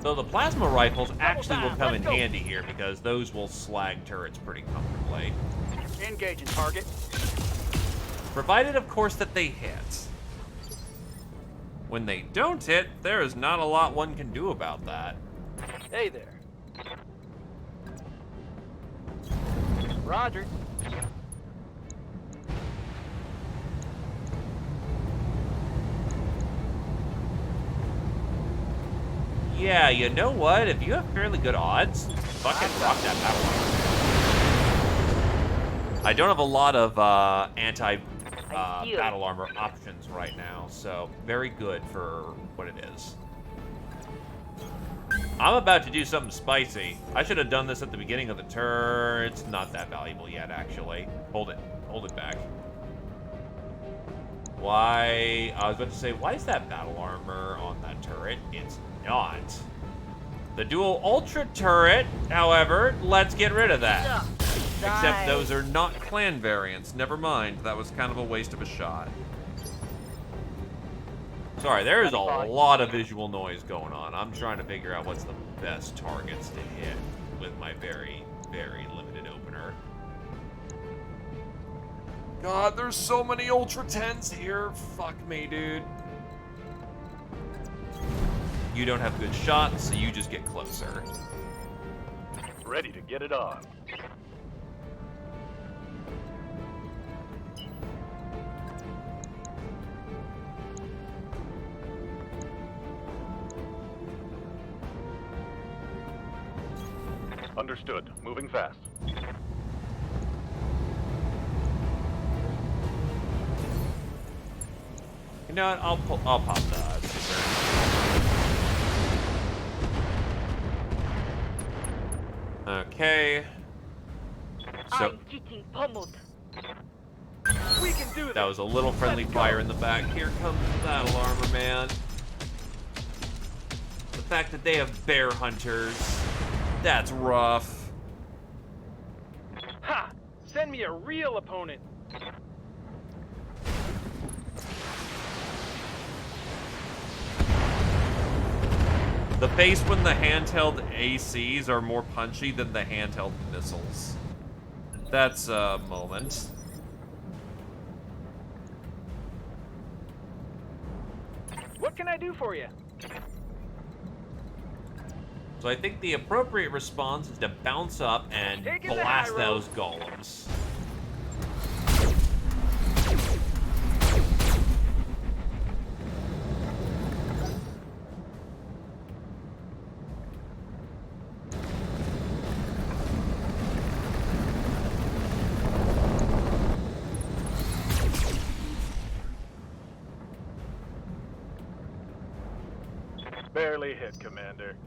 So the plasma rifles actually will come in handy here because those will slag turrets pretty comfortably. Engaging target. Provided, of course, that they hit. When they don't hit, there is not a lot one can do about that. Hey there. Roger. Yeah, you know what? If you have fairly good odds, fucking rock that battle armor. I don't have a lot of battle armor options right now, so very good for what it is. I'm about to do something spicy. I should have done this at the beginning of the turn. It's not that valuable yet, actually. Hold it back. Why? I was about to say, why is that battle armor on that turret? It's not. The dual ultra turret, however, let's get rid of that. Except those are not clan variants. Never mind, that was kind of a waste of a shot. Sorry, there is a lot of visual noise going on. I'm trying to figure out what's the best targets to hit with my very, very limited opener. God, there's so many Ultra 10s here. Fuck me, dude. You don't have good shots, so you just get closer. Ready to get it on. Understood. Moving fast. You know what? I'll pop the super. Okay. So I'm getting pummeled. We can do this. that was a little friendly fire in the back. Here comes the battle armor, man. The fact that they have bear hunters, that's rough. Ha! Send me a real opponent. The face when the handheld ACs are more punchy than the handheld missiles. That's a moment. can I do for you? So I think the appropriate response is to bounce up and Taking the blast high road. those golems. Barely hit, Commander.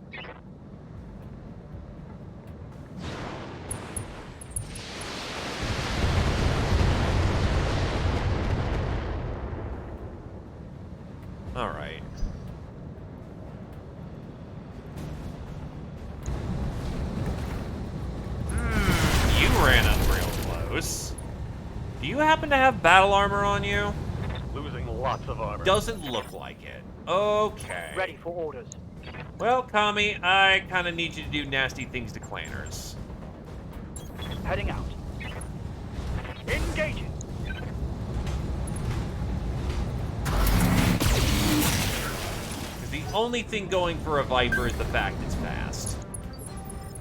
All right. You ran up real close. Do you happen to have battle armor on you? Losing lots of armor. Doesn't look like it. Okay. Ready for orders. Well, Kami, I kind of need you to do nasty things to clanners. Heading out. Engaging. The only thing going for a Viper is the fact it's fast.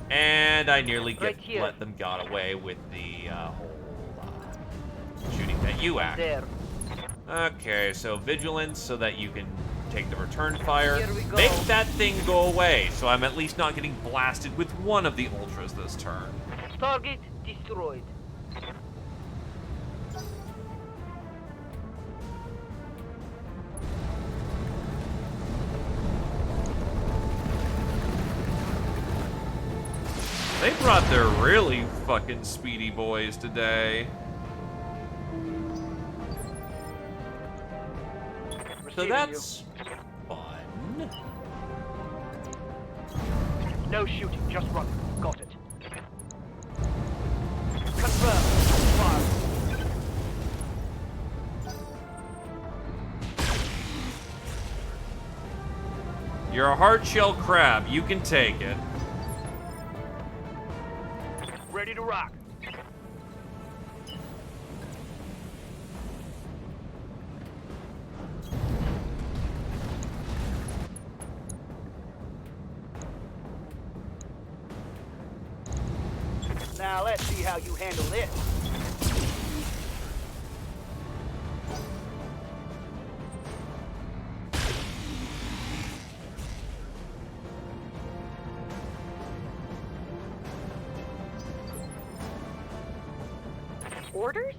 And I nearly Right here. let them got away with the whole shooting at you act. There. Okay, so vigilance so that you can take the return fire. Here we go. Make that thing go away, so I'm at least not getting blasted with one of the ultras this turn. Target destroyed. They brought their really fucking speedy boys today. So that's fun. No shooting, just running. Got it. Confirm. Fire. You're a hard shell crab. You can take it. Ready to rock. Now let's see how you handle this. Orders?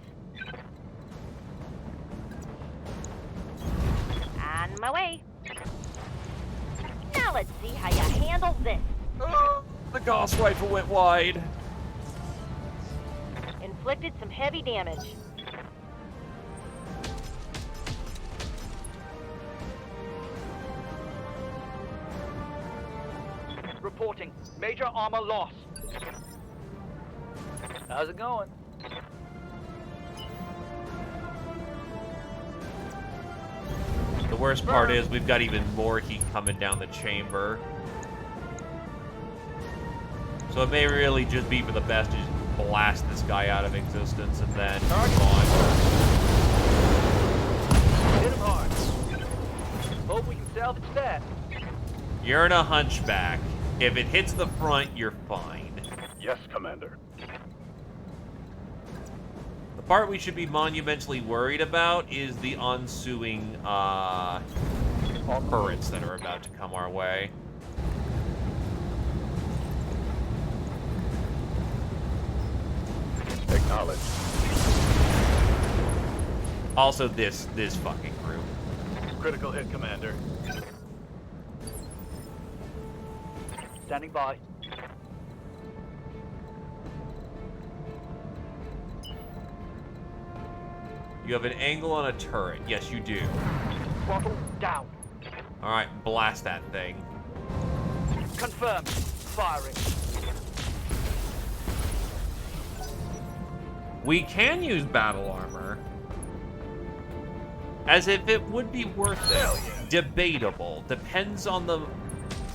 On my way. Now let's see how you handle this. The Gauss rifle went wide. Inflicted some heavy damage. Reporting. Major armor loss. How's it going? The worst part is we've got even more heat coming down the chamber. So it may really just be for the best to just blast this guy out of existence and then move on. Hit him hard. Hope we can salvage that. You're in a hunchback. If it hits the front, you're fine. Yes, Commander. The part we should be monumentally worried about is the ensuing turrets that are about to come our way. Acknowledged. Also, this fucking group. Critical hit, Commander. Standing by. You have an angle on a turret. Yes, you do. Throttle down. All right, blast that thing. Confirmed. Firing. We can use battle armor. As if it would be worth it. Debatable. Depends on the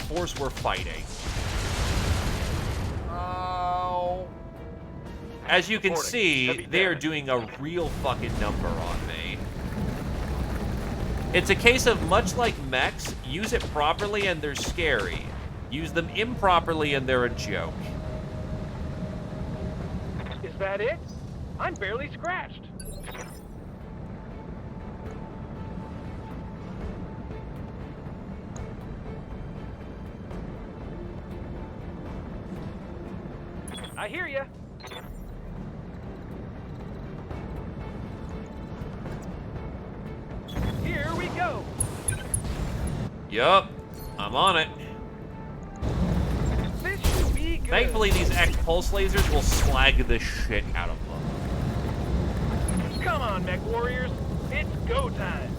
force we're fighting. Oh. As you can see, they are doing a real fucking number on me. It's a case of, much like mechs, use it properly and they're scary. Use them improperly and they're a joke. Is that it? I'm barely scratched. I hear ya. Here we go. Yup, I'm on it. This should be good. Thankfully, these X pulse lasers will slag the shit out of them. Come on, mech warriors. It's go time.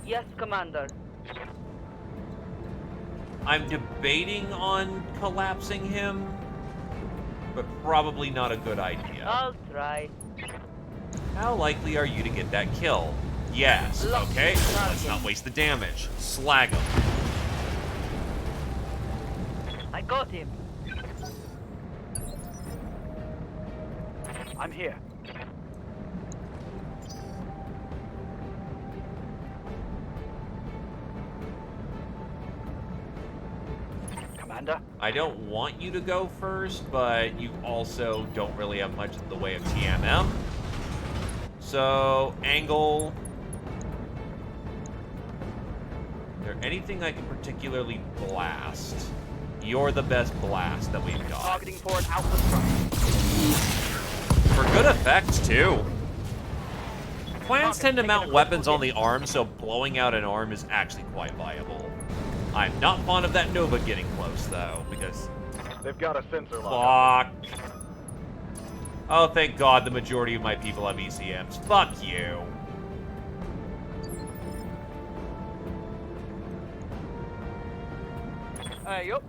Yes, Commander. I'm debating on collapsing him, but probably not a good idea. I'll try. How likely are you to get that kill? Yes. Okay, let's not waste the damage. Slag him. I got him. I'm here. Commander? I don't want you to go first, but you also don't really have much in the way of TMM. So, angle. Is there anything I can particularly blast? You're the best blast that we've got. Targeting for an alpha strike. For good effect, too. Clans tend to mount weapons on the arm, so blowing out an arm is actually quite viable. I'm not fond of that Nova getting close, though, because... They've got a sensor lock. Fuck. Oh, thank God the majority of my people have ECMs. Fuck you. Yup.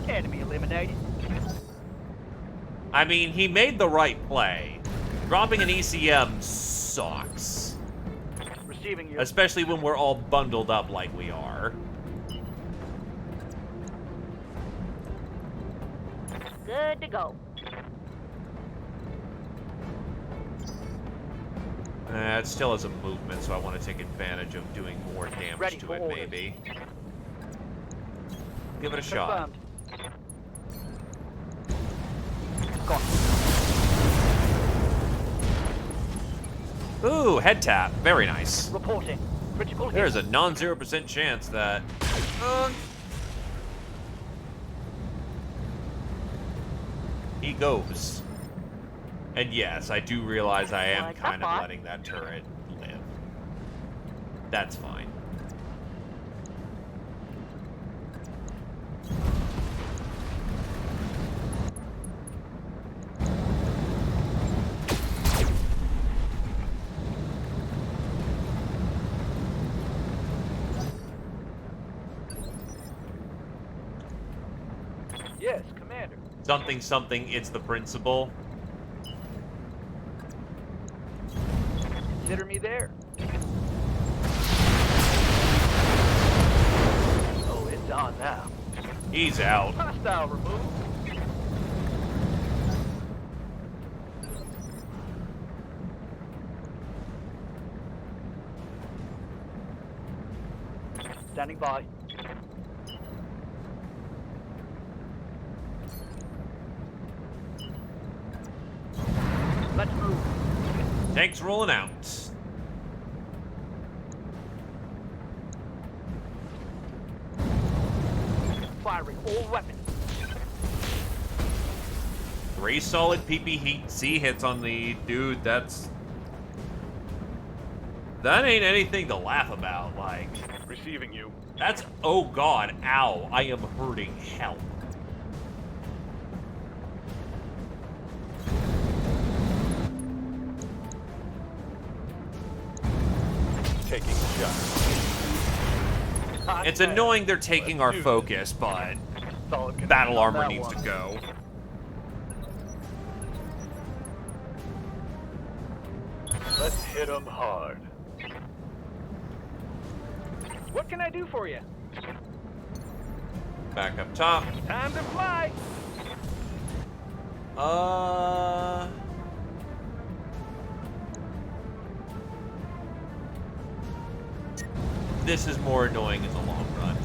Enemy eliminated. I mean, he made the right play. Dropping an ECM sucks. Receiving you. Especially when we're all bundled up like we are. Good to go. It still has a movement, so I want to take advantage of doing more damage Ready to for it, orders. maybe. Give it a shot. Confirmed. Got it. Ooh, head tap. Very nice. Reporting. Critical hit. There's a non-0% chance that... he goes. And yes, I do realize I am Like kind that of bot. letting that turret live. That's fine. Yes, Commander. Something, something, it's the principle. Consider me there. Oh, it's on now. He's out. Hostile removed. Standing by. Let's move. Tanks rolling out. Firing all weapons. 3 solid PPC hits on the dude. That ain't anything to laugh about. Like, Receiving you. that's, oh God, ow, I am hurting. Help. Taking a shot. Hot It's damn. annoying they're taking our Let's do focus, but Solid connection battle on armor that needs one. to go. Let's hit them hard. What can I do for you? Back up top. Time to fly. This is more annoying in the long run.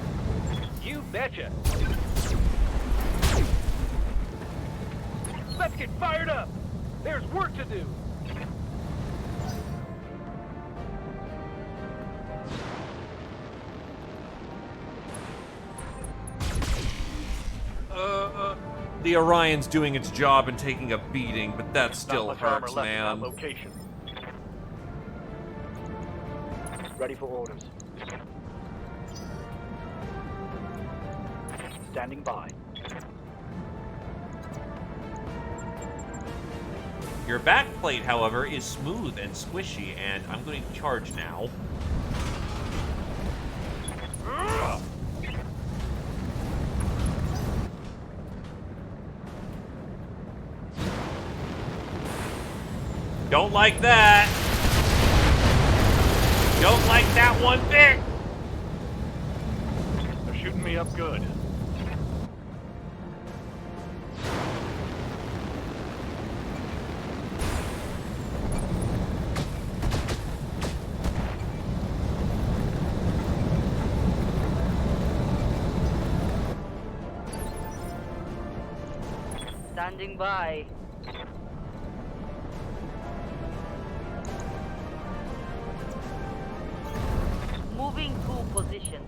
You betcha. Let's get fired up. There's work to do. The Orion's doing its job and taking a beating, but that Not still much armor hurts, left in that man. location. Ready for orders. Standing by. Your back plate, however, is smooth and squishy, and I'm going to charge now. Don't like that. Don't like that one bit. They're shooting me up good. Standing by. Moving to position.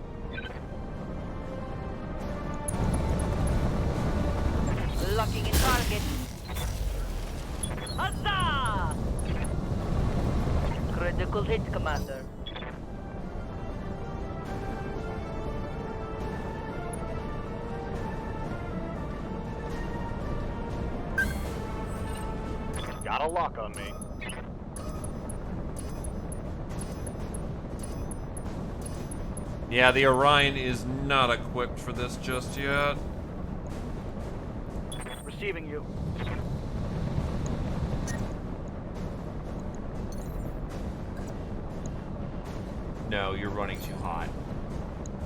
Locking in target. Huzzah! Critical hit, Commander. Got a lock on me. Yeah, the Orion is not equipped for this just yet. Receiving you. No, you're running too hot.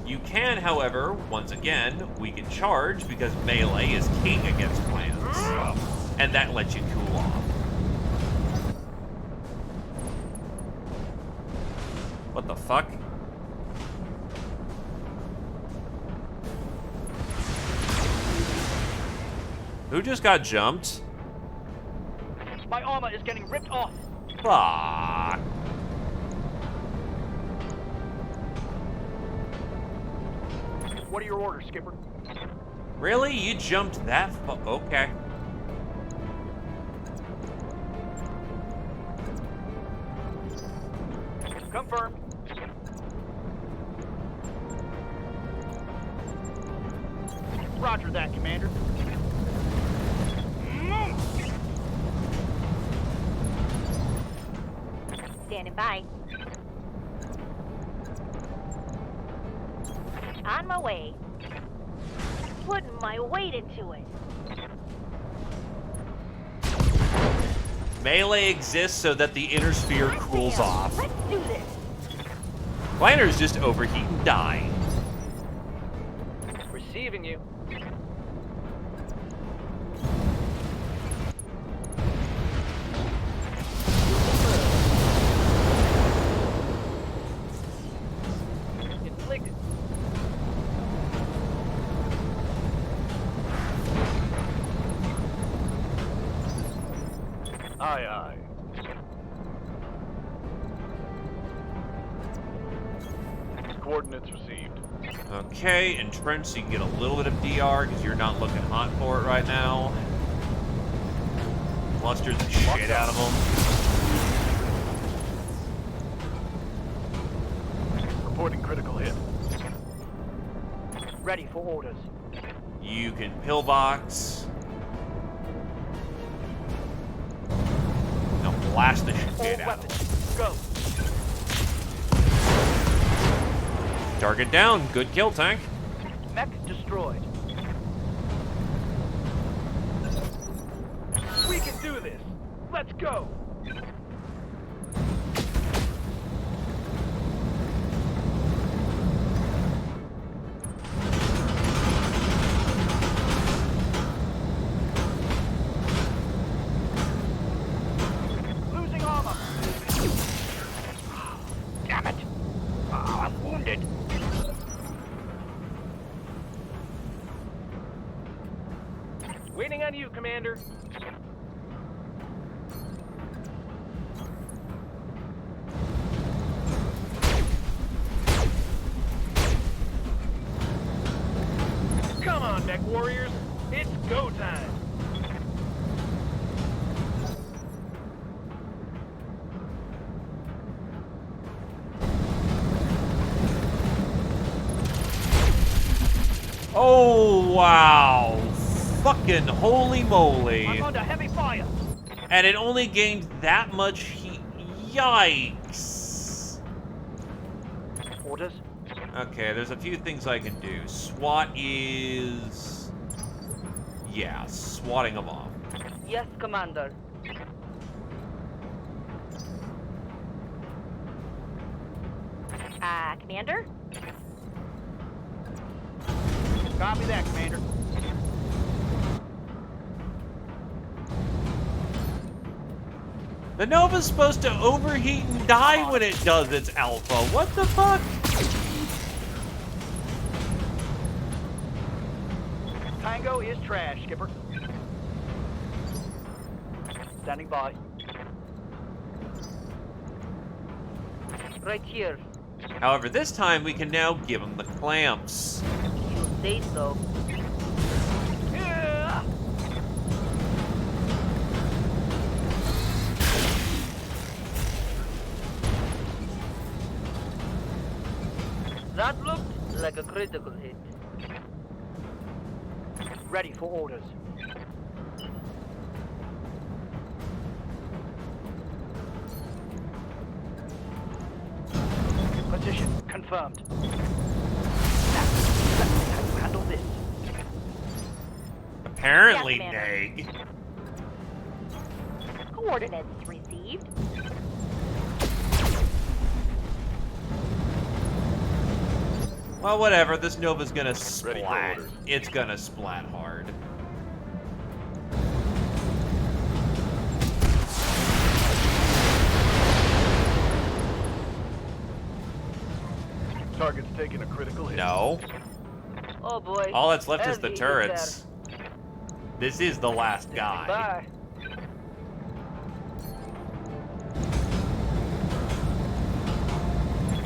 You can, however, once again, we can charge because melee is king against plants. And that lets you cool off. What the fuck? Who just got jumped? My armor is getting ripped off. Fuck. What are your orders, Skipper? Really? You jumped that okay. Confirmed. Roger that, Commander. Standing by. On my way. Putting my weight into it. Melee exists so that the inner sphere cools off. Let's do this. Planners just overheat and die. Receiving you. Inflicted. Aye, aye. Coordinates received. Okay, entrench so you can get a little bit of DR because you're not looking hot for it right now. Cluster the shit out of them. Reporting critical hit. Ready for orders. You can pillbox. Now blast the shit All out of them. weapons, go. Target down. Good kill, tank. Mech destroyed. We can do this. Let's go. Losing armor. Damn it. Oh, I'm wounded. Waiting on you, Commander. Come on, mech warriors. It's go time. Oh, wow. Fucking holy moly. I'm under heavy fire. And it only gained that much heat. Yikes. Orders. Okay, there's a few things I can do. SWAT is... Yeah, swatting them off. Yes, Commander. Commander? Copy that, Commander. The Nova's supposed to overheat and die when it does its alpha. What the fuck? Tango is trash, Skipper. Standing by. Right here. However, this time we can now give him the clamps. You say so. Yeah. That looked like a critical hit. Ready for orders. Position confirmed. Now, let's see how you handle this. Apparently, Yes, Neg. Coordinates received. Well, whatever. This Nova's gonna Ready for splat. orders. It's gonna splat hard. Target's taking a critical hit. No. Oh boy. All that's left is the Heavy turrets. This is the last guy. Bye.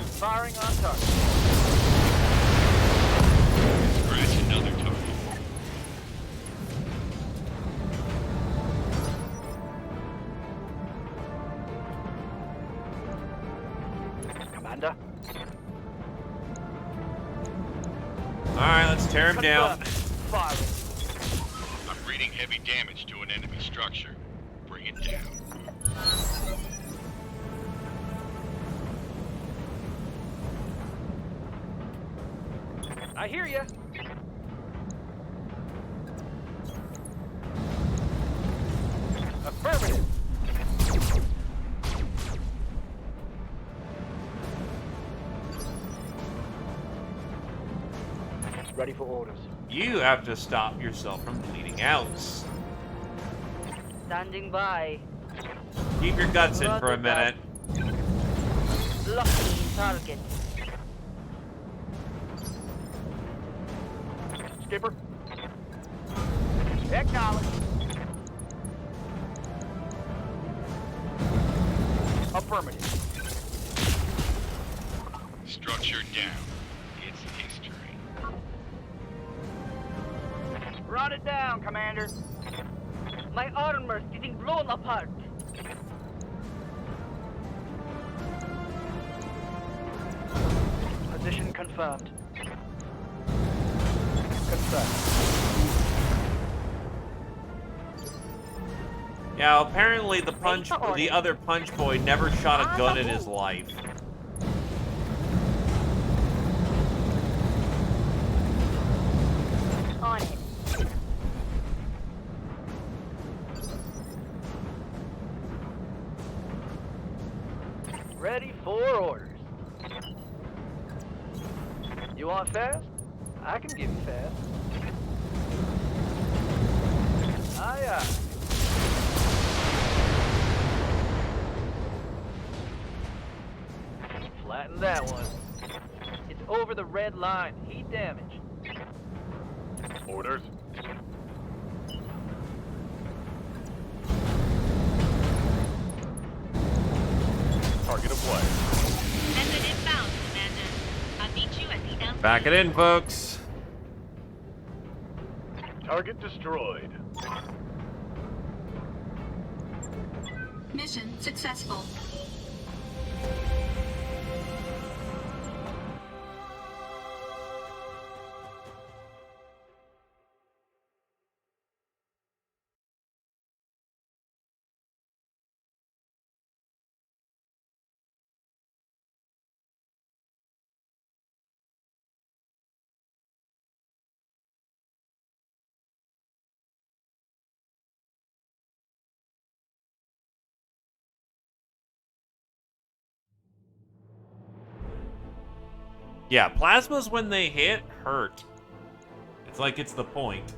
Firing on target. Scratch another target. Commander. Alright, let's tear him down. Confirmed. Firing. I'm reading heavy damage to an enemy structure. Bring it down. I hear ya. Affirmative. Ready for orders. You have to stop yourself from bleeding out. Standing by. Keep your guts in for a minute. Lucky target. Skipper. Acknowledge. Affirmative. Structure down. It's history. Run it down, Commander. My armor's getting blown apart. Position confirmed. Confirmed. Yeah, apparently the other punch boy never shot a gun in his life. want fast? I can give you fast. Aye, aye. Flatten that one. It's over the red line. Heat damage. Orders. Target away. Method inbound, Commander. I'll meet you at the LZ. Back it in, folks. Target destroyed. Mission successful. Yeah, plasmas when they hit hurt. It's like it's the point.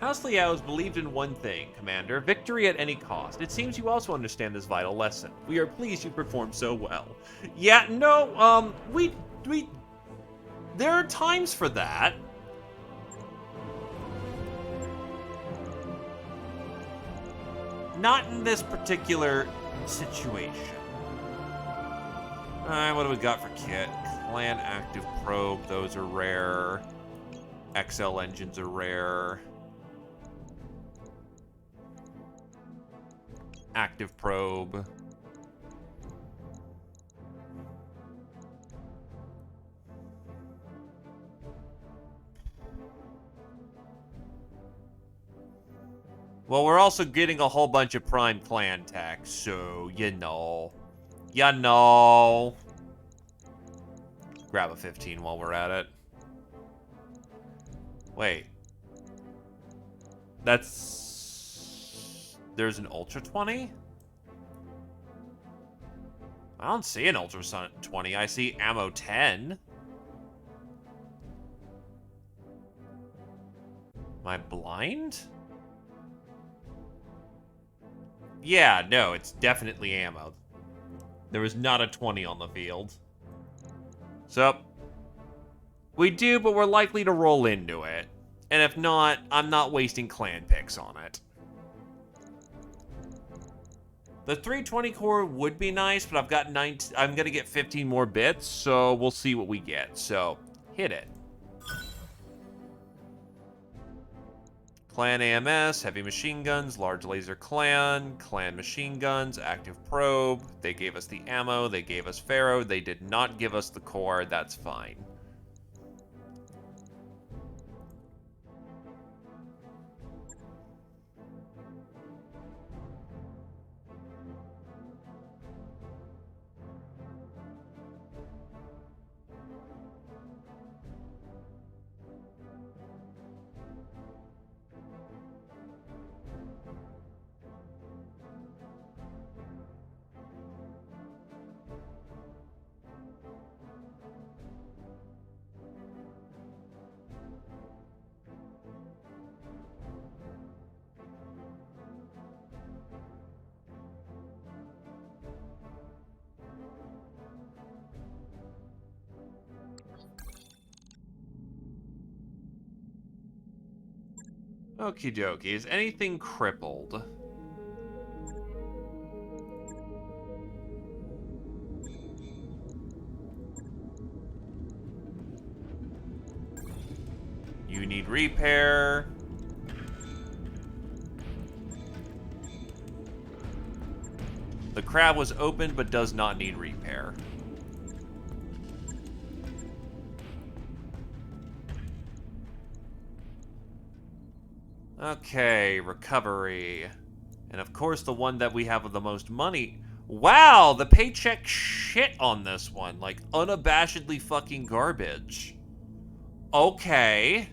House Liao has believed in one thing, Commander: victory at any cost. It seems you also understand this vital lesson. We are pleased you performed so well. Yeah, no, there are times for that. Not in this particular situation. Alright, what do we got for kit? Clan active probe, those are rare. XL engines are rare. Active probe. Well, we're also getting a whole bunch of Prime Clan tech, so, you know. You know. Grab a 15 while we're at it. Wait. That's... There's an Ultra 20? I don't see an Ultra 20. I see ammo 10. Am I blind? Yeah, no, it's definitely ammo. There was not a 20 on the field. So, we do, but we're likely to roll into it. And if not, I'm not wasting clan picks on it. The 320 core would be nice, but I've got I'm gonna get 15 more bits, so we'll see what we get. So, hit it. Clan AMS, heavy machine guns, large laser clan, clan machine guns, active probe. They gave us the ammo, they gave us Pharaoh, they did not give us the core, that's fine. Okie dokie. Is anything crippled? You need repair. The crab was open but does not need repair. Okay, recovery. And of course the one that we have with the most money. Wow, the paycheck shit on this one. Like, unabashedly fucking garbage. Okay.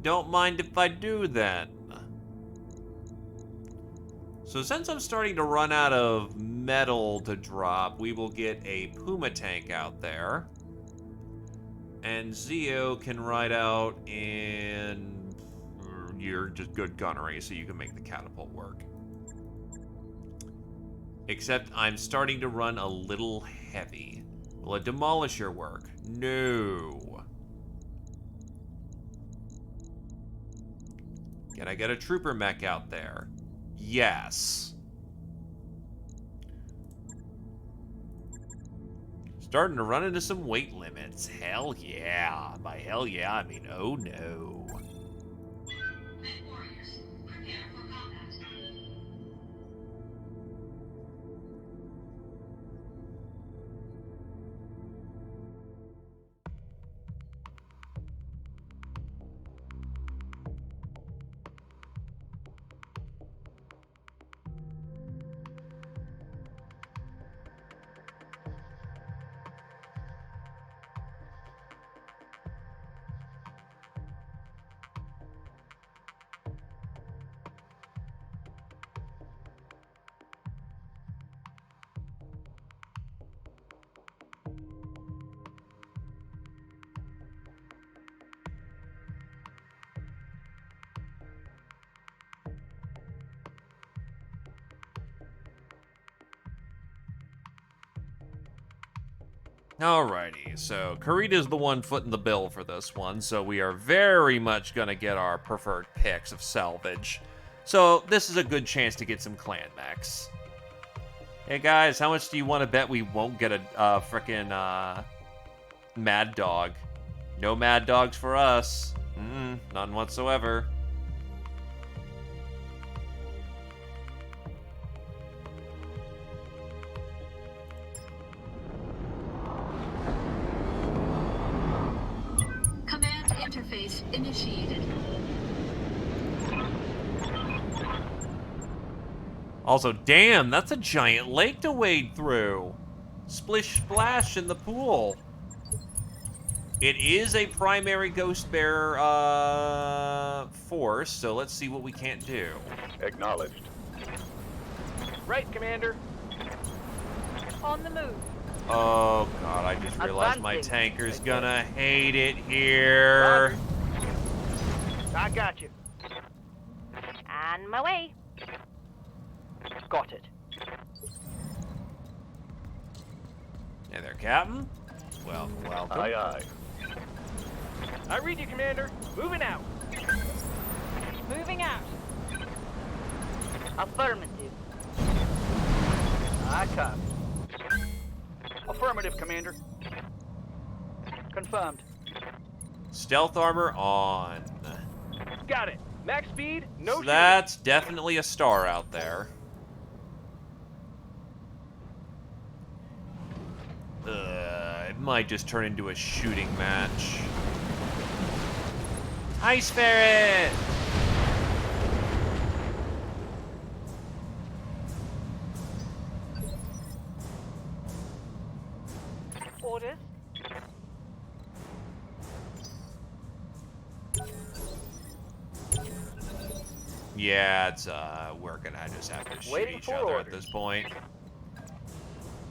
Don't mind if I do then. So since I'm starting to run out of metal to drop, we will get a Puma tank out there. And Zio can ride out in your just good gunnery so you can make the catapult work. Except I'm starting to run a little heavy. Will a demolisher work? No. Can I get a trooper mech out there? Yes. Starting to run into some weight limits. Hell yeah. By hell yeah, I mean, oh no. Men warriors, prepare for combat. Alrighty, so Karita's the one footing the bill for this one, so we are very much gonna get our preferred picks of salvage. So this is a good chance to get some clan mechs. Hey guys, how much do you want to bet we won't get a frickin' Mad Dog? No Mad Dogs for us. None whatsoever. Command interface initiated. Also, damn, that's a giant lake to wade through. Splish splash in the pool. It is a primary Ghost Bear force, so let's see what we can't do. Acknowledged. Right, Commander. On the move. Oh god, I just realized my Advancing. tanker's gonna hate it here. Roger. I got you. On my way. Got it. Hey there, Captain. Welcome. Aye, aye. I read you, Commander. Moving out. Moving out. Affirmative. I copy. Affirmative, Commander. Confirmed. Stealth armor on. Got it. Max speed, no So shooting. that's definitely a star out there. It might just turn into a shooting match. Ice Ferret! Orders. Yeah, it's we're gonna just have to shoot Waiting each for other at orders. this point.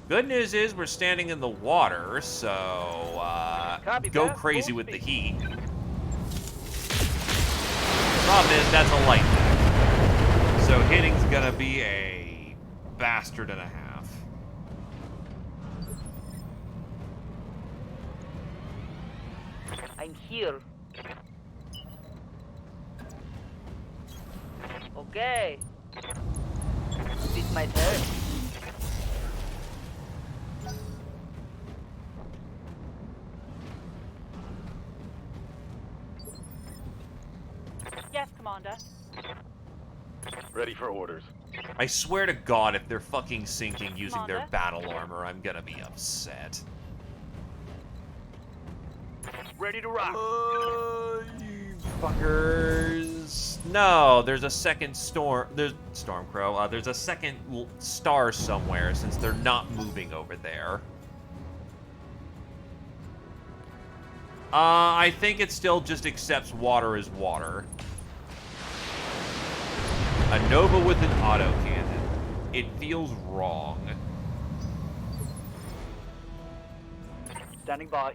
Good news is we're standing in the water, so Copy go that. crazy Full with the speed. heat. Problem is, that's a light mech. So hitting's gonna be a bastard and a half. I'm here. Okay. It's my turn. Yes, Commander. Ready for orders. I swear to God, if they're fucking sinking using their Commander? battle armor, I'm gonna be upset. Ready to rock. You fuckers. No, there's a second there's Stormcrow. There's a second star somewhere since they're not moving over there. I think it still just accepts water as water. A Nova with an auto cannon. It feels wrong. Standing by.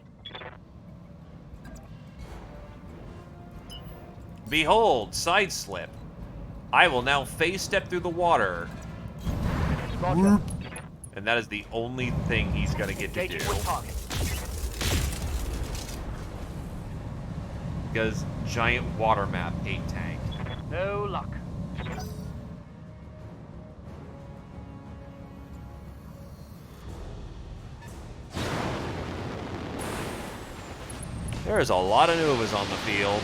Behold, side slip. I will now phase step through the water. Roger. And that is the only thing he's gonna get to Engaging do. with target. Because giant water map 8 tank. No luck. There's a lot of Novas on the field.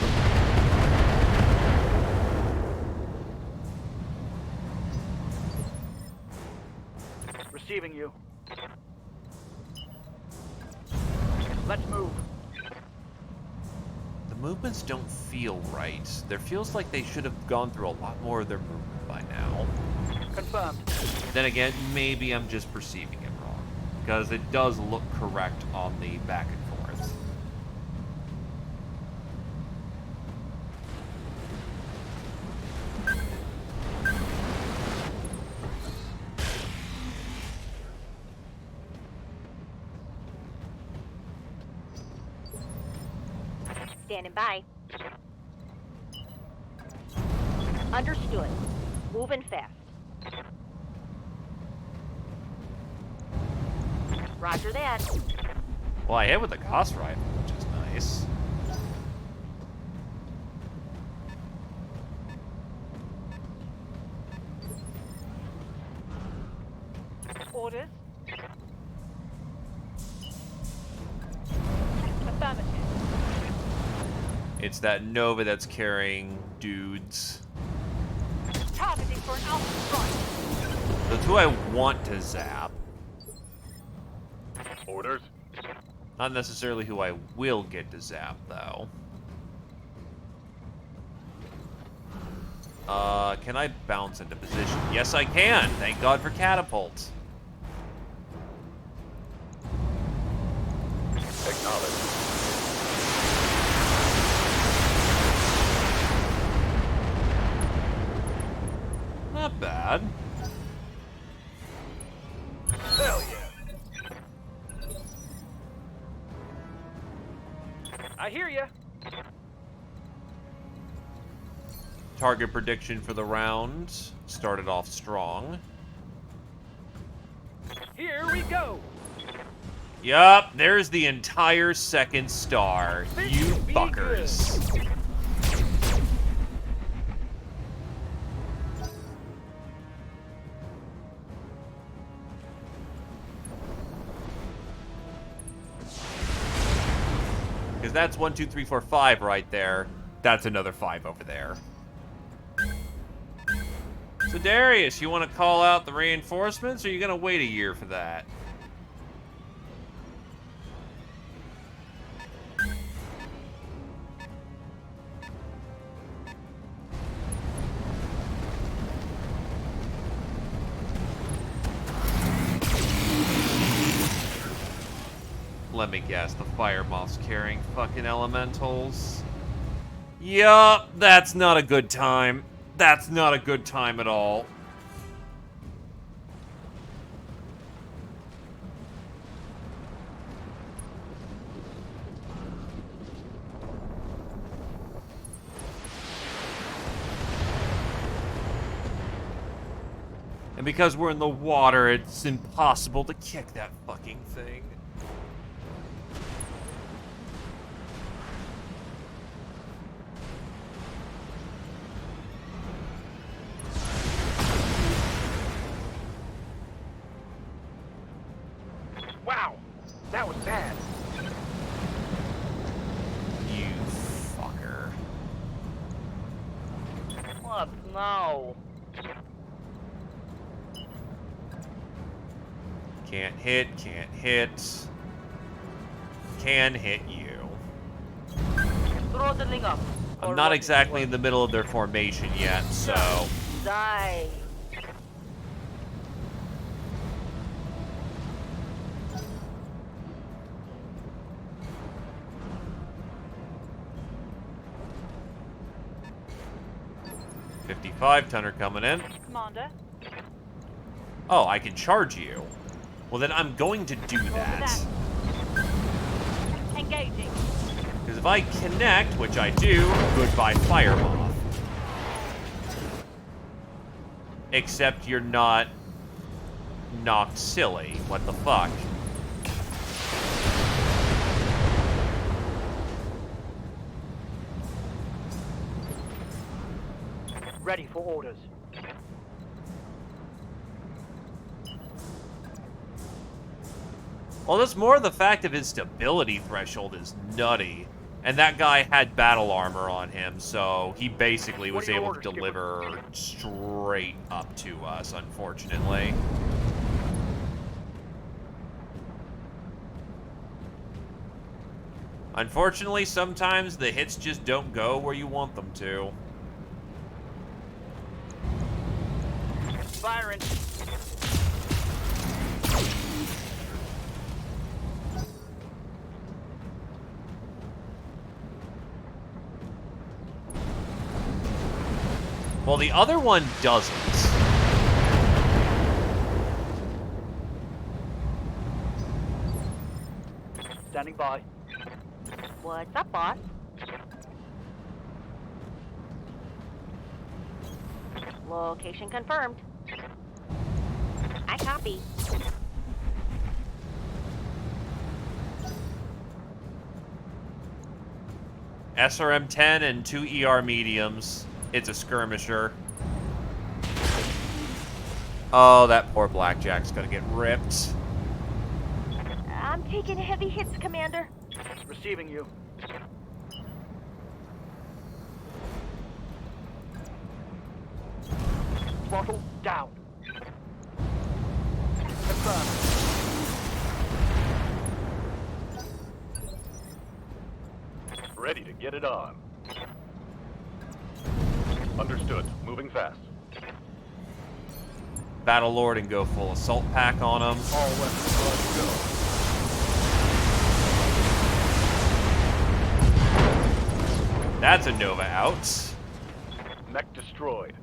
Receiving you. Let's move. The movements don't feel right. There feels like they should have gone through a lot more of their movement by now. Confirmed. Then again, maybe I'm just perceiving it wrong. Because it does look correct on the back and forth. Standing by. Understood. Moving fast. Roger that. Well, I hit with the Gauss rifle, which is nice. Orders. Affirmative. It's that Nova that's carrying dudes. Targeting for an alpha strike. That's who I want to zap. Orders? Not necessarily who I will get to zap, though. Can I bounce into position? Yes, I can! Thank God for catapults. Acknowledge. Not bad. Hell yeah. I hear ya. Target prediction for the round started off strong. Here we go. Yup, there's the entire second star. This You will be fuckers. Because that's 1, 2, 3, 4, 5 right there. That's another 5 over there. So Darius, you want to call out the reinforcements, or are you going to wait a year for that? Let me guess, the fire moth's carrying fucking elementals. Yup, that's not a good time. That's not a good time at all. And because we're in the water, it's impossible to kick that fucking thing. Wow, that was bad. You fucker. What now? Can't hit, can't hit. Can hit you. Throttling up. I'm not exactly in the middle of their formation yet, so... Die. $55 tonner coming in. Commander. Oh, I can charge you. Well, then I'm going to do that. Engaging. Because if I connect, which I do, goodbye Fire Moth. Except you're not knocked silly. What the fuck? Ready for orders. Well, that's more the fact of his stability threshold is nutty. And that guy had battle armor on him, so he basically was able to deliver straight up to us, unfortunately. Unfortunately, sometimes the hits just don't go where you want them to. Firing. Well, the other one doesn't. Standing by. What's up, boss? Location confirmed. I copy. SRM-10 and 2 ER mediums. It's a skirmisher. Oh, that poor Blackjack's gonna get ripped. I'm taking heavy hits, Commander. Receiving you. Throttle down. Confirm. Ready to get it on. Understood. Moving fast. Battle Lord and go full assault pack on him. All weapons ready to go. That's a Nova out. Mech destroyed.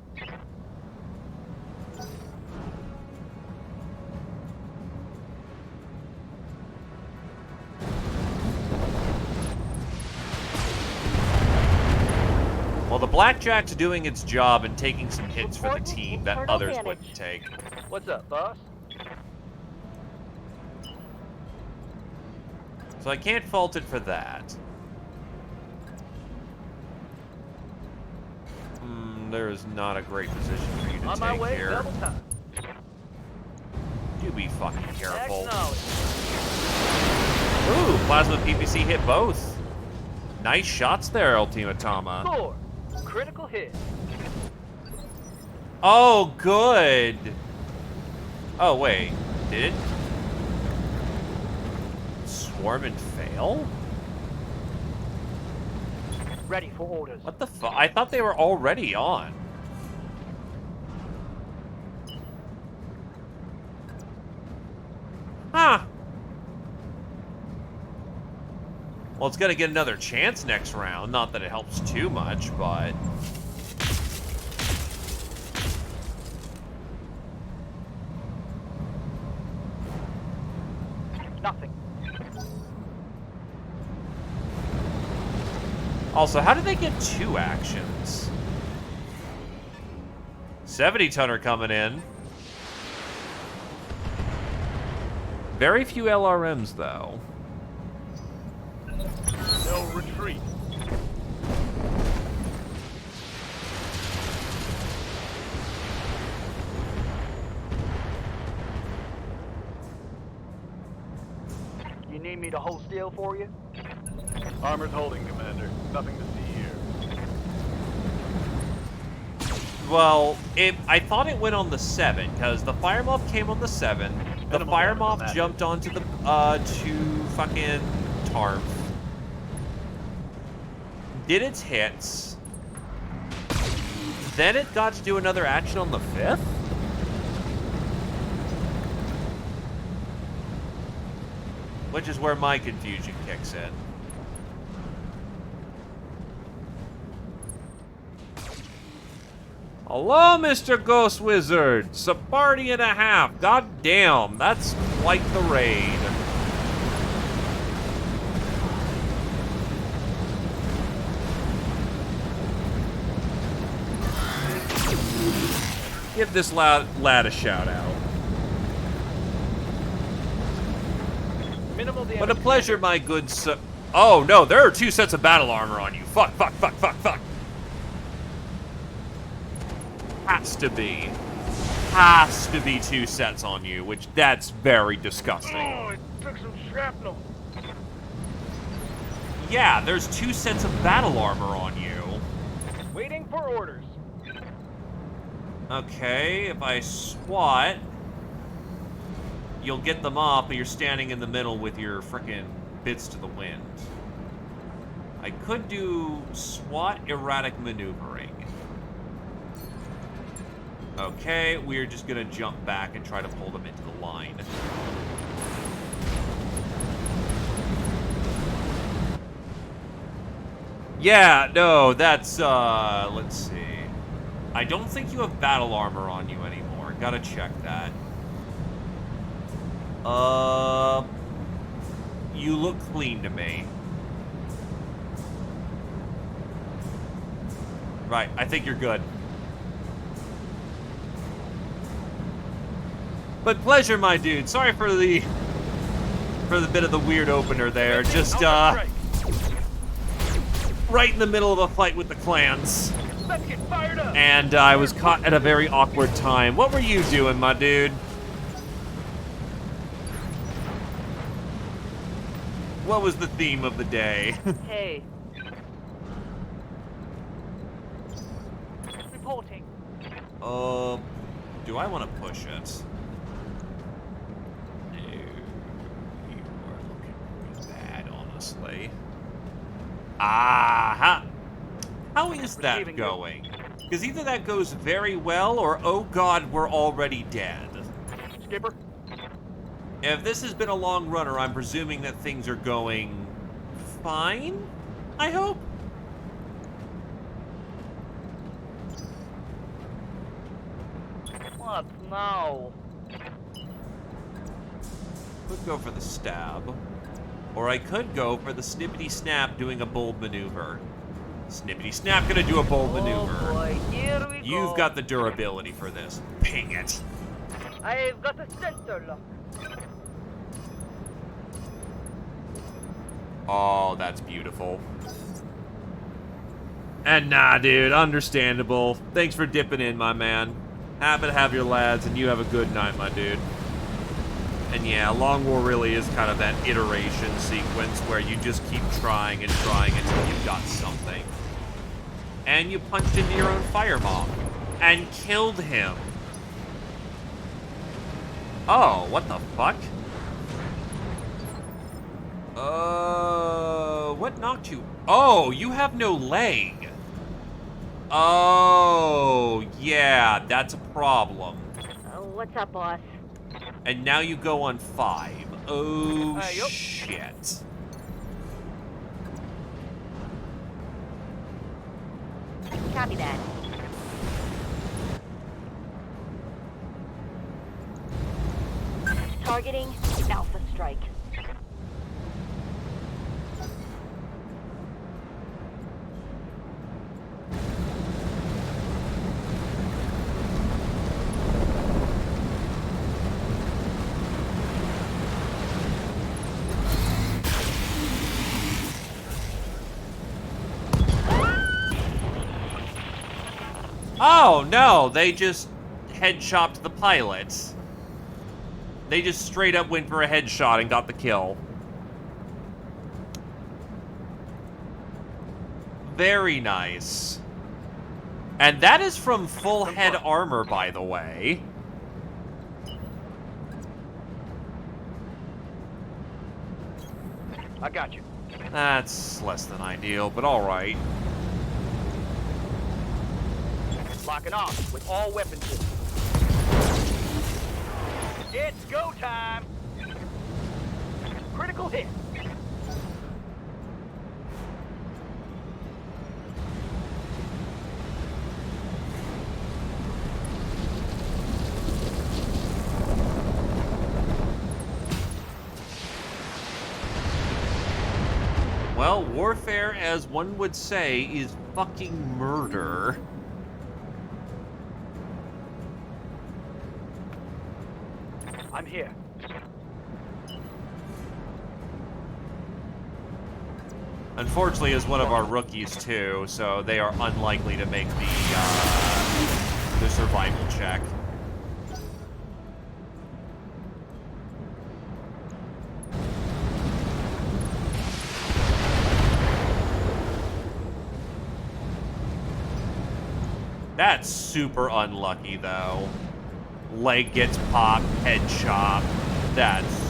Well, the Blackjack's doing its job and taking some hits for the Reporting team that internal others damage. wouldn't take. What's up, boss? So I can't fault it for that. There is not a great position for you to On my take way, here. double time. Do be fucking careful. Acknowledge. Ooh, Plasma PPC hit both. Nice shots there, Ultimatama. Score. Critical hit. Oh, good. Oh, wait. Did it? Swarm and fail? Ready for orders. What the fuck? I thought they were already on. Huh. Well, it's gonna get another chance next round. Not that it helps too much, but... Nothing. Also, how did they get 2 actions? 70-tonner coming in. Very few LRMs, though. No retreat. You need me to hold still for you? Armor's holding, Commander. Nothing to see here. Well, I thought it went on the 7, because the Fire Moth came on the 7. The Minimal Fire damage on Moth that. jumped onto the, to fucking Tarp. Did its hits. Then it got to do another action on the 5th? Which is where my confusion kicks in. Hello, Mr. Ghost Wizard. It's a party and a half. God damn, that's quite the raid. Give this lad a shout out. Minimal damage. What a pleasure, my good sir. Oh, no, there are 2 sets of battle armor on you. Fuck, fuck, fuck, fuck, fuck. Has to be. Has to be 2 sets on you, which that's very disgusting. Oh, it took some shrapnel. Yeah, there's 2 sets of battle armor on you. Waiting for orders. Okay, if I swat, you'll get them off, but you're standing in the middle with your frickin' bits to the wind. I could do SWAT erratic maneuvering. Okay, we're just gonna jump back and try to pull them into the line. Yeah, no, that's, let's see. I don't think you have battle armor on you anymore. Gotta check that. You look clean to me. Right, I think you're good. But pleasure, my dude. Sorry for the bit of the weird opener there. Just right in the middle of a fight with the clans. Let's get fired up. And I was caught at a very awkward time. What were you doing, my dude? What was the theme of the day? Hey. Reporting. Do I want to push it? No. You are looking pretty bad, honestly. Aha! How is that going? Because either that goes very well, or oh god, we're already dead. Skipper. If this has been a long runner, I'm presuming that things are going fine, I hope? What now? Could go for the stab. Or I could go for the snippity snap doing a bold maneuver. Snippity snap gonna do a bold maneuver. Oh boy, here we go. You've got the durability for this. Ping it. I've got a sensor lock. Oh, that's beautiful. And nah, dude, understandable. Thanks for dipping in, my man. Happy to have your lads, and you have a good night, my dude. And yeah, Long War really is kind of that iteration sequence where you just keep trying and trying until you've got something. And you punched into your own firebomb. And killed him. Oh, what the fuck? What knocked you? Oh, you have no leg. Oh, yeah, that's a problem. What's up, boss? And now you go on 5. Oh, Yup. shit. Copy that. Targeting Alpha Strike. Oh, no, they just headshopped the pilot. They just straight up went for a headshot and got the kill. Very nice. And that is from full head armor, by the way. I got you. That's less than ideal, but alright. Locking off with all weapons. It's go time. Critical hit. Well, warfare, as one would say, is fucking murder. I'm here. Unfortunately, is one of our rookies too, so they are unlikely to make the survival check. That's super unlucky, though. Leg gets popped, head chopped. That's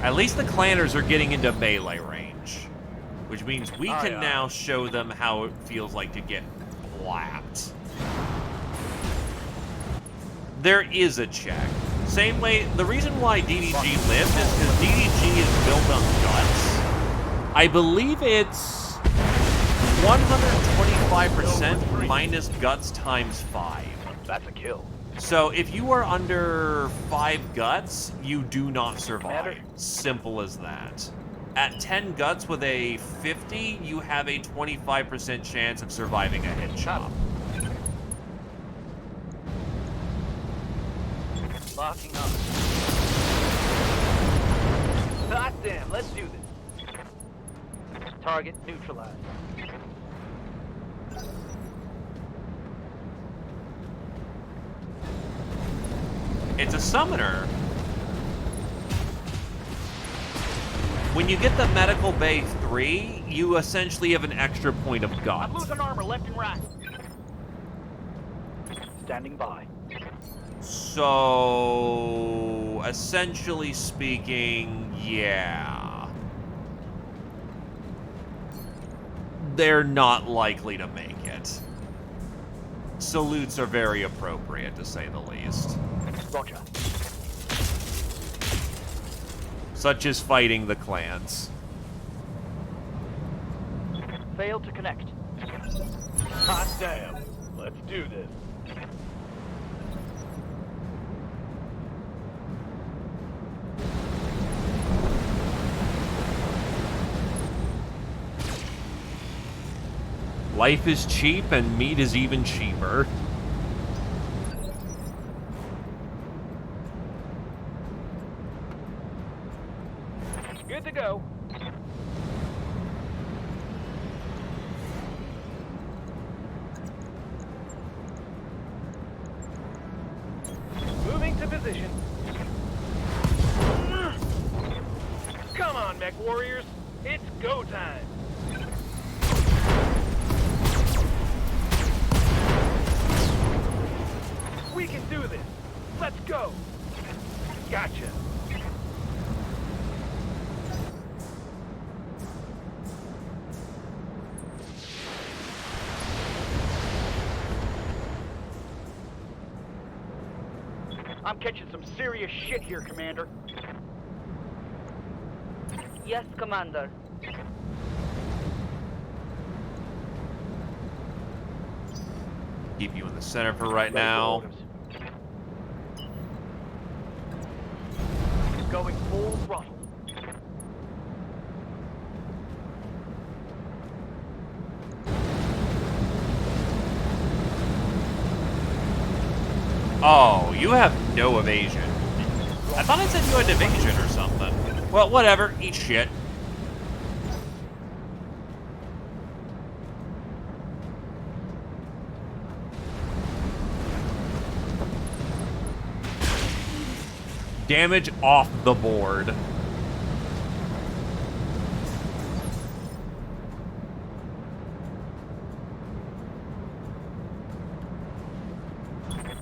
at least the clanners are getting into melee range, which means we can now show them how it feels like to get blapped. There is a check. Same way, the reason why DDG lived is because DDG is built on guts. I believe it's 125% minus guts times 5. That's a kill. So if you are under 5 guts, you do not survive. Simple as that. At 10 guts with a 50, you have a 25% chance of surviving a hit chop. Locking up. God damn, let's do this. Target neutralized. It's a summoner. When you get the Medical Bay 3, you essentially have an extra point of I'm guts. losing armor left and right. Standing by. So, essentially speaking, yeah. They're not likely to make it. Salutes are very appropriate, to say the least. Roger. Such as fighting the clans. Failed to connect. Hot damn. Let's do this. Life is cheap and meat is even cheaper. Good to go. Moving to position. Come on, mech warriors. It's go time. We can do this. Let's go. Gotcha. I'm catching some serious shit here, Commander. Yes, Commander. Keep you in the center for right now. Going full throttle. Oh, you have no evasion. I thought it said you had evasion or something. Well, whatever. Eat shit. Damage off the board.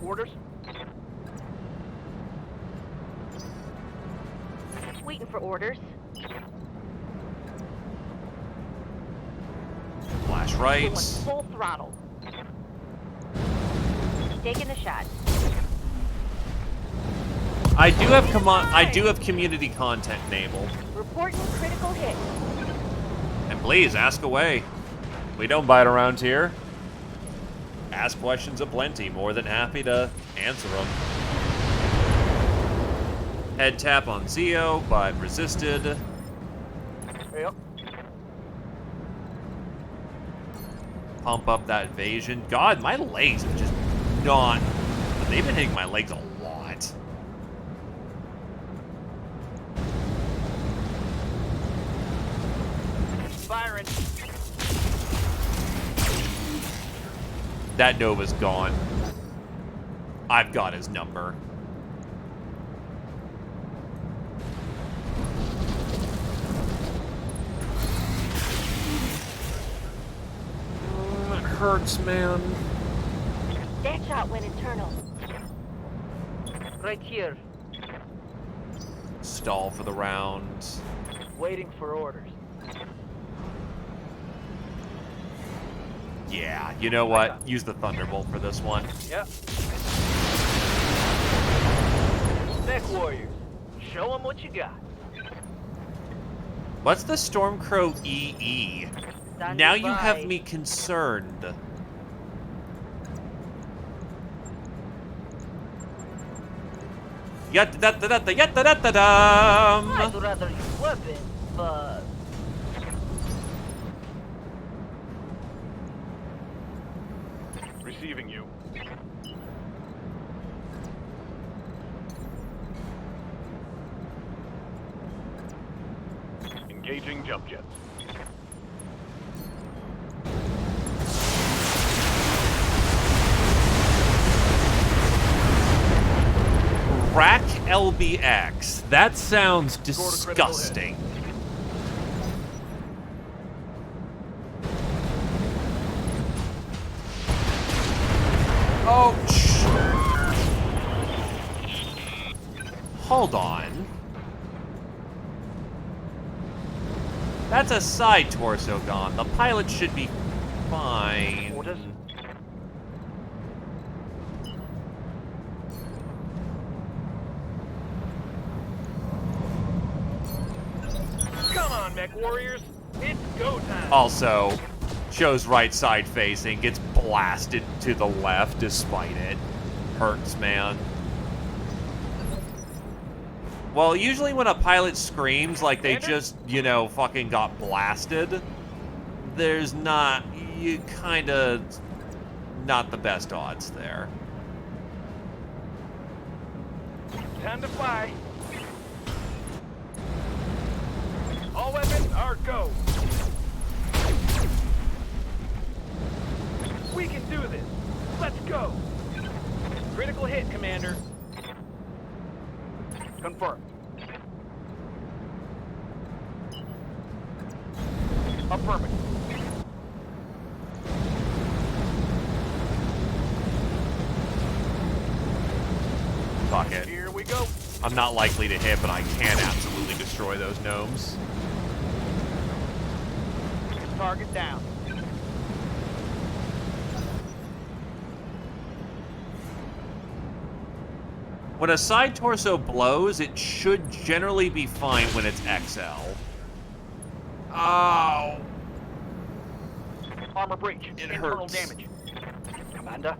Orders? Waiting for orders. Flash Going right. full throttle. Taking a shot. I do have community content enabled. Reporting critical hit. And please ask away. We don't bite around here. Ask questions aplenty. More than happy to answer them. Head tap on Zeo, but resisted. Yep. Pump up that evasion. God, my legs have just not... They've been hitting my legs a lot. Firing. That Nova's gone. I've got his number. That hurts, man. That shot went internal. Right here. Stall for the round. Waiting for orders. Yeah, you know what? Use the Thunderbolt for this one. Yep. Neck Warriors. Show them what you got. What's the Stormcrow EE? Standing Now you by. have me concerned. Yatta-da-da-da-da-yatta-da-da-dum! I'd rather use weapons, but... Receiving you. Engaging jump jets. Rack LBX. That sounds Scored a critical hit. disgusting. Oh, hold on. That's a side torso gone. The pilot should be fine. Orders. Come on, Mech Warriors. It's go time. Also, shows right side facing, gets blasted to the left despite it. Hurts, man. Well, usually when a pilot screams like they just, you know, fucking got blasted, there's not, you kinda, not the best odds there. Time to fly. All weapons are go. We can do this. Let's go. Critical hit, Commander. Confirm. Affirmative. Fuck it. Here we go. I'm not likely to hit, but I can absolutely destroy those gnomes. Target down. When a side torso blows, it should generally be fine when it's XL. Oh. Armor breach. It Internal hurts. damage. Commander.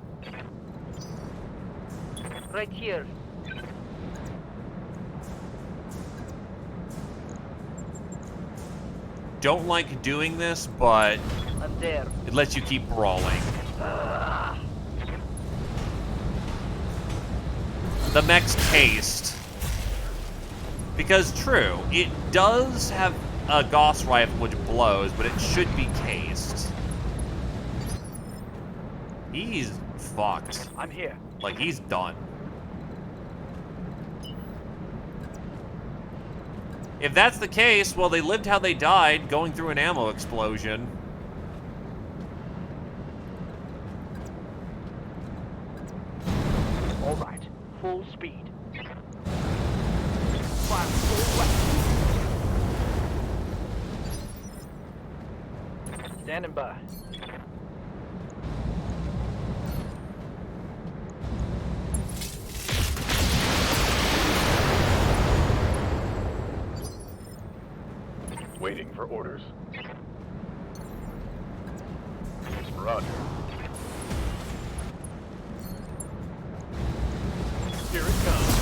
Right here. Don't like doing this, but I'm there. it lets you keep brawling. The mech's cased. Because true, it does have a Gauss rifle which blows, but it should be cased. He's fucked. I'm here. Like, he's done. If that's the case, well, they lived how they died, going through an ammo explosion. All right. Full speed. Fire full weapon. Standing by. Waiting for orders. Roger. Here it comes.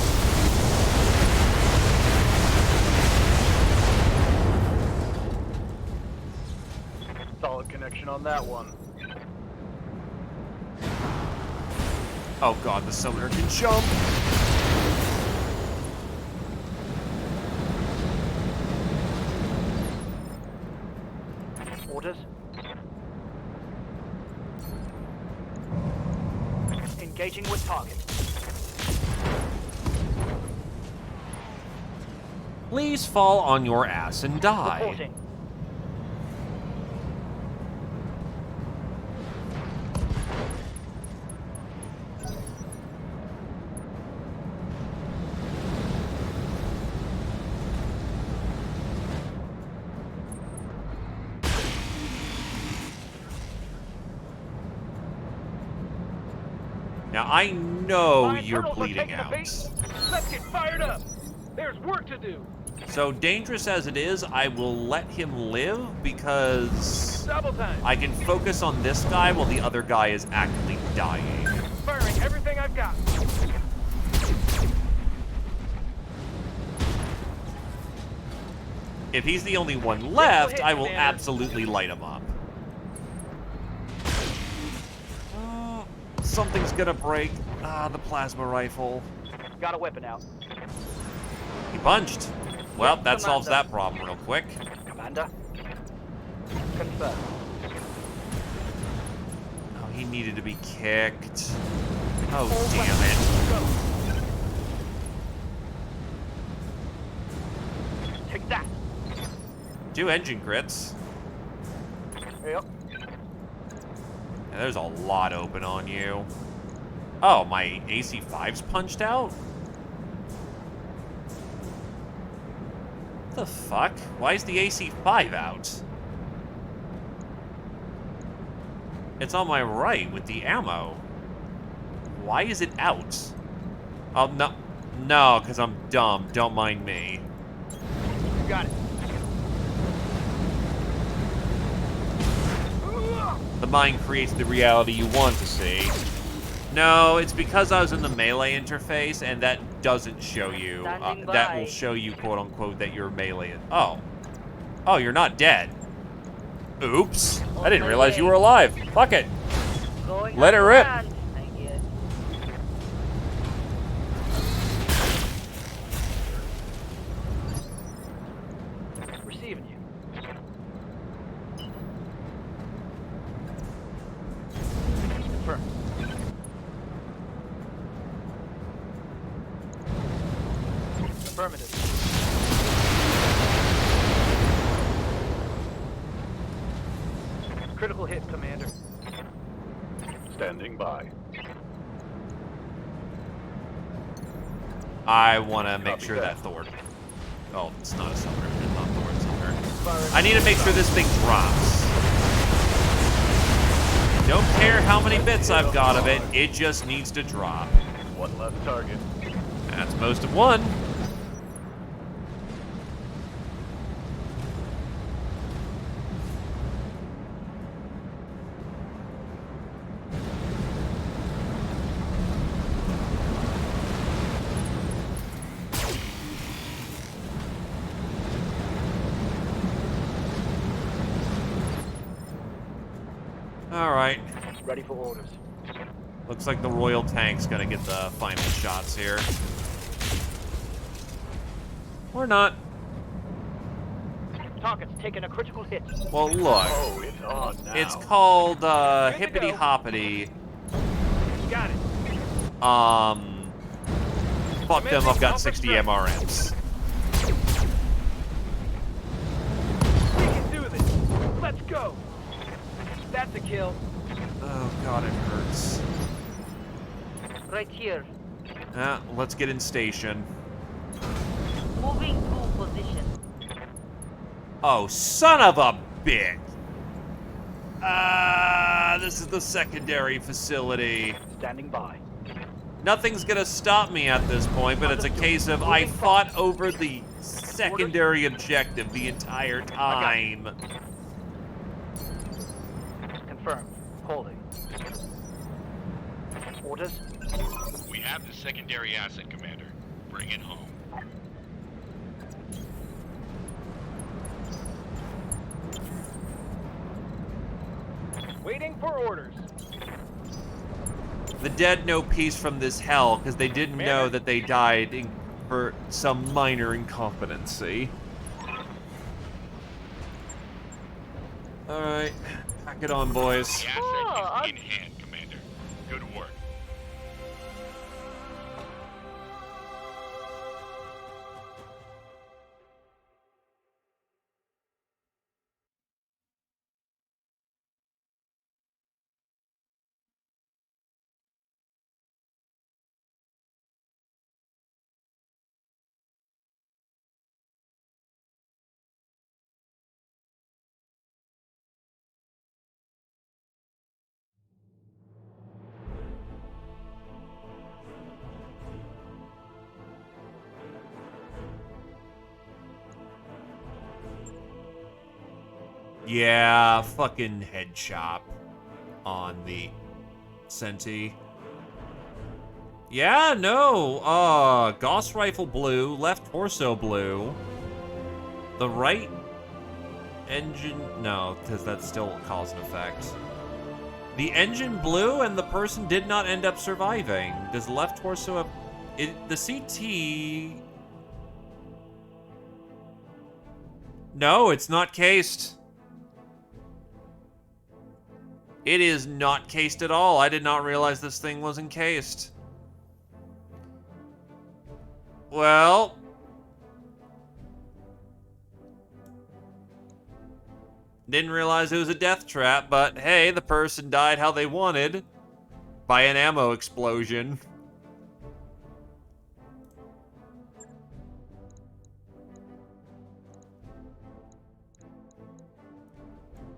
on that one. Oh god, the summoner can jump. Orders. Engaging with target. Please fall on your ass and die. Reporting. Now, I know My you're turtles are bleeding taking a out. beat. Let's get fired up. There's work to do. So, dangerous as it is, I will let him live because Double time. I can focus on this guy while the other guy is actively dying. Firing everything I've got. If he's the only one left, hit, I will Commander. absolutely light him up. Something's gonna break. Ah, the plasma rifle. Got a weapon out. He punched. Well, Yes, that solves Commander. that problem real quick. Commander. Confirm. Oh, he needed to be kicked. Oh, damn it. Take that. 2 engine crits. Yep. Yeah, there's a lot open on you. Oh, my AC-5's punched out? What the fuck? Why is the AC-5 out? It's on my right with the ammo. Why is it out? Oh, no. No, because I'm dumb. Don't mind me. You got it. The mind creates the reality you want to see. No, it's because I was in the melee interface, and that doesn't show you. Standing That by. will show you, quote-unquote, that you're melee. Oh. Oh, you're not dead. Oops. I didn't my realize you way. were alive. Fuck it. Going Let up it rip. land, I guess. Receiving you. Confirm. Affirmative. Critical hit, Commander. Standing by. I want to make Copy sure that. that Thor... Oh, it's not a summoner. It's not Thor, it's summoner. I need to make sure this thing drops. Don't care how many bits I've got of it. It just needs to drop. One left target. That's most of one. Alright. Ready for orders. Looks like the Royal Tank's gonna get the final shots here. Or not. Target's taking a critical hit. Well, look. Oh, it's on now. It's called, Good to Hippity go. Hoppity. Got it. Fuck them, I've got 60 MRMs. We can do this. Let's go. That's a kill. Oh god, it hurts. Right here. Let's get in station. Moving to position. Oh, son of a bitch! This is the secondary facility. Standing by. Nothing's gonna stop me at this point, but it's a case of I fought over the secondary objective the entire time. Confirmed. Holding. Orders. We have the secondary asset, Commander. Bring it home. for orders. The dead know peace from this hell because they didn't know that they died for some minor incompetency. Alright, pack it on, boys. The asset is in hand, Commander. Good work. Yeah, fucking head chop on the Senti. Yeah, no. Gauss rifle blue, left torso blue. The right engine, no, because that's still cause and effect. The engine blue and the person did not end up surviving. Does the left torso have... the CT... No, it's not cased. It is not cased at all. I did not realize this thing was encased. Well... Didn't realize it was a death trap, but hey, the person died how they wanted. By an ammo explosion.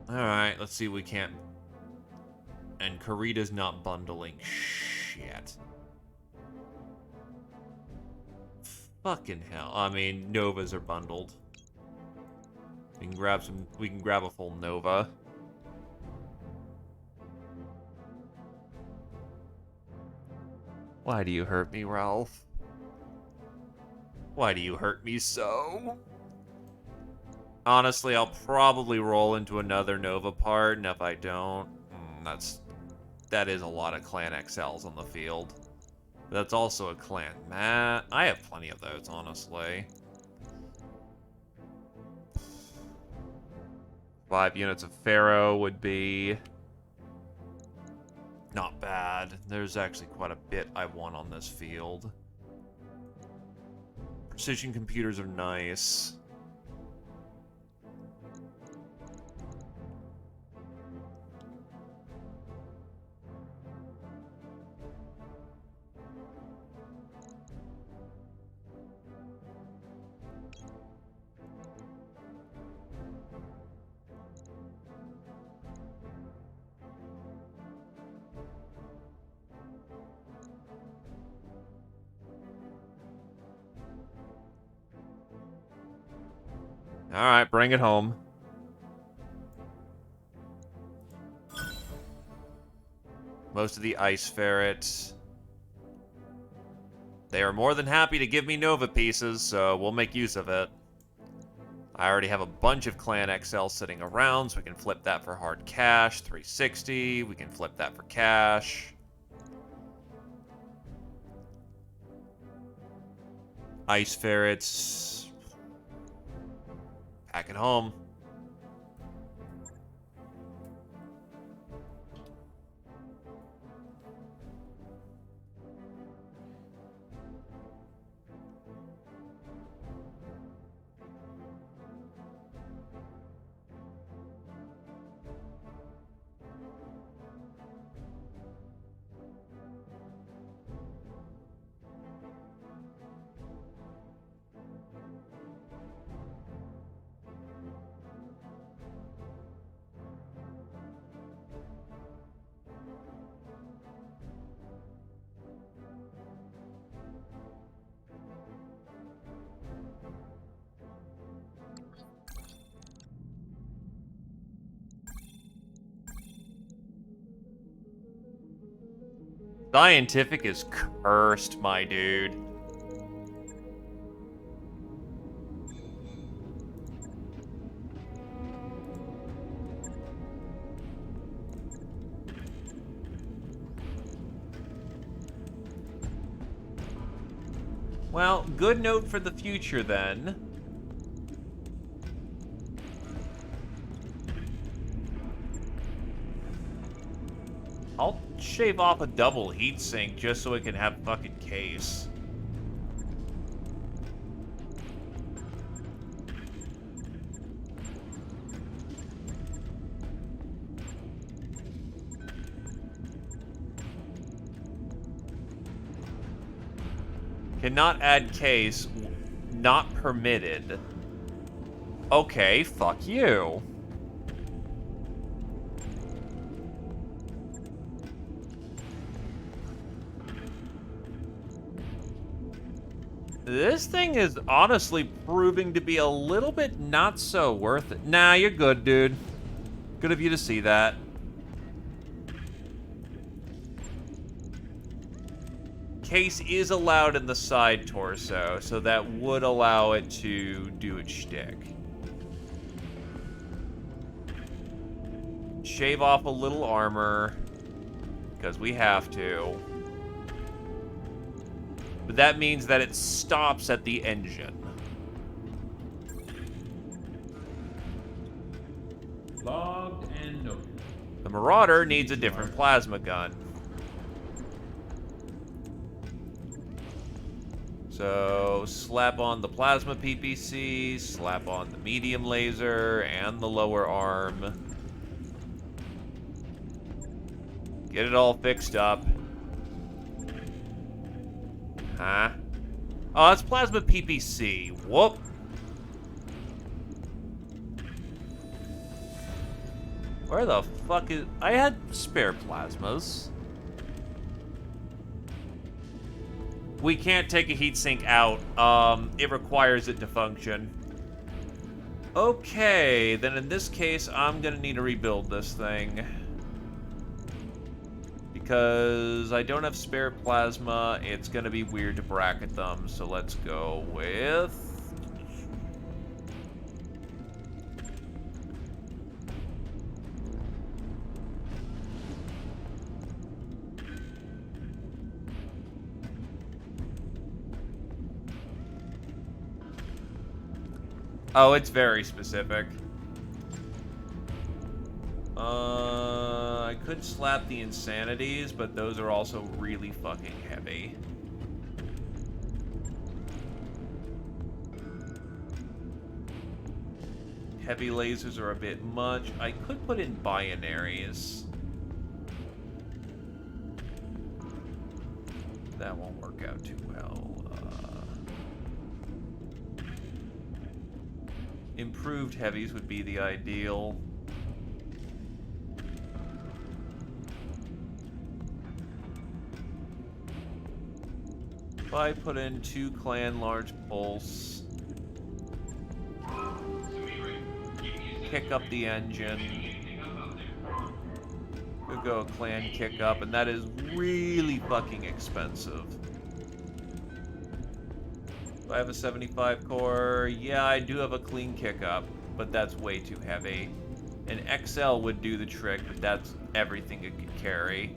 Alright, let's see if we can't... And Karita's not bundling shit. Fucking hell. I mean, Novas are bundled. We can grab a full Nova. Why do you hurt me, Ralph? Why do you hurt me so? Honestly, I'll probably roll into another Nova part, and if I don't, that is a lot of Clan XLs on the field. That's also a Clan Matt. I have plenty of those, honestly. 5 units of Pharaoh would be not bad. There's actually quite a bit I want on this field. Precision computers are nice. Alright, bring it home. Most of the ice ferrets. They are more than happy to give me Nova pieces, so we'll make use of it. I already have a bunch of Clan XL sitting around, so we can flip that for hard cash. 360, we can flip that for cash. Ice ferrets. Pack it home. Scientific is cursed, my dude. Well, good note for the future then. I'll shave off a double heatsink just so it can have fucking case. Cannot add case. Not permitted. Okay, fuck you. This thing is honestly proving to be a little bit not so worth it. Nah, you're good, dude. Good of you to see that. Case is allowed in the side torso, so that would allow it to do its shtick. Shave off a little armor, because we have to. But that means that it stops at the engine. Logged and noted. The Marauder needs a different plasma gun. So, slap on the plasma PPC, slap on the medium laser, and the lower arm. Get it all fixed up. Huh? Oh, that's plasma PPC. Whoop. Where the fuck is... I had spare plasmas. We can't take a heatsink out. It requires it to function. Okay, then in this case, I'm gonna need to rebuild this thing. Because I don't have spare plasma, it's gonna be weird to bracket them, so let's go with... Oh, it's very specific. I could slap the Insanities, but those are also really fucking heavy. Heavy lasers are a bit much. I could put in binaries. That won't work out too well. Improved heavies would be the ideal. If I put in 2 clan large pulse, kick up the engine, we'll go clan kick up, and that is really fucking expensive. Do I have a 75 core? Yeah, I do have a clean kick up, but that's way too heavy. An XL would do the trick, but that's everything it could carry.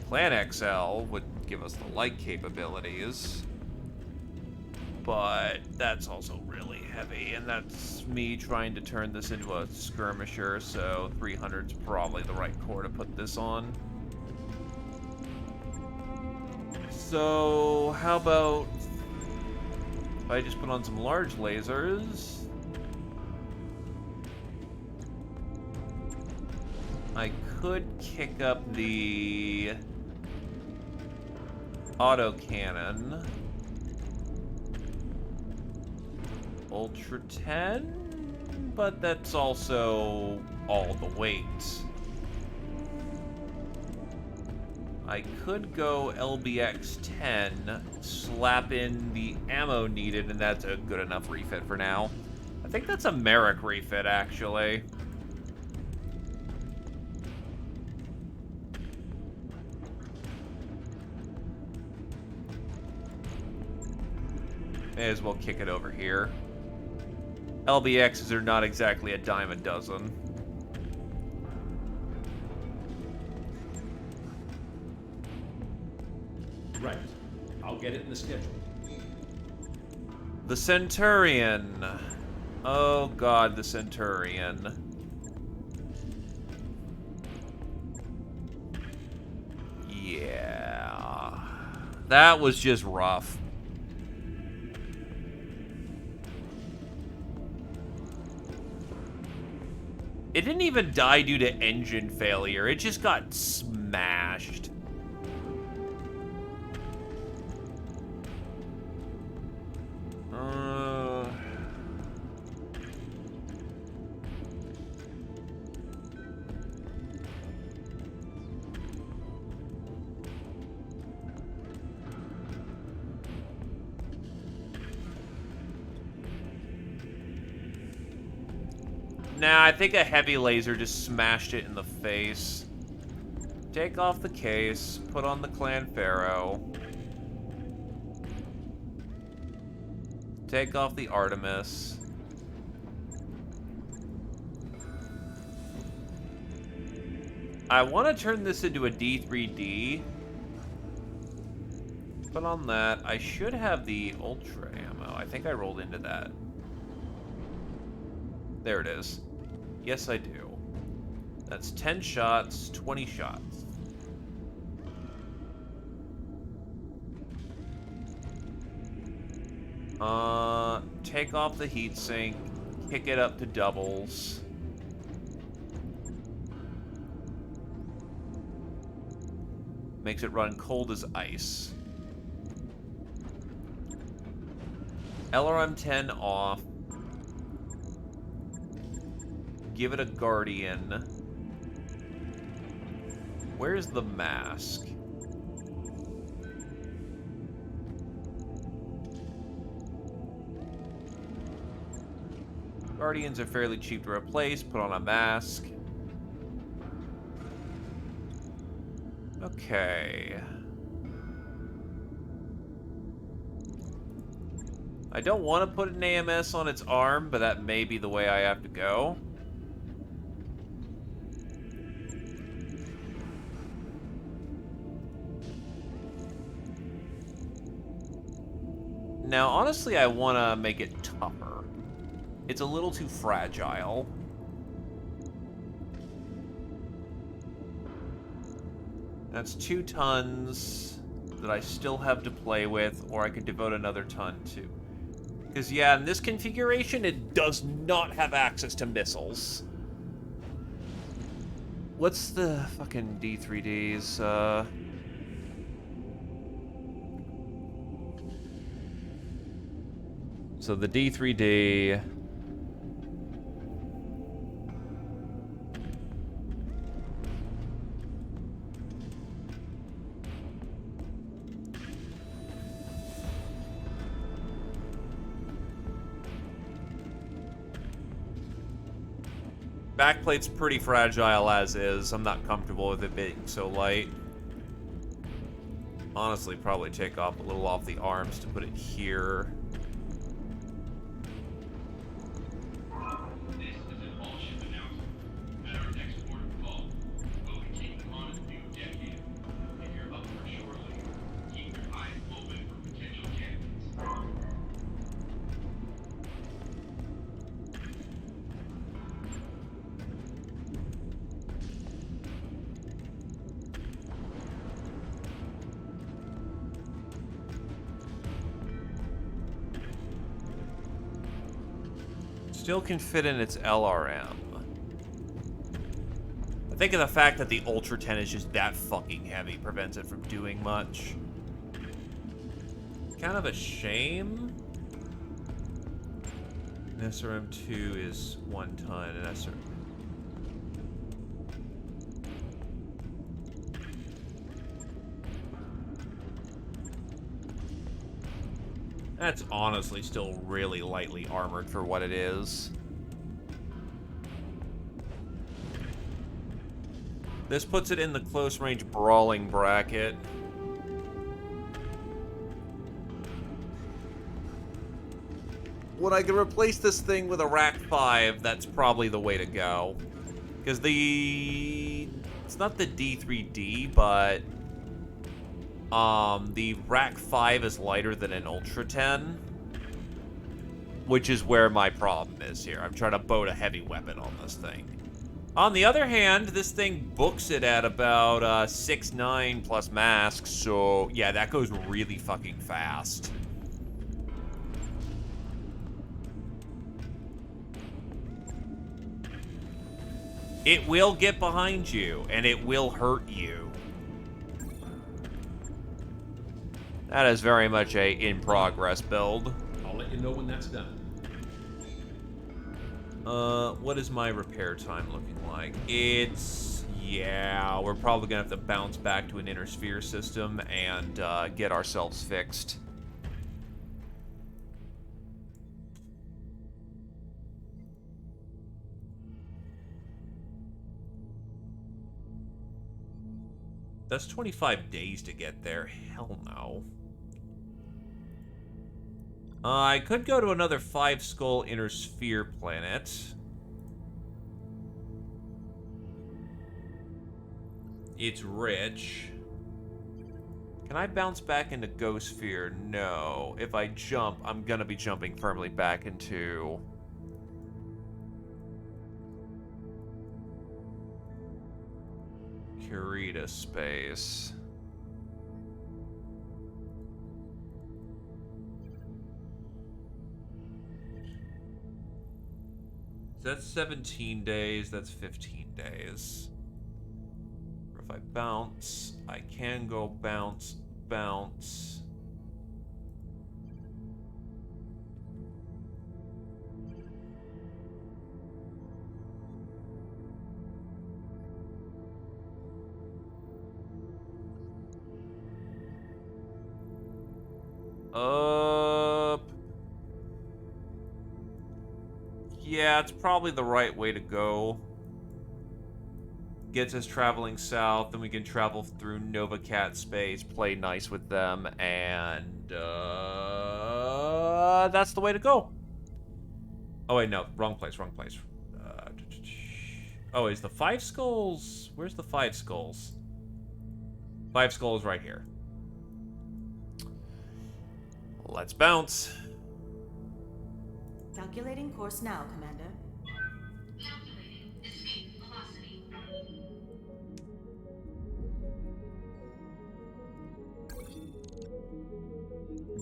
Clan XL would give us the light capabilities, but that's also really heavy, and that's me trying to turn this into a skirmisher, so 300's probably the right core to put this on. So, how about if I just put on some large lasers? I could kick up the autocannon. Ultra 10? But that's also all the weight. I could go LBX 10, slap in the ammo needed, and that's a good enough refit for now. I think that's a Merrick refit, actually. May as well kick it over here. LBXs are not exactly a dime a dozen. Right. I'll get it in the schedule. The Centurion. Oh god, the Centurion. Yeah. That was just rough. It didn't even die due to engine failure. It just got smashed. Nah, I think a heavy laser just smashed it in the face. Take off the case, put on the Clan Pharaoh. Take off the Artemis. I want to turn this into a D3D. Put on that. I should have the Ultra ammo. I think I rolled into that. There it is. Yes, I do. That's 10 shots, 20 shots. Take off the heatsink, kick it up to doubles. Makes it run cold as ice. LRM-10 off. Give it a Guardian. Where's the mask? Guardians are fairly cheap to replace. Put on a mask. Okay. I don't want to put an AMS on its arm, but that may be the way I have to go. Now, honestly, I want to make it tougher. It's a little too fragile. That's 2 tons that I still have to play with, or I could devote another ton to. Because, yeah, in this configuration, it does not have access to missiles. What's the fucking D3Ds? So the D3D... Backplate's pretty fragile as is. I'm not comfortable with it being so light. Honestly, probably take off a little off the arms to put it here. Still can fit in its LRM. I think of the fact that the Ultra 10 is just that fucking heavy prevents it from doing much. Kind of a shame. An SRM-2 is 1 ton, and SRM... That's honestly still really lightly armored for what it is. This puts it in the close-range brawling bracket. When I can replace this thing with a Rack 5, that's probably the way to go. Because it's not the D3D, but... the Rack 5 is lighter than an Ultra 10. which is where my problem is here. I'm trying to boat a heavy weapon on this thing. On the other hand, this thing books it at about 6'9" plus masks, so yeah, that goes really fucking fast. It will get behind you, and it will hurt you. That is very much a in-progress build. I'll let you know when that's done. What is my repair time looking like? It's... yeah, we're probably gonna have to bounce back to an inner sphere system and get ourselves fixed. That's 25 days to get there. Hell no. I could go to another 5-skull inner sphere planet. It's rich. Can I bounce back into Ghost Sphere? No. If I jump, I'm gonna be jumping firmly back into... Kurita space. That's 17 days, that's 15 days. If I bounce, I can go bounce, bounce. Yeah, it's probably the right way to go. Gets us traveling south, then we can travel through Nova Cat space, play nice with them, and that's the way to go. Oh wait, no, wrong place, wrong place. Oh, is the 5 skulls? Where's the 5 skulls? 5 skulls right here. Let's bounce. Calculating course now, Commander. Calculating escape velocity.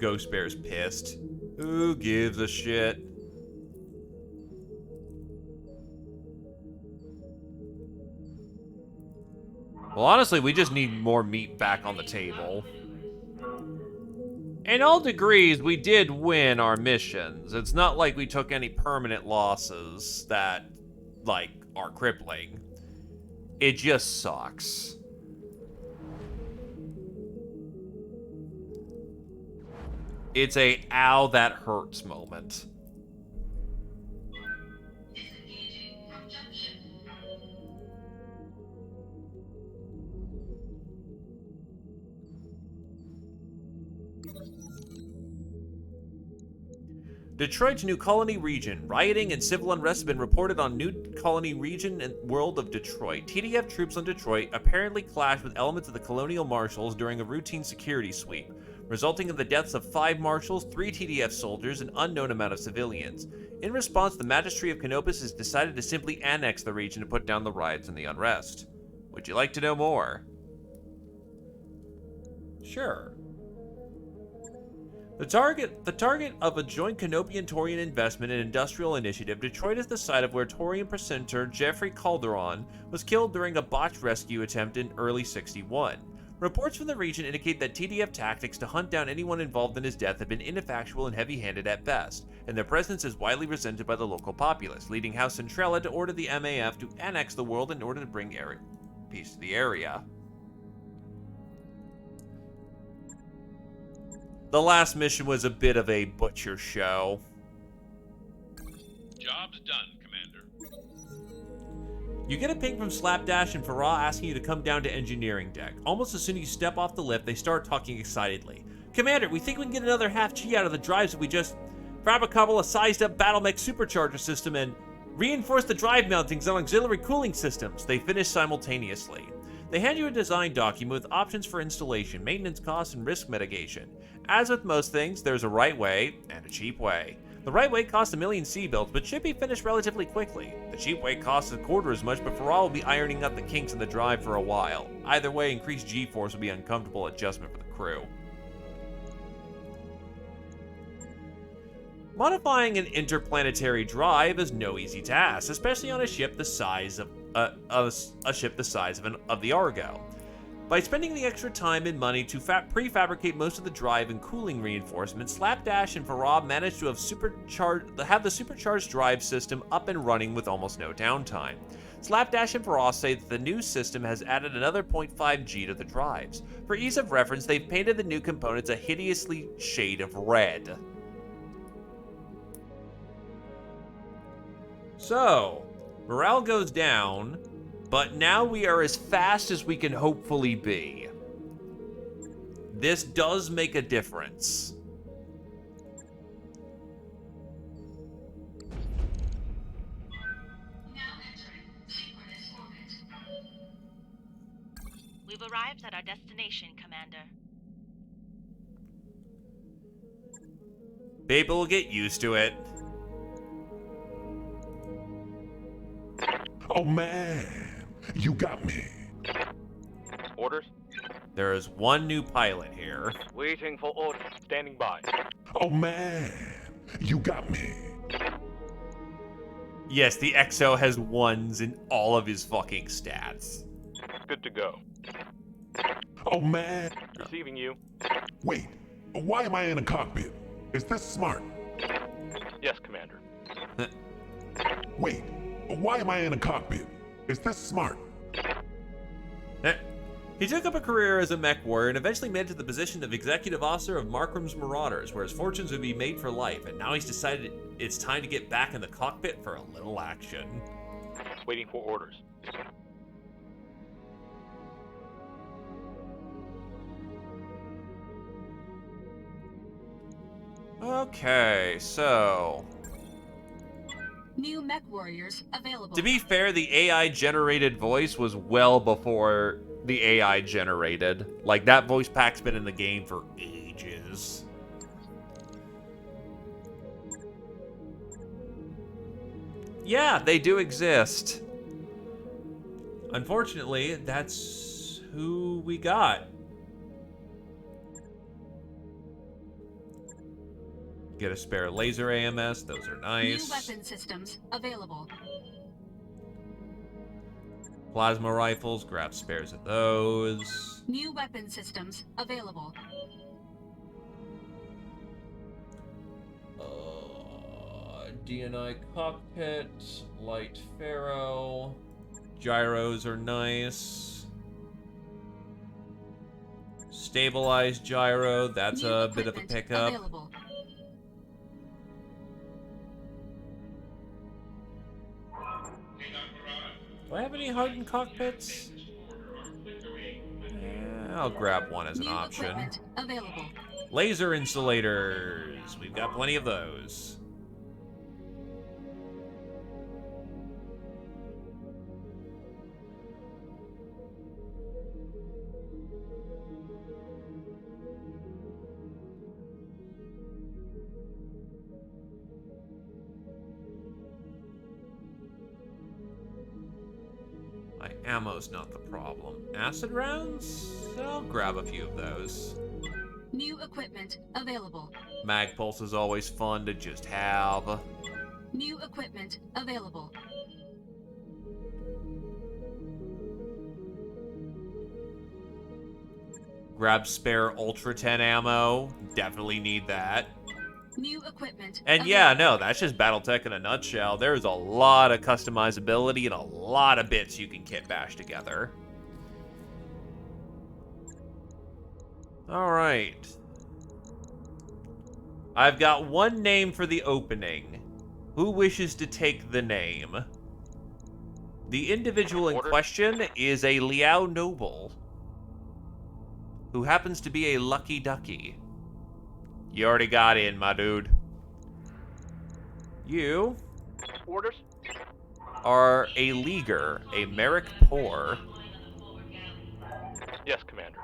Ghost Bear's pissed. Who gives a shit? Well, honestly, we just need more meat back on the table. In all degrees, we did win our missions. It's not like we took any permanent losses that, like, are crippling. It just sucks. It's a ow, that hurts moment. Disengaging from junction. Detroit's New Colony region. Rioting and civil unrest have been reported on New Colony region and world of Detroit. TDF troops on Detroit apparently clashed with elements of the Colonial Marshals during a routine security sweep, resulting in the deaths of 5 marshals, 3 TDF soldiers, and an unknown amount of civilians. In response, the Magistracy of Canopus has decided to simply annex the region to put down the riots and the unrest. Would you like to know more? Sure. The target of a joint Canopian-Torian investment and industrial initiative, Detroit is the site of where Torian presenter Jeffrey Calderon was killed during a botched rescue attempt in early '61. Reports from the region indicate that TDF tactics to hunt down anyone involved in his death have been ineffectual and heavy-handed at best, and their presence is widely resented by the local populace, leading House Centrella to order the MAF to annex the world in order to bring peace to the area. The last mission was a bit of a butcher show. Job's done, Commander. You get a ping from Slapdash and Farah asking you to come down to engineering deck. Almost as soon as you step off the lift, they start talking excitedly. Commander, we think we can get another half G out of the drives if we just grab a couple of sized-up Battlemech supercharger system and reinforce the drive mountings on auxiliary cooling systems. They finish simultaneously. They hand you a design document with options for installation, maintenance costs, and risk mitigation. As with most things, there's a right way and a cheap way. The right weight costs 1 million C-builds, but should be finished relatively quickly. The cheap weight costs a quarter as much, but Faral will be ironing out the kinks in the drive for a while. Either way, increased G-force will be an uncomfortable adjustment for the crew. Modifying an interplanetary drive is no easy task, especially on a ship the size of the Argo. By spending the extra time and money to prefabricate most of the drive and cooling reinforcements, Slapdash and Farab managed to have the supercharged drive system up and running with almost no downtime. Slapdash and Farab say that the new system has added another 0.5 G to the drives. For ease of reference, they've painted the new components a hideously shade of red. So, morale goes down, but now we are as fast as we can hopefully be. This does make a difference. Now entering synchronous orbit. We've arrived at our destination, Commander. People will get used to it. Oh man, you got me. Orders? There is one new pilot here. Waiting for orders. Standing by. Oh man, you got me. Yes, the Exo has ones in all of his fucking stats. Good to go. Oh man. Receiving you. Wait, why am I in a cockpit? Is this smart? Yes, Commander. Wait, why am I in a cockpit? Is this smart? He took up a career as a mech warrior and eventually made it to the position of executive officer of Markram's Marauders, where his fortunes would be made for life, and now he's decided it's time to get back in the cockpit for a little action. Waiting for orders. Okay, so... New mech warriors available. To be fair, the AI-generated voice was well before the AI generated. Like, that voice pack's been in the game for ages. Yeah, they do exist. Unfortunately, that's who we got. Get a spare laser AMS, those are nice. New weapon systems available. Plasma rifles, grab spares of those. New weapon systems available. DNI cockpit, light Pharaoh. Gyros are nice. Stabilized gyro, that's a bit of a pickup. Available. Do I have any hardened cockpits? Yeah, I'll grab one as an option. Available. Laser insulators. We've got plenty of those. My ammo's not the problem. Acid rounds? I'll grab a few of those. New equipment available. Mag pulse is always fun to just have. New equipment available. Grab spare Ultra 10 ammo. Definitely need that. New equipment. And yeah, no, that's just Battletech in a nutshell. There's a lot of customizability and a lot of bits you can kit bash together. Alright. I've got one name for the opening. Who wishes to take the name? The individual in question is a Liao noble, who happens to be a lucky ducky. You already got in, my dude. You Orders? are a leaguer, a Merrick Poor. Yes, Commander.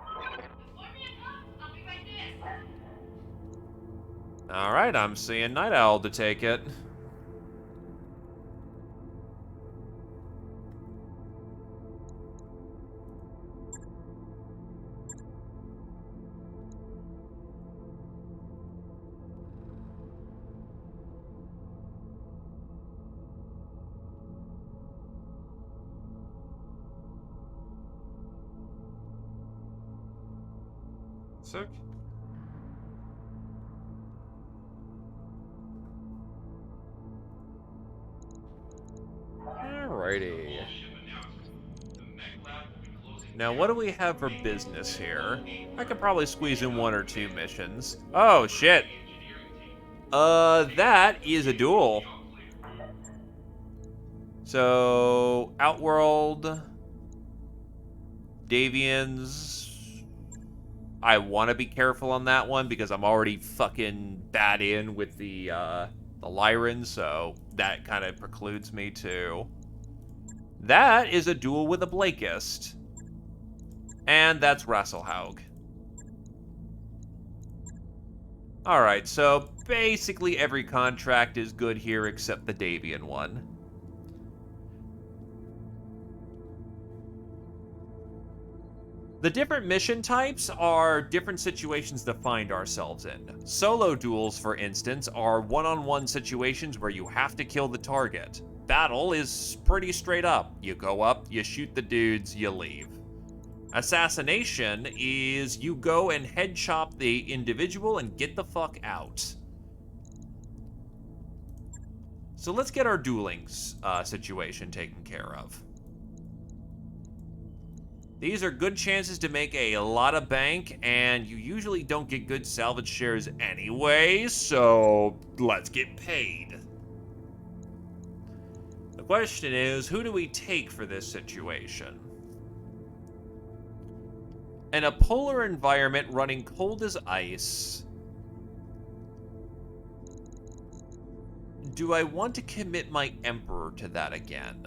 Alright, I'm seeing Night Owl to take it. Sick. Alrighty. Now, what do we have for business here? I could probably squeeze in 1 or 2 missions. Oh, shit. That is a duel. So, Outworld, Davians. I want to be careful on that one because I'm already fucking bad in with the Lyran, so that kind of precludes me too. That is a duel with a Blakist. And that's Rasselhaug. Alright, so basically every contract is good here except the Davian one. The different mission types are different situations to find ourselves in. Solo duels, for instance, are one-on-one situations where you have to kill the target. Battle is pretty straight up. You go up, you shoot the dudes, you leave. Assassination is you go and head chop the individual and get the fuck out. So let's get our dueling situation taken care of. These are good chances to make a lot of bank, and you usually don't get good salvage shares anyway, so let's get paid. The question is, who do we take for this situation? In a polar environment running cold as ice, do I want to commit my Emperor to that again?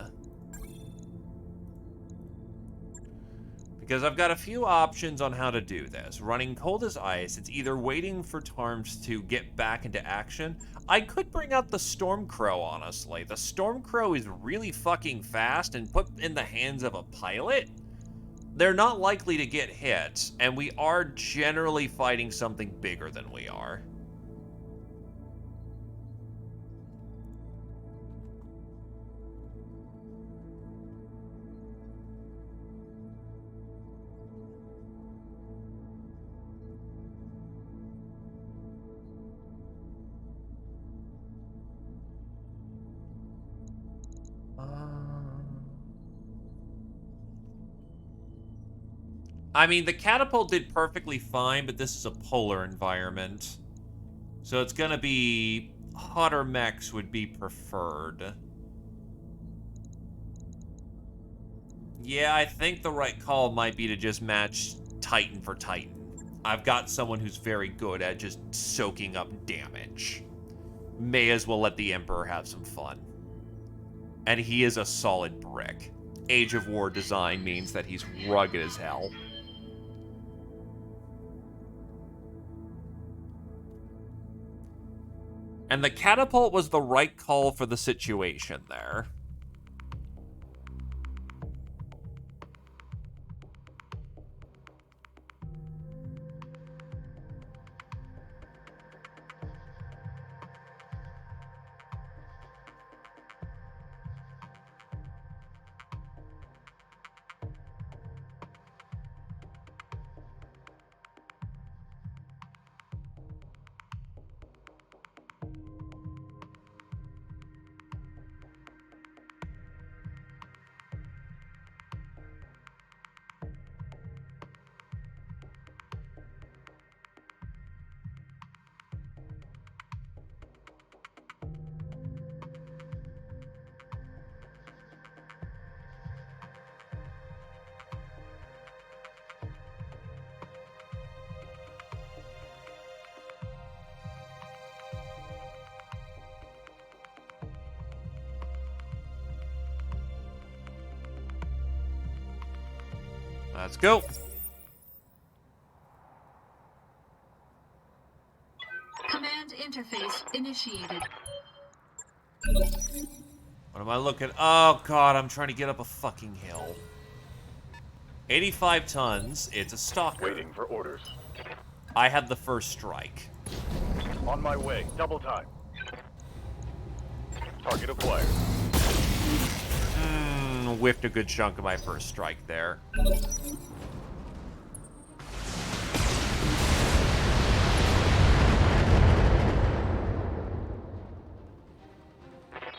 Because I've got a few options on how to do this. Running cold as ice, it's either waiting for Tarms to get back into action. I could bring out the Stormcrow, honestly. The Stormcrow is really fucking fast, and put in the hands of a pilot, they're not likely to get hit, and we are generally fighting something bigger than we are. I mean, the catapult did perfectly fine, but this is a polar environment. So it's gonna be... hotter mechs would be preferred. Yeah, I think the right call might be to just match Titan for Titan. I've got someone who's very good at just soaking up damage. May as well let the Emperor have some fun. And he is a solid brick. Age of War design means that he's rugged as hell. And the catapult was the right call for the situation there. Let's go. Command initiated. What am I looking? Oh, God, I'm trying to get up a fucking hill. 85 tons. It's a stalker. Waiting for orders. I had the first strike. On my way. Double time. Target acquired. Whiffed a good chunk of my first strike there.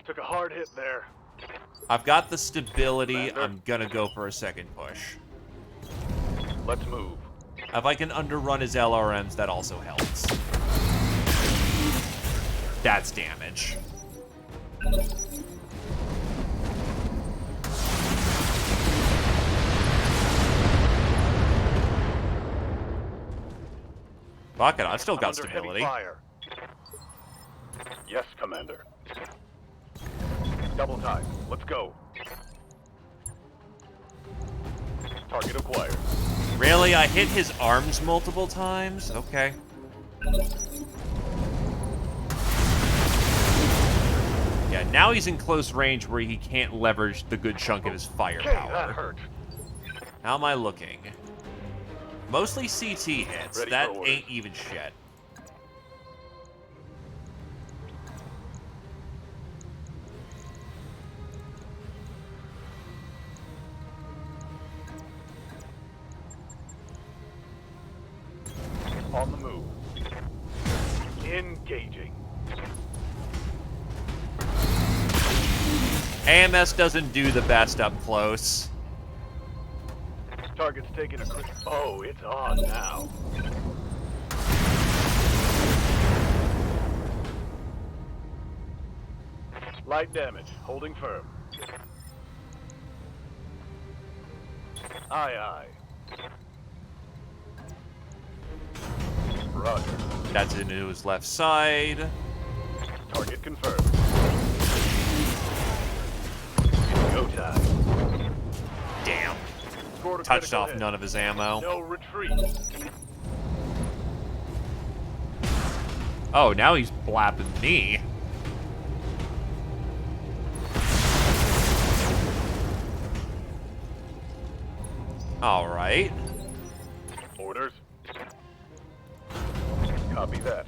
Took a hard hit there. I've got the stability. Commander. I'm gonna go for a second push. Let's move. If I can underrun his LRMs, that also helps. That's damage. Fuck it, I've still got I'm under stability. heavy fire. Yes, Commander. Double time. Let's go. Target acquired. Really? I hit his arms multiple times? Okay. Yeah, now he's in close range where he can't leverage the good chunk of his Okay, that firepower. hurt. How am I looking? Mostly CT hits. Ready That for orders. ain't even shit. On the move. Engaging. AMS doesn't do the best up close. Target's taking a crit. Oh, it's on now. Light damage. Holding firm. Aye, aye. Roger. That's into his left side. Target confirmed. Go time. Damn. Scored a Touched critical off hit. none of his ammo. No retreat. Oh, now he's blapping me. Alright. Orders. Copy that.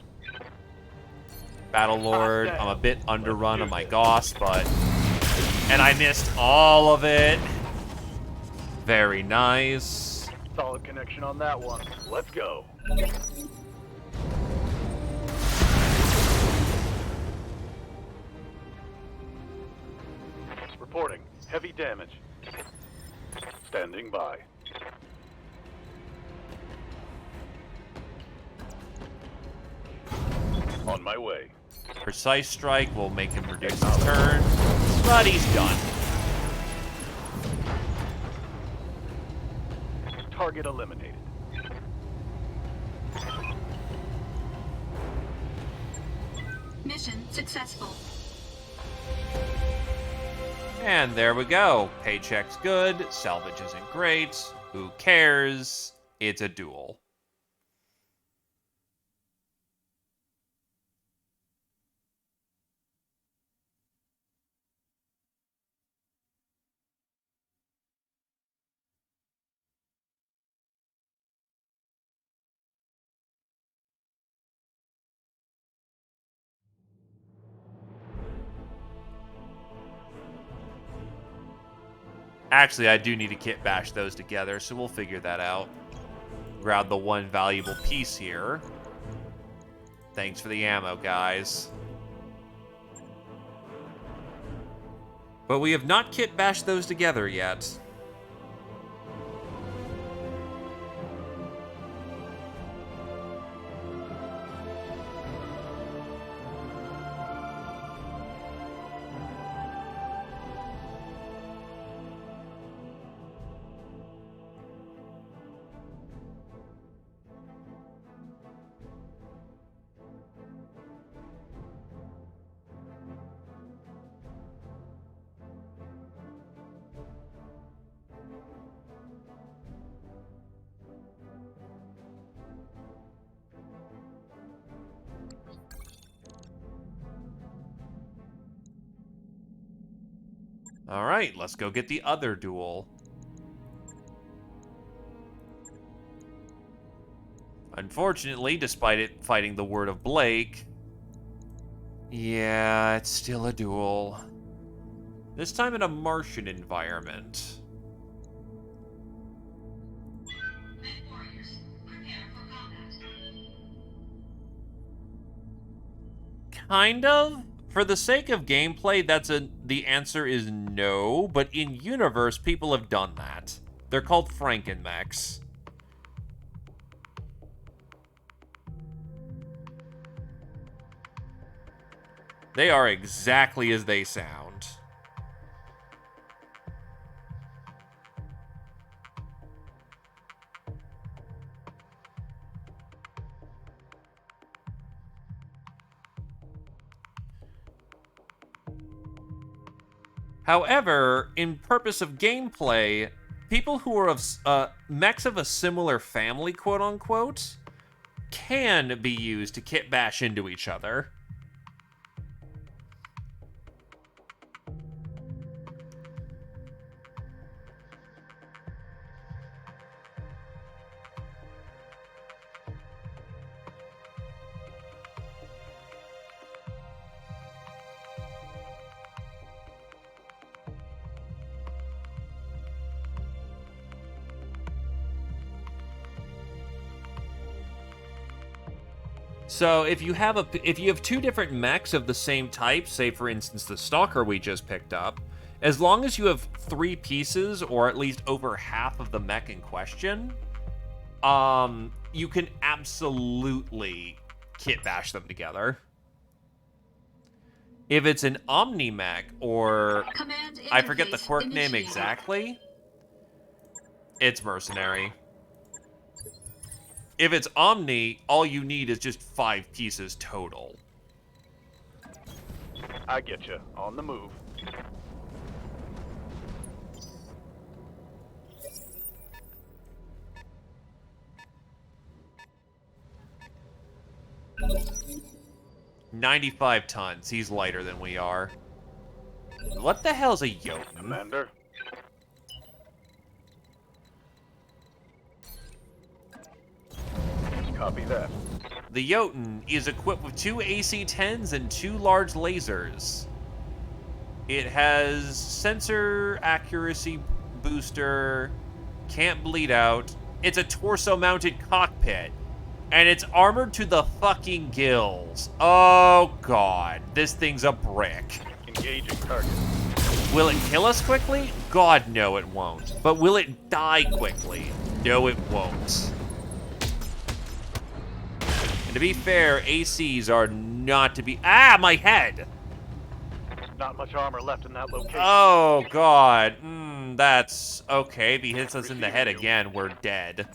Battlelord, I'm a bit underrun on my Goss, but... And I missed all of it. Very nice. Solid connection on that one. Let's go. Reporting. Heavy damage. Standing by. On my way. Precise strike will make him reduce his turn, but he's done. Target eliminated. Mission successful. And there we go. Paycheck's good, salvage isn't great. Who cares? It's a duel. Actually, I do need to kit bash those together, so we'll figure that out. Grab the one valuable piece here. Thanks for the ammo, guys. But we have not kit bashed those together yet. Alright, let's go get the other duel. Unfortunately, despite it fighting the word of Blake, yeah, it's still a duel. This time in a Martian environment. Kind of. For the sake of gameplay, the answer is no, but in universe, people have done that. They're called Frankenmechs. They are exactly as they sound. However, in purpose of gameplay, people who are of mechs of a similar family, quote-unquote, can be used to kit bash into each other. So if you have two different mechs of the same type, say for instance the Stalker we just picked up, as long as you have 3 pieces or at least over half of the mech in question, you can absolutely kit bash them together. If it's an Omni mech or I forget the quirk name exactly, it's Mercenary. If it's Omni, all you need is just 5 pieces total. I get you. On the move. $95 tons. He's lighter than we are. What the hell's a Jotun? Commander. Copy that. The Jotun is equipped with 2 AC-10s and 2 large lasers. It has sensor accuracy booster, can't bleed out. It's a torso-mounted cockpit, and it's armored to the fucking gills. Oh god, this thing's a brick. Engaging target. Will it kill us quickly? God, no, it won't. But will it die quickly? No, it won't. And to be fair, ACs are not to be... Ah, my head! Not much armor left in that location. Oh, God. That's... Okay, if he hits us in the head again, we're dead.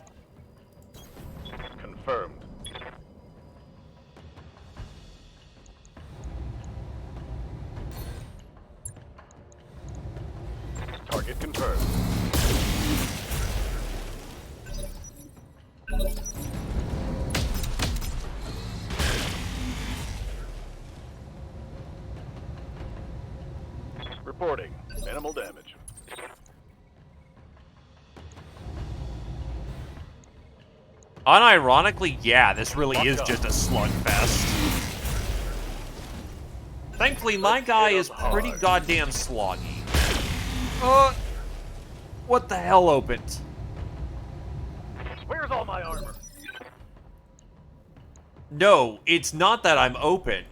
Confirmed. Target confirmed. Reporting. Minimal damage. Unironically, yeah, this really is just a slugfest. Thankfully, my guy is pretty goddamn sloggy. What the hell opened? Where's all my armor? No, it's not that I'm open.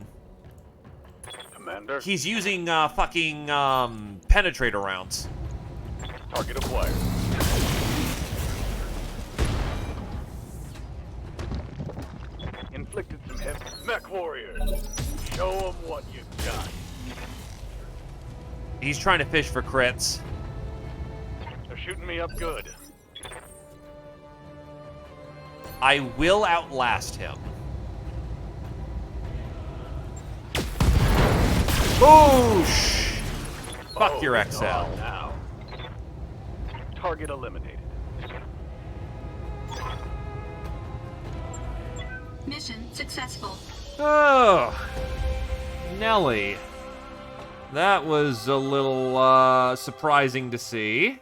Commander. He's using fucking penetrator rounds. Target acquired. Inflicted some hit. Mech warriors. Show them what you got. He's trying to fish for crits. They're shooting me up good. I will outlast him. Boosh! Fuck your XL. Now. Target eliminated. Mission successful. Oh, Nelly. That was a little surprising to see.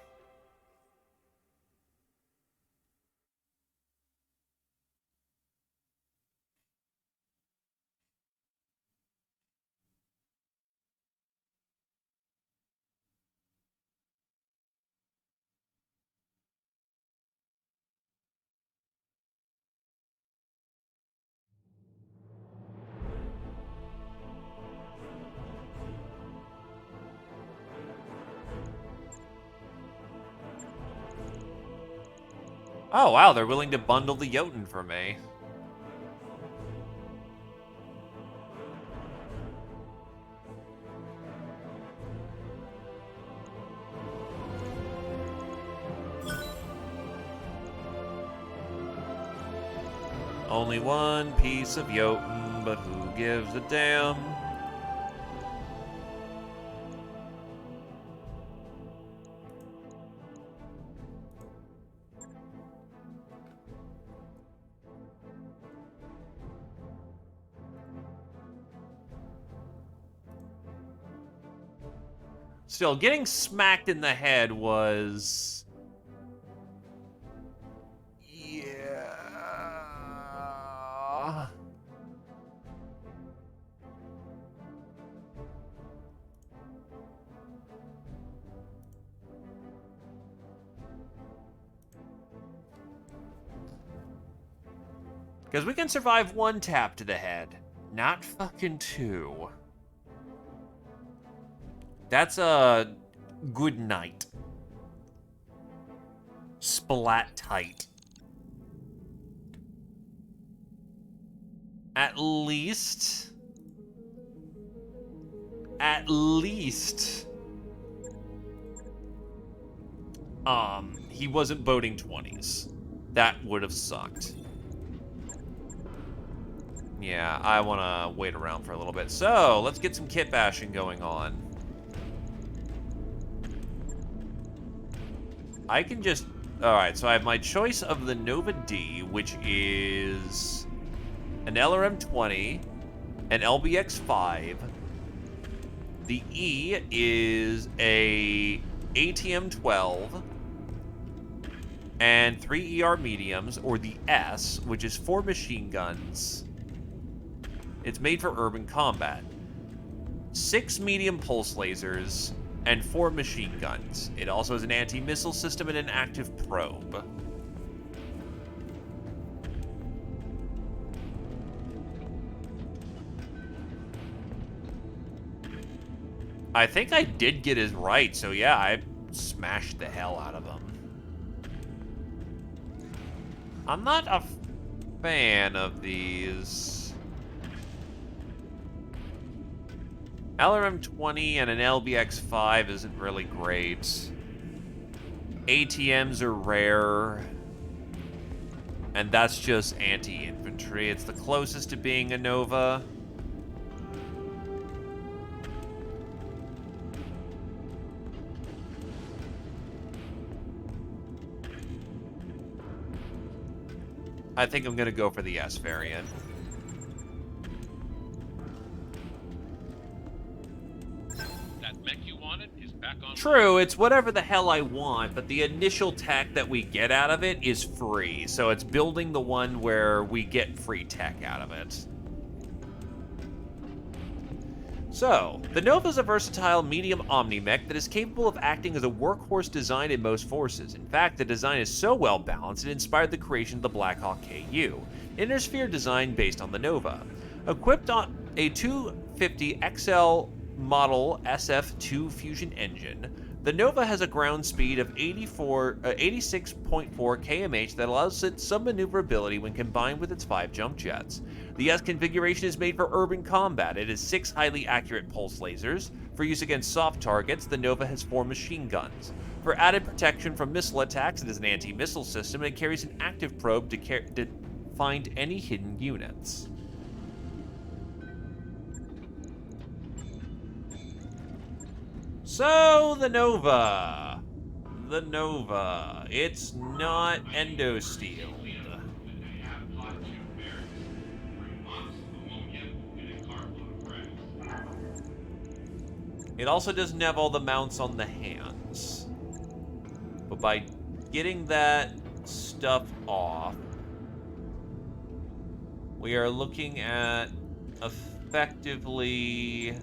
Oh, wow, they're willing to bundle the Jotun for me. Only one piece of Jotun, but who gives a damn? Still, getting smacked in the head was... Yeah... Because we can survive one tap to the head, not fucking two. That's a good night. Splat tight. At least, he wasn't boating 20s. That would have sucked. Yeah, I want to wait around for a little bit. So, let's get some kit bashing going on. I can just... Alright, so I have my choice of the Nova D, which is an LRM-20, an LBX-5. The E is a ATM-12, and 3 ER mediums, or the S, which is 4 machine guns. It's made for urban combat. 6 medium pulse lasers, and 4 machine guns. It also has an anti-missile system and an active probe. I think I did get his right, so yeah, I smashed the hell out of him. I'm not a fan of these. LRM-20 and an LBX-5 isn't really great. ATMs are rare. And that's just anti-infantry. It's the closest to being a Nova. I think I'm gonna go for the S variant. That mech you wanted is back on. True, it's whatever the hell I want, but the initial tech that we get out of it is free, so it's building the one where we get free tech out of it. So, the Nova is a versatile medium omni-mech that is capable of acting as a workhorse design in most forces. In fact, the design is so well balanced it inspired the creation of the Blackhawk KU, an intersphere design based on the Nova. Equipped on a 250 XL model SF2 fusion engine, the Nova has a ground speed of 86.4 kmh that allows it some maneuverability when combined with its 5 jump jets. The S configuration is made for urban combat. It has 6 highly accurate pulse lasers. For use against soft targets, the Nova has 4 machine guns. For added protection from missile attacks, it is an anti-missile system, and it carries an active probe to find any hidden units. So, the Nova. The Nova. It's not endosteel. It also doesn't have all the mounts on the hands. But by getting that stuff off, we are looking at effectively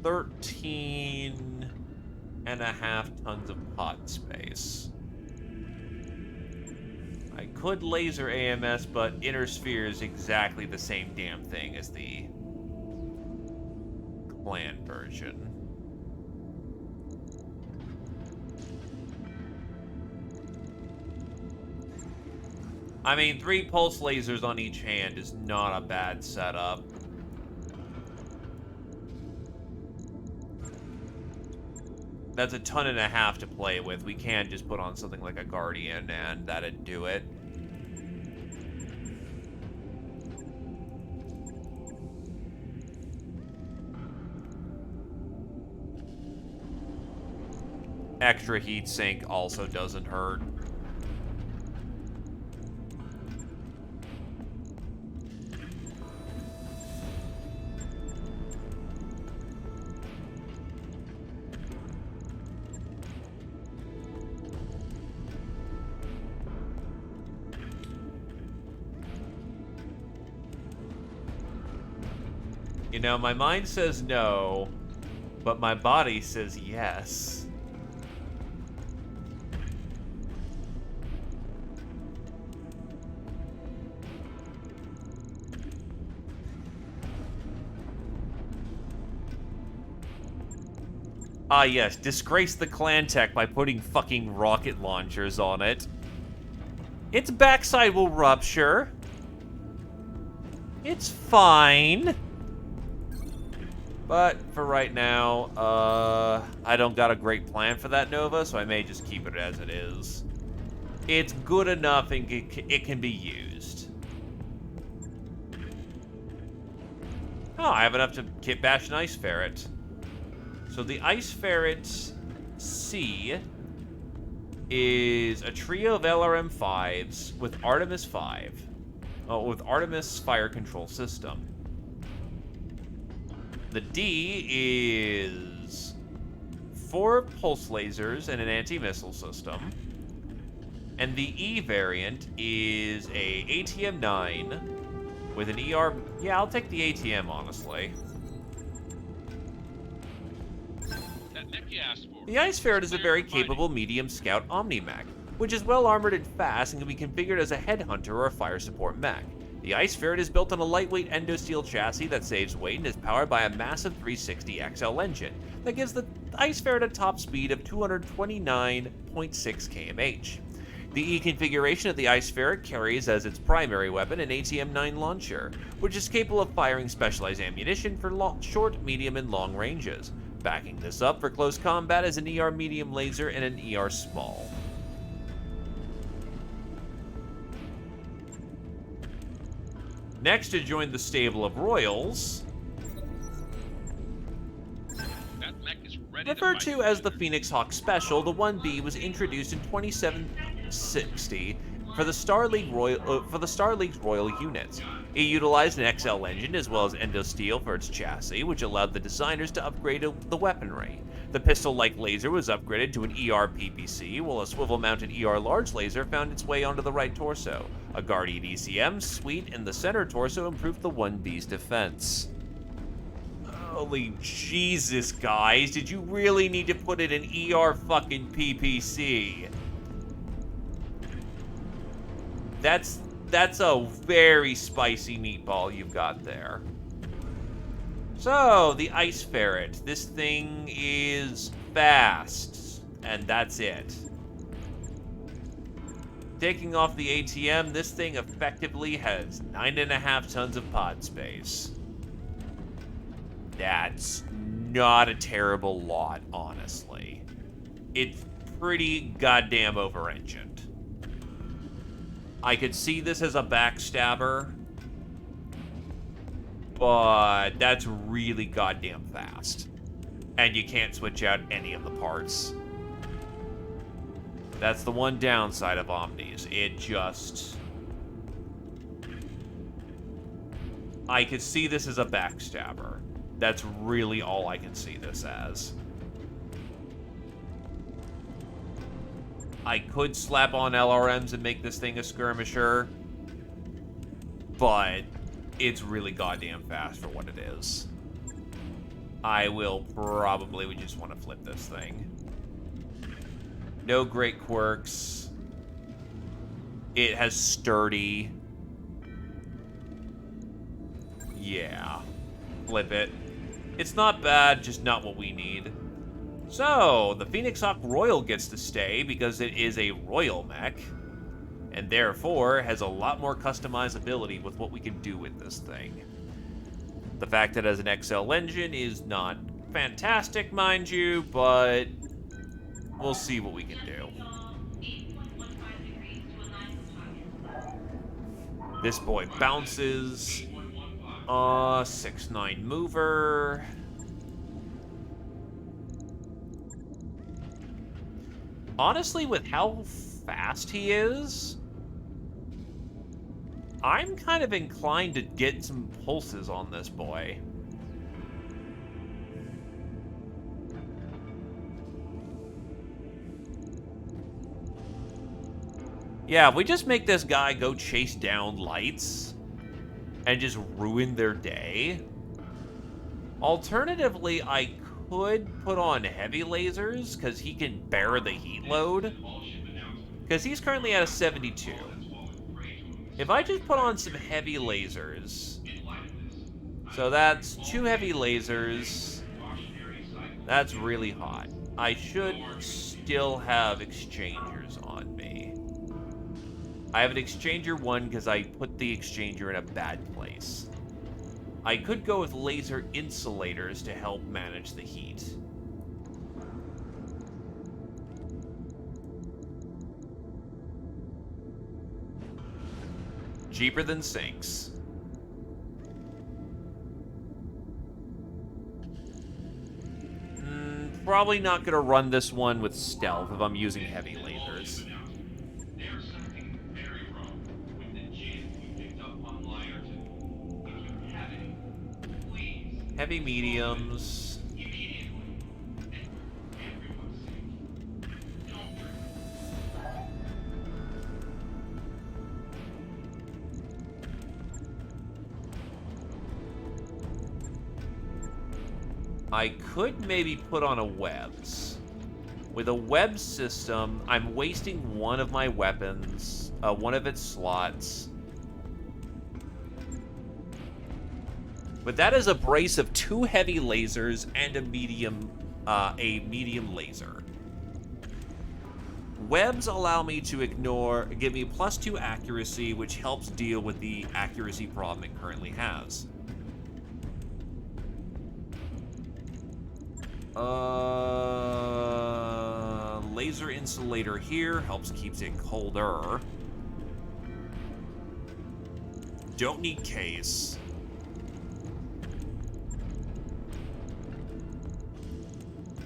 13.5 tons of pod space. I could laser AMS, but inner sphere is exactly the same damn thing as the clan version. I mean, 3 pulse lasers on each hand is not a bad setup. That's a 1.5 tons to play with. We can just put on something like a Guardian and that'd do it. Extra heat sink also doesn't hurt. You know, my mind says no, but my body says yes. Ah, yes, disgrace the clan tech by putting fucking rocket launchers on it. Its backside will rupture. It's fine. But for right now, I don't got a great plan for that Nova, so I may just keep it as it is. It's good enough and it can be used. Oh, I have enough to kit bash an Ice Ferret. So the Ice Ferret C is a trio of LRM-5s with Artemis 5. Oh, with Artemis Fire Control System. The D is 4 pulse lasers and an anti-missile system. And the E variant is a ATM-9 with an ER... Yeah, I'll take the ATM, honestly. The Ice Ferret is a very capable medium scout omni-mech, which is well armored and fast and can be configured as a headhunter or a fire support mech. The Ice Ferret is built on a lightweight endosteel chassis that saves weight and is powered by a massive 360 XL engine that gives the Ice Ferret a top speed of 229.6 kmh. The E configuration of the Ice Ferret carries as its primary weapon an ATM-9 launcher, which is capable of firing specialized ammunition for short, medium, and long ranges. Backing this up for close combat is an ER medium laser and an ER small. Next to join the stable of royals, referred to as the Phoenix Hawk Special, the 1B was introduced in 2760 for the Star League's Royal units. It utilized an XL engine as well as endosteel for its chassis, which allowed the designers to upgrade the weaponry. The pistol-like laser was upgraded to an ER PPC, while a swivel-mounted ER large laser found its way onto the right torso. A Guardian ECM suite in the center torso improved the 1B's defense. Holy Jesus, guys, did you really need to put it in ER fucking PPC? That's a very spicy meatball you've got there. So, the Ice Ferret. This thing is fast, and that's it. Taking off the ATM, this thing effectively has 9.5 tons of pod space. That's not a terrible lot, honestly. It's pretty goddamn over-engined. I could see this as a backstabber, but that's really goddamn fast. And you can't switch out any of the parts. That's the one downside of Omnis. It just... I could see this as a backstabber. That's really all I can see this as. I could slap on LRMs and make this thing a skirmisher, but it's really goddamn fast for what it is. We just want to flip this thing. No great quirks. It has sturdy. Yeah. Flip it. It's not bad, just not what we need. So, the Phoenix Hawk Royal gets to stay because it is a Royal mech, and therefore has a lot more customizability with what we can do with this thing. The fact that it has an XL engine is not fantastic, mind you, but we'll see what we can do. This boy bounces. 6'9" mover. Honestly, with how fast he is, I'm kind of inclined to get some pulses on this boy. Yeah, if we just make this guy go chase down lights and just ruin their day. Alternatively, I could put on heavy lasers because he can bear the heat load. Because he's currently at a 72. If I just put on some heavy lasers, so that's 2 heavy lasers. That's really hot. I should still have exchangers on me. I have an exchanger 1 because I put the exchanger in a bad place. I could go with laser insulators to help manage the heat. Cheaper than sinks. Probably not gonna run this one with stealth if I'm using heavy lasers. Heavy mediums. I could maybe put on a webs. With a web system, I'm wasting one of my weapons, one of its slots. But that is a brace of 2 heavy lasers and a medium laser. Webs allow me to give me +2 accuracy, which helps deal with the accuracy problem it currently has. Laser insulator here helps keeps it colder. Don't need case.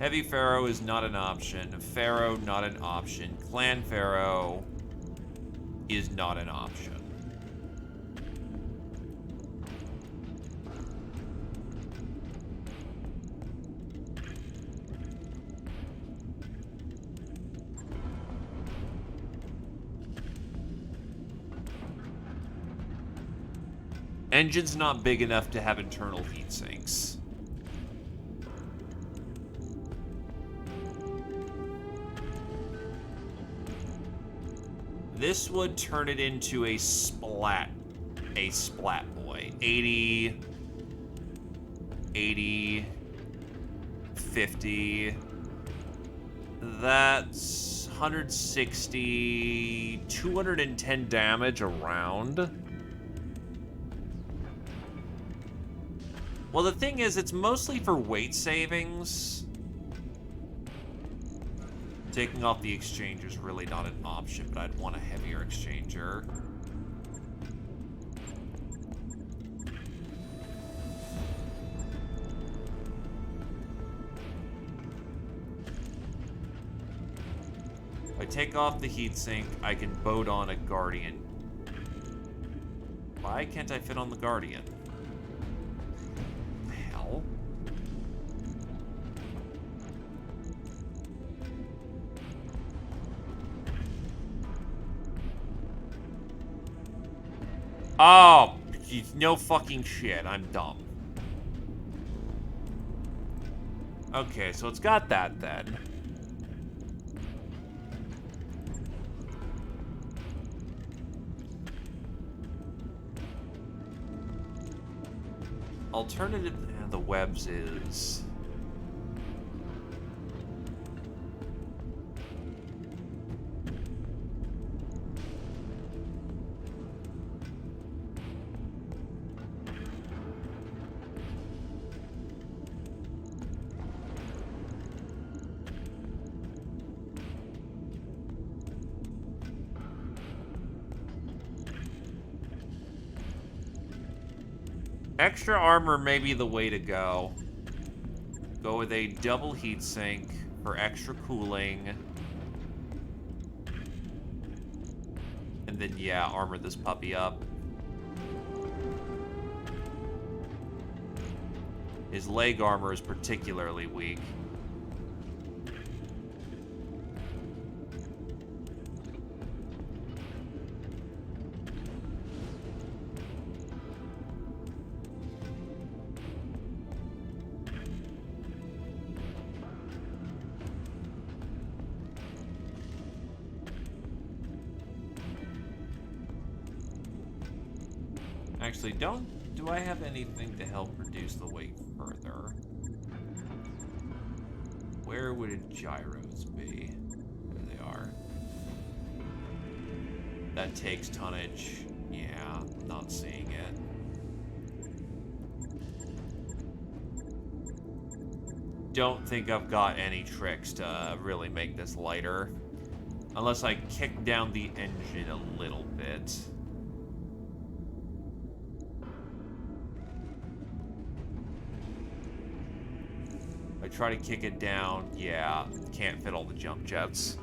Heavy Pharaoh is not an option. Pharaoh, not an option. Clan Pharaoh is not an option. Engine's not big enough to have internal heat sinks. This would turn it into a splat boy. 80, 80, 50. That's 160, 210 damage around. Well, the thing is, it's mostly for weight savings. Taking off the exchanger is really not an option, but I'd want a heavier exchanger. If I take off the heatsink, I can boat on a Guardian. Why can't I fit on the Guardian? Oh, no fucking shit. I'm dumb. Okay, so it's got that then. Alternative, the webs is... Extra armor may be the way to go. Go with a double heatsink for extra cooling. And then, yeah, armor this puppy up. His leg armor is particularly weak. Actually, do I have anything to help reduce the weight further? Where would gyros be? There they are. That takes tonnage. Yeah, not seeing it. Don't think I've got any tricks to really make this lighter. Unless I kick down the engine a little bit. I try to kick it down. Yeah, can't fit all the jump jets.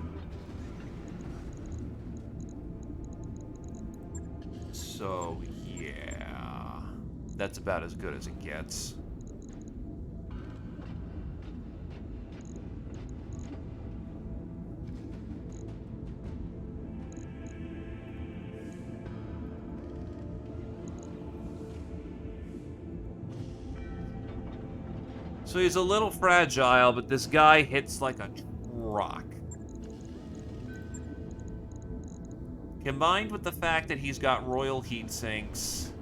So, yeah. That's about as good as it gets. So he's a little fragile, but this guy hits like a truck. Combined with the fact that he's got royal heat sinks,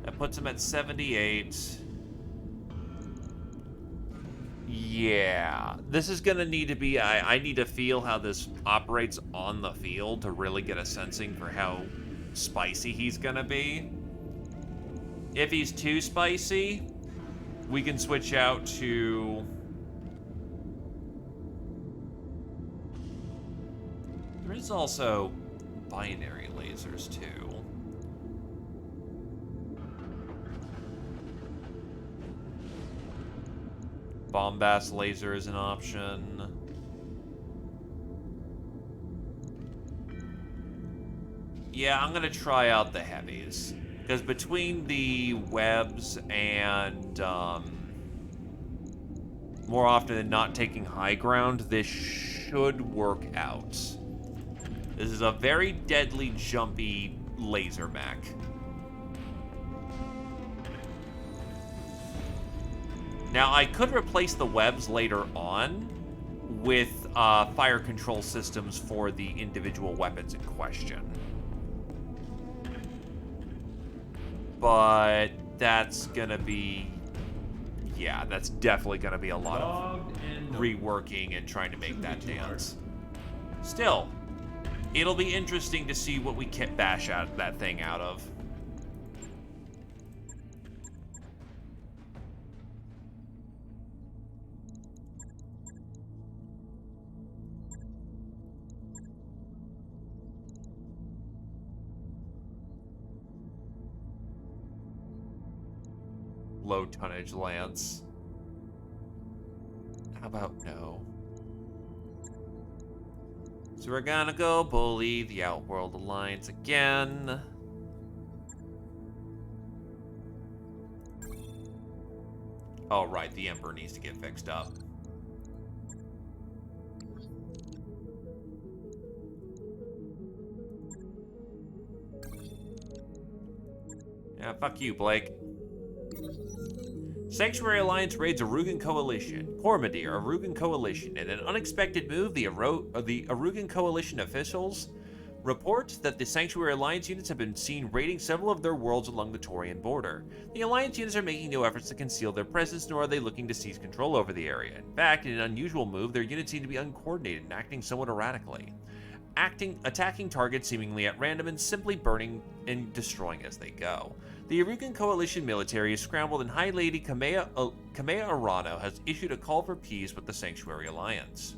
that puts him at 78. Yeah, this is gonna need to be, I need to feel how this operates on the field to really get a sensing for how spicy he's gonna be. If he's too spicy, we can switch out to... There is also binary lasers, too. Bombast laser is an option. Yeah, I'm gonna try out the heavies. Because between the webs and, more often than not taking high ground, this should work out. This is a very deadly, jumpy laser mech. Now, I could replace the webs later on with fire control systems for the individual weapons in question. But that's gonna be... Yeah, that's definitely gonna be a lot of reworking and trying to make that dance. Still, it'll be interesting to see what we can bash out that thing out of. Low tonnage lance. How about no? So we're gonna go bully the Outworld Alliance again. Oh, right, the Emperor needs to get fixed up. fuck you, Blake. Sanctuary Alliance raids Arugan Coalition. Cormadir, Arugan Coalition. In an unexpected move, the Arugan Coalition officials report that the Sanctuary Alliance units have been seen raiding several of their worlds along the Torian border. The Alliance units are making no efforts to conceal their presence, nor are they looking to seize control over the area. In fact, in an unusual move, their units seem to be uncoordinated and acting somewhat erratically. Attacking targets seemingly at random and simply burning and destroying as they go. The Arugan Coalition military is scrambled, and High Lady Kamea Arano has issued a call for peace with the Sanctuary Alliance.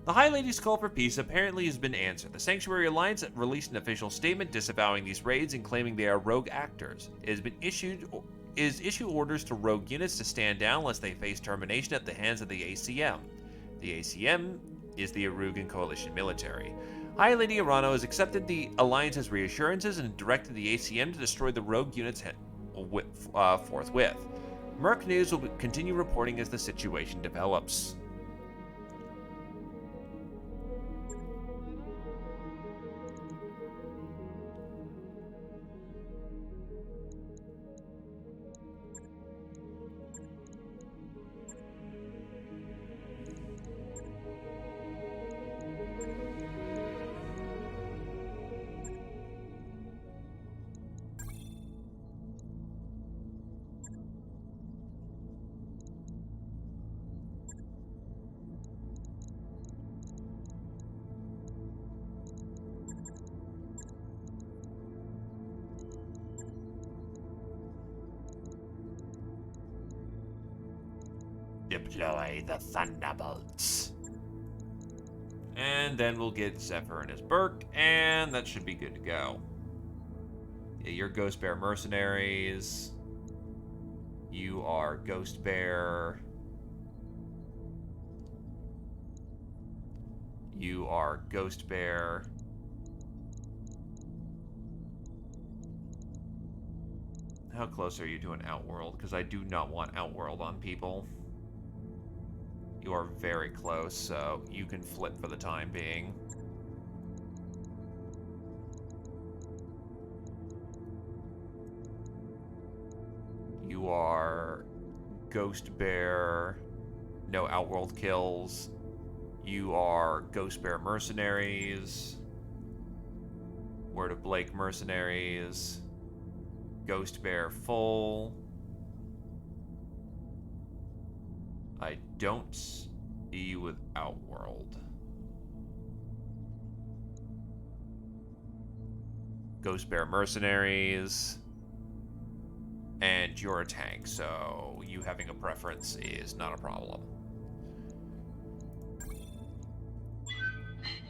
The High Lady's call for peace apparently has been answered. The Sanctuary Alliance released an official statement disavowing these raids and claiming they are rogue actors. It has been issue orders to rogue units to stand down lest they face termination at the hands of the ACM. The ACM is the Arugan Coalition military. High Lady Arano has accepted the Alliance's reassurances and directed the ACM to destroy the rogue units forthwith. Merc News will continue reporting as the situation develops. Deploy the Thunderbolts. And then we'll get Zephyr and his Burk, and that should be good to go. Yeah, you're Ghost Bear mercenaries. You are Ghost Bear. You are Ghost Bear. How close are you to an Outworld? Because I do not want Outworld on people. You are very close, so you can flip for the time being. You are Ghost Bear, no Outworld kills. You are Ghost Bear mercenaries. Word of Blake mercenaries. Ghost Bear full. I don't see you with Outworld. Ghost Bear mercenaries. And you're a tank, so you having a preference is not a problem.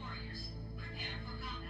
Warriors, prepare for combat.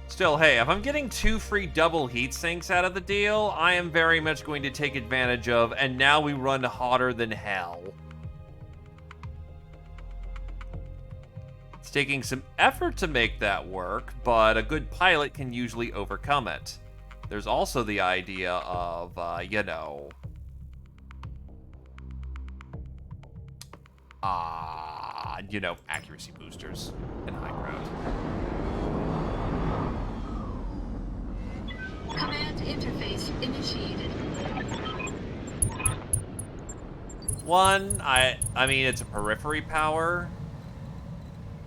Still, hey, if I'm getting 2 free double heat sinks out of the deal, I am very much going to take advantage of, and now we run hotter than hell. It's taking some effort to make that work, but a good pilot can usually overcome it. There's also the idea of, accuracy boosters and high ground. Command interface initiated. One, I mean, it's a periphery power.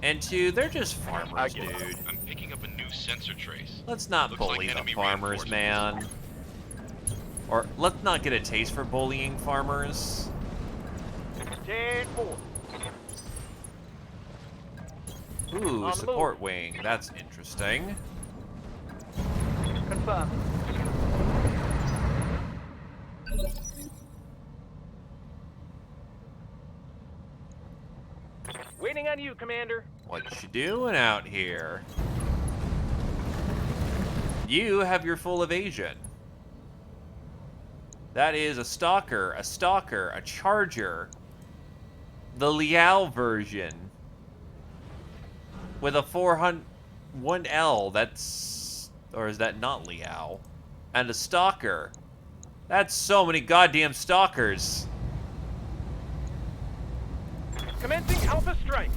And two, they're just farmers, dude. I'm picking up a new sensor trace. Let's not Looks like bully the enemy farmers, man. Or let's not get a taste for bullying farmers. 10-4. Ooh, support wing. That's interesting. Confirmed. Waiting on you, Commander. What you doing out here? You have your full evasion. That is a stalker, a charger. The Liao version. With a 1L, that's... Or is that not Liao? And a stalker. That's so many goddamn stalkers. Commencing Alpha Strike.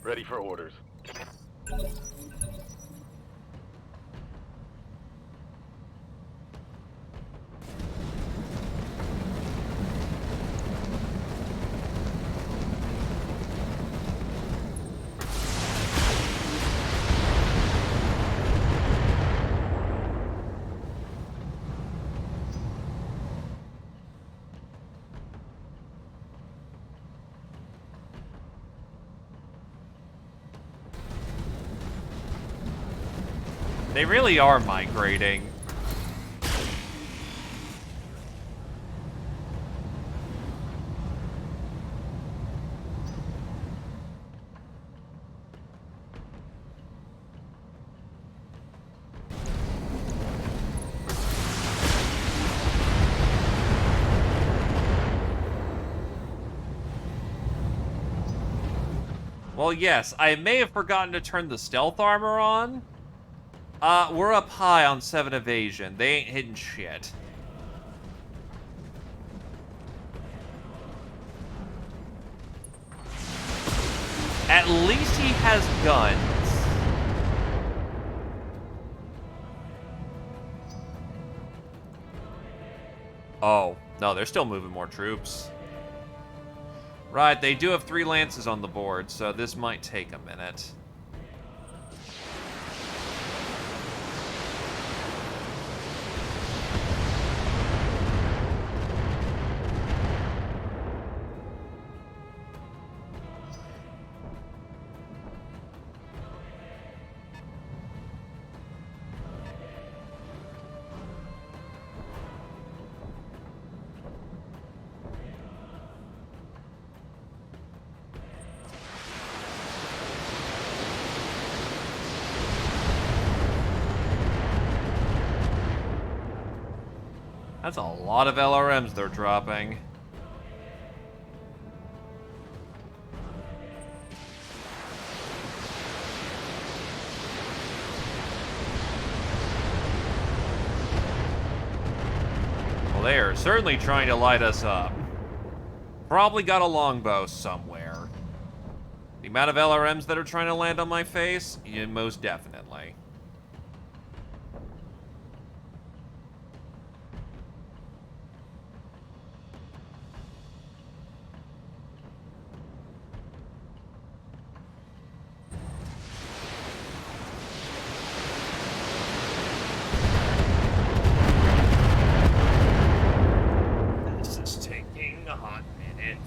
Ready for orders. They really are migrating. Well, yes, I may have forgotten to turn the stealth armor on. We're up high on 7 evasion. They ain't hitting shit. At least he has guns. Oh, no, they're still moving more troops. Right, they do have 3 lances on the board, so this might take a minute. That's a lot of LRMs they're dropping. Well, they are certainly trying to light us up. Probably got a longbow somewhere. The amount of LRMs that are trying to land on my face? Yeah, most definitely.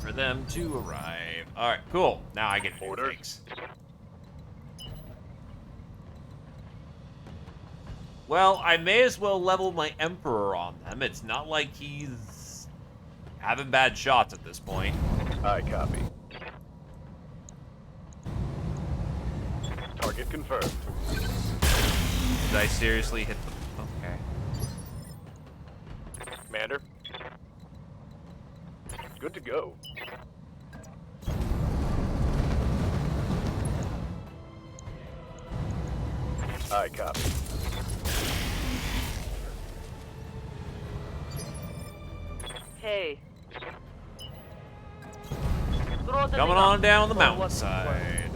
For them to arrive. Alright, cool. Now I get orders. Well, I may as well level my Emperor on them. It's not like he's having bad shots at this point. I copy. Target confirmed. Did I seriously hit the... Okay. Commander. Good to go. I copy. Hey. Coming on down the mountainside.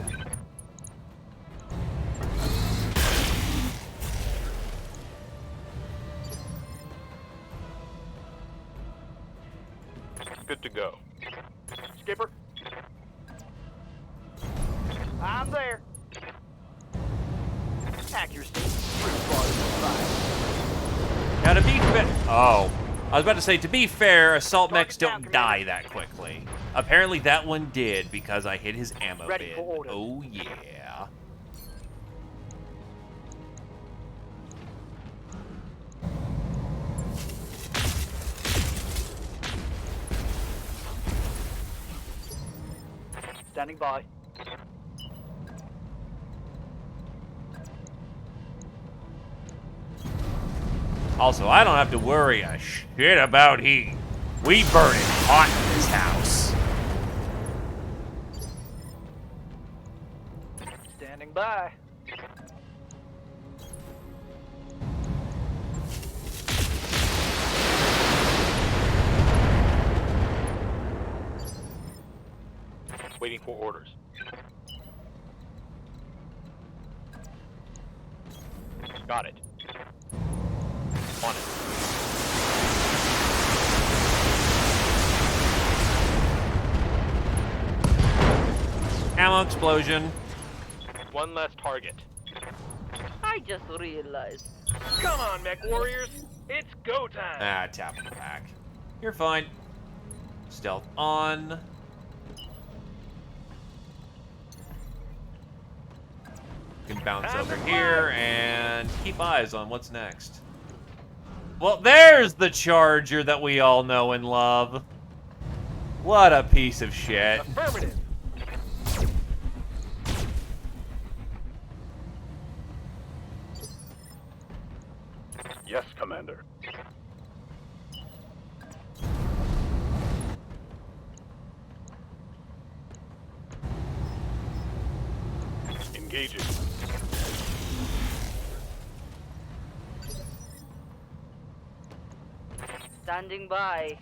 Good to go. Skipper. I'm there. Accuracy. Now, to be fair... Oh. I was about to say, to be fair, assault mechs don't die that quickly. Apparently that one did, because I hit his ammo bin. Oh, yeah. Standing by. Also, I don't have to worry a shit about heat. We burn it hot in this house. Standing by. Waiting for orders. Got it. On it. Ammo explosion. One less target. I just realized. Come on, mech warriors. It's go time. Ah, tap on the back. You're fine. Stealth on. You can bounce over here and keep eyes on what's next. Well, there's the Charger that we all know and love. What a piece of shit. Affirmative. Yes, Commander. Engaging. Standing by.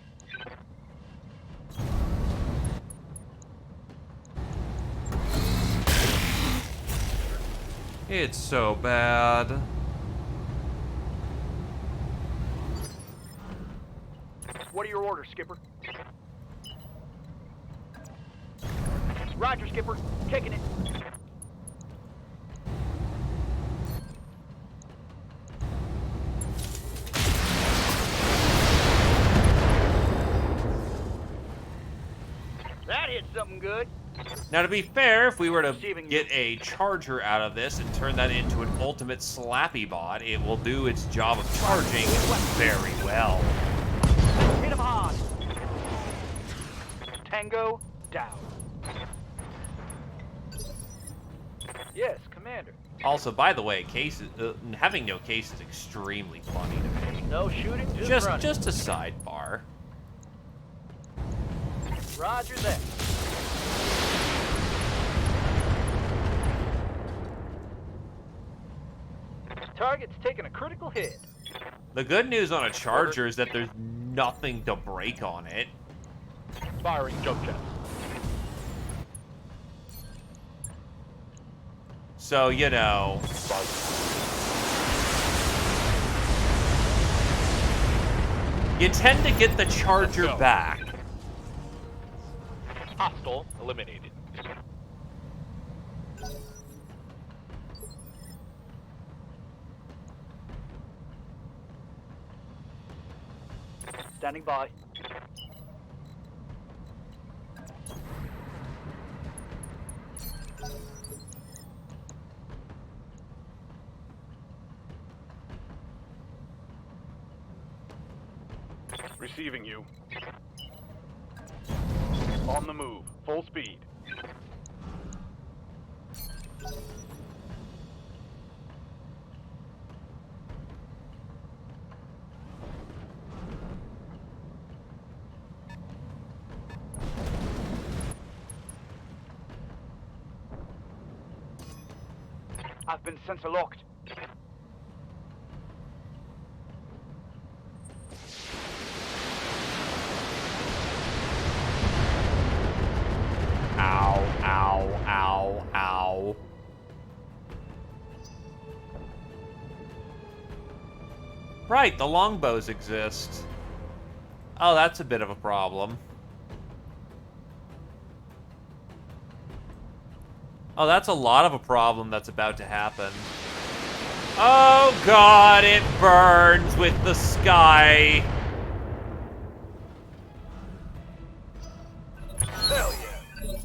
It's so bad. What are your orders, Skipper? Roger, Skipper. Taking it. That hit something good. Now, to be fair, if we were to get a Charger out of this and turn that into an ultimate slappy bot, it will do its job of charging very well. Hit him hard. Tango down. Yes, Commander. Also, by the way, cases having no case is extremely funny to me. No shooting, just running. Just a sidebar. Roger that. Target's taking a critical hit. The good news on a Charger is that there's nothing to break on it. Firing jump jet. So, you know. You tend to get the Charger back. Hostile eliminated. Standing by. Receiving you. On the move. Full speed. I've been sensor locked. Ow, ow, ow, ow. Right, the longbows exist. Oh, that's a bit of a problem. Oh, that's a lot of a problem that's about to happen. Oh god, it burns with the sky. Hell yeah.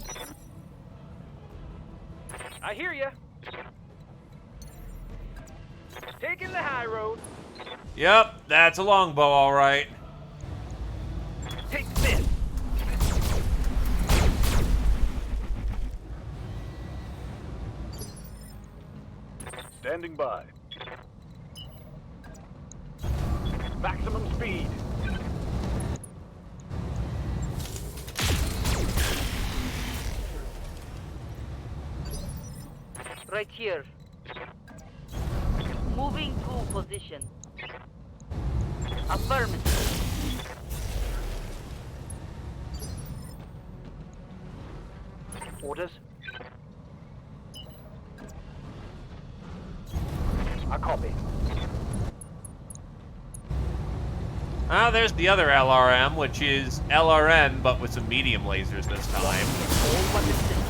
I hear ya. Taking the high road. Yep, that's a longbow, all right. Take this. Standing by. Maximum speed. Right here. Moving to position. Affirmative. Orders? I copy. Ah, there's the other LRM, which is LRM, but with some medium lasers this time. All weapons system.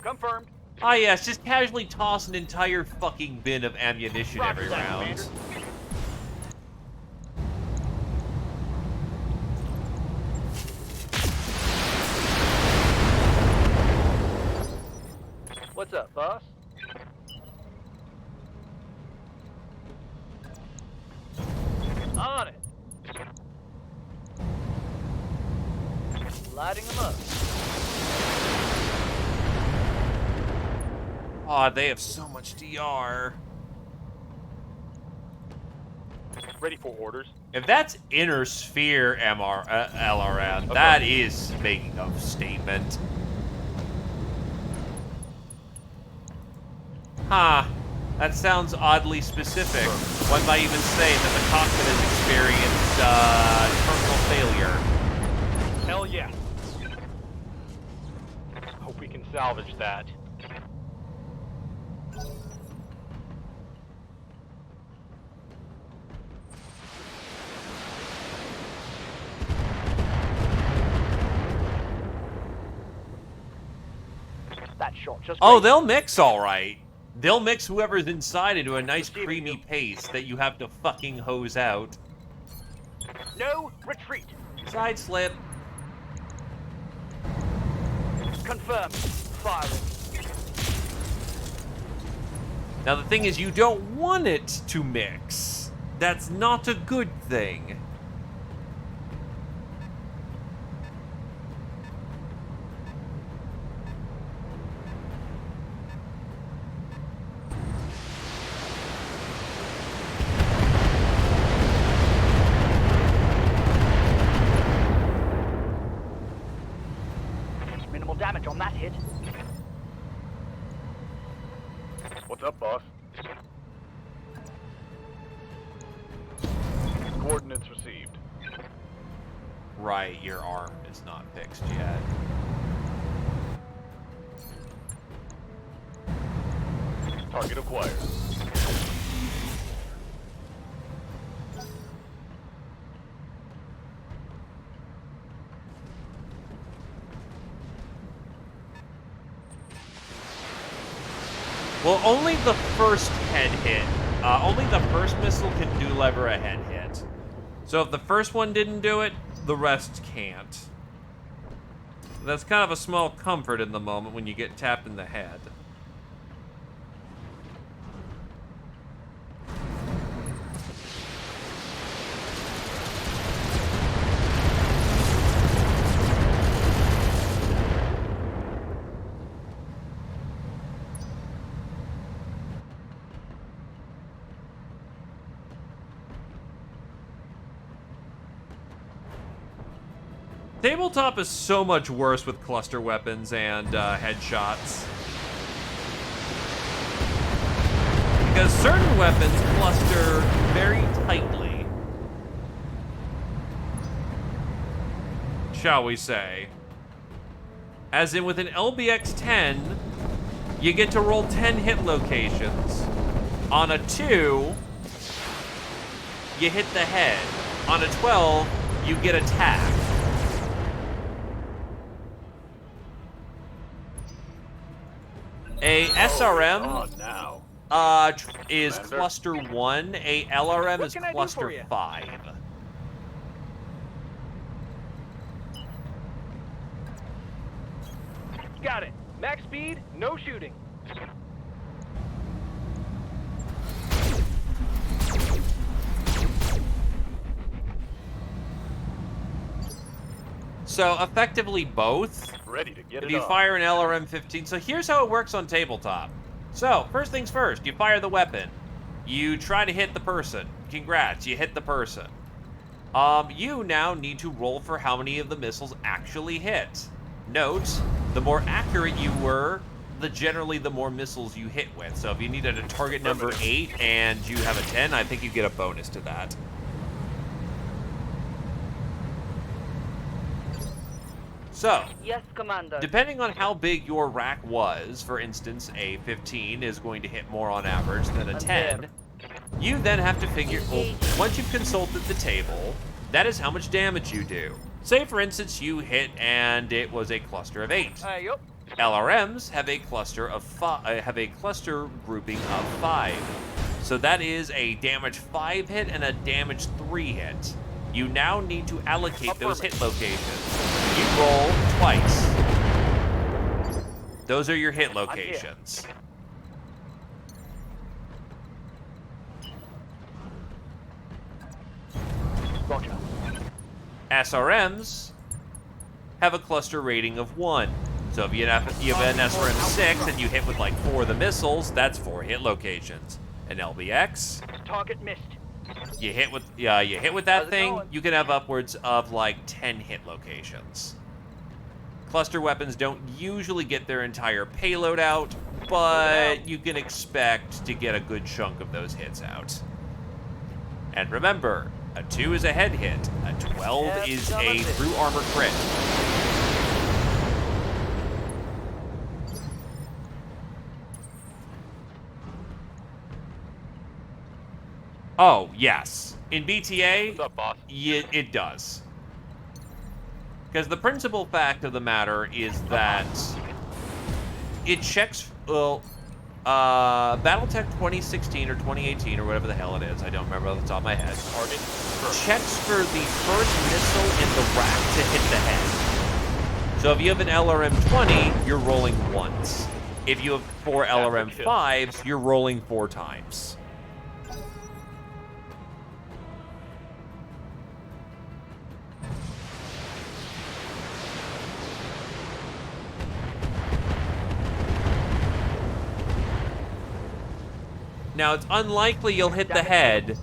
Confirmed. Ah, yes, just casually toss an entire fucking bin of ammunition every Roger that, round. Commander. What's up, boss? On it. Lighting them up. Aw, they have so much DR. Ready for orders. If that's inner sphere LRM, that is making a statement. Huh. That sounds oddly specific. One might even say that the cockpit has experienced terminal failure. Hell yeah. Hope we can salvage that. That shot just Oh, great. they'll mix all right. They'll mix whoever's inside into a nice creamy paste that you have to fucking hose out. No retreat. Side slip. Confirmed. Firing. Now the thing is, you don't want it to mix. That's not a good thing. Minimal damage on that hit. What's up, boss? Coordinates received. Right, your arm is not fixed yet. Target acquired. Well, only the first head hit. Only the first missile can do lever a head hit. So if the first one didn't do it, the rest can't. That's kind of a small comfort in the moment when you get tapped in the head. Tabletop is so much worse with cluster weapons and headshots. Because certain weapons cluster very tightly. Shall we say. As in with an LBX-10, you get to roll 10 hit locations. On a 2, you hit the head. On a 12, you get attacked. A SRM On now. is Commander? cluster 1. A LRM What is can I do cluster for you? 5. Got it. Max speed, no shooting. So effectively both. Ready to get If it you on. fire an LRM-15, so here's how it works on tabletop. So, first things first, you fire the weapon. You try to hit the person. Congrats, you hit the person. You now need to roll for how many of the missiles actually hit. Note, the more accurate you were, generally the more missiles you hit with. So if you needed a target number 8 and you have a 10, I think you get a bonus to that. So, Yes, Commander. depending on how big your rack was, for instance, a 15 is going to hit more on average than a 10. You then have to figure, well, once you've consulted the table, that is how much damage you do. Say, for instance, you hit and it was a cluster of 8. Yup. LRMs have a cluster of cluster grouping of 5. So that is a damage 5 hit and a damage 3 hit. You now need to allocate those hit locations. You roll twice. Those are your hit locations. Roger. SRMs have a cluster rating of 1. So if you have an SRM 6 and you hit with like 4 of the missiles, that's 4 hit locations. An LBX, Target missed. you hit with that thing, you can have upwards of like 10 hit locations. Cluster weapons don't usually get their entire payload out, but you can expect to get a good chunk of those hits out. And remember, a 2 is a head hit, a 12 is a through armor crit. Oh, yes. In BTA, What's up, boss? it does. Because the principal fact of the matter is that it checks, well, Battletech 2016 or 2018 or whatever the hell it is, I don't remember off the top of my head, checks for the first missile in the rack to hit the head. So if you have an LRM-20, you're rolling once. If you have 4 LRM-5s, you're rolling 4 times. Now, it's unlikely you'll hit the head,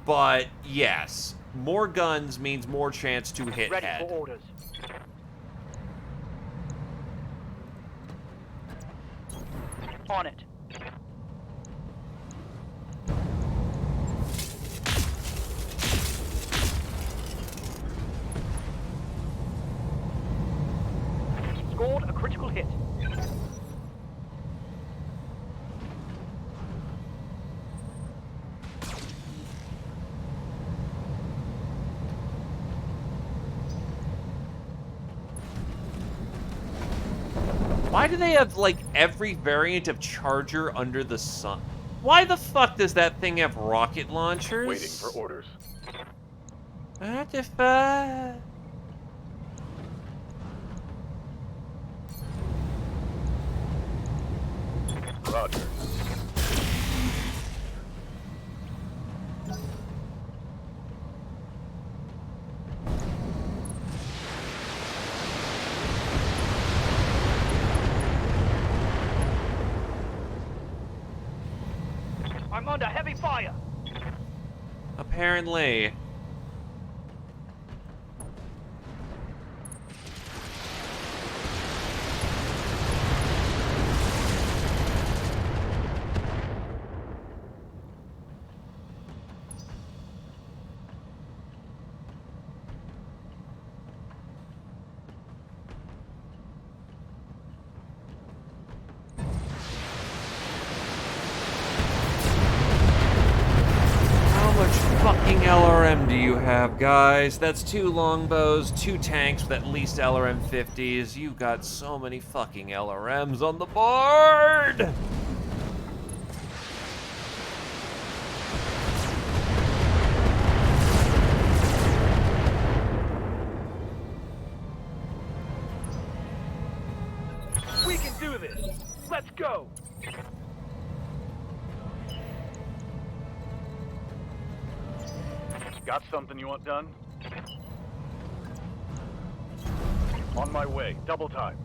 but yes, more guns means more chance to hit Ready head. for orders. On it. Scored a critical hit. Why do they have, like, every variant of Charger under the sun? Why the fuck does that thing have rocket launchers? Waiting for orders. What the fuck? Roger. I'm under heavy fire. Apparently. Fucking fucking LRM do you have, guys? That's 2 longbows, 2 tanks with at least LRM 50s. You've got so many fucking LRMs on the board! We can do this. Let's go. Got something you want done? On my way. Double time.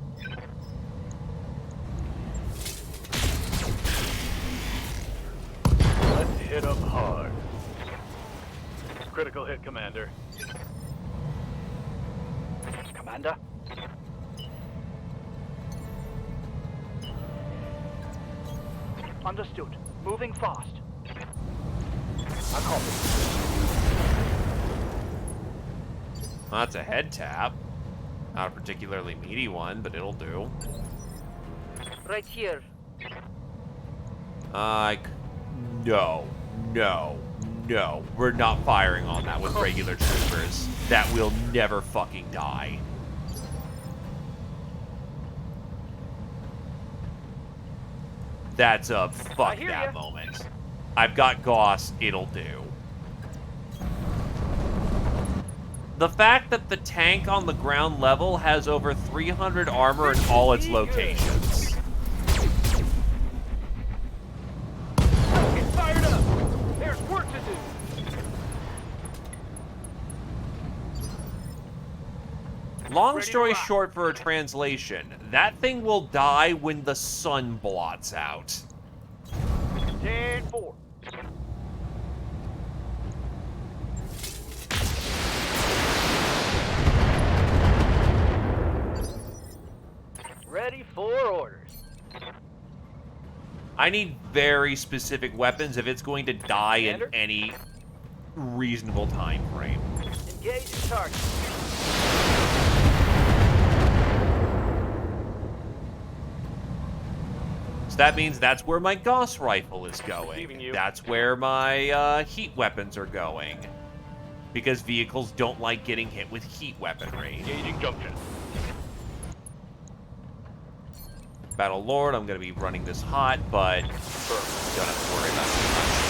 Let's hit them hard. Critical hit, Commander. Commander? Understood. Moving fast. I copy. Well, that's a head tap. Not a particularly meaty one, but it'll do. Right here. No. We're not firing on that with regular troopers. That will never fucking die. That's a fuck that moment. I've got Gauss, it'll do. The fact that the tank on the ground level has over 300 armor in all its locations. Get fired up. There's work to do. Long story short for a translation, that thing will die when the sun blots out. 10-4. Ready for orders. I need very specific weapons if it's going to die in any reasonable time frame. Engage the target. So that means that's where my Gauss rifle is going. That's where my heat weapons are going. Because vehicles don't like getting hit with heat weaponry. Engaging junction. Battle Lord, I'm going to be running this hot, but don't have to worry about it too much.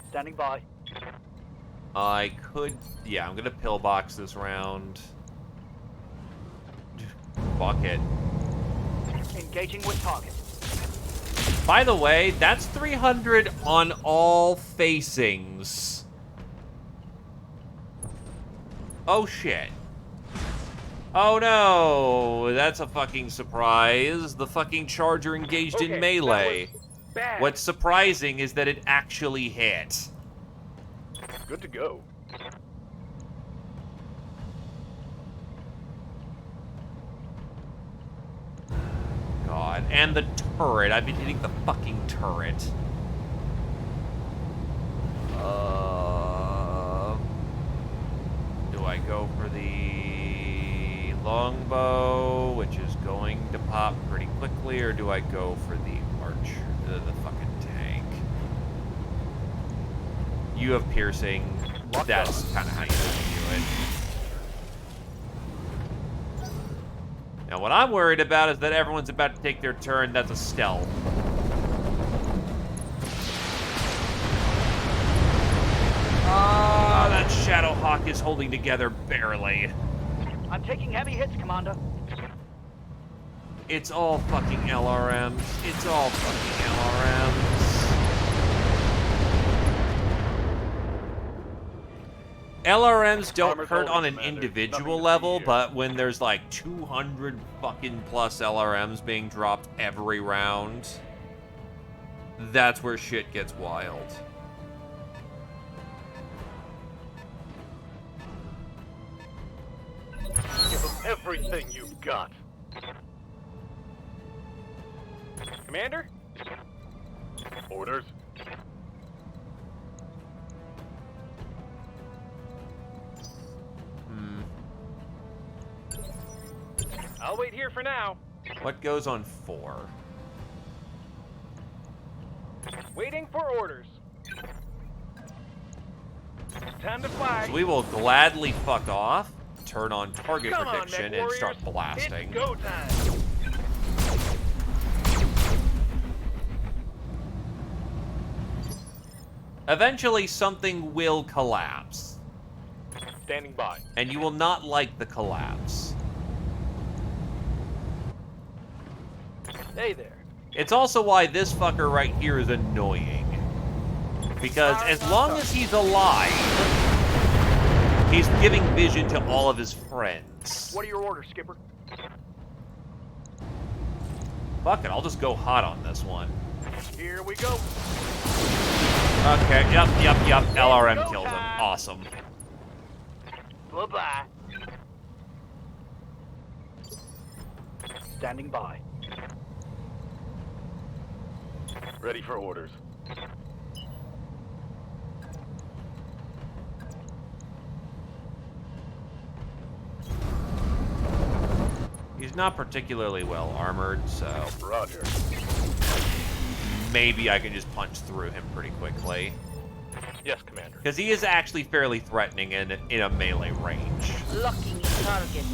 Standing by. I could... Yeah, I'm going to pillbox this round. Fuck it. Engaging with target. By the way, that's 300 on all facings. Oh, shit. Oh, no. That's a fucking surprise. The fucking Charger engaged in melee. What's surprising is that it actually hit. Good to go. God. And the turret. I've been hitting the fucking turret. Do I go for the longbow, which is going to pop pretty quickly, or do I go for the archer, the fucking tank? You have piercing. That's kind of how you do it. Now, what I'm worried about is that everyone's about to take their turn. That's a stealth. Ah, that Shadowhawk is holding together barely. I'm taking heavy hits, Commander. It's all fucking LRMs. It's all fucking LRMs. LRMs don't hurt on an individual level, but when there's like 200 fucking plus LRMs being dropped every round, that's where shit gets wild. everything you've got. Commander? Orders? I'll wait here for now. What goes on 4? Waiting for orders. Time to fly. So we will gladly fuck off, turn on target Come on, prediction, mech and start warriors. blasting. It's go time. Eventually, something will collapse, Standing by. and you will not like the collapse. Hey there. It's also why this fucker right here is annoying. Because as long as he's alive, he's giving vision to all of his friends. What are your orders, Skipper? Fuck it, I'll just go hot on this one. Here we go. Okay, yep. LRM kills him. Awesome. Bye-bye. Standing by. Ready for orders. He's not particularly well armored, so Roger. maybe I can just punch through him pretty quickly. Yes, Commander. Because he is actually fairly threatening in a melee range. Locking target.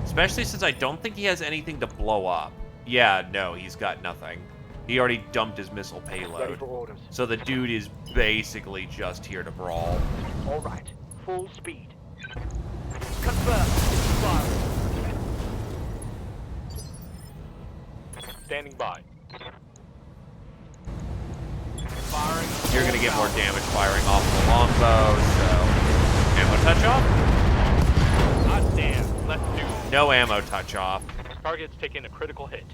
Especially since I don't think he has anything to blow up. Yeah, no, he's got nothing. He already dumped his missile Ready payload. for orders. So the dude is basically just here to brawl. All right. Full speed. Confirm. Fire. Standing by. Firing. You're gonna get more damage firing off the longbow, so... Ammo touch off? Hot damn. Let's do it. No ammo touch off. Target's taking a critical hit.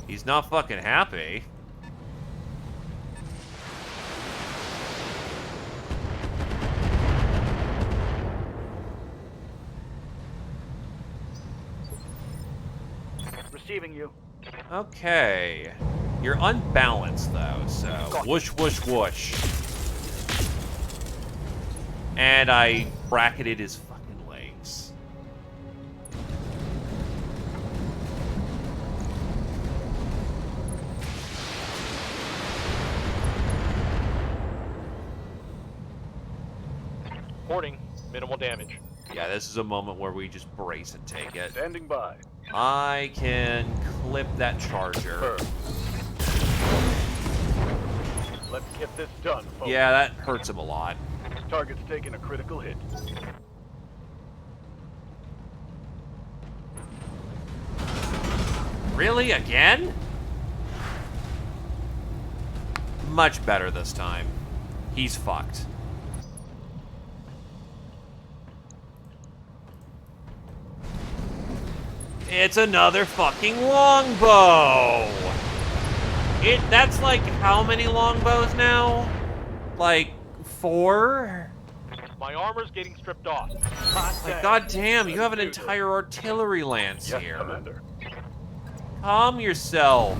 He's not fucking happy. Receiving you. Okay. You're unbalanced, though, so... Whoosh, whoosh, whoosh. And I bracketed his fucking legs. Reporting. Minimal damage. Yeah, this is a moment where we just brace and take it. Standing by. I can clip that charger. Let's get this done, folks. Yeah, that hurts him a lot. Target's taking a critical hit. Really? Again? Much better this time. He's fucked. It's another fucking longbow! That's like how many longbows now? Like 4? My armor's getting stripped off. Like, goddamn, you have an entire artillery lance Yes, here. Commander. Calm yourself.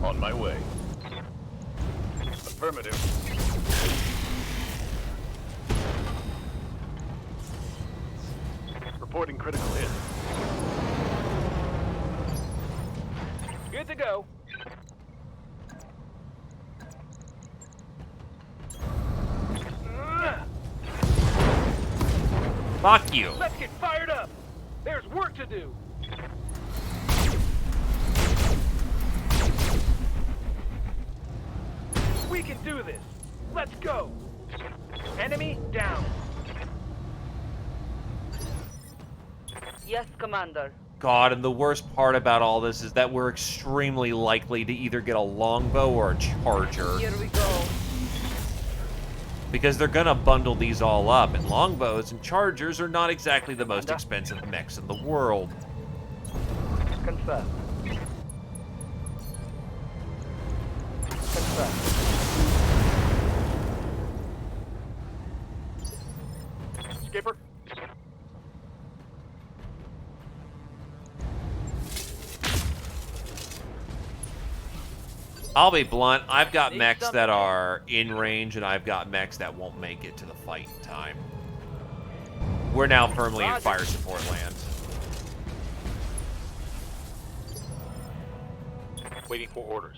On my way. Affirmative. Reporting critical hit. Good to go. Fuck you. Let's get fired up. There's work to do. We can do this. Let's go. Enemy down. Yes, Commander. God, and the worst part about all this is that we're extremely likely to either get a longbow or a charger. Here we go. Because they're gonna bundle these all up, and longbows and chargers are not exactly the most expensive mechs in the world. Confirm. Confirm. I'll be blunt. I've got Need mechs something. that are in range, and I've got mechs that won't make it to the fight in time. We're now firmly in Roger. fire support land. Waiting for orders.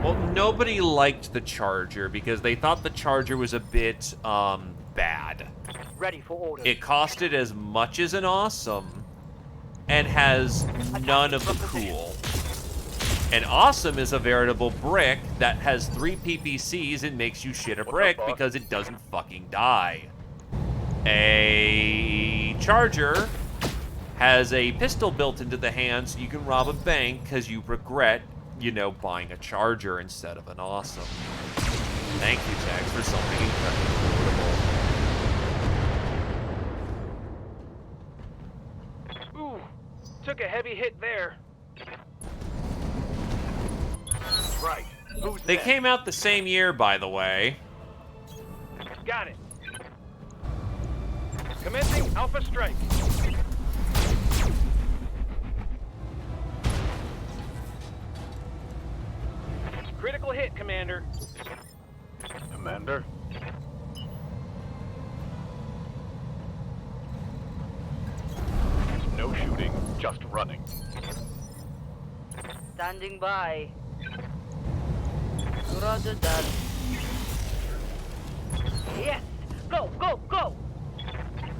Well, nobody liked the Charger because they thought the Charger was a bit, bad. Ready for orders. It costed as much as an Awesome and has none of the cool. An Awesome is a veritable brick that has 3 PPCs and makes you shit a brick because it doesn't fucking die. A Charger has a pistol built into the hand so you can rob a bank because you regret, you know, buying a Charger instead of an Awesome. Thank you, Tex, for something incredibly affordable. Ooh, took a heavy hit there. Right. Who's They next? came out the same year, by the way. Got it. Commencing Alpha Strike. Critical hit, Commander. Commander. No shooting, just running. Standing by. Roger that. Yes! Go, go, go!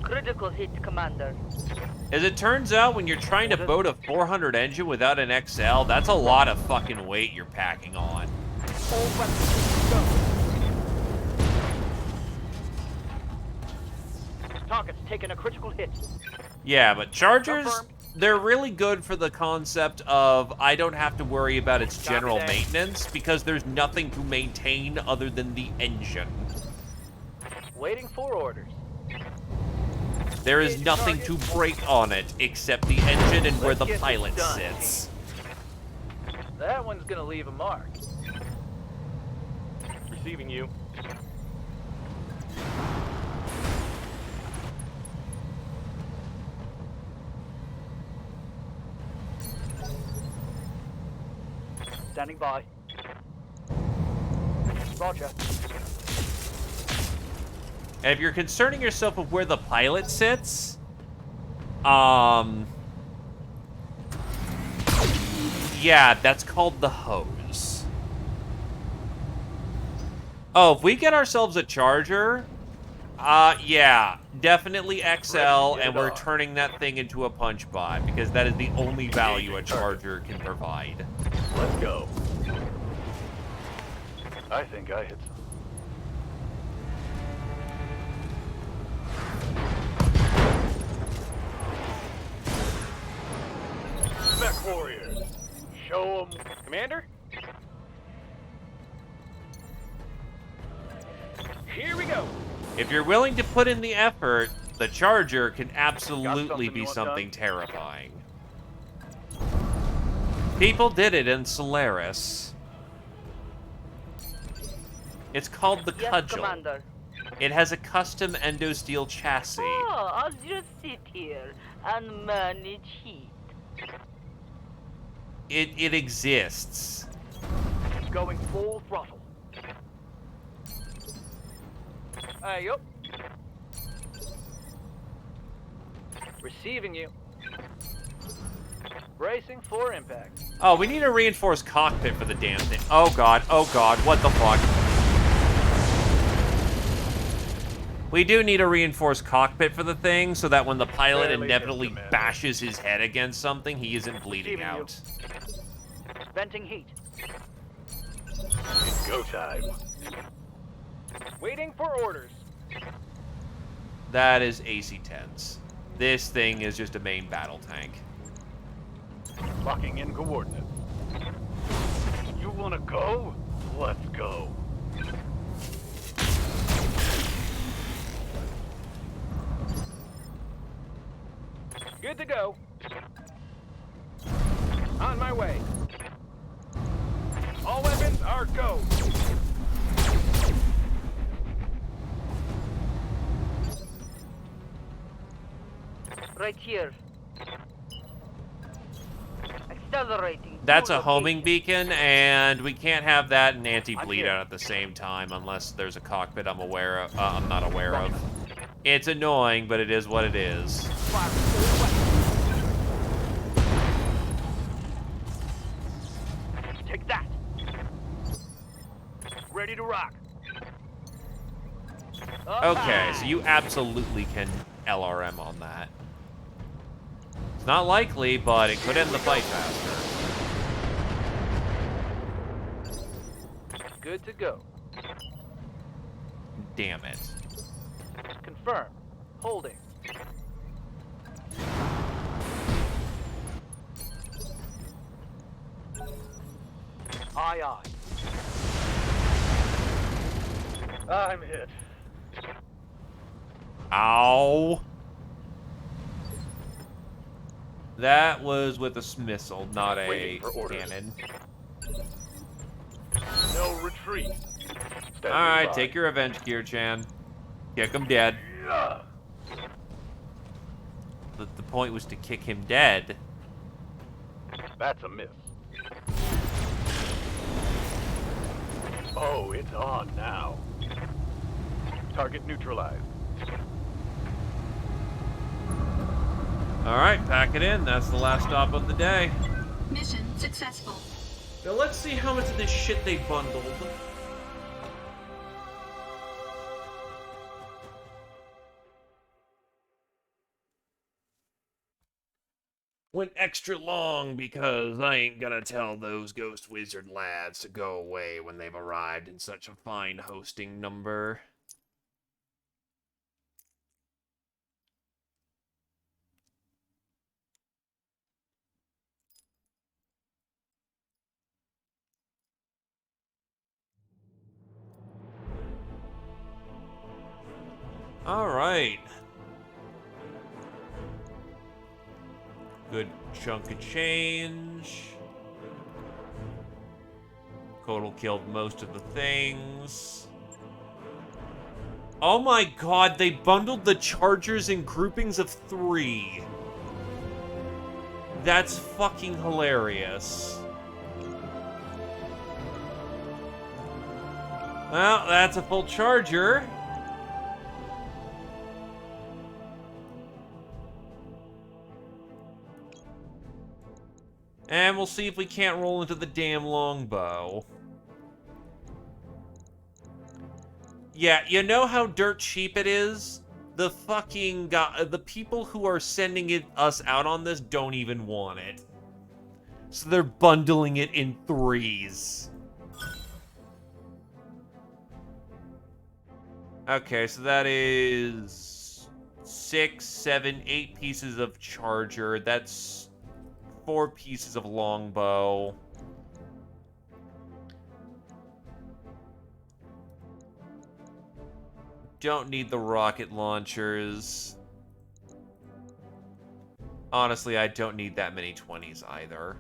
Critical hit, Commander. As it turns out, when you're trying to boat a 400 engine without an XL, that's a lot of fucking weight you're packing on. All weapons, go. Target's taken a critical hit. Yeah, but Chargers, Confirmed. they're really good for the concept of I don't have to worry about its general that. maintenance because there's nothing to maintain other than the engine. Waiting for orders. There is Engage nothing target. to break on it except the engine and where Let's the get this pilot done. sits. That one's gonna leave a mark. Receiving you. Standing by. Roger. And if you're concerning yourself with where the pilot sits, yeah, that's called the hose. Oh, if we get ourselves a Charger, yeah, definitely XL, and we're turning that thing into a punch bot, because that is the only value a Charger can provide. Let's go. I think I hit some. Spec Warriors. Show 'em. Commander? Here we go. If you're willing to put in the effort, the Charger can absolutely something be you want something done? terrifying. People did it in Solaris. It's called the Yes, Cudgel. Commander. It has a custom endosteel chassis. Oh, I'll just sit here and manage heat. It exists. Going full throttle. Yup. Receiving you. Bracing for impact. Oh, we need a reinforced cockpit for the damn thing. Oh god, what the fuck? We do need a reinforced cockpit for the thing, so that when the pilot Barely inevitably hit, Commander. bashes his head against something, he isn't bleeding Receiving you. out. Venting heat. It's go time. Waiting for orders. That is AC-10s. This thing is just a main battle tank. Locking in coordinates. You wanna go? Let's go. Good to go. On my way. All weapons are go. Right here. Accelerating. That's to a homing location. beacon, and we can't have that and anti-bleed here. out at the same time unless there's a cockpit I'm not aware of. It's annoying, but it is what it is. Fire all weapons. Take that. Ready to rock. Okay, so you absolutely can LRM on that. It's not likely, but it could end the fight faster. Good to go. Damn it. Confirm. Holding. Aye, aye. I'm hit. Ow. That was with a missile, not a Waiting for orders. cannon. No retreat. Standing Alright, by. take your revenge gear, Chan. Kick him dead. Yeah. The point was to kick him dead. That's a miss. Oh, it's on now. Target neutralized. Alright, pack it in. That's the last stop of the day. Mission successful. Now let's see how much of this shit they bundled. Went extra long because I ain't gonna tell those ghost wizard lads to go away when they've arrived in such a fine hosting number. Alright. Good chunk of change. Kotal killed most of the things. Oh my god, they bundled the chargers in groupings of 3. That's fucking hilarious. Well, that's a full charger. And we'll see if we can't roll into the damn longbow. Yeah, you know how dirt cheap it is? The fucking the people who are sending us out on this don't even want it. So they're bundling it in 3s. Okay, so that is 6, 7, 8 pieces of charger. That's 4 pieces of longbow. Don't need the rocket launchers. Honestly, I don't need that many 20s either.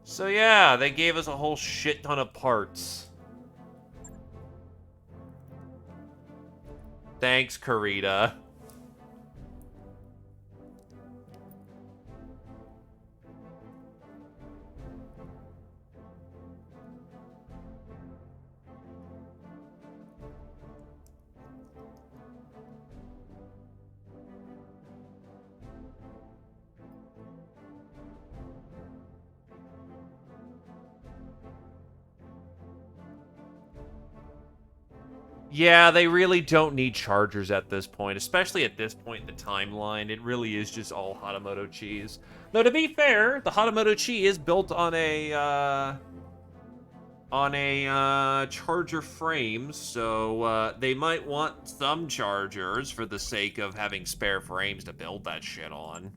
So yeah, they gave us a whole shit ton of parts. Thanks, Karita. Yeah, they really don't need chargers at this point, especially at this point in the timeline. It really is just all Hatamoto cheese. Though, to be fair, the Hatamoto chi is built on a charger frame, so they might want some chargers for the sake of having spare frames to build that shit on.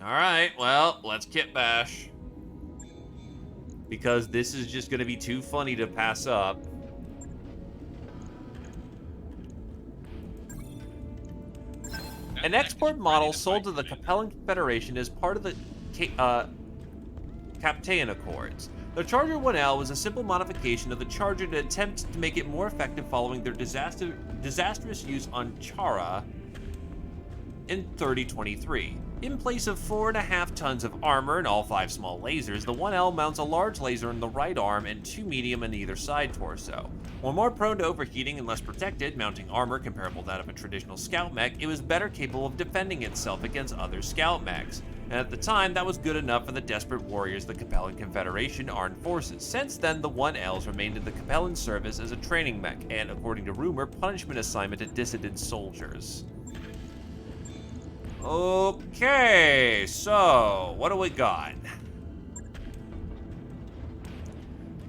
Alright, well, let's kit bash. Because this is just gonna be too funny to pass up. An export model sold to the Capellan Confederation as part of the Captain Accords. The Charger 1L was a simple modification of the Charger to attempt to make it more effective following their disastrous use on Chara in 3023. In place of 4.5 tons of armor and all 5 small lasers, the 1L mounts a large laser in the right arm and 2 medium in either side torso. While more prone to overheating and less protected, mounting armor comparable to that of a traditional scout mech, it was better capable of defending itself against other scout mechs. And at the time, that was good enough for the desperate warriors of the Capellan Confederation Armed Forces. Since then, the 1Ls remained in the Capellan service as a training mech and, according to rumor, punishment assignment to dissident soldiers. Okay, so what do we got?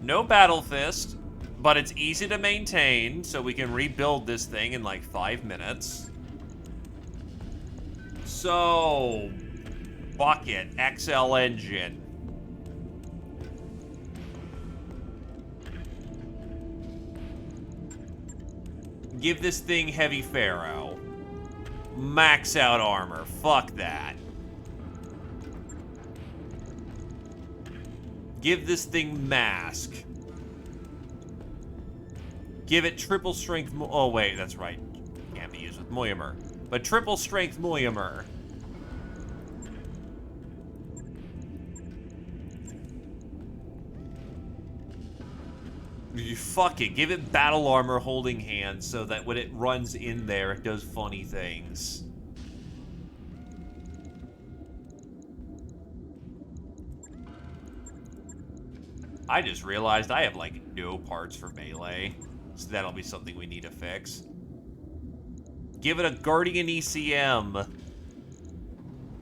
No Battle Fist, but it's easy to maintain, so we can rebuild this thing in like 5 minutes. So, bucket, XL engine. Give this thing heavy Pharaoh. Max out armor. Fuck that. Give this thing mask. Give it triple strength. Oh, wait, that's right. Can't be used with Moyamur. But triple strength Moyamur. You fuck it. Give it battle armor holding hands so that when it runs in there, it does funny things. I just realized I have, like, no parts for melee. So that'll be something we need to fix. Give it a Guardian ECM.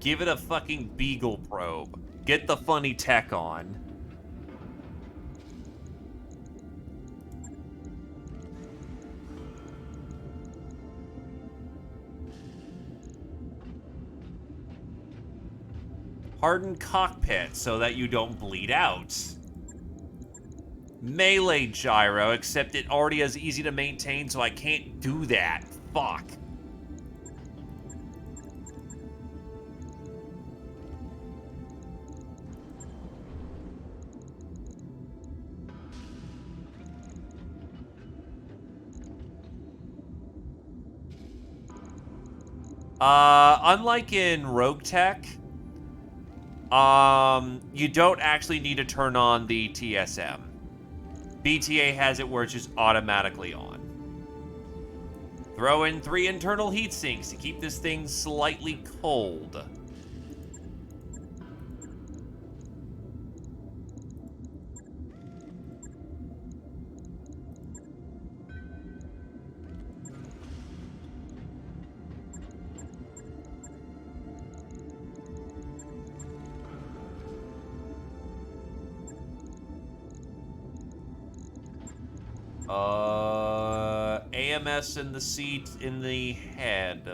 Give it a fucking Beagle probe. Get the funny tech on. Hardened cockpit so that you don't bleed out. Melee gyro, except it already is easy to maintain, so I can't do that. Fuck. Unlike in Rogue Tech, you don't actually need to turn on the TSM. BTA has it where it's just automatically on. Throw in 3 internal heat sinks to keep this thing slightly cold. AMS in the seat in the head.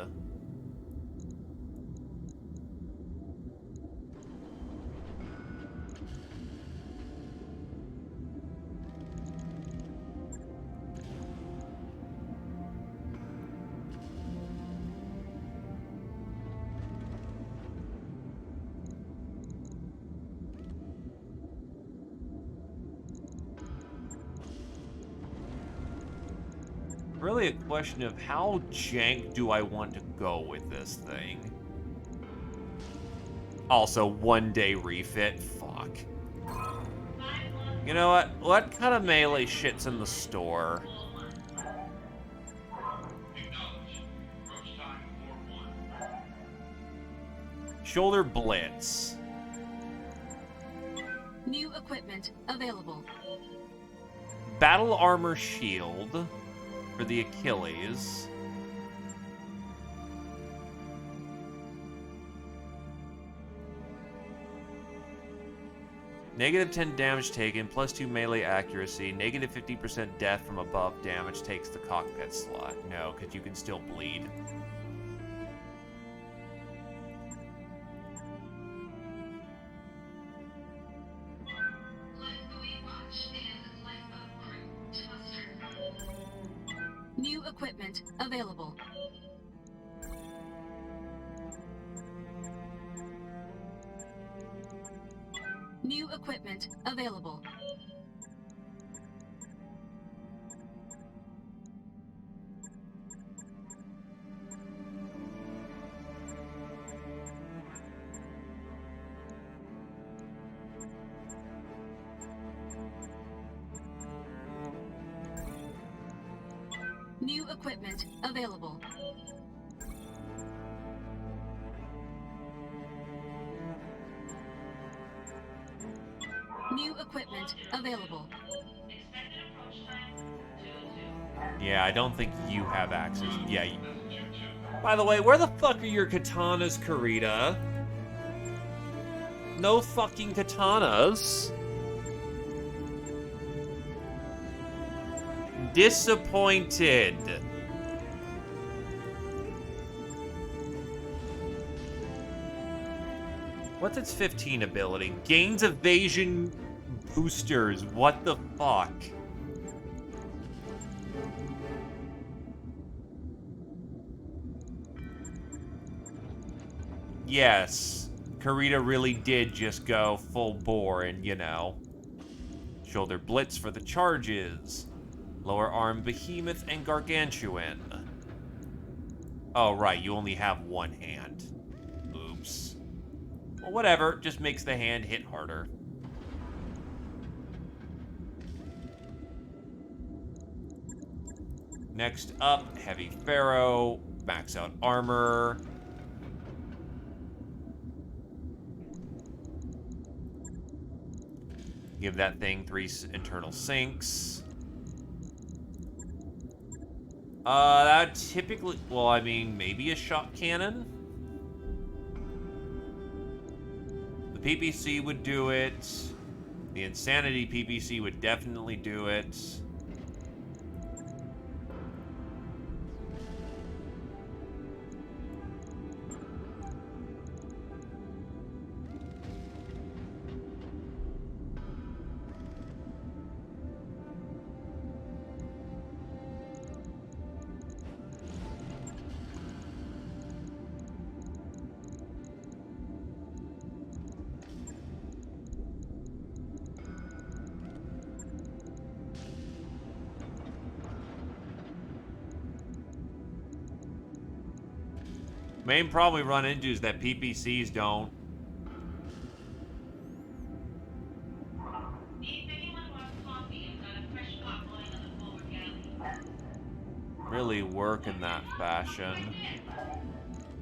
Really a question of how jank do I want to go with this thing? Also, 1-day refit. Fuck. You know what? What kind of melee shit's in the store? Shoulder Blitz. New equipment available. Battle Armor Shield for the Achilles. Negative 10 damage taken, plus 2 melee accuracy, negative 50% death from above damage takes the cockpit slot. No, because you can still bleed. New equipment available. New equipment available. New equipment available. New equipment available. Expected approach time 2-2. Yeah, I don't think you have access. Yeah. By the way, where the fuck are your katanas, Karita? No fucking katanas. Disappointed. What's its 15 ability? Gains evasion boosters. What the fuck? Yes, Karita really did just go full bore and, you know, shoulder blitz for the charges. Lower arm behemoth and gargantuan. Oh, right, you only have one hand. Oops. Well, whatever, just makes the hand hit harder. Next up, heavy pharaoh, max out armor. Give that thing 3 internal sinks. That typically, well, I mean, maybe a shot cannon? The PPC would do it. The Insanity PPC would definitely do it. Main problem we run into is that PPCs don't If anyone wants coffee, I've got a fresh pot going on the forward galley. really work in that fashion.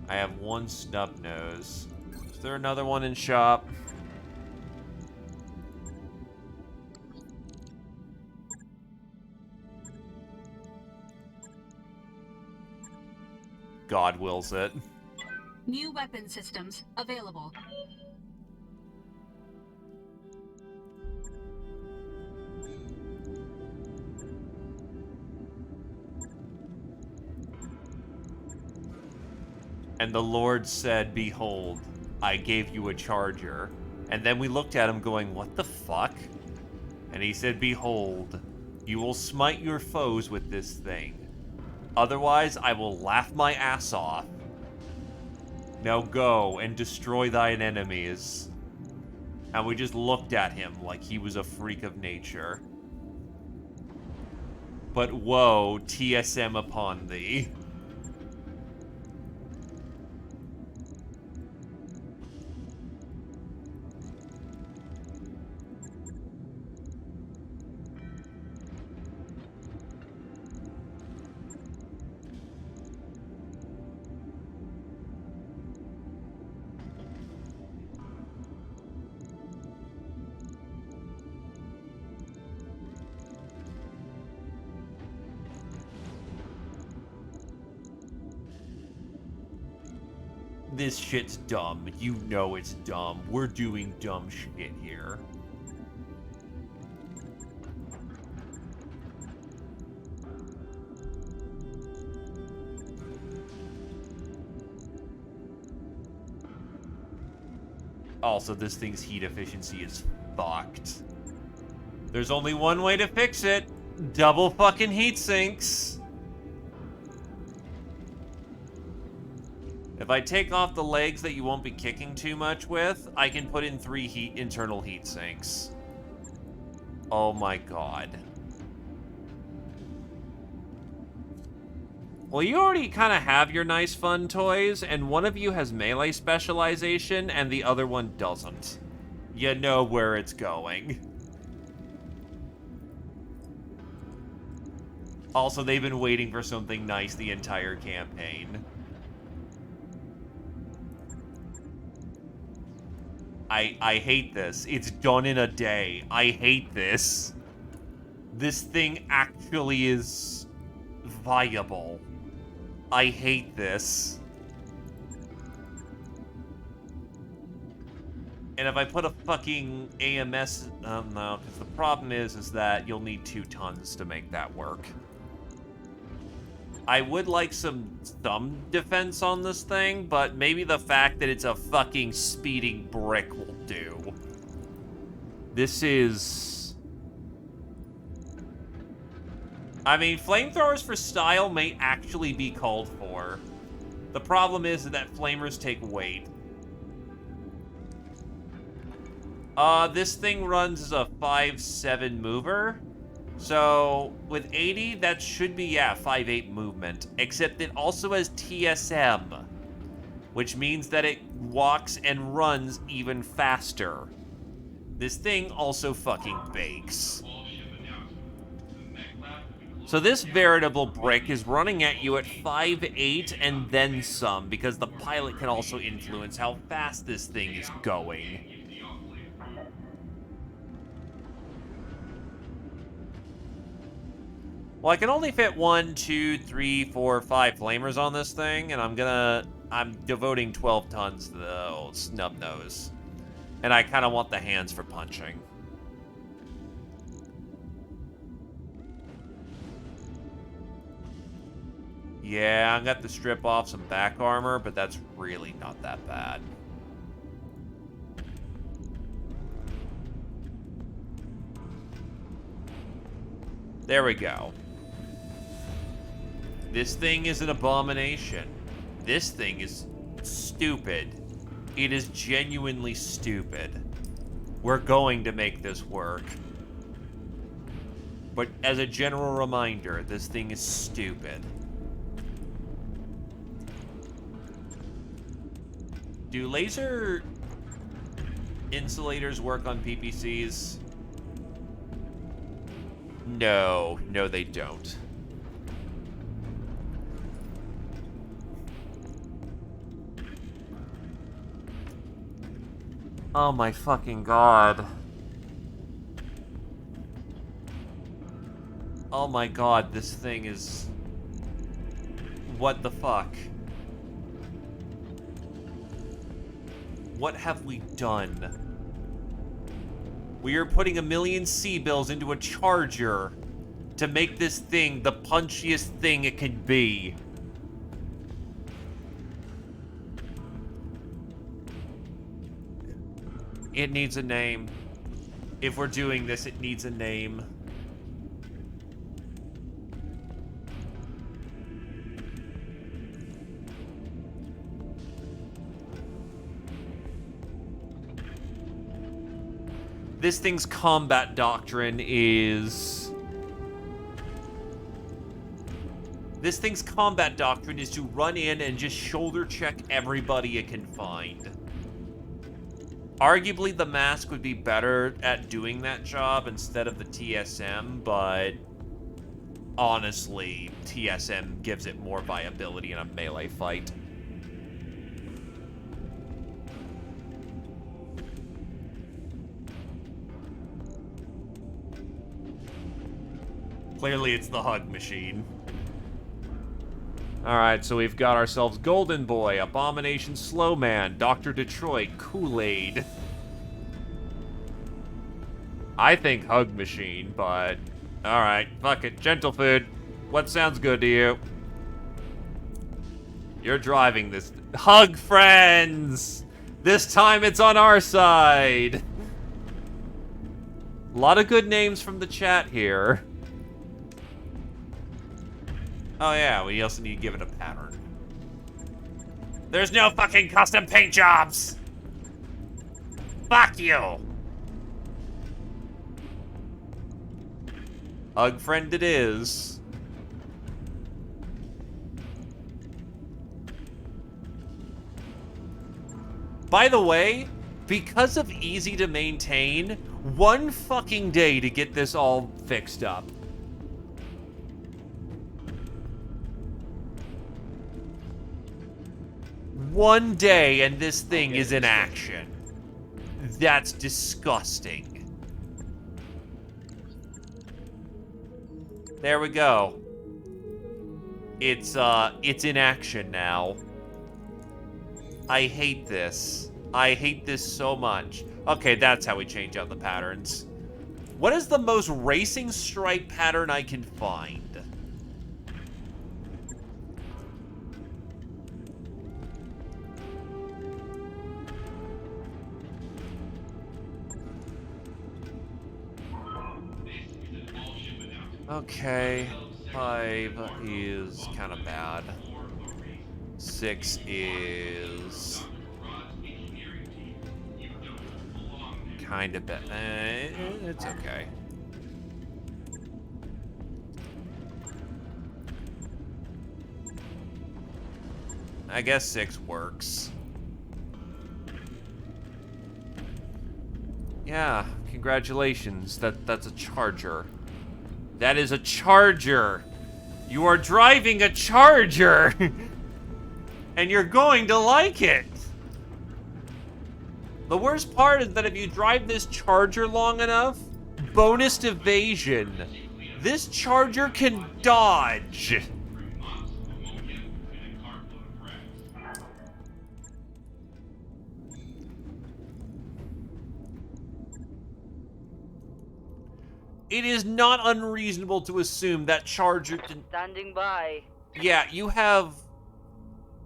I have one snub nose. Is there another one in shop? God wills it. New weapon systems available. And the Lord said, "Behold, I gave you a charger." And then we looked at him going, "What the fuck?" And he said, "Behold, you will smite your foes with this thing. Otherwise, I will laugh my ass off. Now go and destroy thine enemies." And we just looked at him like he was a freak of nature. But woe, TSM upon thee. This shit's dumb. You know it's dumb. We're doing dumb shit here. Also, this thing's heat efficiency is fucked. There's only one way to fix it. Double fucking heat sinks. If I take off the legs that you won't be kicking too much with, I can put in 3 internal heat sinks. Oh my god. Well, you already kind of have your nice fun toys, and one of you has melee specialization, and the other one doesn't. You know where it's going. Also, they've been waiting for something nice the entire campaign. I hate this. It's done in a day. I hate this. This thing actually is viable. I hate this. And if I put a fucking AMS... no, because the problem is that you'll need 2 tons to make that work. I would like some defense on this thing, but maybe the fact that it's a fucking speeding brick will do. This is... I mean, flamethrowers for style may actually be called for. The problem is that flamers take weight. This thing runs as a 5-7 mover. So, with 80, that should be, yeah, 5-8 movement. Except it also has TSM, which means that it walks and runs even faster. This thing also fucking bakes. So this veritable brick is running at you at 5-8 and then some, because the pilot can also influence how fast this thing is going. Well, I can only fit 1, 2, 3, 4, 5 flamers on this thing, and I'm devoting 12 tons to the old snub nose. And I kind of want the hands for punching. Yeah, I'm gonna have to strip off some back armor, but that's really not that bad. There we go. This thing is an abomination. This thing is stupid. It is genuinely stupid. We're going to make this work. But as a general reminder, this thing is stupid. Do laser insulators work on PPCs? No, they don't. Oh my fucking god. Oh my god, this thing is... What the fuck? What have we done? We are putting 1,000,000 C-bills into a charger to make this thing the punchiest thing it can be. It needs a name. If we're doing this, it needs a name. This thing's combat doctrine is... This thing's combat doctrine is to run in and just shoulder check everybody it can find. Arguably, the mask would be better at doing that job instead of the TSM, but honestly, TSM gives it more viability in a melee fight. Clearly, it's the hug machine. Alright, so we've got ourselves Golden Boy, Abomination Slowman, Dr. Detroit, Kool-Aid. I think Hug Machine, but... Alright, fuck it. Gentle Food. What sounds good to you? You're driving this... Hug Friends! This time it's on our side! A lot of good names from the chat here. Oh yeah, we also need to give it a pattern. There's no fucking custom paint jobs! Fuck you! Hug friend it is. By the way, because of easy to maintain, 1 fucking day to get this all fixed up. One day and this thing is in action. That's disgusting. There we go. It's in action now. I hate this. I hate this so much. Okay, that's how we change out the patterns. What is the most racing stripe pattern I can find? Okay, 5 is kind of bad. 6 is kind of bad. It's okay. I guess 6 works. Yeah, congratulations. That's a Charger. That is a Charger. You are driving a Charger. And you're going to like it. The worst part is that if you drive this Charger long enough, bonus evasion. This Charger can dodge. It is not unreasonable to assume that Charger can... Standing by. Yeah, you have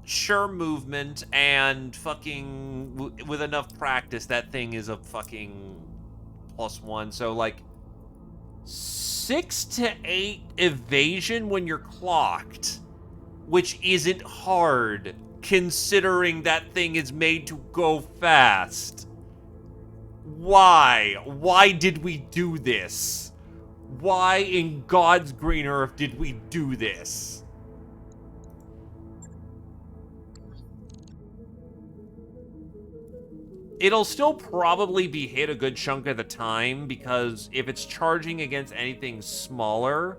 sure movement and fucking... With enough practice, that thing is a fucking +1. So, like, 6 to 8 evasion when you're clocked. Which isn't hard, considering that thing is made to go fast. Why? Why did we do this? Why in God's green earth did we do this? It'll still probably be hit a good chunk of the time, because if it's charging against anything smaller,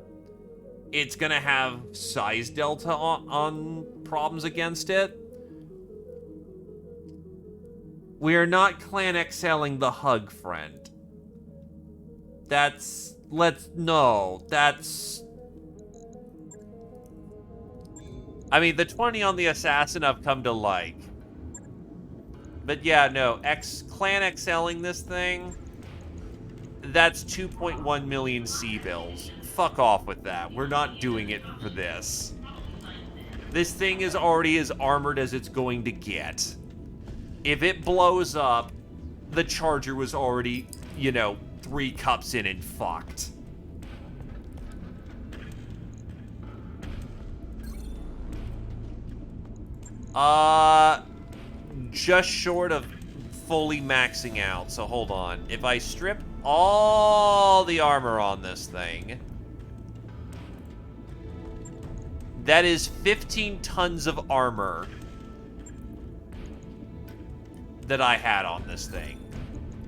it's gonna have size delta on problems against it. We are not clan excelling the hug friend. That's... no, that's... I mean, the 20 on the assassin I've come to like. But yeah, no, clan excelling this thing, that's 2.1 million C-bills. Fuck off with that. We're not doing it for this. This thing is already as armored as it's going to get. If it blows up, the Charger was already, you know, 3 cups in and fucked. Just short of fully maxing out, so hold on. If I strip all the armor on this thing, that is 15 tons of armor that I had on this thing.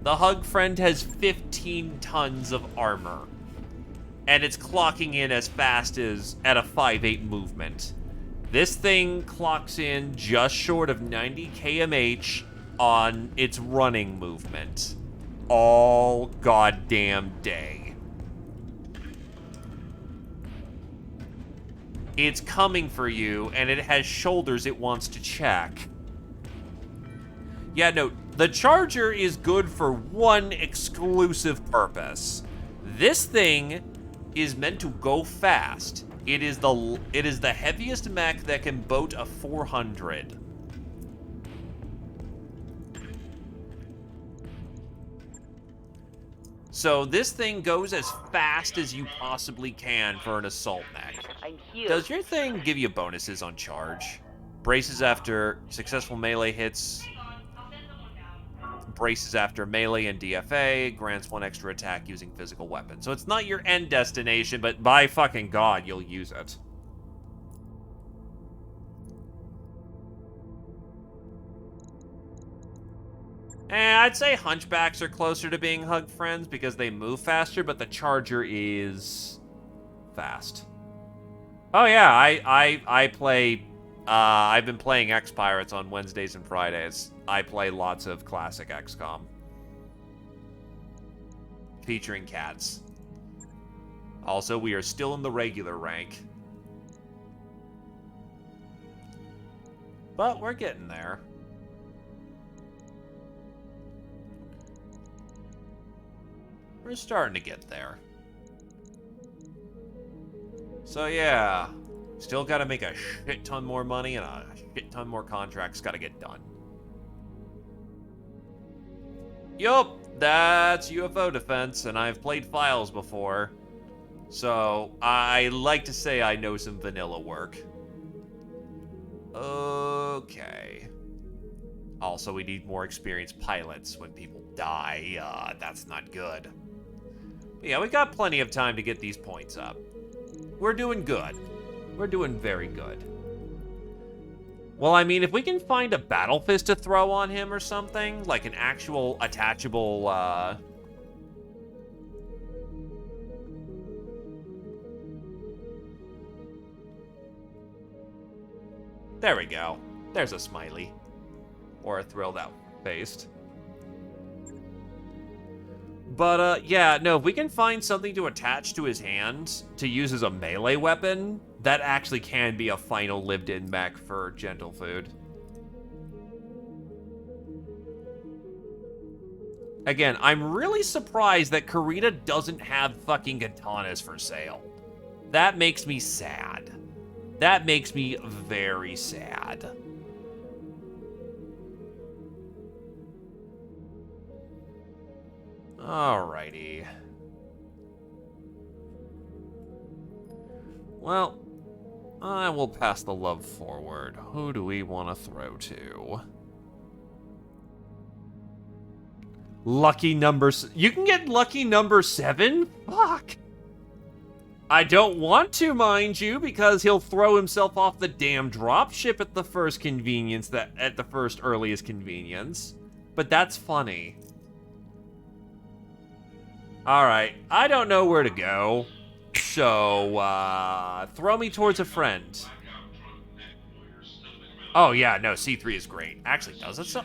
The hug friend has 15 tons of armor, and it's clocking in as fast as at a 5/8 movement. This thing clocks in just short of 90 kmh on its running movement all goddamn day. It's coming for you, and it has shoulders it wants to check. Yeah, no, the Charger is good for one exclusive purpose. This thing is meant to go fast. It is the heaviest mech that can boat a 400. So this thing goes as fast as you possibly can for an assault mech. I'm here. Does your thing give you bonuses on charge? Braces after successful melee hits. Braces after melee and DFA. Grants 1 extra attack using physical weapons. So it's not your end destination, but by fucking God, you'll use it. I'd say hunchbacks are closer to being hug friends because they move faster, but the charger is fast. Oh yeah, I play. I've been playing X Pirates on Wednesdays and Fridays. I play lots of classic XCOM, featuring cats. Also, we are still in the regular rank, but we're getting there. We're starting to get there. So yeah, still got to make a shit ton more money and a shit ton more contracts got to get done. Yup, that's UFO defense, and I've played Files before. So I like to say I know some vanilla work. Okay. Also, we need more experienced pilots when people die. That's not good. But yeah, we got plenty of time to get these points up. We're doing good. We're doing very good. Well, I mean, if we can find a battle fist to throw on him or something, like an actual attachable, There we go. There's a smiley. Or a thrilled out faced. But, yeah, no, if we can find something to attach to his hand to use as a melee weapon, that actually can be a final lived-in mech for Gentle Food. Again, I'm really surprised that Karita doesn't have fucking katanas for sale. That makes me sad. That makes me very sad. Alrighty. Well, I will pass the love forward. Who do we want to throw to? Lucky number... You can get lucky number 7? Fuck. I don't want to, mind you, because he'll throw himself off the damn dropship at the first convenience, at the first earliest convenience. But that's funny. Alright, I don't know where to go. So, throw me towards a friend. Oh, yeah, no, C3 is great. Actually, does it so?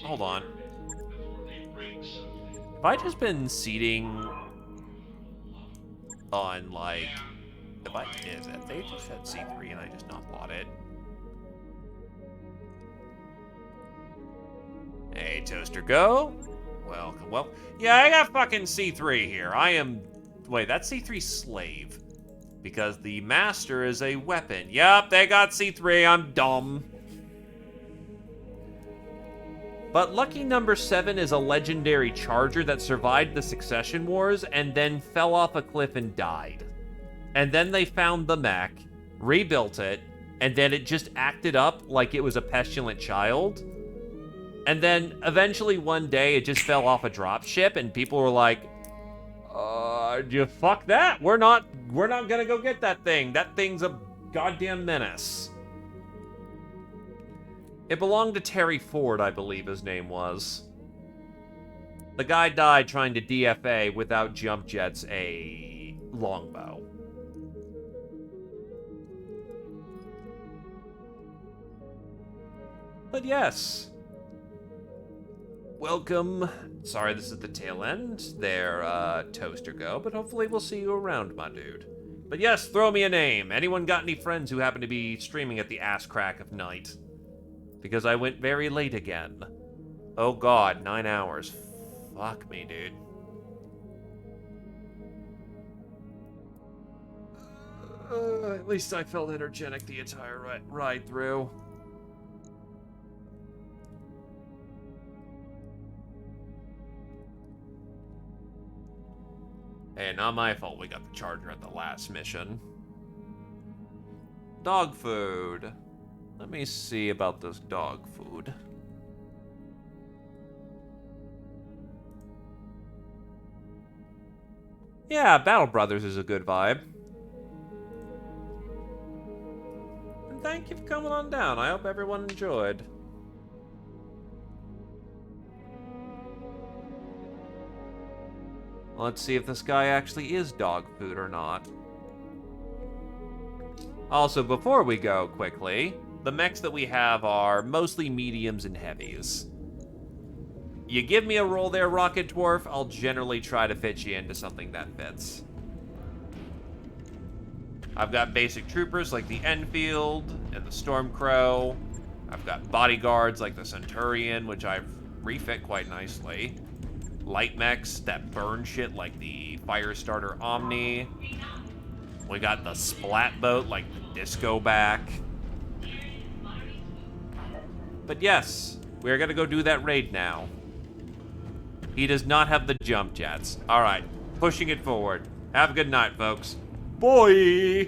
Hold on. Have I just been seating on, like... If they just had C3 and I just not bought it? Hey, Toaster, go. Welcome. Well, yeah, I got fucking C3 here. I am... Wait, that's C3 slave. Because the master is a weapon. Yup, they got C3. I'm dumb. But lucky number 7 is a legendary charger that survived the Succession Wars and then fell off a cliff and died. And then they found the mech, rebuilt it, and then it just acted up like it was a pestilent child. And then eventually one day it just fell off a dropship and people were like, you fuck that. We're not gonna go get that thing. That thing's a goddamn menace. It belonged to Terry Ford, I believe his name was. The guy died trying to DFA without jump jets a longbow. But yes. Welcome. Sorry this is the tail end. There, Toaster go, but hopefully we'll see you around, my dude. But yes, throw me a name. Anyone got any friends who happen to be streaming at the ass crack of night? Because I went very late again. Oh god, 9 hours. Fuck me, dude. At least I felt energetic the entire ride through. Hey, not my fault we got the charger at the last mission. Dog food. Let Let me see about this dog food. Yeah, Battle Brothers is a good vibe. And thank you for coming on down. I hope everyone enjoyed. Let's see if this guy actually is dog food or not. Also, before we go quickly, the mechs that we have are mostly mediums and heavies. You give me a roll there, Rocket Dwarf, I'll generally try to fit you into something that fits. I've got basic troopers like the Enfield and the Stormcrow. I've got bodyguards like the Centurion, which I've refit quite nicely. Light mechs that burn shit like the Firestarter Omni. We got the Splat Boat like the Disco Back. But yes, we're gonna go do that raid now. He does not have the jump jets. Alright, pushing it forward. Have a good night, folks. Bye!